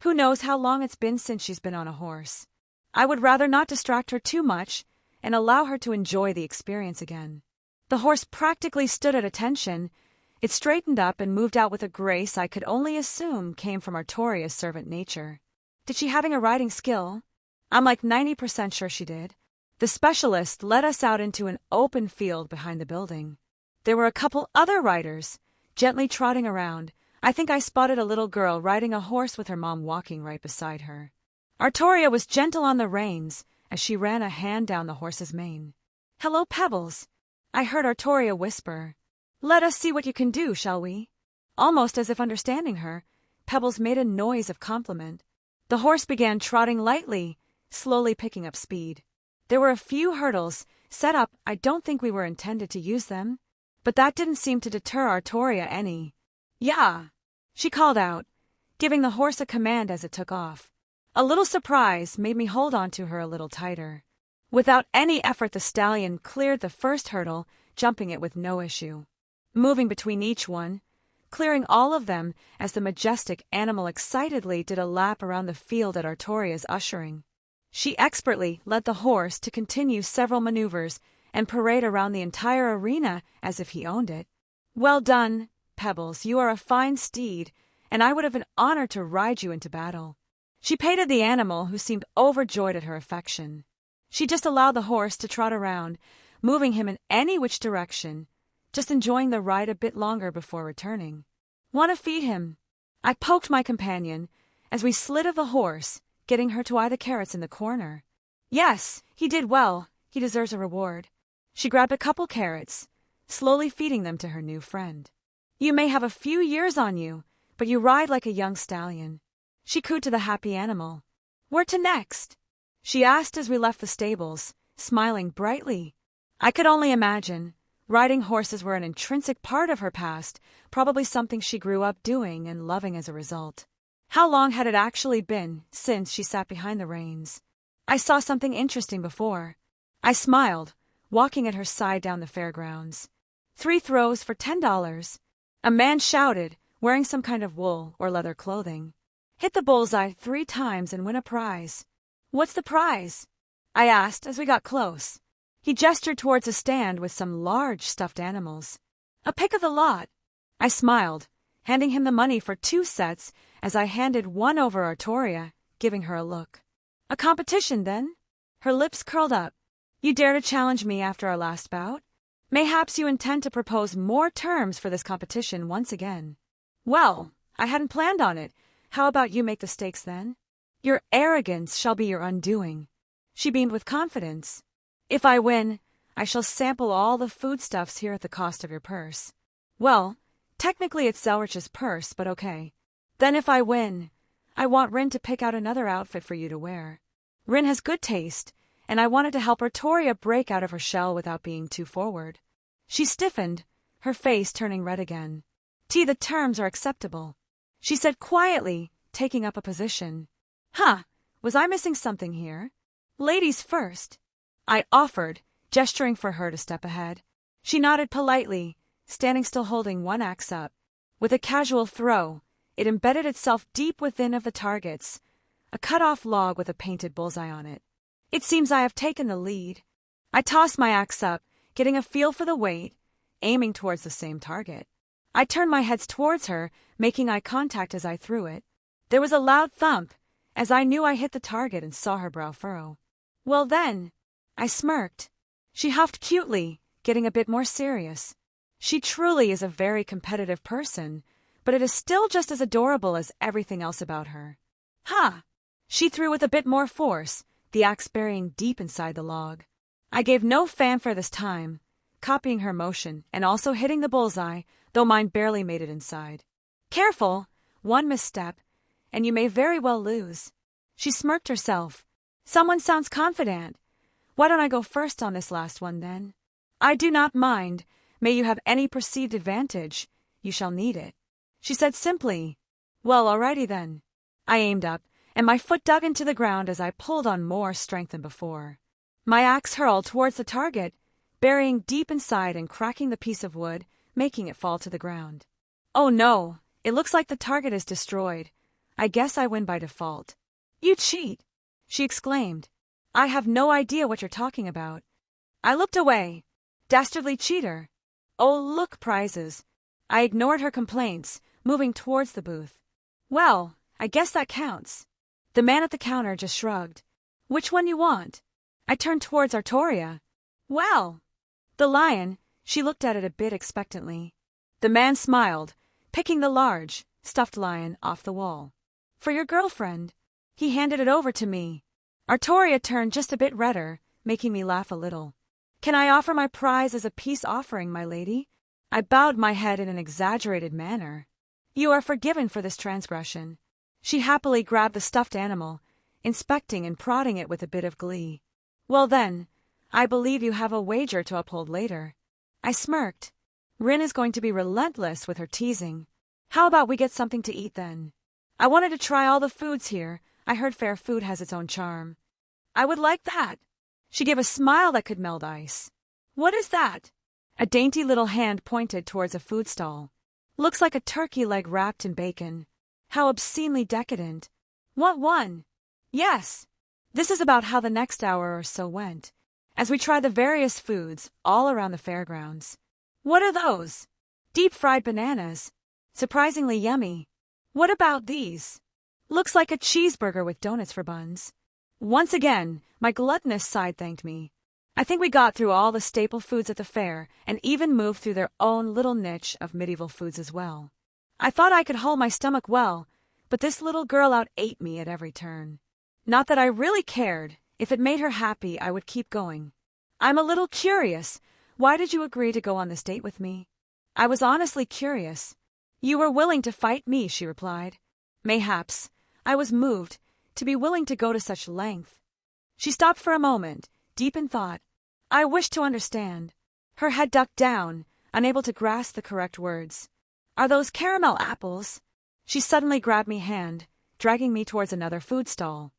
Who knows how long it's been since she's been on a horse. I would rather not distract her too much and allow her to enjoy the experience again. The horse practically stood at attention. It straightened up and moved out with a grace I could only assume came from Artoria's servant nature. Did she having a riding skill? I'm like 90% sure she did. The specialist led us out into an open field behind the building. There were a couple other riders, gently trotting around. I think I spotted a little girl riding a horse with her mom walking right beside her. Artoria was gentle on the reins as she ran a hand down the horse's mane. Hello, Pebbles. I heard Artoria whisper. Let us see what you can do, shall we? Almost as if understanding her, Pebbles made a noise of compliment. The horse began trotting lightly, slowly picking up speed. There were a few hurdles set up. I don't think we were intended to use them, but that didn't seem to deter Artoria any. Yeah, she called out, giving the horse a command as it took off. A little surprise made me hold on to her a little tighter. Without any effort, the stallion cleared the first hurdle, jumping it with no issue. Moving between each one, clearing all of them as the majestic animal excitedly did a lap around the field at Artoria's ushering. She expertly led the horse to continue several maneuvers and parade around the entire arena as if he owned it. Well done, Pebbles, you are a fine steed, and I would have been honored to ride you into battle. She patted the animal, who seemed overjoyed at her affection. She just allowed the horse to trot around, moving him in any which direction, just enjoying the ride a bit longer before returning. Want to feed him? I poked my companion as we slid of the horse, getting her to eye the carrots in the corner. Yes, he did well. He deserves a reward. She grabbed a couple carrots, slowly feeding them to her new friend. You may have a few years on you, but you ride like a young stallion. She cooed to the happy animal. Where to next? She asked as we left the stables, smiling brightly. I could only imagine. Riding horses were an intrinsic part of her past, probably something she grew up doing and loving as a result. How long had it actually been since she sat behind the reins? I saw something interesting before. I smiled, walking at her side down the fairgrounds. 3 throws for $10. A man shouted, wearing some kind of wool or leather clothing. Hit the bullseye 3 times and win a prize. What's the prize? I asked as we got close. He gestured towards a stand with some large stuffed animals. A pick of the lot. I smiled, handing him the money for 2 sets as I handed one over Artoria, giving her a look. A competition, then? Her lips curled up. You dare to challenge me after our last bout? Mayhaps you intend to propose more terms for this competition once again. Well, I hadn't planned on it. How about you make the stakes then? Your arrogance shall be your undoing. She beamed with confidence. If I win, I shall sample all the foodstuffs here at the cost of your purse. Well, technically it's Zelretch's purse, but okay. Then if I win, I want Rin to pick out another outfit for you to wear. Rin has good taste, and I wanted to help Artoria break out of her shell without being too forward. She stiffened, her face turning red again. The terms are acceptable, she said quietly, taking up a position. Was I missing something here? Ladies first. I offered, gesturing for her to step ahead. She nodded politely, standing still holding one axe up. With a casual throw, it embedded itself deep within of the targets, a cut-off log with a painted bullseye on it. It seems I have taken the lead. I tossed my axe up, getting a feel for the weight, aiming towards the same target. I turned my head towards her, making eye contact as I threw it. There was a loud thump, as I knew I hit the target and saw her brow furrow. Well then, I smirked. She huffed cutely, getting a bit more serious. She truly is a very competitive person, but it is still just as adorable as everything else about her. Ha! She threw with a bit more force, the axe burying deep inside the log. I gave no fanfare this time, copying her motion and also hitting the bullseye, though mine barely made it inside. Careful! One misstep, and you may very well lose. She smirked herself. Someone sounds confident. Why don't I go first on this last one, then? I do not mind. May you have any perceived advantage. You shall need it. She said simply. Well, alrighty then. I aimed up, and my foot dug into the ground as I pulled on more strength than before. My axe hurled towards the target, burying deep inside and cracking the piece of wood, making it fall to the ground. Oh no, it looks like the target is destroyed. I guess I win by default. You cheat! She exclaimed. I have no idea what you're talking about. I looked away. Dastardly cheater. Oh, look, prizes. I ignored her complaints, moving towards the booth. Well, I guess that counts. The man at the counter just shrugged. Which one you want? I turned towards Artoria. Well, the lion. She looked at it a bit expectantly. The man smiled, picking the large, stuffed lion off the wall. For your girlfriend. He handed it over to me. Artoria turned just a bit redder, making me laugh a little. Can I offer my prize as a peace offering, my lady? I bowed my head in an exaggerated manner. You are forgiven for this transgression. She happily grabbed the stuffed animal, inspecting and prodding it with a bit of glee. Well then, I believe you have a wager to uphold later. I smirked. Rin is going to be relentless with her teasing. How about we get something to eat then? I wanted to try all the foods here. I heard fair food has its own charm. I would like that. She gave a smile that could melt ice. What is that? A dainty little hand pointed towards a food stall. Looks like a turkey leg wrapped in bacon. How obscenely decadent. What one? Yes. This is about how the next hour or so went, as we tried the various foods all around the fairgrounds. What are those? Deep-fried bananas. Surprisingly yummy. What about these? Looks like a cheeseburger with donuts for buns. Once again, my gluttonous side thanked me. I think we got through all the staple foods at the fair and even moved through their own little niche of medieval foods as well. I thought I could hold my stomach well, but this little girl out-ate me at every turn. Not that I really cared. If it made her happy, I would keep going. I'm a little curious. Why did you agree to go on this date with me? I was honestly curious. You were willing to fight me, she replied. Mayhaps. I was moved to be willing to go to such length. She stopped for a moment, deep in thought. I wished to understand. Her head ducked down, unable to grasp the correct words. Are those caramel apples? She suddenly grabbed me hand, dragging me towards another food stall.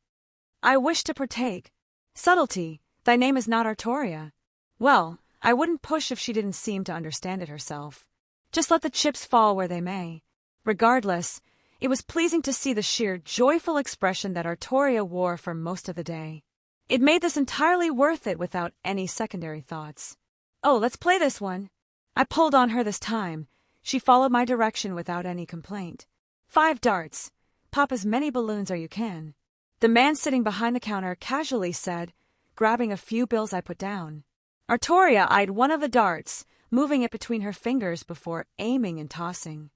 I wish to partake. Subtlety, thy name is not Artoria. Well, I wouldn't push if she didn't seem to understand it herself. Just let the chips fall where they may. Regardless, it was pleasing to see the sheer joyful expression that Artoria wore for most of the day. It made this entirely worth it without any secondary thoughts. Oh, let's play this one. I pulled on her this time. She followed my direction without any complaint. 5 darts. Pop as many balloons as you can. The man sitting behind the counter casually said, grabbing a few bills I put down. Artoria eyed one of the darts, moving it between her fingers before aiming and tossing.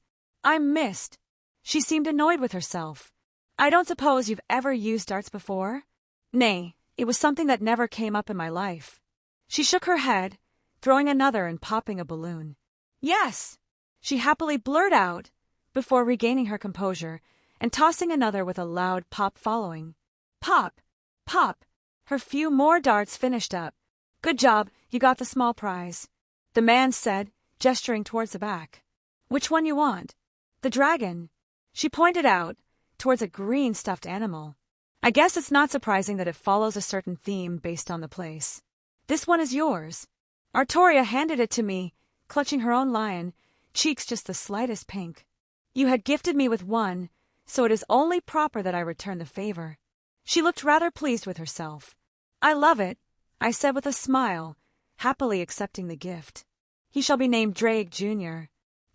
I missed. She seemed annoyed with herself. I don't suppose you've ever used darts before? Nay, it was something that never came up in my life. She shook her head, throwing another and popping a balloon. Yes, she happily blurted out, before regaining her composure, and tossing another with a loud pop following. Pop! Pop! Her few more darts finished up. Good job, you got the small prize. The man said, gesturing towards the back. Which one you want? The dragon. She pointed out, towards a green stuffed animal. I guess it's not surprising that it follows a certain theme based on the place. This one is yours. Artoria handed it to me, clutching her own lion, cheeks just the slightest pink. You had gifted me with one, so it is only proper that I return the favor. She looked rather pleased with herself. I love it, I said with a smile, happily accepting the gift. He shall be named Drake Jr.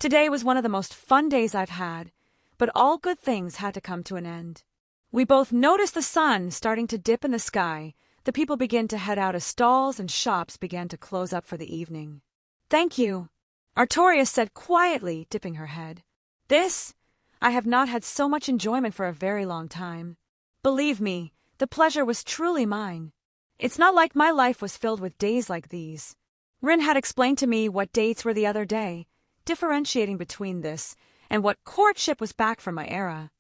Today was one of the most fun days I've had, but all good things had to come to an end. We both noticed the sun starting to dip in the sky. The people began to head out as stalls and shops began to close up for the evening. "Thank you," Artoria said quietly, dipping her head. I have not had so much enjoyment for a very long time. Believe me, the pleasure was truly mine. It's not like my life was filled with days like these. Rin had explained to me what dates were the other day, differentiating between this and what courtship was back from my era.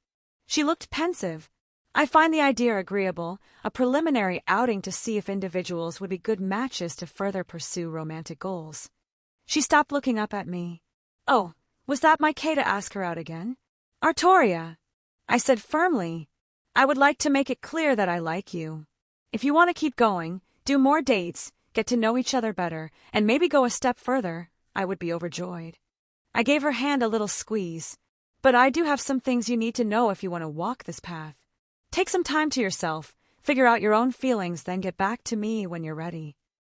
She looked pensive. I find the idea agreeable, a preliminary outing to see if individuals would be good matches to further pursue romantic goals. She stopped looking up at me. "Oh, was that my Kay to ask her out again?" "Artoria," I said firmly, "I would like to make it clear that I like you. If you want to keep going, do more dates, get to know each other better, and maybe go a step further, I would be overjoyed." I gave her hand a little squeeze. "But I do have some things you need to know if you want to walk this path. Take some time to yourself, figure out your own feelings, then get back to me when you're ready."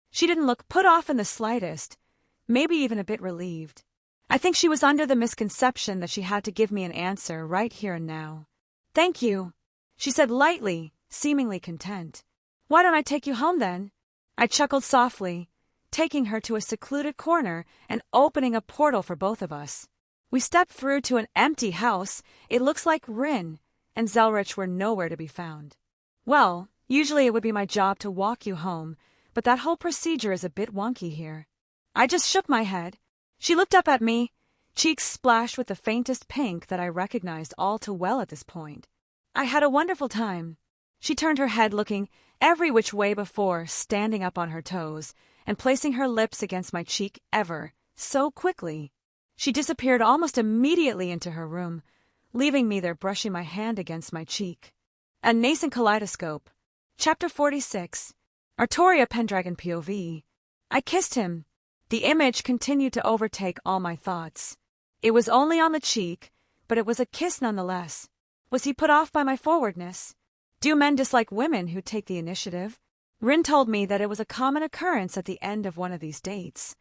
She didn't look put off in the slightest, maybe even a bit relieved. I think she was under the misconception that she had to give me an answer right here and now. "Thank you," she said lightly, seemingly content. "Why don't I take you home then?" I chuckled softly, taking her to a secluded corner and opening a portal for both of us. We stepped through to an empty house. It looks like Rin and Zelretch were nowhere to be found. "Well, usually it would be my job to walk you home, but that whole procedure is a bit wonky here." I just shook my head. She looked up at me, cheeks splashed with the faintest pink that I recognized all too well at this point. "I had a wonderful time." She turned her head, looking every which way before, standing up on her toes, and placing her lips against my cheek ever so quickly. She disappeared almost immediately into her room, leaving me there brushing my hand against my cheek. A Nascent Kaleidoscope. Chapter 46. Artoria Pendragon POV. I kissed him. The image continued to overtake all my thoughts. It was only on the cheek, but it was a kiss nonetheless. Was he put off by my forwardness? Do men dislike women who take the initiative? Rin told me that it was a common occurrence at the end of one of these dates.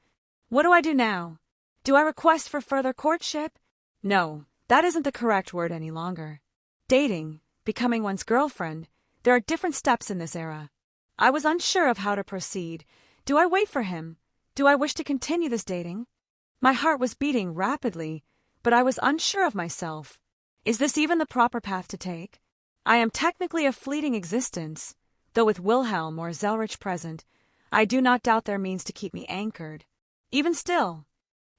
What do I do now? Do I request for further courtship? No, that isn't the correct word any longer. Dating, becoming one's girlfriend, there are different steps in this era. I was unsure of how to proceed. Do I wait for him? Do I wish to continue this dating? My heart was beating rapidly, but I was unsure of myself. Is this even the proper path to take? I am technically a fleeting existence, though with Wilhelm or Zelretch present, I do not doubt their means to keep me anchored. Even still,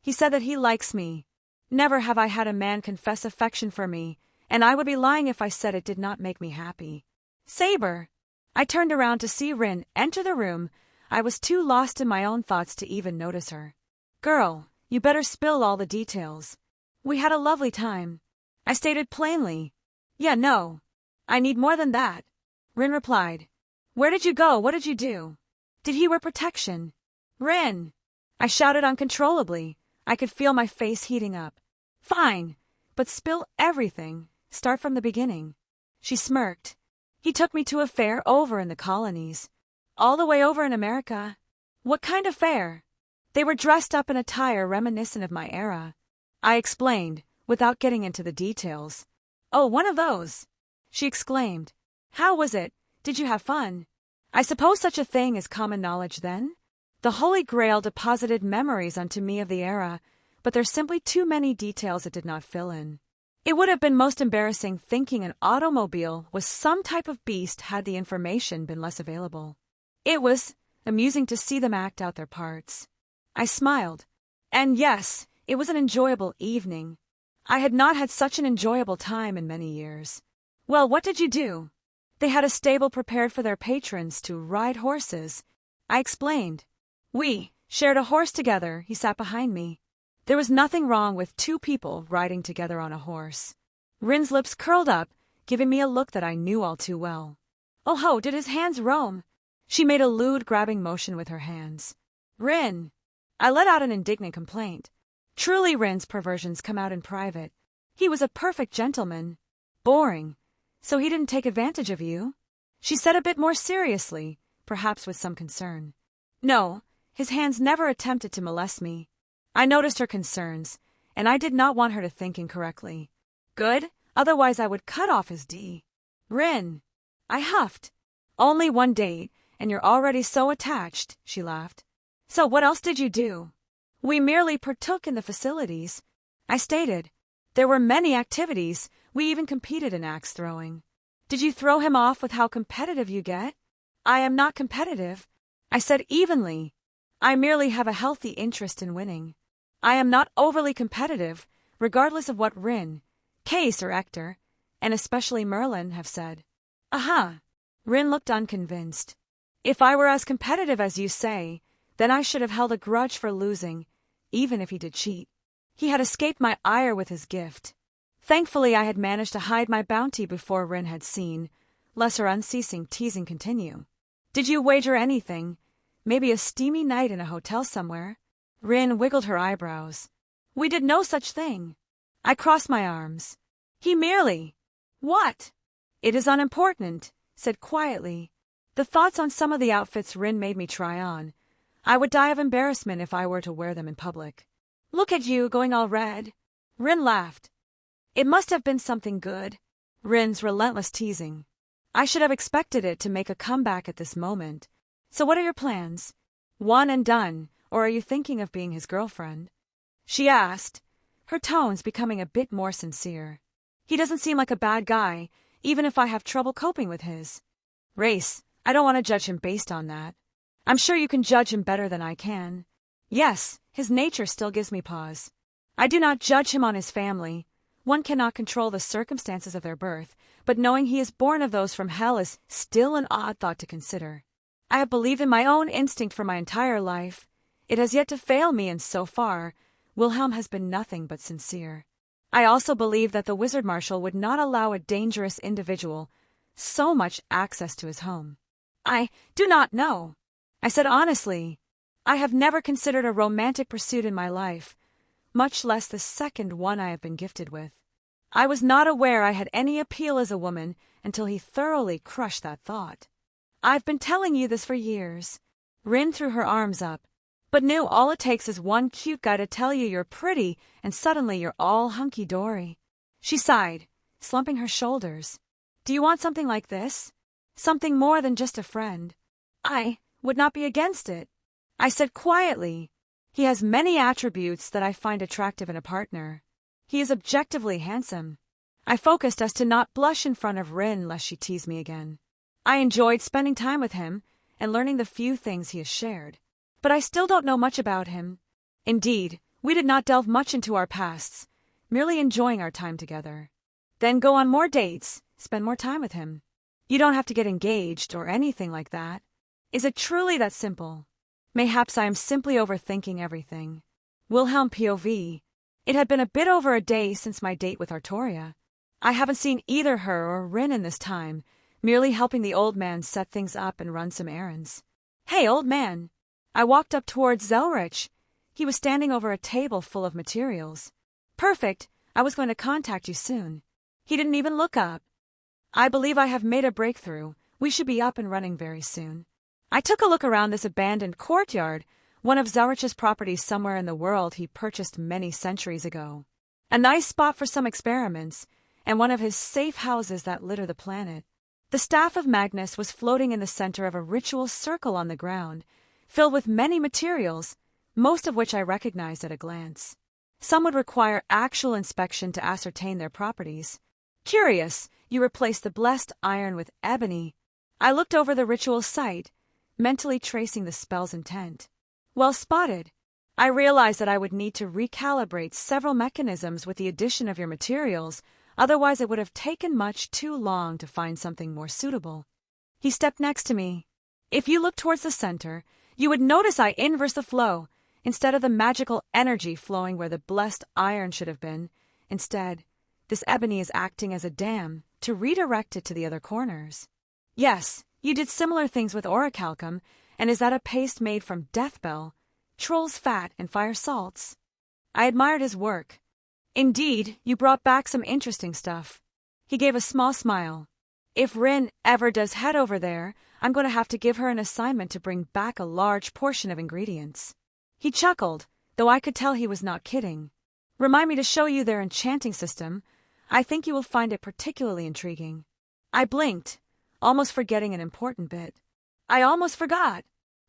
he said that he likes me. Never have I had a man confess affection for me, and I would be lying if I said it did not make me happy. Saber! I turned around to see Rin enter the room. I was too lost in my own thoughts to even notice her. "Girl, you better spill all the details. We had a lovely time," I stated plainly. "Yeah, no. I need more than that," Rin replied. "Where did you go? What did you do? Did he wear protection?" "Rin!" I shouted uncontrollably. I could feel my face heating up. "Fine, but spill everything. Start from the beginning." She smirked. "He took me to a fair over in the colonies. All the way over in America." "What kind of fair?" "They were dressed up in attire reminiscent of my era," I explained, without getting into the details. "Oh, one of those!" she exclaimed. "How was it? Did you have fun?" I suppose such a thing is common knowledge then? The Holy Grail deposited memories unto me of the era, but there's simply too many details it did not fill in. It would have been most embarrassing thinking an automobile was some type of beast had the information been less available. It was amusing to see them act out their parts. I smiled. And yes, it was an enjoyable evening. I had not had such an enjoyable time in many years. "Well, what did you do?" "They had a stable prepared for their patrons to ride horses," I explained. "We shared a horse together," he sat behind me. There was nothing wrong with two people riding together on a horse. Rin's lips curled up, giving me a look that I knew all too well. "Oh ho, did his hands roam?" She made a lewd grabbing motion with her hands. "Rin!" I let out an indignant complaint. Truly Rin's perversions come out in private. He was a perfect gentleman. Boring. So he didn't take advantage of you? She said a bit more seriously, perhaps with some concern. "No, his hands never attempted to molest me." I noticed her concerns, and I did not want her to think incorrectly. Good, otherwise I would cut off his D. Rin. I huffed. Only one date, and you're already so attached, she laughed. So what else did you do? We merely partook in the facilities. I stated. There were many activities, we even competed in axe throwing. Did you throw him off with how competitive you get? I am not competitive. I said evenly. I merely have a healthy interest in winning. I am not overly competitive, regardless of what Rin, Case or Ector, and especially Merlin have said. Aha! Rin looked unconvinced. If I were as competitive as you say, then I should have held a grudge for losing, even if he did cheat. He had escaped my ire with his gift. Thankfully I had managed to hide my bounty before Rin had seen, lest her unceasing teasing continue. Did you wager anything? Maybe a steamy night in a hotel somewhere? Rin wiggled her eyebrows. We did no such thing. I crossed my arms. He merely. What? It is unimportant, said quietly. The thoughts on some of the outfits Rin made me try on. I would die of embarrassment if I were to wear them in public. Look at you, going all red. Rin laughed. It must have been something good. Rin's relentless teasing. I should have expected it to make a comeback at this moment. So what are your plans? One and done, or are you thinking of being his girlfriend? She asked, her tones becoming a bit more sincere. He doesn't seem like a bad guy, even if I have trouble coping with his race. I don't want to judge him based on that. I'm sure you can judge him better than I can. Yes, his nature still gives me pause. I do not judge him on his family. One cannot control the circumstances of their birth, but knowing he is born of those from hell is still an odd thought to consider. I have believed in my own instinct for my entire life. It has yet to fail me, and so far, Wilhelm has been nothing but sincere. I also believe that the Wizard Marshal would not allow a dangerous individual so much access to his home. I do not know. I said honestly, I have never considered a romantic pursuit in my life, much less the second one I have been gifted with. I was not aware I had any appeal as a woman until he thoroughly crushed that thought. I've been telling you this for years. Rin threw her arms up, but knew all it takes is one cute guy to tell you you're pretty and suddenly you're all hunky-dory. She sighed, slumping her shoulders. Do you want something like this? Something more than just a friend? I would not be against it. I said quietly. He has many attributes that I find attractive in a partner. He is objectively handsome. I focused as to not blush in front of Rin lest she tease me again. I enjoyed spending time with him and learning the few things he has shared. But I still don't know much about him. Indeed, we did not delve much into our pasts, merely enjoying our time together. Then go on more dates, spend more time with him. You don't have to get engaged or anything like that. Is it truly that simple? Mayhaps I am simply overthinking everything. Wilhelm POV. It had been a bit over a day since my date with Artoria. I haven't seen either her or Rin in this time, merely helping the old man set things up and run some errands. Hey, old man. I walked up towards Zelretch. He was standing over a table full of materials. Perfect. I was going to contact you soon. He didn't even look up. I believe I have made a breakthrough. We should be up and running very soon. I took a look around this abandoned courtyard, one of Zelretch's properties somewhere in the world he purchased many centuries ago. A nice spot for some experiments, and one of his safe houses that litter the planet. The staff of Magnus was floating in the center of a ritual circle on the ground, filled with many materials, most of which I recognized at a glance. Some would require actual inspection to ascertain their properties. Curious, you replaced the blessed iron with ebony. I looked over the ritual site, mentally tracing the spell's intent. Well spotted. I realized that I would need to recalibrate several mechanisms with the addition of your materials, otherwise it would have taken much too long to find something more suitable. He stepped next to me. If you look towards the center, you would notice I inverse the flow. Instead of the magical energy flowing where the blessed iron should have been, instead, this ebony is acting as a dam to redirect it to the other corners. Yes, you did similar things with orichalcum, and is that a paste made from deathbell, troll's fat, and fire salts? I admired his work. Indeed, you brought back some interesting stuff. He gave a small smile. If Rin ever does head over there, I'm going to have to give her an assignment to bring back a large portion of ingredients. He chuckled, though I could tell he was not kidding. Remind me to show you their enchanting system. I think you will find it particularly intriguing. I blinked, almost forgetting an important bit. I almost forgot.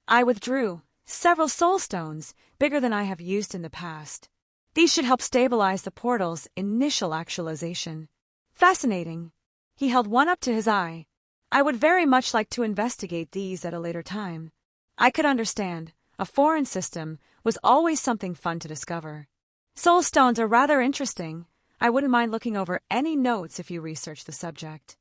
I withdrew several soul stones, bigger than I have used in the past. These should help stabilize the portal's initial actualization. Fascinating. He held one up to his eye. I would very much like to investigate these at a later time. I could understand. A foreign system was always something fun to discover. Soul stones are rather interesting. I wouldn't mind looking over any notes if you research the subject.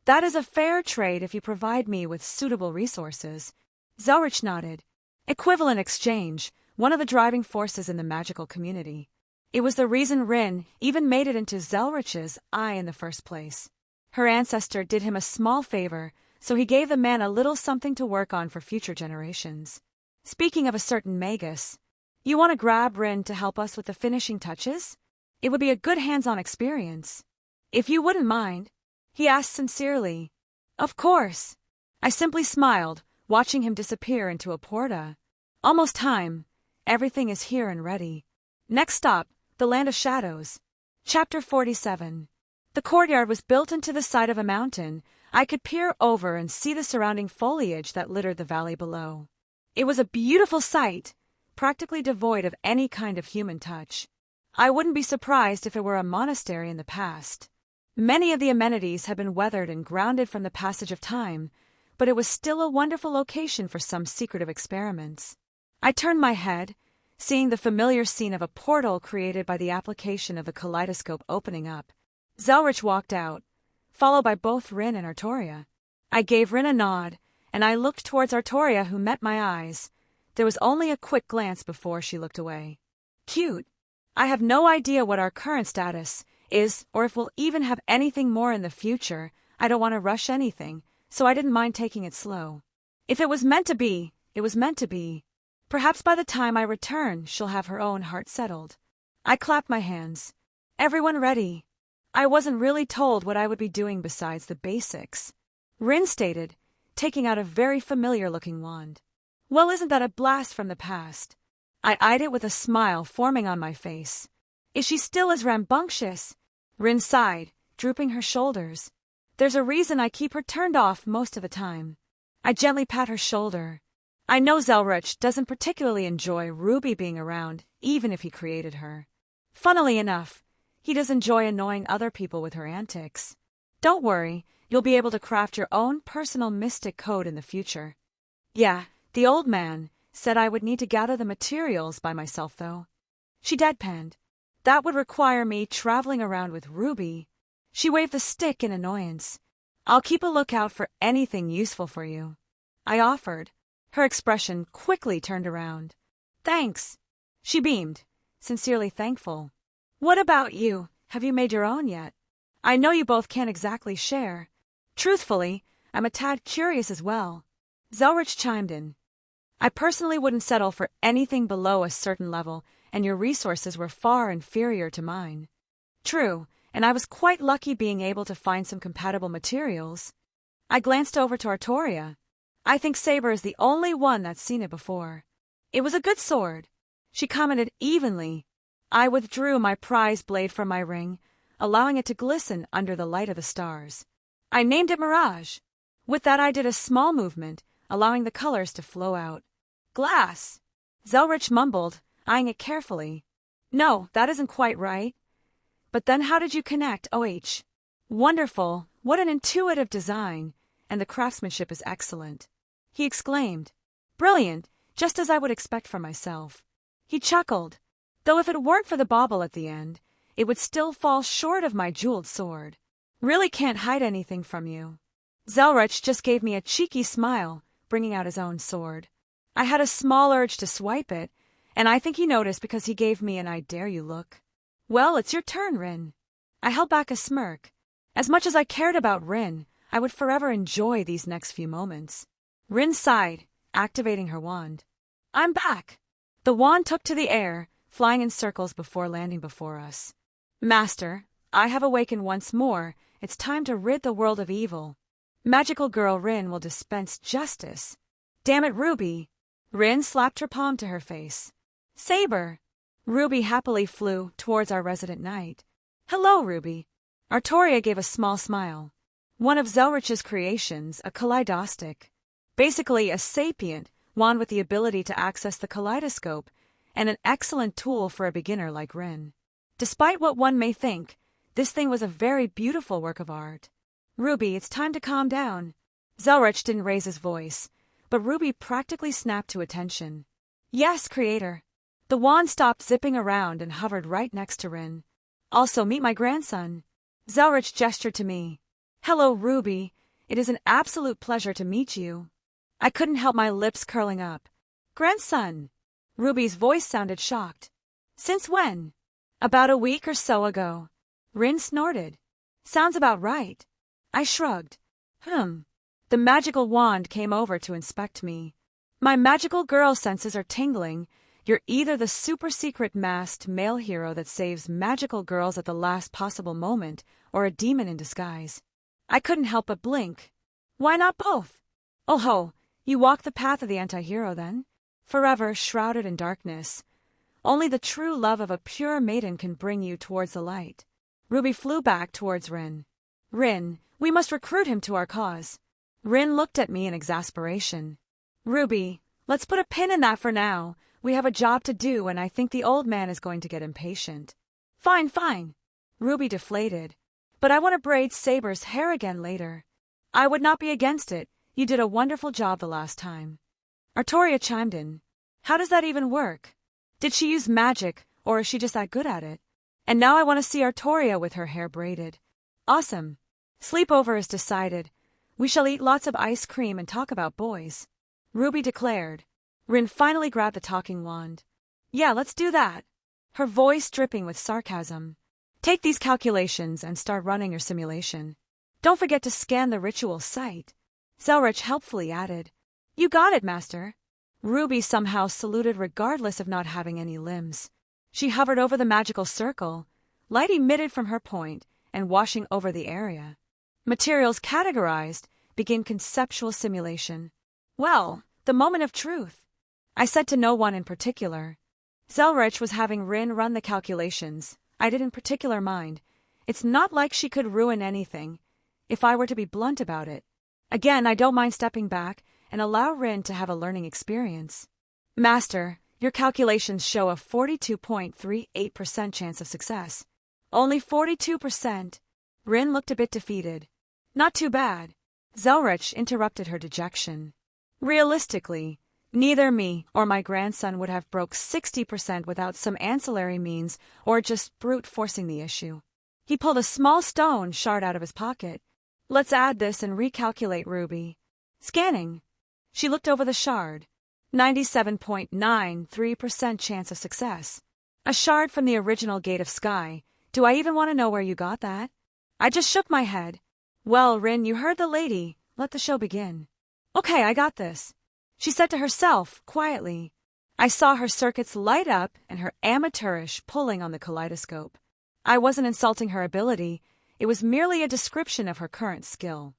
That is a fair trade if you provide me with suitable resources. Zelretch nodded. Equivalent exchange, one of the driving forces in the magical community. It was the reason Rin even made it into Zelretch's eye in the first place. Her ancestor did him a small favor, so he gave the man a little something to work on for future generations. Speaking of a certain Magus, you want to grab Rin to help us with the finishing touches? It would be a good hands-on experience. If you wouldn't mind, he asked sincerely. Of course. I simply smiled, watching him disappear into a porta. Almost time. Everything is here and ready. Next stop, the Land of Shadows. Chapter 47. The courtyard was built into the side of a mountain. I could peer over and see the surrounding foliage that littered the valley below. It was a beautiful sight, practically devoid of any kind of human touch. I wouldn't be surprised if it were a monastery in the past. Many of the amenities had been weathered and grounded from the passage of time, but it was still a wonderful location for some secretive experiments. I turned my head, seeing the familiar scene of a portal created by the application of the kaleidoscope opening up. Zelretch walked out, followed by both Rin and Artoria. I gave Rin a nod, and I looked towards Artoria, who met my eyes. There was only a quick glance before she looked away. Cute. I have no idea what our current status is, or if we'll even have anything more in the future. I don't want to rush anything, so I didn't mind taking it slow. If it was meant to be, it was meant to be. Perhaps by the time I return, she'll have her own heart settled. I clapped my hands. Everyone ready? I wasn't really told what I would be doing besides the basics. Rin stated, taking out a very familiar-looking wand. Well, isn't that a blast from the past? I eyed it with a smile forming on my face. Is she still as rambunctious? Rin sighed, drooping her shoulders. There's a reason I keep her turned off most of the time. I gently pat her shoulder. I know Zelretch doesn't particularly enjoy Ruby being around, even if he created her. Funnily enough, he does enjoy annoying other people with her antics. Don't worry, you'll be able to craft your own personal mystic code in the future. Yeah, the old man said I would need to gather the materials by myself, though. She deadpanned. That would require me traveling around with Ruby. She waved the stick in annoyance. I'll keep a lookout for anything useful for you. I offered. Her expression quickly turned around. Thanks. She beamed, sincerely thankful. What about you? Have you made your own yet? I know you both can't exactly share. Truthfully, I'm a tad curious as well. Zelretch chimed in. I personally wouldn't settle for anything below a certain level, and your resources were far inferior to mine. True, and I was quite lucky being able to find some compatible materials. I glanced over to Artoria. I think Saber is the only one that's seen it before. It was a good sword. She commented evenly. I withdrew my prize blade from my ring, allowing it to glisten under the light of the stars. I named it Mirage. With that I did a small movement, allowing the colors to flow out. Glass. Zelretch mumbled, eyeing it carefully. No, that isn't quite right. But then how did you connect, OH? Wonderful, what an intuitive design, and the craftsmanship is excellent. He exclaimed. Brilliant, just as I would expect from myself. He chuckled. Though if it weren't for the bauble at the end, it would still fall short of my jeweled sword. Really can't hide anything from you. Zelretch just gave me a cheeky smile, bringing out his own sword. I had a small urge to swipe it, and I think he noticed because he gave me an I dare you look. Well, it's your turn, Rin. I held back a smirk. As much as I cared about Rin, I would forever enjoy these next few moments. Rin sighed, activating her wand. I'm back. The wand took to the air, flying in circles before landing before us. Master, I have awakened once more. It's time to rid the world of evil. Magical girl Rin will dispense justice. Damn it, Ruby. Rin slapped her palm to her face. Saber. Ruby happily flew towards our resident knight. Hello, Ruby. Artoria gave a small smile. One of Zelretch's creations, a kaleidoscope. Basically a sapient wand with the ability to access the kaleidoscope, and an excellent tool for a beginner like Rin. Despite what one may think, this thing was a very beautiful work of art. Ruby, it's time to calm down. Zelretch didn't raise his voice, but Ruby practically snapped to attention. Yes, creator. The wand stopped zipping around and hovered right next to Rin. Also, meet my grandson. Zelretch gestured to me. Hello, Ruby. It is an absolute pleasure to meet you. I couldn't help my lips curling up. Grandson. Ruby's voice sounded shocked. Since when? About a week or so ago. Rin snorted. Sounds about right. I shrugged. The magical wand came over to inspect me. My magical girl senses are tingling. You're either the super secret masked male hero that saves magical girls at the last possible moment, or a demon in disguise. I couldn't help but blink. Why not both? Oh ho, you walk the path of the anti-hero then? Forever shrouded in darkness. Only the true love of a pure maiden can bring you towards the light. Ruby flew back towards Rin. Rin, we must recruit him to our cause. Rin looked at me in exasperation. Ruby, let's put a pin in that for now. We have a job to do and I think the old man is going to get impatient. Fine. Ruby deflated. But I want to braid Saber's hair again later. I would not be against it. You did a wonderful job the last time. Artoria chimed in. How does that even work? Did she use magic, or is she just that good at it? And now I want to see Artoria with her hair braided. Awesome. Sleepover is decided. We shall eat lots of ice cream and talk about boys. Ruby declared. Rin finally grabbed the talking wand. Yeah, let's do that. Her voice dripping with sarcasm. Take these calculations and start running your simulation. Don't forget to scan the ritual site. Zelretch helpfully added. You got it, Master. Ruby somehow saluted regardless of not having any limbs. She hovered over the magical circle, light emitted from her point and washing over the area. Materials categorized, begin conceptual simulation. Well, the moment of truth. I said to no one in particular. Zelretch was having Rin run the calculations. I didn't particular mind. It's not like she could ruin anything, if I were to be blunt about it. Again, I don't mind stepping back and allow Rin to have a learning experience. Master, your calculations show a 42.38% chance of success. Only 42%. Rin looked a bit defeated. Not too bad. Zelretch interrupted her dejection. Realistically, neither me or my grandson would have broke 60% without some ancillary means or just brute forcing the issue. He pulled a small stone shard out of his pocket. Let's add this and recalculate, Ruby. Scanning. She looked over the shard. 97.93% chance of success. A shard from the original Gate of Sky. Do I even want to know where you got that? I just shook my head. Well, Rin, you heard the lady. Let the show begin. Okay, I got this. She said to herself, quietly. I saw her circuits light up and her amateurish pulling on the kaleidoscope. I wasn't insulting her ability. It was merely a description of her current skill.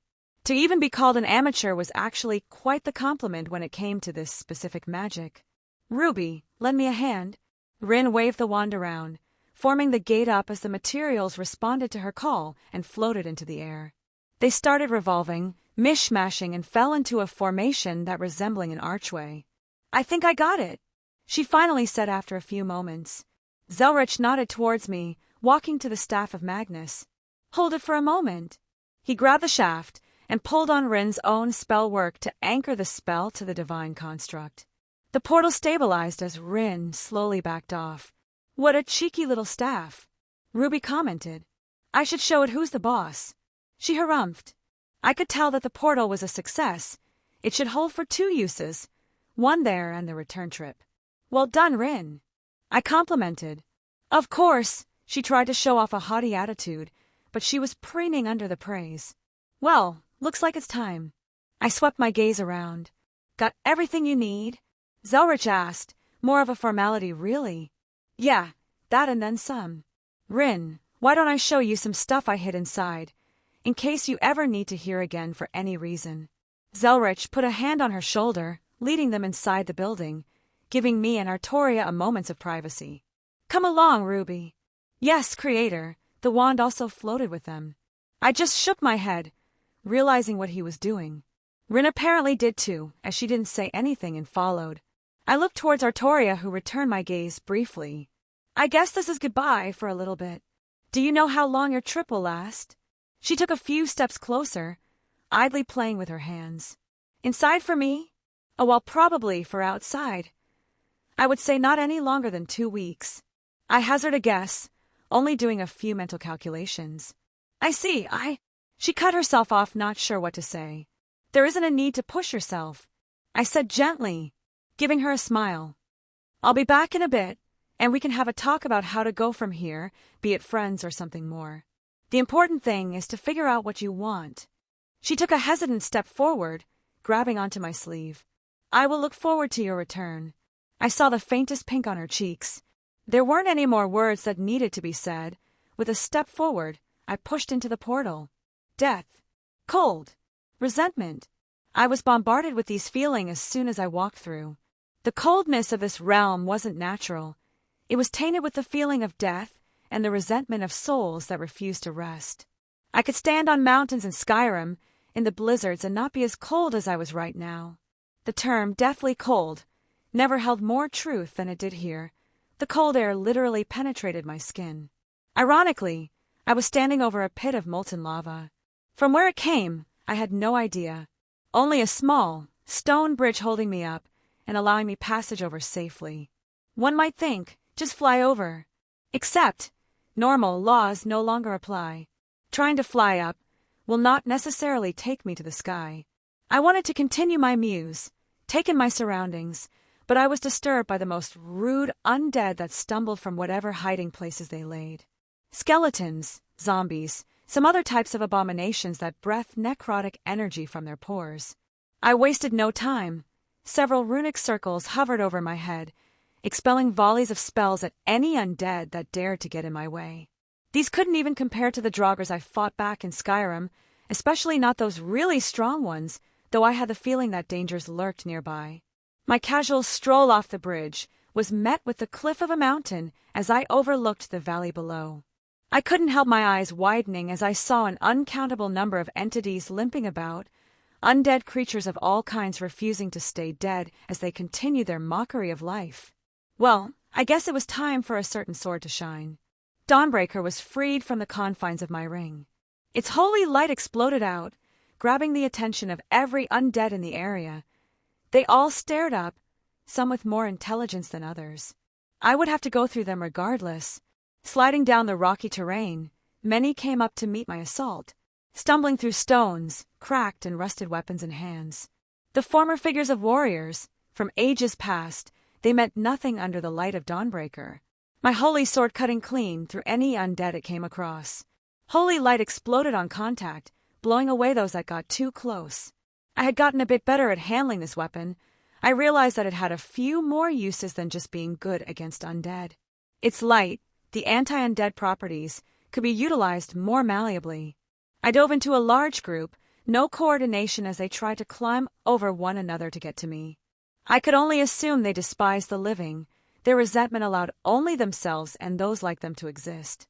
To even be called an amateur was actually quite the compliment when it came to this specific magic. Ruby, lend me a hand. Rin waved the wand around, forming the gate up as the materials responded to her call and floated into the air. They started revolving, mishmashing, and fell into a formation that resembling an archway. I think I got it, she finally said after a few moments. Zelretch nodded towards me, walking to the staff of Magnus. Hold it for a moment. He grabbed the shaft and pulled on Rin's own spell work to anchor the spell to the divine construct. The portal stabilized as Rin slowly backed off. What a cheeky little staff, Ruby commented. I should show it who's the boss. She harumphed. I could tell that the portal was a success. It should hold for 2 uses, one there and the return trip. Well done, Rin, I complimented. Of course, she tried to show off a haughty attitude, but she was preening under the praise. Well, looks like it's time. I swept my gaze around. Got everything you need? Zelretch asked, more of a formality really. Yeah, that and then some. Rin, why don't I show you some stuff I hid inside, in case you ever need to hear again for any reason. Zelretch put a hand on her shoulder, leading them inside the building, giving me and Artoria a moment of privacy. Come along, Ruby. Yes, Creator. The wand also floated with them. I just shook my head, realizing what he was doing. Rin apparently did too, as she didn't say anything and followed. I looked towards Artoria, who returned my gaze briefly. I guess this is goodbye for a little bit. Do you know how long your trip will last? She took a few steps closer, idly playing with her hands. Inside for me? Oh, well, probably for outside. I would say not any longer than 2 weeks. I hazard a guess, only doing a few mental calculations. I see, She cut herself off, not sure what to say. There isn't a need to push yourself, I said gently, giving her a smile. I'll be back in a bit, and we can have a talk about how to go from here, be it friends or something more. The important thing is to figure out what you want. She took a hesitant step forward, grabbing onto my sleeve. I will look forward to your return. I saw the faintest pink on her cheeks. There weren't any more words that needed to be said. With a step forward, I pushed into the portal. Death. Cold. Resentment. I was bombarded with these feelings as soon as I walked through. The coldness of this realm wasn't natural. It was tainted with the feeling of death and the resentment of souls that refused to rest. I could stand on mountains in Skyrim, in the blizzards, and not be as cold as I was right now. The term deathly cold never held more truth than it did here. The cold air literally penetrated my skin. Ironically, I was standing over a pit of molten lava. From where it came, I had no idea. Only a small, stone bridge holding me up and allowing me passage over safely. One might think, just fly over. Except, normal laws no longer apply. Trying to fly up will not necessarily take me to the sky. I wanted to continue my muse, take in my surroundings, but I was disturbed by the most rude undead that stumbled from whatever hiding places they laid. Skeletons, zombies, some other types of abominations that breathed necrotic energy from their pores. I wasted no time. Several runic circles hovered over my head, expelling volleys of spells at any undead that dared to get in my way. These couldn't even compare to the Draugrs I fought back in Skyrim, especially not those really strong ones, though I had the feeling that dangers lurked nearby. My casual stroll off the bridge was met with the cliff of a mountain as I overlooked the valley below. I couldn't help my eyes widening as I saw an uncountable number of entities limping about, undead creatures of all kinds refusing to stay dead as they continued their mockery of life. Well, I guess it was time for a certain sword to shine. Dawnbreaker was freed from the confines of my ring. Its holy light exploded out, grabbing the attention of every undead in the area. They all stared up, some with more intelligence than others. I would have to go through them regardless. Sliding down the rocky terrain, many came up to meet my assault, stumbling through stones, cracked and rusted weapons in hands. The former figures of warriors, from ages past, they meant nothing under the light of Dawnbreaker. My holy sword cutting clean through any undead it came across. Holy light exploded on contact, blowing away those that got too close. I had gotten a bit better at handling this weapon. I realized that it had a few more uses than just being good against undead. Its light, the anti-undead properties, could be utilized more malleably. I dove into a large group, no coordination as they tried to climb over one another to get to me. I could only assume they despised the living. Their resentment allowed only themselves and those like them to exist.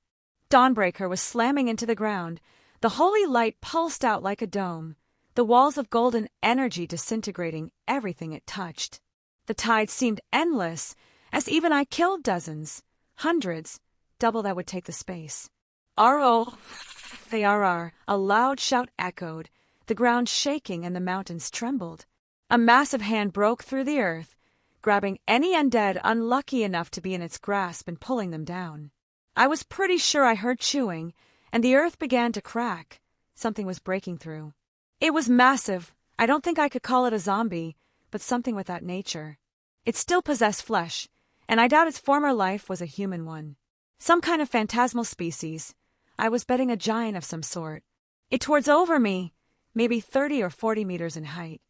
Dawnbreaker was slamming into the ground. The holy light pulsed out like a dome, the walls of golden energy disintegrating everything it touched. The tide seemed endless, as even I killed dozens, hundreds, double that would take the space. R-O-F-A-R-R, a loud shout echoed, the ground shaking and the mountains trembled. A massive hand broke through the earth, grabbing any undead unlucky enough to be in its grasp and pulling them down. I was pretty sure I heard chewing, and the earth began to crack. Something was breaking through. It was massive. I don't think I could call it a zombie, but something with that nature. It still possessed flesh, and I doubt its former life was a human one. Some kind of phantasmal species. I was betting a giant of some sort. It towards over me, maybe 30 or 40 meters in height.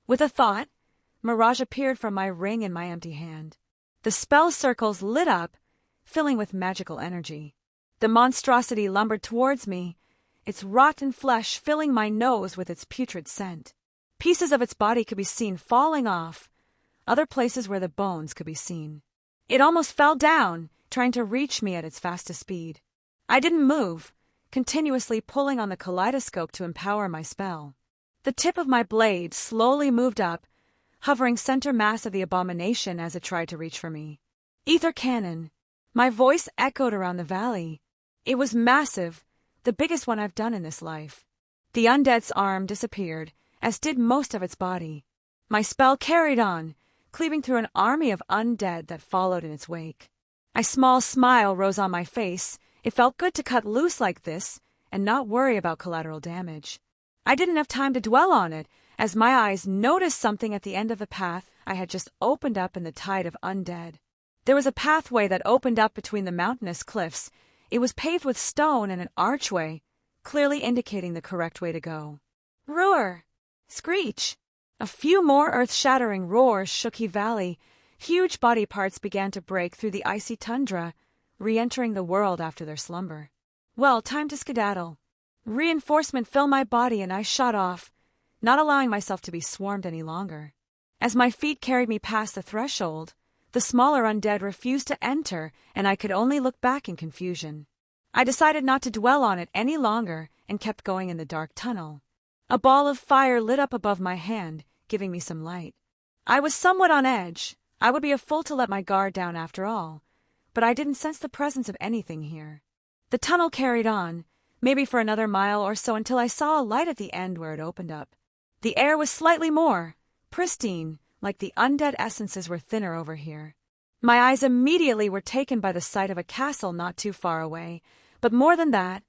With a thought, mirage appeared from my ring in my empty hand. The spell circles lit up, filling with magical energy. The monstrosity lumbered towards me, its rotten flesh filling my nose with its putrid scent. Pieces of its body could be seen falling off, other places where the bones could be seen. It almost fell down, trying to reach me at its fastest speed. I didn't move, continuously pulling on the kaleidoscope to empower my spell. The tip of my blade slowly moved up, hovering center mass of the abomination as it tried to reach for me. Ether cannon. My voice echoed around the valley. It was massive, the biggest one I've done in this life. The undead's arm disappeared, as did most of its body. My spell carried on, cleaving through an army of undead that followed in its wake. A small smile rose on my face. It felt good to cut loose like this and not worry about collateral damage. I didn't have time to dwell on it, as my eyes noticed something at the end of the path I had just opened up in the tide of undead. There was a pathway that opened up between the mountainous cliffs. It was paved with stone and an archway, clearly indicating the correct way to go. Roar! Screech! A few more earth-shattering roars shook the valley. Huge body parts began to break through the icy tundra, re-entering the world after their slumber. Well, time to skedaddle. Reinforcement filled my body and I shot off, not allowing myself to be swarmed any longer. As my feet carried me past the threshold, the smaller undead refused to enter, and I could only look back in confusion. I decided not to dwell on it any longer and kept going in the dark tunnel. A ball of fire lit up above my hand, giving me some light. I was somewhat on edge. I would be a fool to let my guard down after all, but I didn't sense the presence of anything here. The tunnel carried on, maybe for another mile or so, until I saw a light at the end where it opened up. The air was slightly more pristine, like the undead essences were thinner over here. My eyes immediately were taken by the sight of a castle not too far away, but more than that,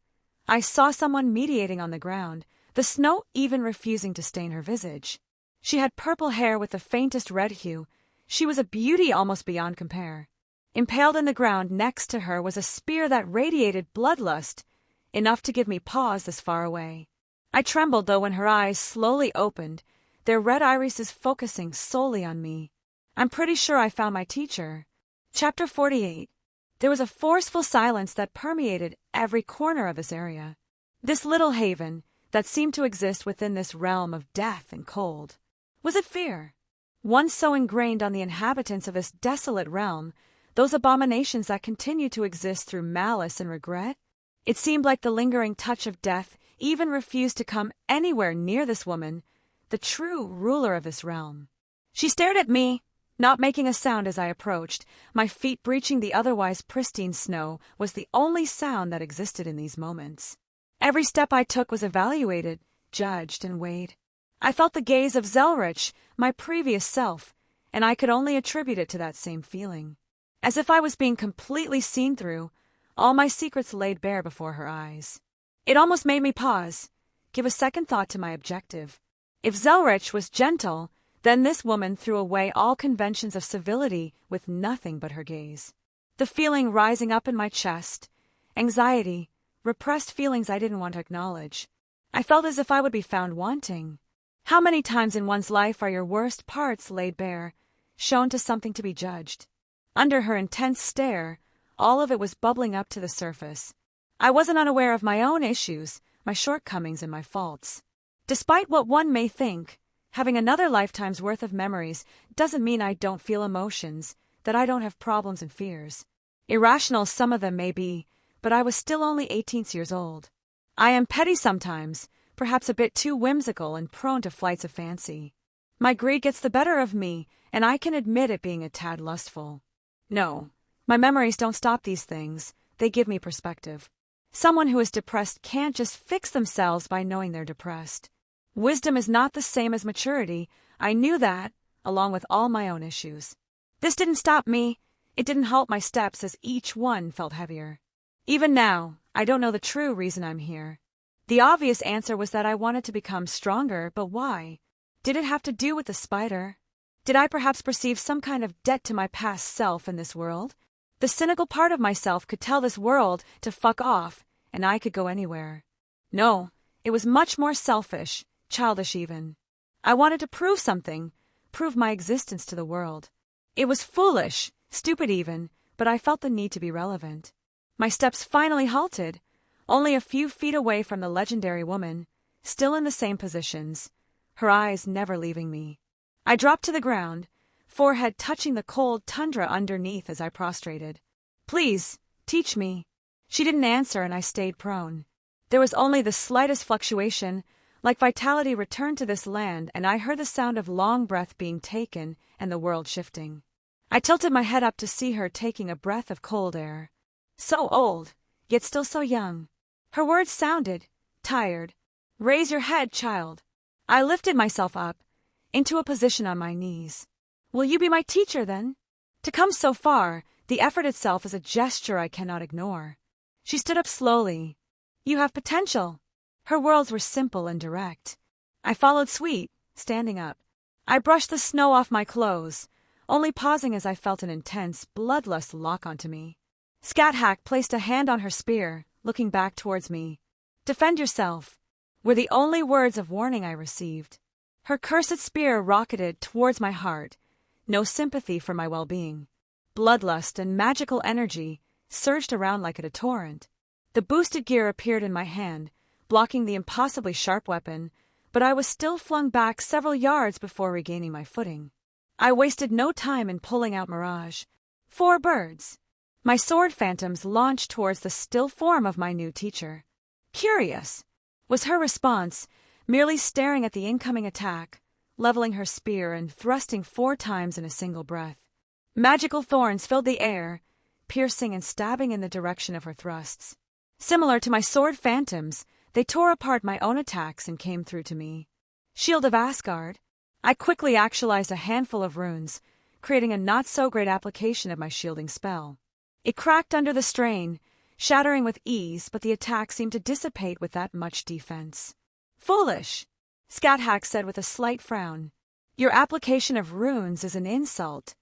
I saw someone mediating on the ground, the snow even refusing to stain her visage. She had purple hair with the faintest red hue. She was a beauty almost beyond compare. Impaled in the ground next to her was a spear that radiated bloodlust, enough to give me pause this far away. I trembled, though, when her eyes slowly opened, their red irises focusing solely on me. I'm pretty sure I found my teacher. Chapter 48. There was a forceful silence that permeated every corner of this area. This little haven that seemed to exist within this realm of death and cold. Was it fear? Once so ingrained on the inhabitants of this desolate realm, those abominations that continue to exist through malice and regret? It seemed like the lingering touch of death even refused to come anywhere near this woman, the true ruler of this realm. She stared at me, not making a sound as I approached. My feet breaching the otherwise pristine snow was the only sound that existed in these moments. Every step I took was evaluated, judged, and weighed. I felt the gaze of Zelretch, my previous self, and I could only attribute it to that same feeling. As if I was being completely seen through, all my secrets laid bare before her eyes. It almost made me pause, give a second thought to my objective. If Zelretch was gentle, then this woman threw away all conventions of civility with nothing but her gaze. The feeling rising up in my chest, anxiety, repressed feelings I didn't want to acknowledge. I felt as if I would be found wanting. How many times in one's life are your worst parts laid bare, shown to something to be judged? Under her intense stare, all of it was bubbling up to the surface. I wasn't unaware of my own issues, my shortcomings, and my faults. Despite what one may think, having another lifetime's worth of memories doesn't mean I don't feel emotions, that I don't have problems and fears. Irrational some of them may be, but I was still only 18 years old. I am petty sometimes, perhaps a bit too whimsical and prone to flights of fancy. My greed gets the better of me, and I can admit it being a tad lustful. No, my memories don't stop these things, they give me perspective. Someone who is depressed can't just fix themselves by knowing they're depressed. Wisdom is not the same as maturity. I knew that, along with all my own issues. This didn't stop me. It didn't halt my steps, as each one felt heavier. Even now, I don't know the true reason I'm here. The obvious answer was that I wanted to become stronger, but why? Did it have to do with the spider? Did I perhaps perceive some kind of debt to my past self in this world? The cynical part of myself could tell this world to fuck off, and I could go anywhere. No, it was much more selfish, childish even. I wanted to prove something, prove my existence to the world. It was foolish, stupid even, but I felt the need to be relevant. My steps finally halted, only a few feet away from the legendary woman, still in the same positions, her eyes never leaving me. I dropped to the ground, forehead touching the cold tundra underneath as I prostrated. Please, teach me. She didn't answer and I stayed prone. There was only the slightest fluctuation, like vitality returned to this land, and I heard the sound of long breath being taken and the world shifting. I tilted my head up to see her taking a breath of cold air. So old, yet still so young. Her words sounded tired. Raise your head, child. I lifted myself up, into a position on my knees. Will you be my teacher, then? To come so far, the effort itself is a gesture I cannot ignore. She stood up slowly. You have potential. Her words were simple and direct. I followed suit, standing up. I brushed the snow off my clothes, only pausing as I felt an intense, bloodlust lock onto me. Scat placed a hand on her spear, looking back towards me. Defend yourself, were the only words of warning I received. Her cursed spear rocketed towards my heart. No sympathy for my well-being. Bloodlust and magical energy surged around like a torrent. The boosted gear appeared in my hand, blocking the impossibly sharp weapon, but I was still flung back several yards before regaining my footing. I wasted no time in pulling out Mirage. 4 birds. My sword phantoms launched towards the still form of my new teacher. Curious, was her response, merely staring at the incoming attack, leveling her spear and thrusting 4 times in a single breath. Magical thorns filled the air, piercing and stabbing in the direction of her thrusts. Similar to my sword phantoms, they tore apart my own attacks and came through to me. Shield of Asgard. I quickly actualized a handful of runes, creating a not-so-great application of my shielding spell. It cracked under the strain, shattering with ease, but the attack seemed to dissipate with that much defense. Foolish, Scat said with a slight frown. Your application of runes is an insult.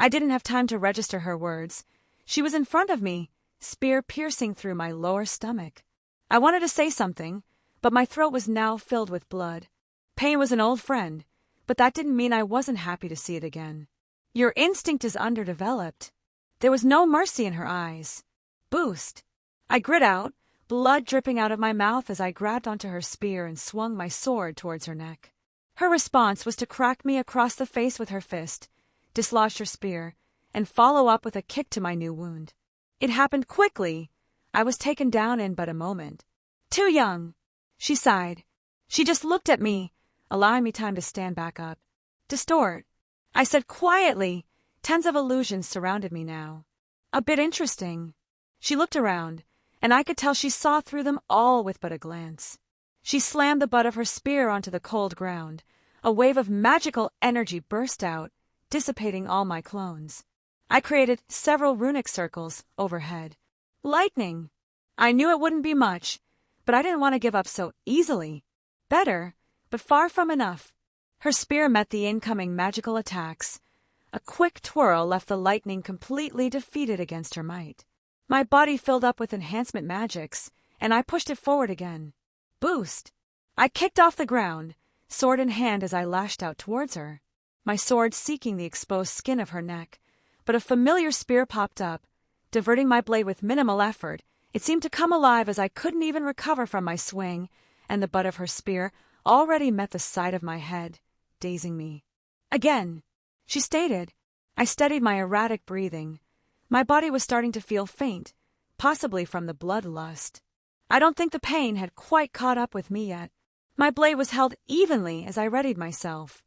I didn't have time to register her words. She was in front of me, spear piercing through my lower stomach. I wanted to say something, but my throat was now filled with blood. Pain was an old friend, but that didn't mean I wasn't happy to see it again. Your instinct is underdeveloped. There was no mercy in her eyes. Boost. I grit out, blood dripping out of my mouth as I grabbed onto her spear and swung my sword towards her neck. Her response was to crack me across the face with her fist, dislodge her spear, and follow up with a kick to my new wound. It happened quickly. I was taken down in but a moment. Too young. She sighed. She just looked at me, allowing me time to stand back up. Distort. I said quietly. Tens of illusions surrounded me now. A bit interesting. She looked around, and I could tell she saw through them all with but a glance. She slammed the butt of her spear onto the cold ground. A wave of magical energy burst out, dissipating all my clones. I created several runic circles overhead. Lightning! I knew it wouldn't be much, but I didn't want to give up so easily. Better, but far from enough. Her spear met the incoming magical attacks. A quick twirl left the lightning completely defeated against her might. My body filled up with enhancement magics, and I pushed it forward again. Boost! I kicked off the ground, sword in hand as I lashed out towards her, my sword seeking the exposed skin of her neck, but a familiar spear popped up. Diverting my blade with minimal effort, it seemed to come alive as I couldn't even recover from my swing, and the butt of her spear already met the side of my head, dazing me. Again, she stated. I steadied my erratic breathing. My body was starting to feel faint, possibly from the bloodlust. I don't think the pain had quite caught up with me yet. My blade was held evenly as I readied myself.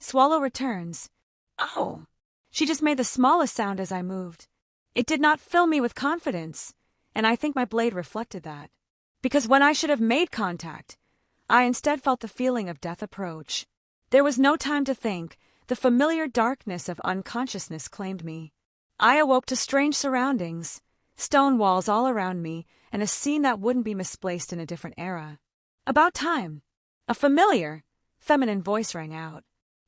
Swallow returns. Oh! She just made the smallest sound as I moved. It did not fill me with confidence, and I think my blade reflected that. Because when I should have made contact, I instead felt the feeling of death approach. There was no time to think. The familiar darkness of unconsciousness claimed me. I awoke to strange surroundings, stone walls all around me, and a scene that wouldn't be misplaced in a different era. About time. A familiar, feminine voice rang out.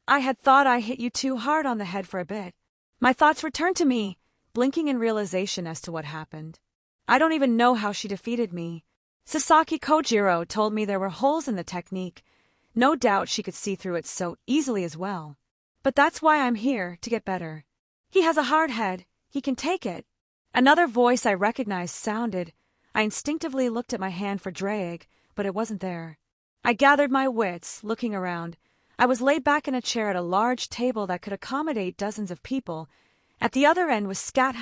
I had thought I hit you too hard on the head for a bit. My thoughts returned to me, blinking in realization as to what happened. I don't even know how she defeated me. Sasaki Kojiro told me there were holes in the technique. No doubt she could see through it so easily as well. But that's why I'm here, to get better. He has a hard head. He can take it. Another voice I recognized sounded. I instinctively looked at my hand for Drake, but it wasn't there. I gathered my wits, looking around. I was laid back in a chair at a large table that could accommodate dozens of people. At the other end was Scat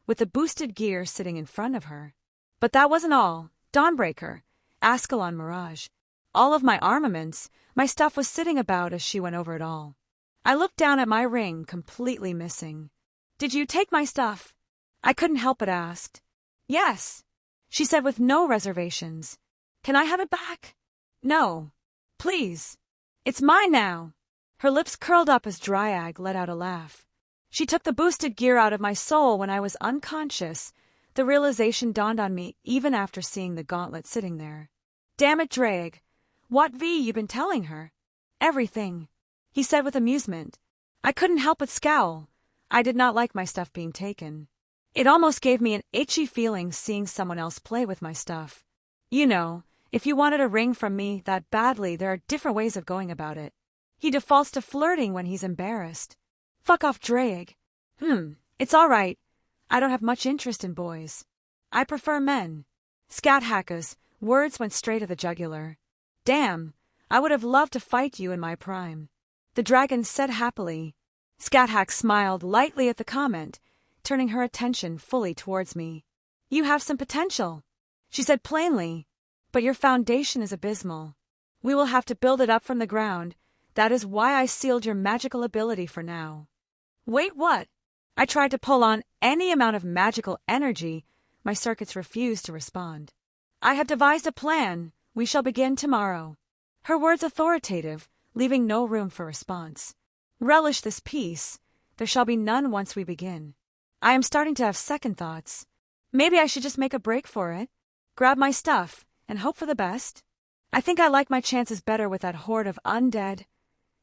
with the boosted gear sitting in front of her. But that wasn't all. Dawnbreaker, Ascalon Mirage. All of my armaments, my stuff was sitting about as she went over it all. I looked down at my ring, completely missing. Did you take my stuff? I couldn't help but ask. Yes, she said with no reservations. Can I have it back? No. Please. It's mine now. Her lips curled up as Dryag let out a laugh. She took the boosted gear out of my soul when I was unconscious. The realization dawned on me even after seeing the gauntlet sitting there. Damn it, Drag. What V you been telling her? Everything, he said with amusement. I couldn't help but scowl. I did not like my stuff being taken. It almost gave me an itchy feeling seeing someone else play with my stuff. You know, if you wanted a ring from me that badly, there are different ways of going about it. He defaults to flirting when he's embarrassed. Fuck off, Drag. It's all right. I don't have much interest in boys. I prefer men. Scat hackers, words went straight at the jugular. Damn, I would have loved to fight you in my prime. The dragon said happily. Scat-Hack smiled lightly at the comment, turning her attention fully towards me. You have some potential, she said plainly, but your foundation is abysmal. We will have to build it up from the ground. That is why I sealed your magical ability for now. Wait, what? I tried to pull on any amount of magical energy. My circuits refused to respond. I have devised a plan. We shall begin tomorrow. Her words authoritative, leaving no room for response. Relish this peace. There shall be none once we begin. I am starting to have second thoughts. Maybe I should just make a break for it, grab my stuff, and hope for the best. I think I like my chances better with that horde of undead.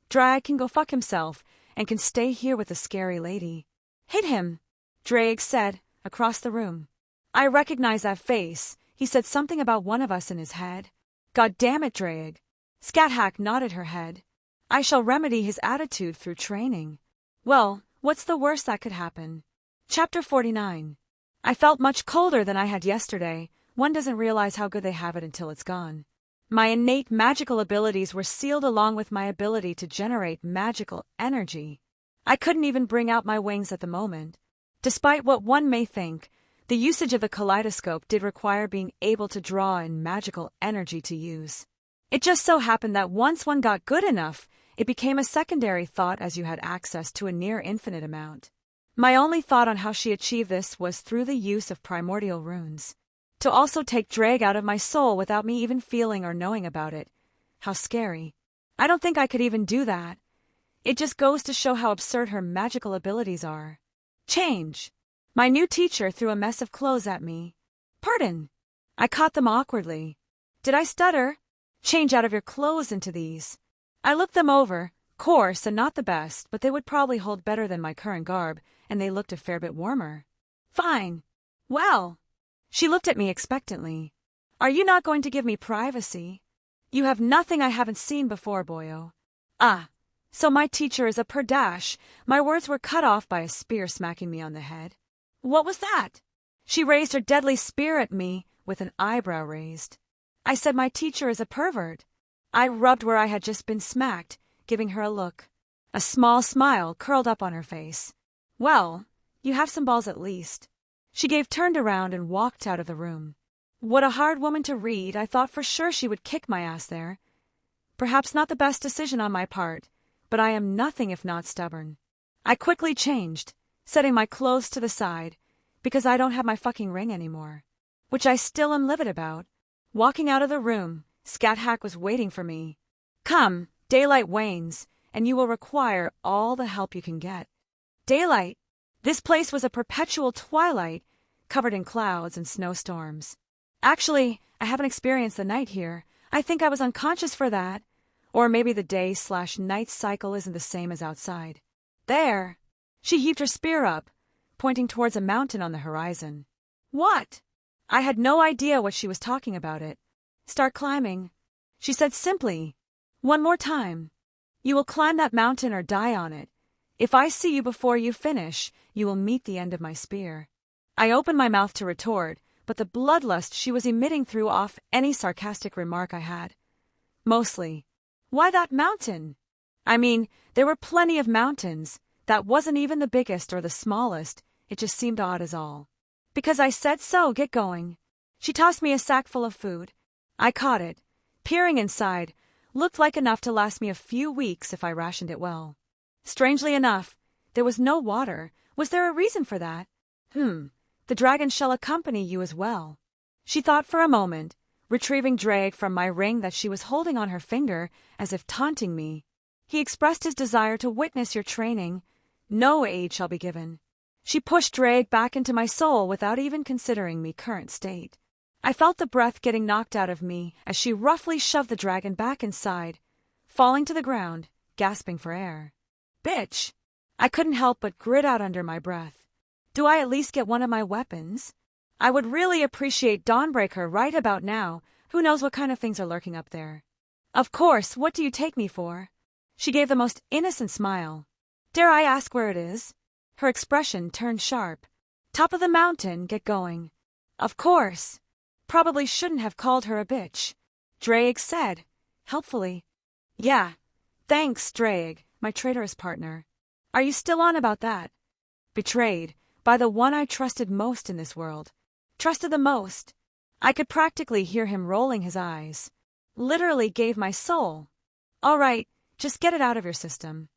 Drag can go fuck himself and can stay here with the scary lady. Hit him, Drake said, across the room. I recognize that face. He said something about one of us in his head. God damn it, Drake. Scat-Hack nodded her head. I shall remedy his attitude through training. Well, what's the worst that could happen? Chapter 49. I felt much colder than I had yesterday. One doesn't realize how good they have it until it's gone. My innate magical abilities were sealed along with my ability to generate magical energy. I couldn't even bring out my wings at the moment. Despite what one may think, the usage of the kaleidoscope did require being able to draw in magical energy to use. It just so happened that once one got good enough, it became a secondary thought as you had access to a near infinite amount. My only thought on how she achieved this was through the use of primordial runes. To also take Drag out of my soul without me even feeling or knowing about it. How scary. I don't think I could even do that. It just goes to show how absurd her magical abilities are. Change. My new teacher threw a mess of clothes at me. Pardon. I caught them awkwardly. Did I stutter? Change out of your clothes into these. I looked them over, coarse and not the best, but they would probably hold better than my current garb, and they looked a fair bit warmer. Fine. Well. She looked at me expectantly. Are you not going to give me privacy? You have nothing I haven't seen before, boyo. Ah, so my teacher is a perdash. My words were cut off by a spear smacking me on the head. What was that? She raised her deadly spear at me with an eyebrow raised. I said my teacher is a pervert. I rubbed where I had just been smacked, giving her a look. A small smile curled up on her face. Well, you have some balls at least. She turned around and walked out of the room. What a hard woman to read. I thought for sure she would kick my ass there. Perhaps not the best decision on my part, but I am nothing if not stubborn. I quickly changed, setting my clothes to the side, because I don't have my fucking ring anymore, which I still am livid about. Walking out of the room, Scat-Hack was waiting for me. Come, daylight wanes, and you will require all the help you can get. Daylight. This place was a perpetual twilight, covered in clouds and snowstorms. Actually, I haven't experienced the night here. I think I was unconscious for that. Or maybe the day/night cycle isn't the same as outside. There! She heaved her spear up, pointing towards a mountain on the horizon. What? I had no idea what she was talking about it. Start climbing, she said simply. One more time. You will climb that mountain or die on it. If I see you before you finish, you will meet the end of my spear. I opened my mouth to retort, but the bloodlust she was emitting threw off any sarcastic remark I had. Mostly. Why that mountain? I mean, there were plenty of mountains. That wasn't even the biggest or the smallest. It just seemed odd as all. Because I said so, get going. She tossed me a sack full of food. I caught it. Peering inside, looked like enough to last me a few weeks if I rationed it well. Strangely enough, there was no water. Was there a reason for that? The dragon shall accompany you as well. She thought for a moment, retrieving Drake from my ring that she was holding on her finger as if taunting me. He expressed his desire to witness your training. No aid shall be given. She pushed Drake back into my soul without even considering me current state. I felt the breath getting knocked out of me as she roughly shoved the dragon back inside, falling to the ground, gasping for air. Bitch! I couldn't help but grit out under my breath. Do I at least get one of my weapons? I would really appreciate Dawnbreaker right about now. Who knows what kind of things are lurking up there? Of course, what do you take me for? She gave the most innocent smile. Dare I ask where it is? Her expression turned sharp. Top of the mountain, get going. Of course. Probably shouldn't have called her a bitch. Drake said, helpfully. Yeah. Thanks, Drake, my traitorous partner. Are you still on about that? Betrayed, by the one I trusted most in this world. Trusted the most. I could practically hear him rolling his eyes. Literally gave my soul. All right, just get it out of your system.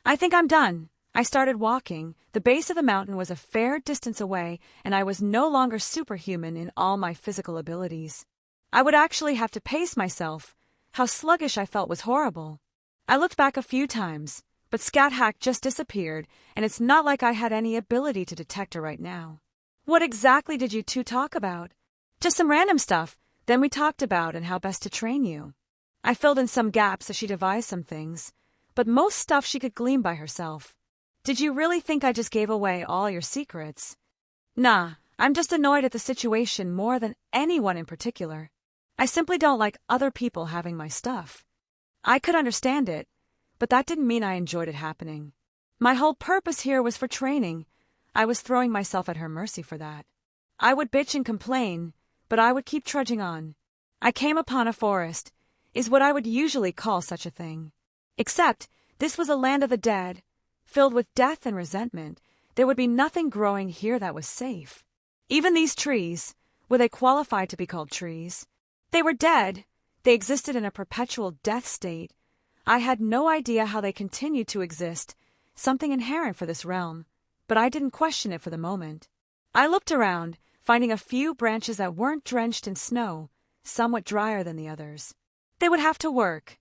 I think I'm done. I started walking. The base of the mountain was a fair distance away, and I was no longer superhuman in all my physical abilities. I would actually have to pace myself. How sluggish I felt was horrible. I looked back a few times, but Scat Hack just disappeared, and it's not like I had any ability to detect her right now. What exactly did you two talk about? Just some random stuff, then we talked about and how best to train you. I filled in some gaps as she devised some things, but most stuff she could glean by herself. Did you really think I just gave away all your secrets? Nah, I'm just annoyed at the situation more than anyone in particular. I simply don't like other people having my stuff. I could understand it, but that didn't mean I enjoyed it happening. My whole purpose here was for training. I was throwing myself at her mercy for that. I would bitch and complain, but I would keep trudging on. I came upon a forest, is what I would usually call such a thing. Except, this was a land of the dead, filled with death and resentment. There would be nothing growing here that was safe. Even these trees, were they qualified to be called trees? They were dead. They existed in a perpetual death state. I had no idea how they continued to exist, something inherent for this realm, but I didn't question it for the moment. I looked around, finding a few branches that weren't drenched in snow, somewhat drier than the others. They would have to work.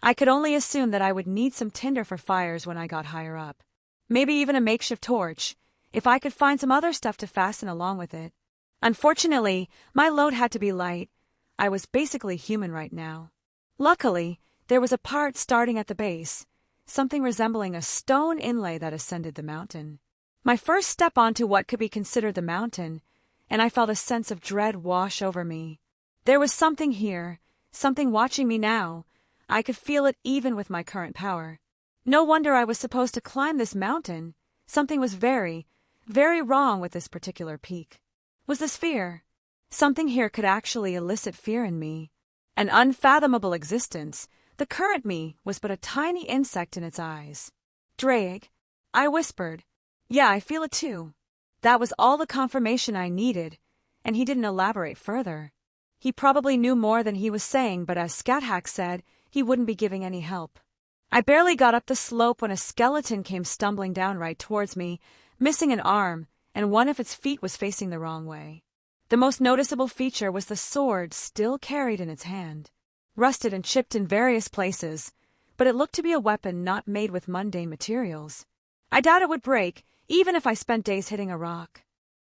I could only assume that I would need some tinder for fires when I got higher up. Maybe even a makeshift torch, if I could find some other stuff to fasten along with it. Unfortunately, my load had to be light. I was basically human right now. Luckily, there was a part starting at the base, something resembling a stone inlay that ascended the mountain. My first step onto what could be considered the mountain, and I felt a sense of dread wash over me. There was something here, something watching me now. I could feel it even with my current power. No wonder I was supposed to climb this mountain. Something was very, very wrong with this particular peak. Was this fear? Something here could actually elicit fear in me. An unfathomable existence. The current me was but a tiny insect in its eyes. Drake, I whispered. Yeah, I feel it too. That was all the confirmation I needed, and he didn't elaborate further. He probably knew more than he was saying, but as Scat Hack said, he wouldn't be giving any help. I barely got up the slope when a skeleton came stumbling down right towards me, missing an arm, and one of its feet was facing the wrong way. The most noticeable feature was the sword still carried in its hand. Rusted and chipped in various places, but it looked to be a weapon not made with mundane materials. I doubt it would break, even if I spent days hitting a rock.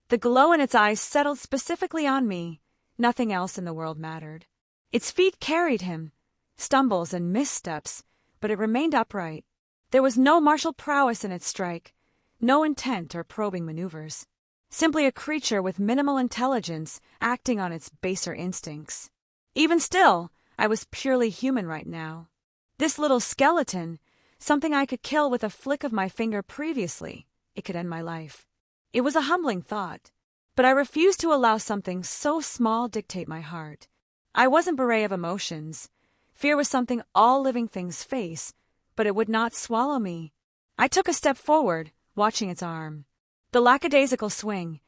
The glow in its eyes settled specifically on me. Nothing else in the world mattered. Its feet carried him. Stumbles and missteps, but it remained upright. There was no martial prowess in its strike, no intent or probing maneuvers. Simply a creature with minimal intelligence acting on its baser instincts. Even still, I was purely human right now. This little skeleton, something I could kill with a flick of my finger previously, it could end my life. It was a humbling thought, but I refused to allow something so small dictate my heart. I wasn't bereft of emotions. Fear was something all living things face, but it would not swallow me. I took a step forward, watching its arm. The lackadaisical swing.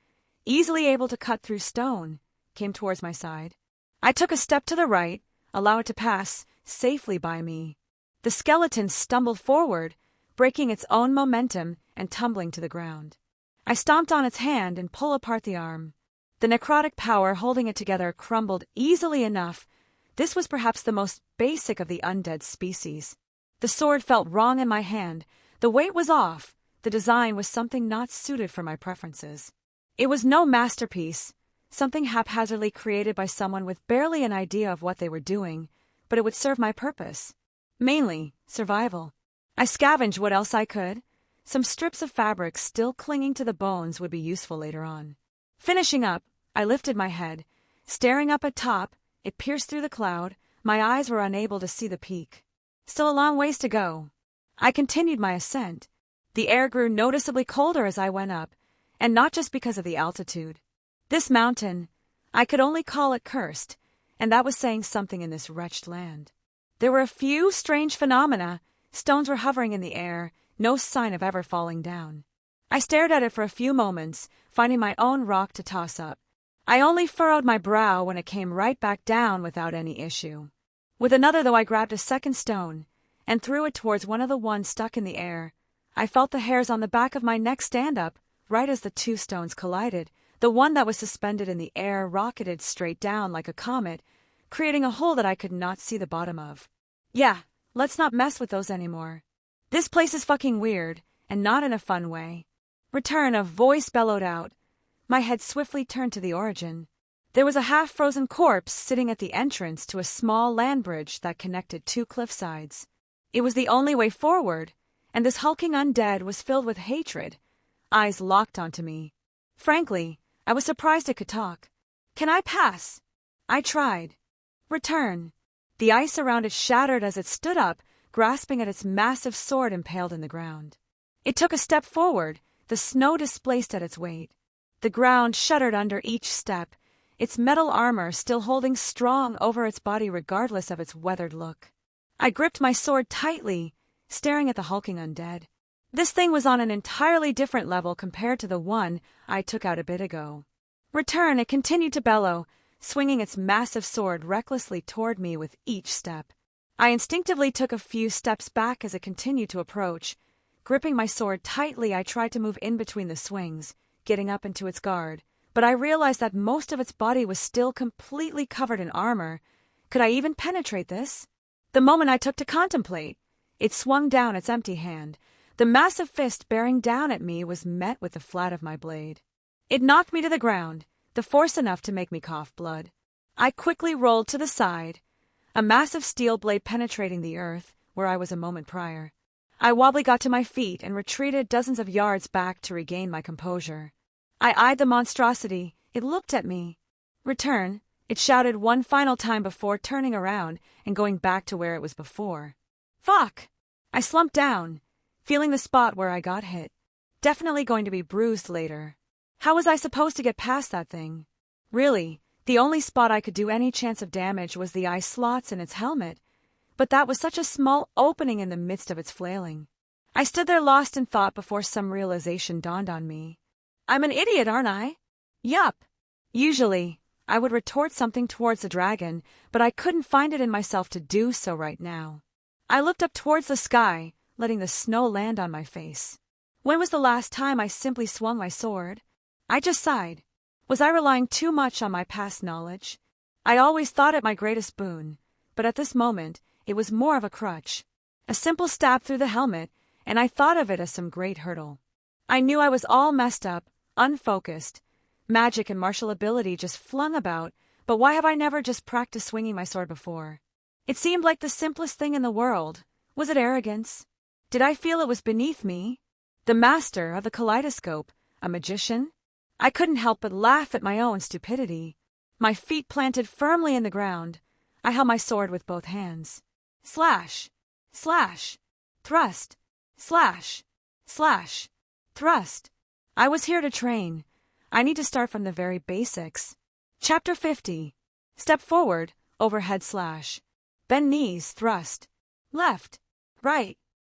easily able to cut through stone, came towards my side. I took a step to the right, allow it to pass safely by me. The skeleton stumbled forward, breaking its own momentum and tumbling to the ground. I stomped on its hand and pulled apart the arm. The necrotic power holding it together crumbled easily enough. This was perhaps the most basic of the undead species. The sword felt wrong in my hand. The weight was off. The design was something not suited for my preferences. It was no masterpiece, something haphazardly created by someone with barely an idea of what they were doing, but it would serve my purpose. Mainly, survival. I scavenged what else I could. Some strips of fabric still clinging to the bones would be useful later on. Finishing up, I lifted my head. Staring up at top, it pierced through the cloud. My eyes were unable to see the peak. Still a long ways to go. I continued my ascent. The air grew noticeably colder as I went up, and not just because of the altitude. This mountain, I could only call it cursed, and that was saying something in this wretched land. There were a few strange phenomena. Stones were hovering in the air, no sign of ever falling down. I stared at it for a few moments, finding my own rock to toss up. I only furrowed my brow when it came right back down without any issue. With another, though, I grabbed a second stone and threw it towards one of the ones stuck in the air. I felt the hairs on the back of my neck stand up right as the two stones collided. The one that was suspended in the air rocketed straight down like a comet, creating a hole that I could not see the bottom of. Yeah, let's not mess with those anymore. This place is fucking weird, and not in a fun way. Return, a voice bellowed out. My head swiftly turned to the origin. There was a half-frozen corpse sitting at the entrance to a small land bridge that connected two cliff sides. It was the only way forward, and this hulking undead was filled with hatred. Eyes locked onto me. Frankly, I was surprised it could talk. Can I pass? I tried. Return. The ice around it shattered as it stood up, grasping at its massive sword impaled in the ground. It took a step forward, the snow displaced at its weight. The ground shuddered under each step, its metal armor still holding strong over its body regardless of its weathered look. I gripped my sword tightly, staring at the hulking undead. This thing was on an entirely different level compared to the one I took out a bit ago. Return, it continued to bellow, swinging its massive sword recklessly toward me with each step. I instinctively took a few steps back as it continued to approach. Gripping my sword tightly, I tried to move in between the swings, getting up into its guard, but I realized that most of its body was still completely covered in armor. Could I even penetrate this? The moment I took to contemplate, it swung down its empty hand. The massive fist bearing down at me was met with the flat of my blade. It knocked me to the ground, the force enough to make me cough blood. I quickly rolled to the side, a massive steel blade penetrating the earth where I was a moment prior. I wobbly got to my feet and retreated dozens of yards back to regain my composure. I eyed the monstrosity. It looked at me. Return, it shouted one final time before turning around and going back to where it was before. Fuck! I slumped down, feeling the spot where I got hit. Definitely going to be bruised later. How was I supposed to get past that thing? Really, the only spot I could do any chance of damage was the eye slots in its helmet, but that was such a small opening in the midst of its flailing. I stood there lost in thought before some realization dawned on me. I'm an idiot, aren't I? Yup. Usually, I would retort something towards the dragon, but I couldn't find it in myself to do so right now. I looked up towards the sky, letting the snow land on my face. When was the last time I simply swung my sword? I just sighed. Was I relying too much on my past knowledge? I always thought it my greatest boon, but at this moment, it was more of a crutch. A simple stab through the helmet, and I thought of it as some great hurdle. I knew I was all messed up, unfocused. Magic and martial ability just flung about, but why have I never just practiced swinging my sword before? It seemed like the simplest thing in the world. Was it arrogance? Did I feel it was beneath me? The master of the kaleidoscope, a magician? I couldn't help but laugh at my own stupidity. My feet planted firmly in the ground, I held my sword with both hands. Slash! Slash! Thrust! Slash! Slash! Thrust! I was here to train. I need to start from the very basics. Chapter 50. Step forward, overhead slash. Bend knees, thrust. Left. Right.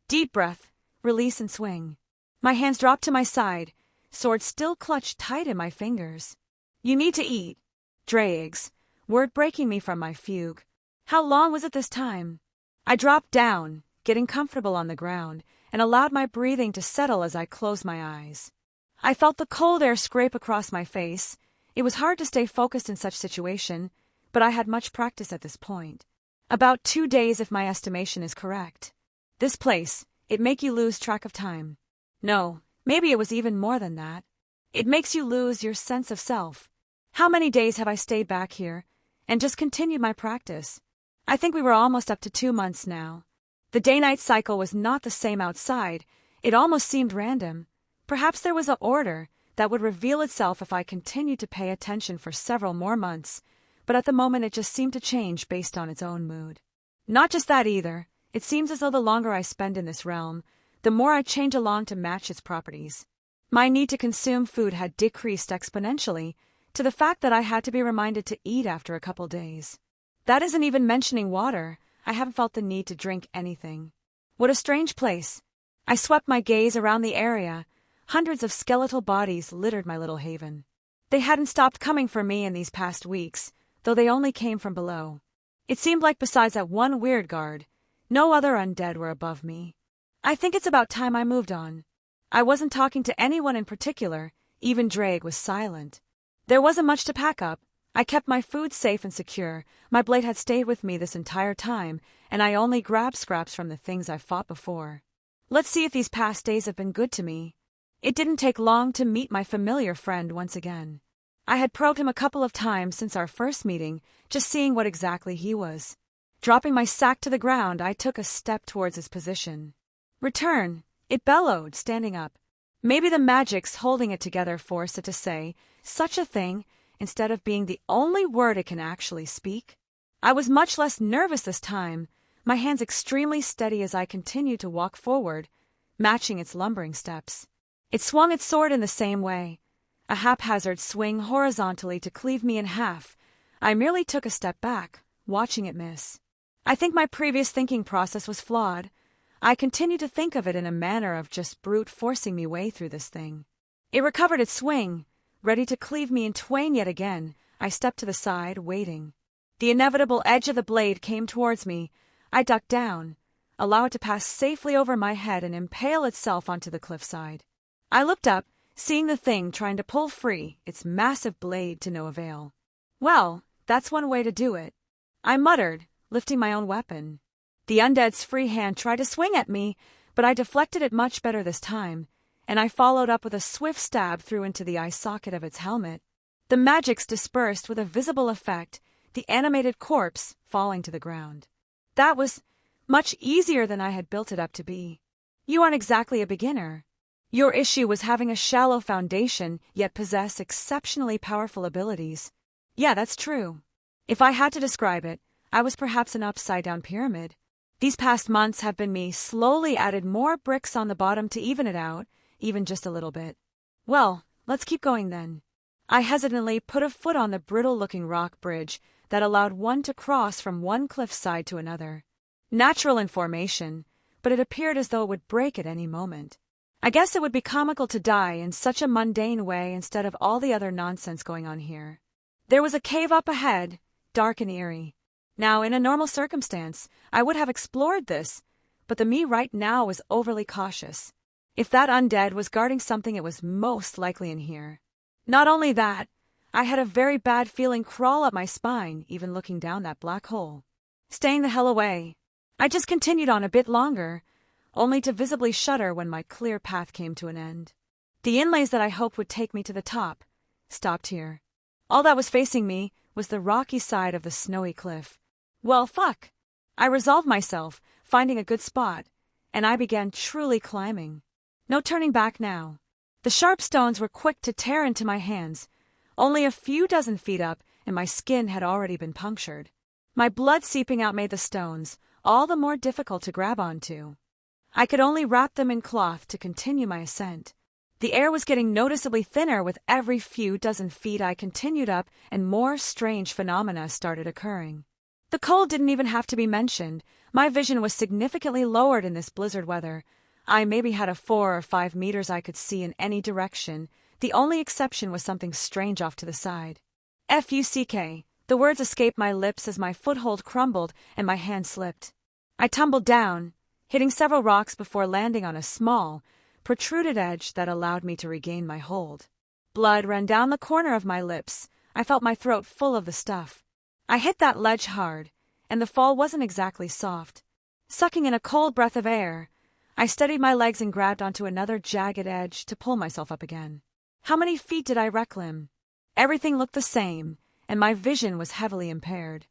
Deep breath. Release and swing. My hands dropped to my side, sword still clutched tight in my fingers. "You need to eat." Dreig's word breaking me from my fugue. How long was it this time? I dropped down, getting comfortable on the ground, and allowed my breathing to settle as I closed my eyes. I felt the cold air scrape across my face. It was hard to stay focused in such situation, but I had much practice at this point. About 2 days if my estimation is correct. This place, it make you lose track of time. No, maybe it was even more than that. It makes you lose your sense of self. How many days have I stayed back here, and just continued my practice? I think we were almost up to 2 months now. The day-night cycle was not the same outside. It almost seemed random. Perhaps there was an order that would reveal itself if I continued to pay attention for several more months, but at the moment it just seemed to change based on its own mood. Not just that either. It seems as though the longer I spend in this realm, the more I change along to match its properties. My need to consume food had decreased exponentially, to the fact that I had to be reminded to eat after a couple days. That isn't even mentioning water. I haven't felt the need to drink anything. What a strange place. I swept my gaze around the area. Hundreds of skeletal bodies littered my little haven. They hadn't stopped coming for me in these past weeks, though they only came from below. It seemed like besides that one weird guard, no other undead were above me. I think it's about time I moved on. I wasn't talking to anyone in particular. Even Dreig was silent. There wasn't much to pack up. I kept my food safe and secure. My blade had stayed with me this entire time, and I only grabbed scraps from the things I fought before. Let's see if these past days have been good to me. It didn't take long to meet my familiar friend once again. I had probed him a couple of times since our first meeting, just seeing what exactly he was. Dropping my sack to the ground, I took a step towards his position. "Return," it bellowed, standing up. Maybe the magic's holding it together forced it to say such a thing instead of being the only word it can actually speak. I was much less nervous this time, my hands extremely steady as I continued to walk forward, matching its lumbering steps. It swung its sword in the same way, a haphazard swing horizontally to cleave me in half. I merely took a step back, watching it miss. I think my previous thinking process was flawed. I continued to think of it in a manner of just brute forcing me way through this thing. It recovered its swing, ready to cleave me in twain yet again. I stepped to the side, waiting. The inevitable edge of the blade came towards me. I ducked down, allow it to pass safely over my head and impale itself onto the cliffside. I looked up, seeing the thing trying to pull free, its massive blade to no avail. Well, that's one way to do it, I muttered, lifting my own weapon. The undead's free hand tried to swing at me, but I deflected it much better this time, and I followed up with a swift stab through into the eye socket of its helmet. The magics dispersed with a visible effect, the animated corpse falling to the ground. That was much easier than I had built it up to be. You aren't exactly a beginner. Your issue was having a shallow foundation, yet possess exceptionally powerful abilities. Yeah, that's true. If I had to describe it, I was perhaps an upside-down pyramid. These past months have been me slowly added more bricks on the bottom to even it out, even just a little bit. Well, let's keep going then. I hesitantly put a foot on the brittle-looking rock bridge that allowed one to cross from one cliffside to another. Natural in formation, but it appeared as though it would break at any moment. I guess it would be comical to die in such a mundane way instead of all the other nonsense going on here. There was a cave up ahead, dark and eerie. Now, in a normal circumstance, I would have explored this, but the me right now was overly cautious. If that undead was guarding something, it was most likely in here. Not only that, I had a very bad feeling crawl up my spine, even looking down that black hole. Staying the hell away. I just continued on a bit longer, only to visibly shudder when my clear path came to an end. The inlays that I hoped would take me to the top stopped here. All that was facing me was the rocky side of the snowy cliff. Well, fuck. I resolved myself, finding a good spot, and I began truly climbing. No turning back now. The sharp stones were quick to tear into my hands. Only a few dozen feet up, and my skin had already been punctured. My blood seeping out made the stones all the more difficult to grab onto. I could only wrap them in cloth to continue my ascent. The air was getting noticeably thinner with every few dozen feet I continued up, and more strange phenomena started occurring. The cold didn't even have to be mentioned. My vision was significantly lowered in this blizzard weather. I maybe had a 4 or 5 meters I could see in any direction. The only exception was something strange off to the side. Fuck. The words escaped my lips as my foothold crumbled and my hand slipped. I tumbled down, hitting several rocks before landing on a small, protruded edge that allowed me to regain my hold. Blood ran down the corner of my lips. I felt my throat full of the stuff. I hit that ledge hard, and the fall wasn't exactly soft. Sucking in a cold breath of air, I steadied my legs and grabbed onto another jagged edge to pull myself up again. How many feet did I reclimb? Everything looked the same, and my vision was heavily impaired.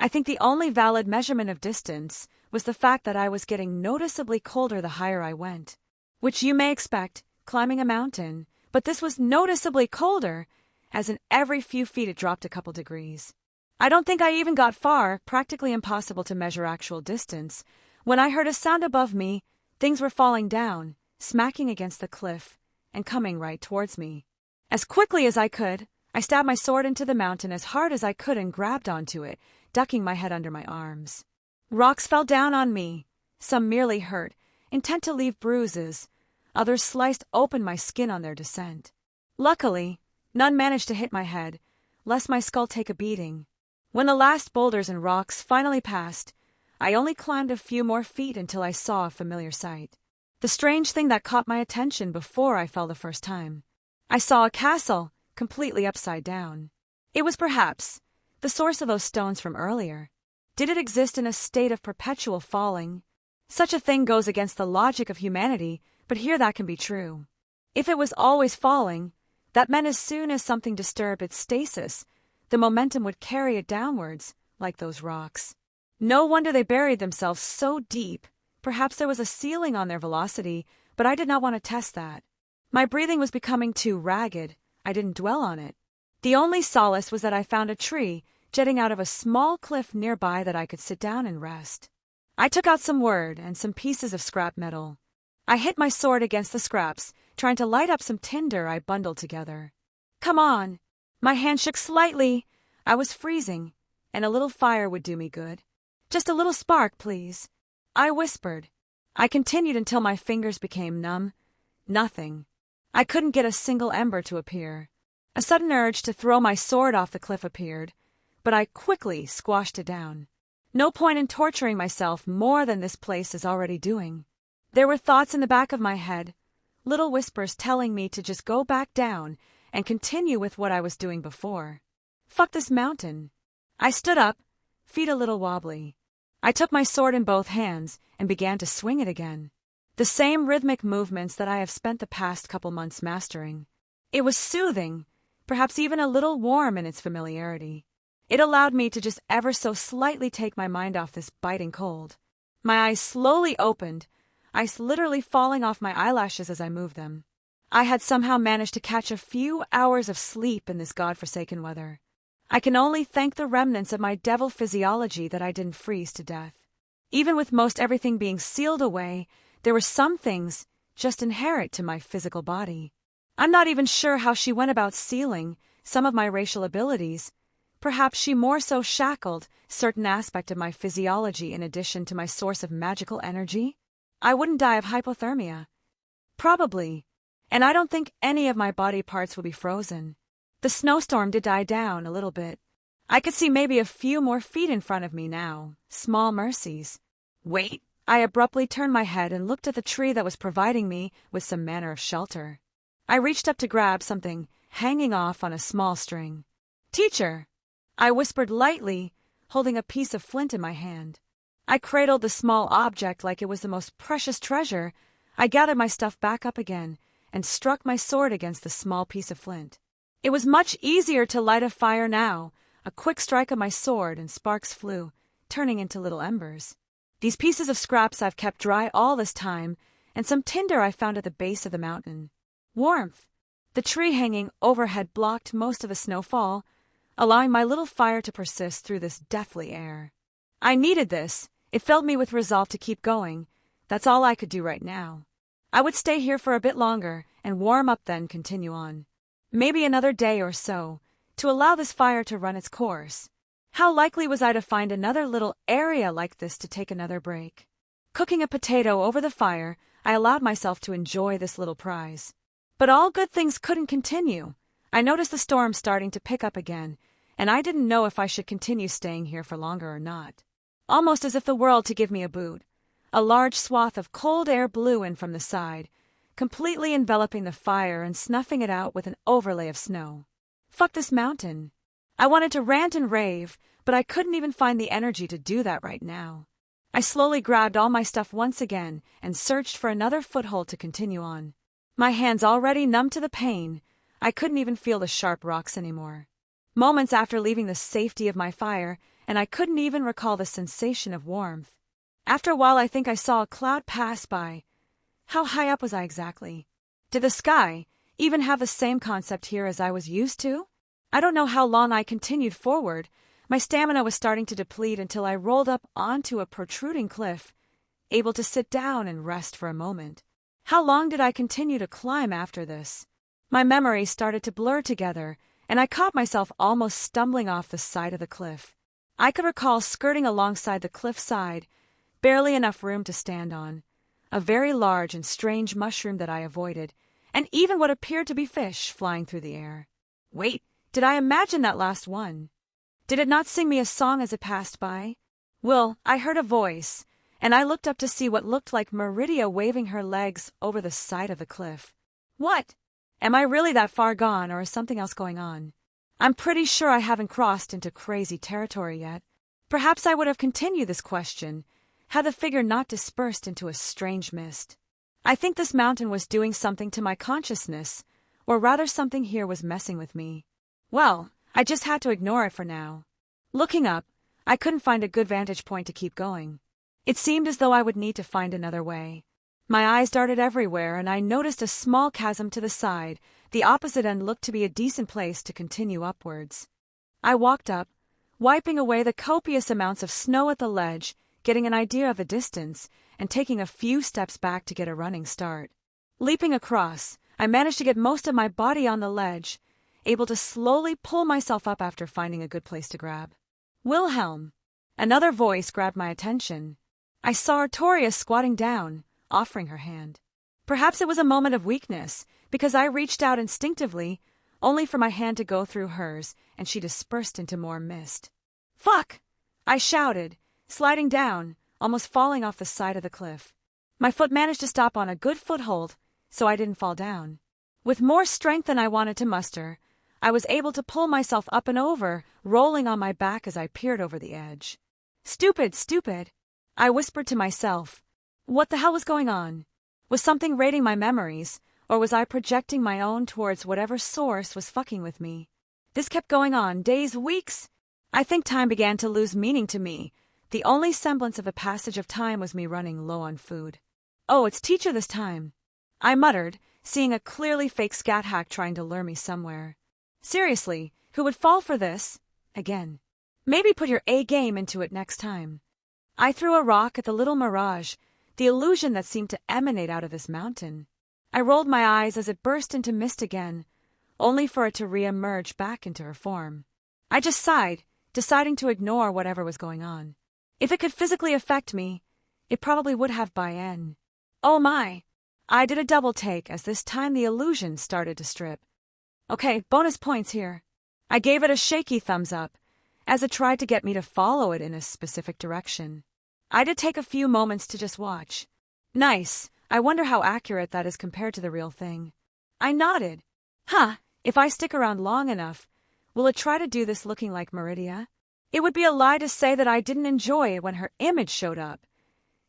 I think the only valid measurement of distance was the fact that I was getting noticeably colder the higher I went, which you may expect, climbing a mountain, but this was noticeably colder, as in every few feet it dropped a couple degrees. I don't think I even got far, practically impossible to measure actual distance, when I heard a sound above me. Things were falling down, smacking against the cliff, and coming right towards me. As quickly as I could, I stabbed my sword into the mountain as hard as I could and grabbed onto it, ducking my head under my arms. Rocks fell down on me, some merely hurt, intent to leave bruises. Others sliced open my skin on their descent. Luckily, none managed to hit my head, lest my skull take a beating. When the last boulders and rocks finally passed, I only climbed a few more feet until I saw a familiar sight. The strange thing that caught my attention before I fell the first time. I saw a castle, completely upside down. It was perhaps the source of those stones from earlier. Did it exist in a state of perpetual falling? Such a thing goes against the logic of humanity, but here that can be true. If it was always falling, that meant as soon as something disturbed its stasis, the momentum would carry it downwards, like those rocks. No wonder they buried themselves so deep. Perhaps there was a ceiling on their velocity, but I did not want to test that. My breathing was becoming too ragged. I didn't dwell on it. The only solace was that I found a tree jutting out of a small cliff nearby that I could sit down and rest. I took out some wood and some pieces of scrap metal. I hit my sword against the scraps, trying to light up some tinder I bundled together. Come on! My hand shook slightly. I was freezing, and a little fire would do me good. Just a little spark, please. I whispered. I continued until my fingers became numb. Nothing. I couldn't get a single ember to appear. A sudden urge to throw my sword off the cliff appeared, but I quickly squashed it down. No point in torturing myself more than this place is already doing. There were thoughts in the back of my head, little whispers telling me to just go back down and continue with what I was doing before. Fuck this mountain. I stood up, feet a little wobbly. I took my sword in both hands and began to swing it again. The same rhythmic movements that I have spent the past couple months mastering. It was soothing, perhaps even a little warm in its familiarity. It allowed me to just ever so slightly take my mind off this biting cold. My eyes slowly opened, ice literally falling off my eyelashes as I moved them. I had somehow managed to catch a few hours of sleep in this godforsaken weather. I can only thank the remnants of my devil physiology that I didn't freeze to death. Even with most everything being sealed away, there were some things just inherent to my physical body. I'm not even sure how she went about sealing some of my racial abilities. Perhaps she more so shackled certain aspect of my physiology in addition to my source of magical energy. I wouldn't die of hypothermia. Probably. And I don't think any of my body parts would be frozen. The snowstorm did die down a little bit. I could see maybe a few more feet in front of me now. Small mercies. Wait. I abruptly turned my head and looked at the tree that was providing me with some manner of shelter. I reached up to grab something hanging off on a small string. Teacher! I whispered lightly, holding a piece of flint in my hand. I cradled the small object like it was the most precious treasure. I gathered my stuff back up again and struck my sword against the small piece of flint. It was much easier to light a fire now. A quick strike of my sword and sparks flew, turning into little embers. These pieces of scraps I've kept dry all this time, and some tinder I found at the base of the mountain. Warmth. The tree hanging overhead blocked most of the snowfall, allowing my little fire to persist through this deathly air. I needed this. It filled me with resolve to keep going. That's all I could do right now. I would stay here for a bit longer and warm up, then continue on. Maybe another day or so, to allow this fire to run its course. How likely was I to find another little area like this to take another break? Cooking a potato over the fire, I allowed myself to enjoy this little prize. But all good things couldn't continue. I noticed the storm starting to pick up again, and I didn't know if I should continue staying here for longer or not. Almost as if the world to give me a boot. A large swath of cold air blew in from the side, completely enveloping the fire and snuffing it out with an overlay of snow. Fuck this mountain. I wanted to rant and rave, but I couldn't even find the energy to do that right now. I slowly grabbed all my stuff once again and searched for another foothold to continue on. My hands already numb to the pain, I couldn't even feel the sharp rocks anymore. Moments after leaving the safety of my fire, and I couldn't even recall the sensation of warmth. After a while, I think I saw a cloud pass by. How high up was I exactly? Did the sky even have the same concept here as I was used to? I don't know how long I continued forward. My stamina was starting to deplete until I rolled up onto a protruding cliff, able to sit down and rest for a moment. How long did I continue to climb after this? My memories started to blur together, and I caught myself almost stumbling off the side of the cliff. I could recall skirting alongside the cliff side, barely enough room to stand on, a very large and strange mushroom that I avoided, and even what appeared to be fish flying through the air. Wait, did I imagine that last one? Did it not sing me a song as it passed by? Well, I heard a voice, and I looked up to see what looked like Meridia waving her legs over the side of the cliff. What? Am I really that far gone, or is something else going on? I'm pretty sure I haven't crossed into crazy territory yet. Perhaps I would have continued this question, had the figure not dispersed into a strange mist. I think this mountain was doing something to my consciousness, or rather something here was messing with me. Well, I just had to ignore it for now. Looking up, I couldn't find a good vantage point to keep going. It seemed as though I would need to find another way. My eyes darted everywhere, and I noticed a small chasm to the side. The opposite end looked to be a decent place to continue upwards. I walked up, wiping away the copious amounts of snow at the ledge, getting an idea of the distance, and taking a few steps back to get a running start. Leaping across, I managed to get most of my body on the ledge, able to slowly pull myself up after finding a good place to grab. Wilhelm! Another voice grabbed my attention. I saw Artoria squatting down, offering her hand. Perhaps it was a moment of weakness, because I reached out instinctively, only for my hand to go through hers, and she dispersed into more mist. Fuck! I shouted, sliding down, almost falling off the side of the cliff. My foot managed to stop on a good foothold, so I didn't fall down. With more strength than I wanted to muster, I was able to pull myself up and over, rolling on my back as I peered over the edge. Stupid, stupid! I whispered to myself. What the hell was going on? Was something raiding my memories, or was I projecting my own towards whatever source was fucking with me? This kept going on, days, weeks. I think time began to lose meaning to me. The only semblance of a passage of time was me running low on food. Oh, it's teacher this time, I muttered, seeing a clearly fake scat hack trying to lure me somewhere. Seriously, who would fall for this? Again. Maybe put your A game into it next time. I threw a rock at the little mirage, the illusion that seemed to emanate out of this mountain. I rolled my eyes as it burst into mist again, only for it to re-emerge back into her form. I just sighed, deciding to ignore whatever was going on. If it could physically affect me, it probably would have by N. Oh my! I did a double take as this time the illusion started to strip. Okay, bonus points here. I gave it a shaky thumbs up, as it tried to get me to follow it in a specific direction. I did take a few moments to just watch. Nice. I wonder how accurate that is compared to the real thing. I nodded. Huh, if I stick around long enough, will it try to do this looking like Meridia? It would be a lie to say that I didn't enjoy it when her image showed up.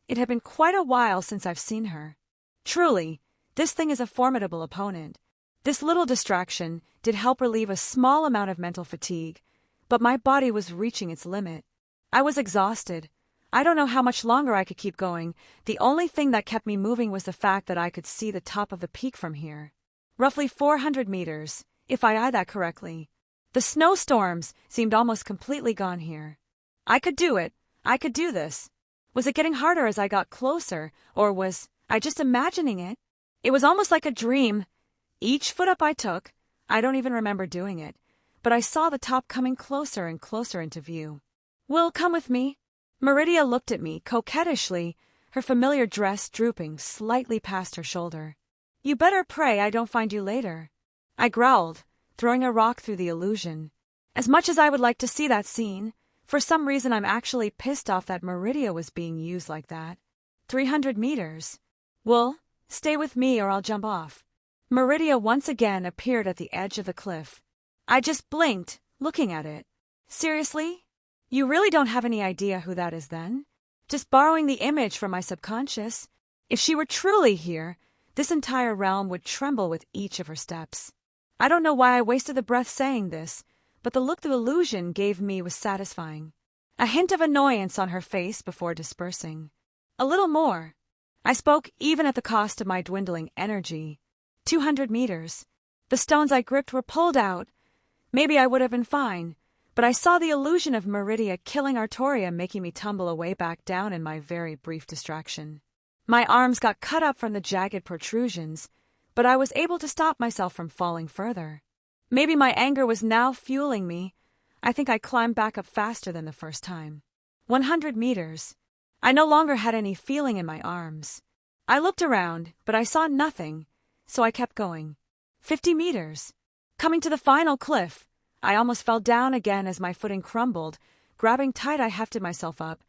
It had been quite a while since I've seen her. Truly, this thing is a formidable opponent. This little distraction did help relieve a small amount of mental fatigue, but my body was reaching its limit. I was exhausted. I don't know how much longer I could keep going. The only thing that kept me moving was the fact that I could see the top of the peak from here. Roughly 400 meters, if I eye that correctly. The snowstorms seemed almost completely gone here. I could do it. I could do this. Was it getting harder as I got closer, or was I just imagining it? It was almost like a dream. Each foot up I took, I don't even remember doing it, but I saw the top coming closer and closer into view. Will, come with me. Meridia looked at me coquettishly, her familiar dress drooping slightly past her shoulder. "You better pray I don't find you later," I growled, throwing a rock through the illusion. As much as I would like to see that scene, for some reason I'm actually pissed off that Meridia was being used like that. 300 meters. Well, stay with me or I'll jump off. Meridia once again appeared at the edge of the cliff. I just blinked, looking at it. Seriously? You really don't have any idea who that is then? Just borrowing the image from my subconscious. If she were truly here, this entire realm would tremble with each of her steps. I don't know why I wasted the breath saying this, but the look the illusion gave me was satisfying. A hint of annoyance on her face before dispersing. A little more. I spoke even at the cost of my dwindling energy. 200 meters. The stones I gripped were pulled out. Maybe I would have been fine, but I saw the illusion of Meridia killing Artoria, making me tumble away back down in my very brief distraction. My arms got cut up from the jagged protrusions, but I was able to stop myself from falling further. Maybe my anger was now fueling me. I think I climbed back up faster than the first time. 100 meters. I no longer had any feeling in my arms. I looked around, but I saw nothing, so I kept going. 50 meters. Coming to the final cliff, I almost fell down again as my footing crumbled. Grabbing tight, I hefted myself up,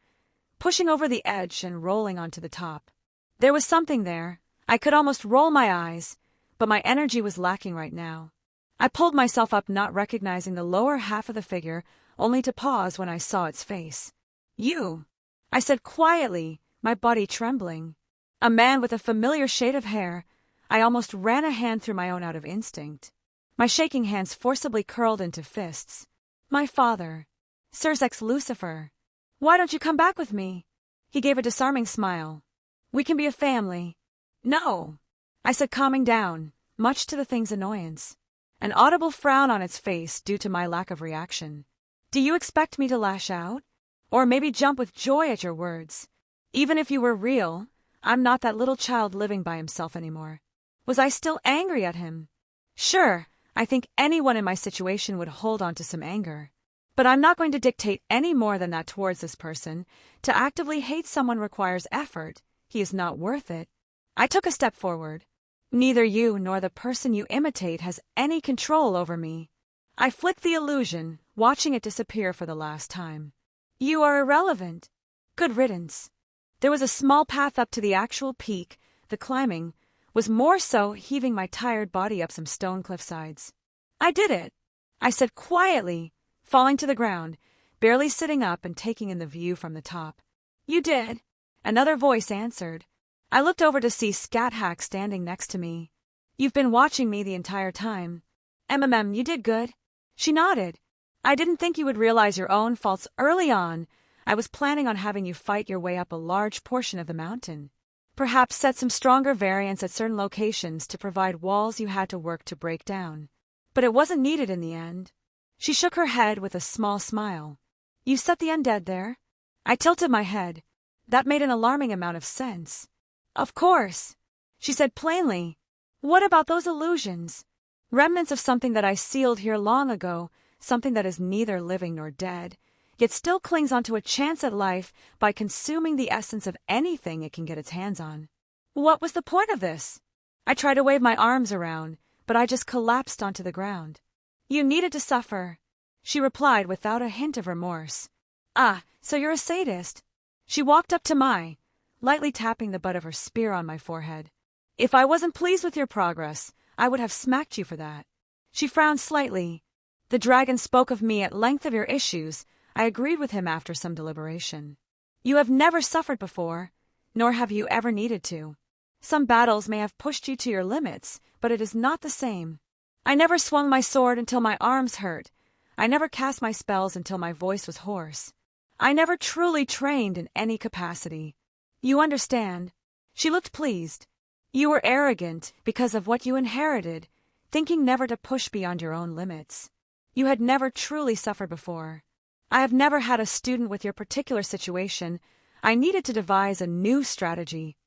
pushing over the edge and rolling onto the top. There was something there. I could almost roll my eyes, but my energy was lacking right now. I pulled myself up, not recognizing the lower half of the figure, only to pause when I saw its face. "You," I said quietly, my body trembling. A man with a familiar shade of hair. I almost ran a hand through my own out of instinct. My shaking hands forcibly curled into fists. "My father. Sursex Lucifer. Why don't you come back with me?" He gave a disarming smile. "We can be a family." "No," I said, calming down, much to the thing's annoyance. An audible frown on its face due to my lack of reaction. "Do you expect me to lash out? Or maybe jump with joy at your words? Even if you were real, I'm not that little child living by himself anymore." Was I still angry at him? Sure, I think anyone in my situation would hold on to some anger. But I'm not going to dictate any more than that towards this person. To actively hate someone requires effort. He is not worth it. I took a step forward. "Neither you nor the person you imitate has any control over me." I flicked the illusion, watching it disappear for the last time. "You are irrelevant." Good riddance. There was a small path up to the actual peak. The climbing was more so heaving my tired body up some stone cliff sides. "I did it," I said quietly, falling to the ground, barely sitting up and taking in the view from the top. "You did," another voice answered. I looked over to see Scat Hack standing next to me. "You've been watching me the entire time." You did good." She nodded. "I didn't think you would realize your own faults early on. I was planning on having you fight your way up a large portion of the mountain. Perhaps set some stronger variants at certain locations to provide walls you had to work to break down. But it wasn't needed in the end." She shook her head with a small smile. "You set the undead there?" I tilted my head. That made an alarming amount of sense. "Of course," she said plainly. "What about those illusions? Remnants of something that I sealed here long ago, something that is neither living nor dead, yet still clings onto a chance at life by consuming the essence of anything it can get its hands on. What was the point of this?" I tried to wave my arms around, but I just collapsed onto the ground. "You needed to suffer," she replied without a hint of remorse. "Ah, so you're a sadist." She walked up to me, lightly tapping the butt of her spear on my forehead. "If I wasn't pleased with your progress, I would have smacked you for that." She frowned slightly. "The dragon spoke of me at length of your issues." I agreed with him after some deliberation. "You have never suffered before, nor have you ever needed to. Some battles may have pushed you to your limits, but it is not the same. I never swung my sword until my arms hurt. I never cast my spells until my voice was hoarse. I never truly trained in any capacity. You understand?" She looked pleased. "You were arrogant because of what you inherited, thinking never to push beyond your own limits. You had never truly suffered before. I have never had a student with your particular situation. I needed to devise a new strategy."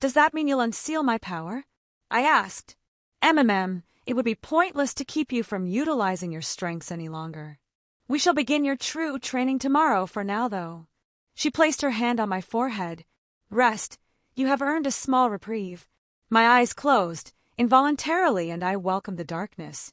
"Does that mean you'll unseal my power?" I asked. It would be pointless to keep you from utilizing your strengths any longer. We shall begin your true training tomorrow. For now, though." She placed her hand on my forehead. "Rest, You have earned a small reprieve. My eyes closed, involuntarily, and I welcomed the darkness.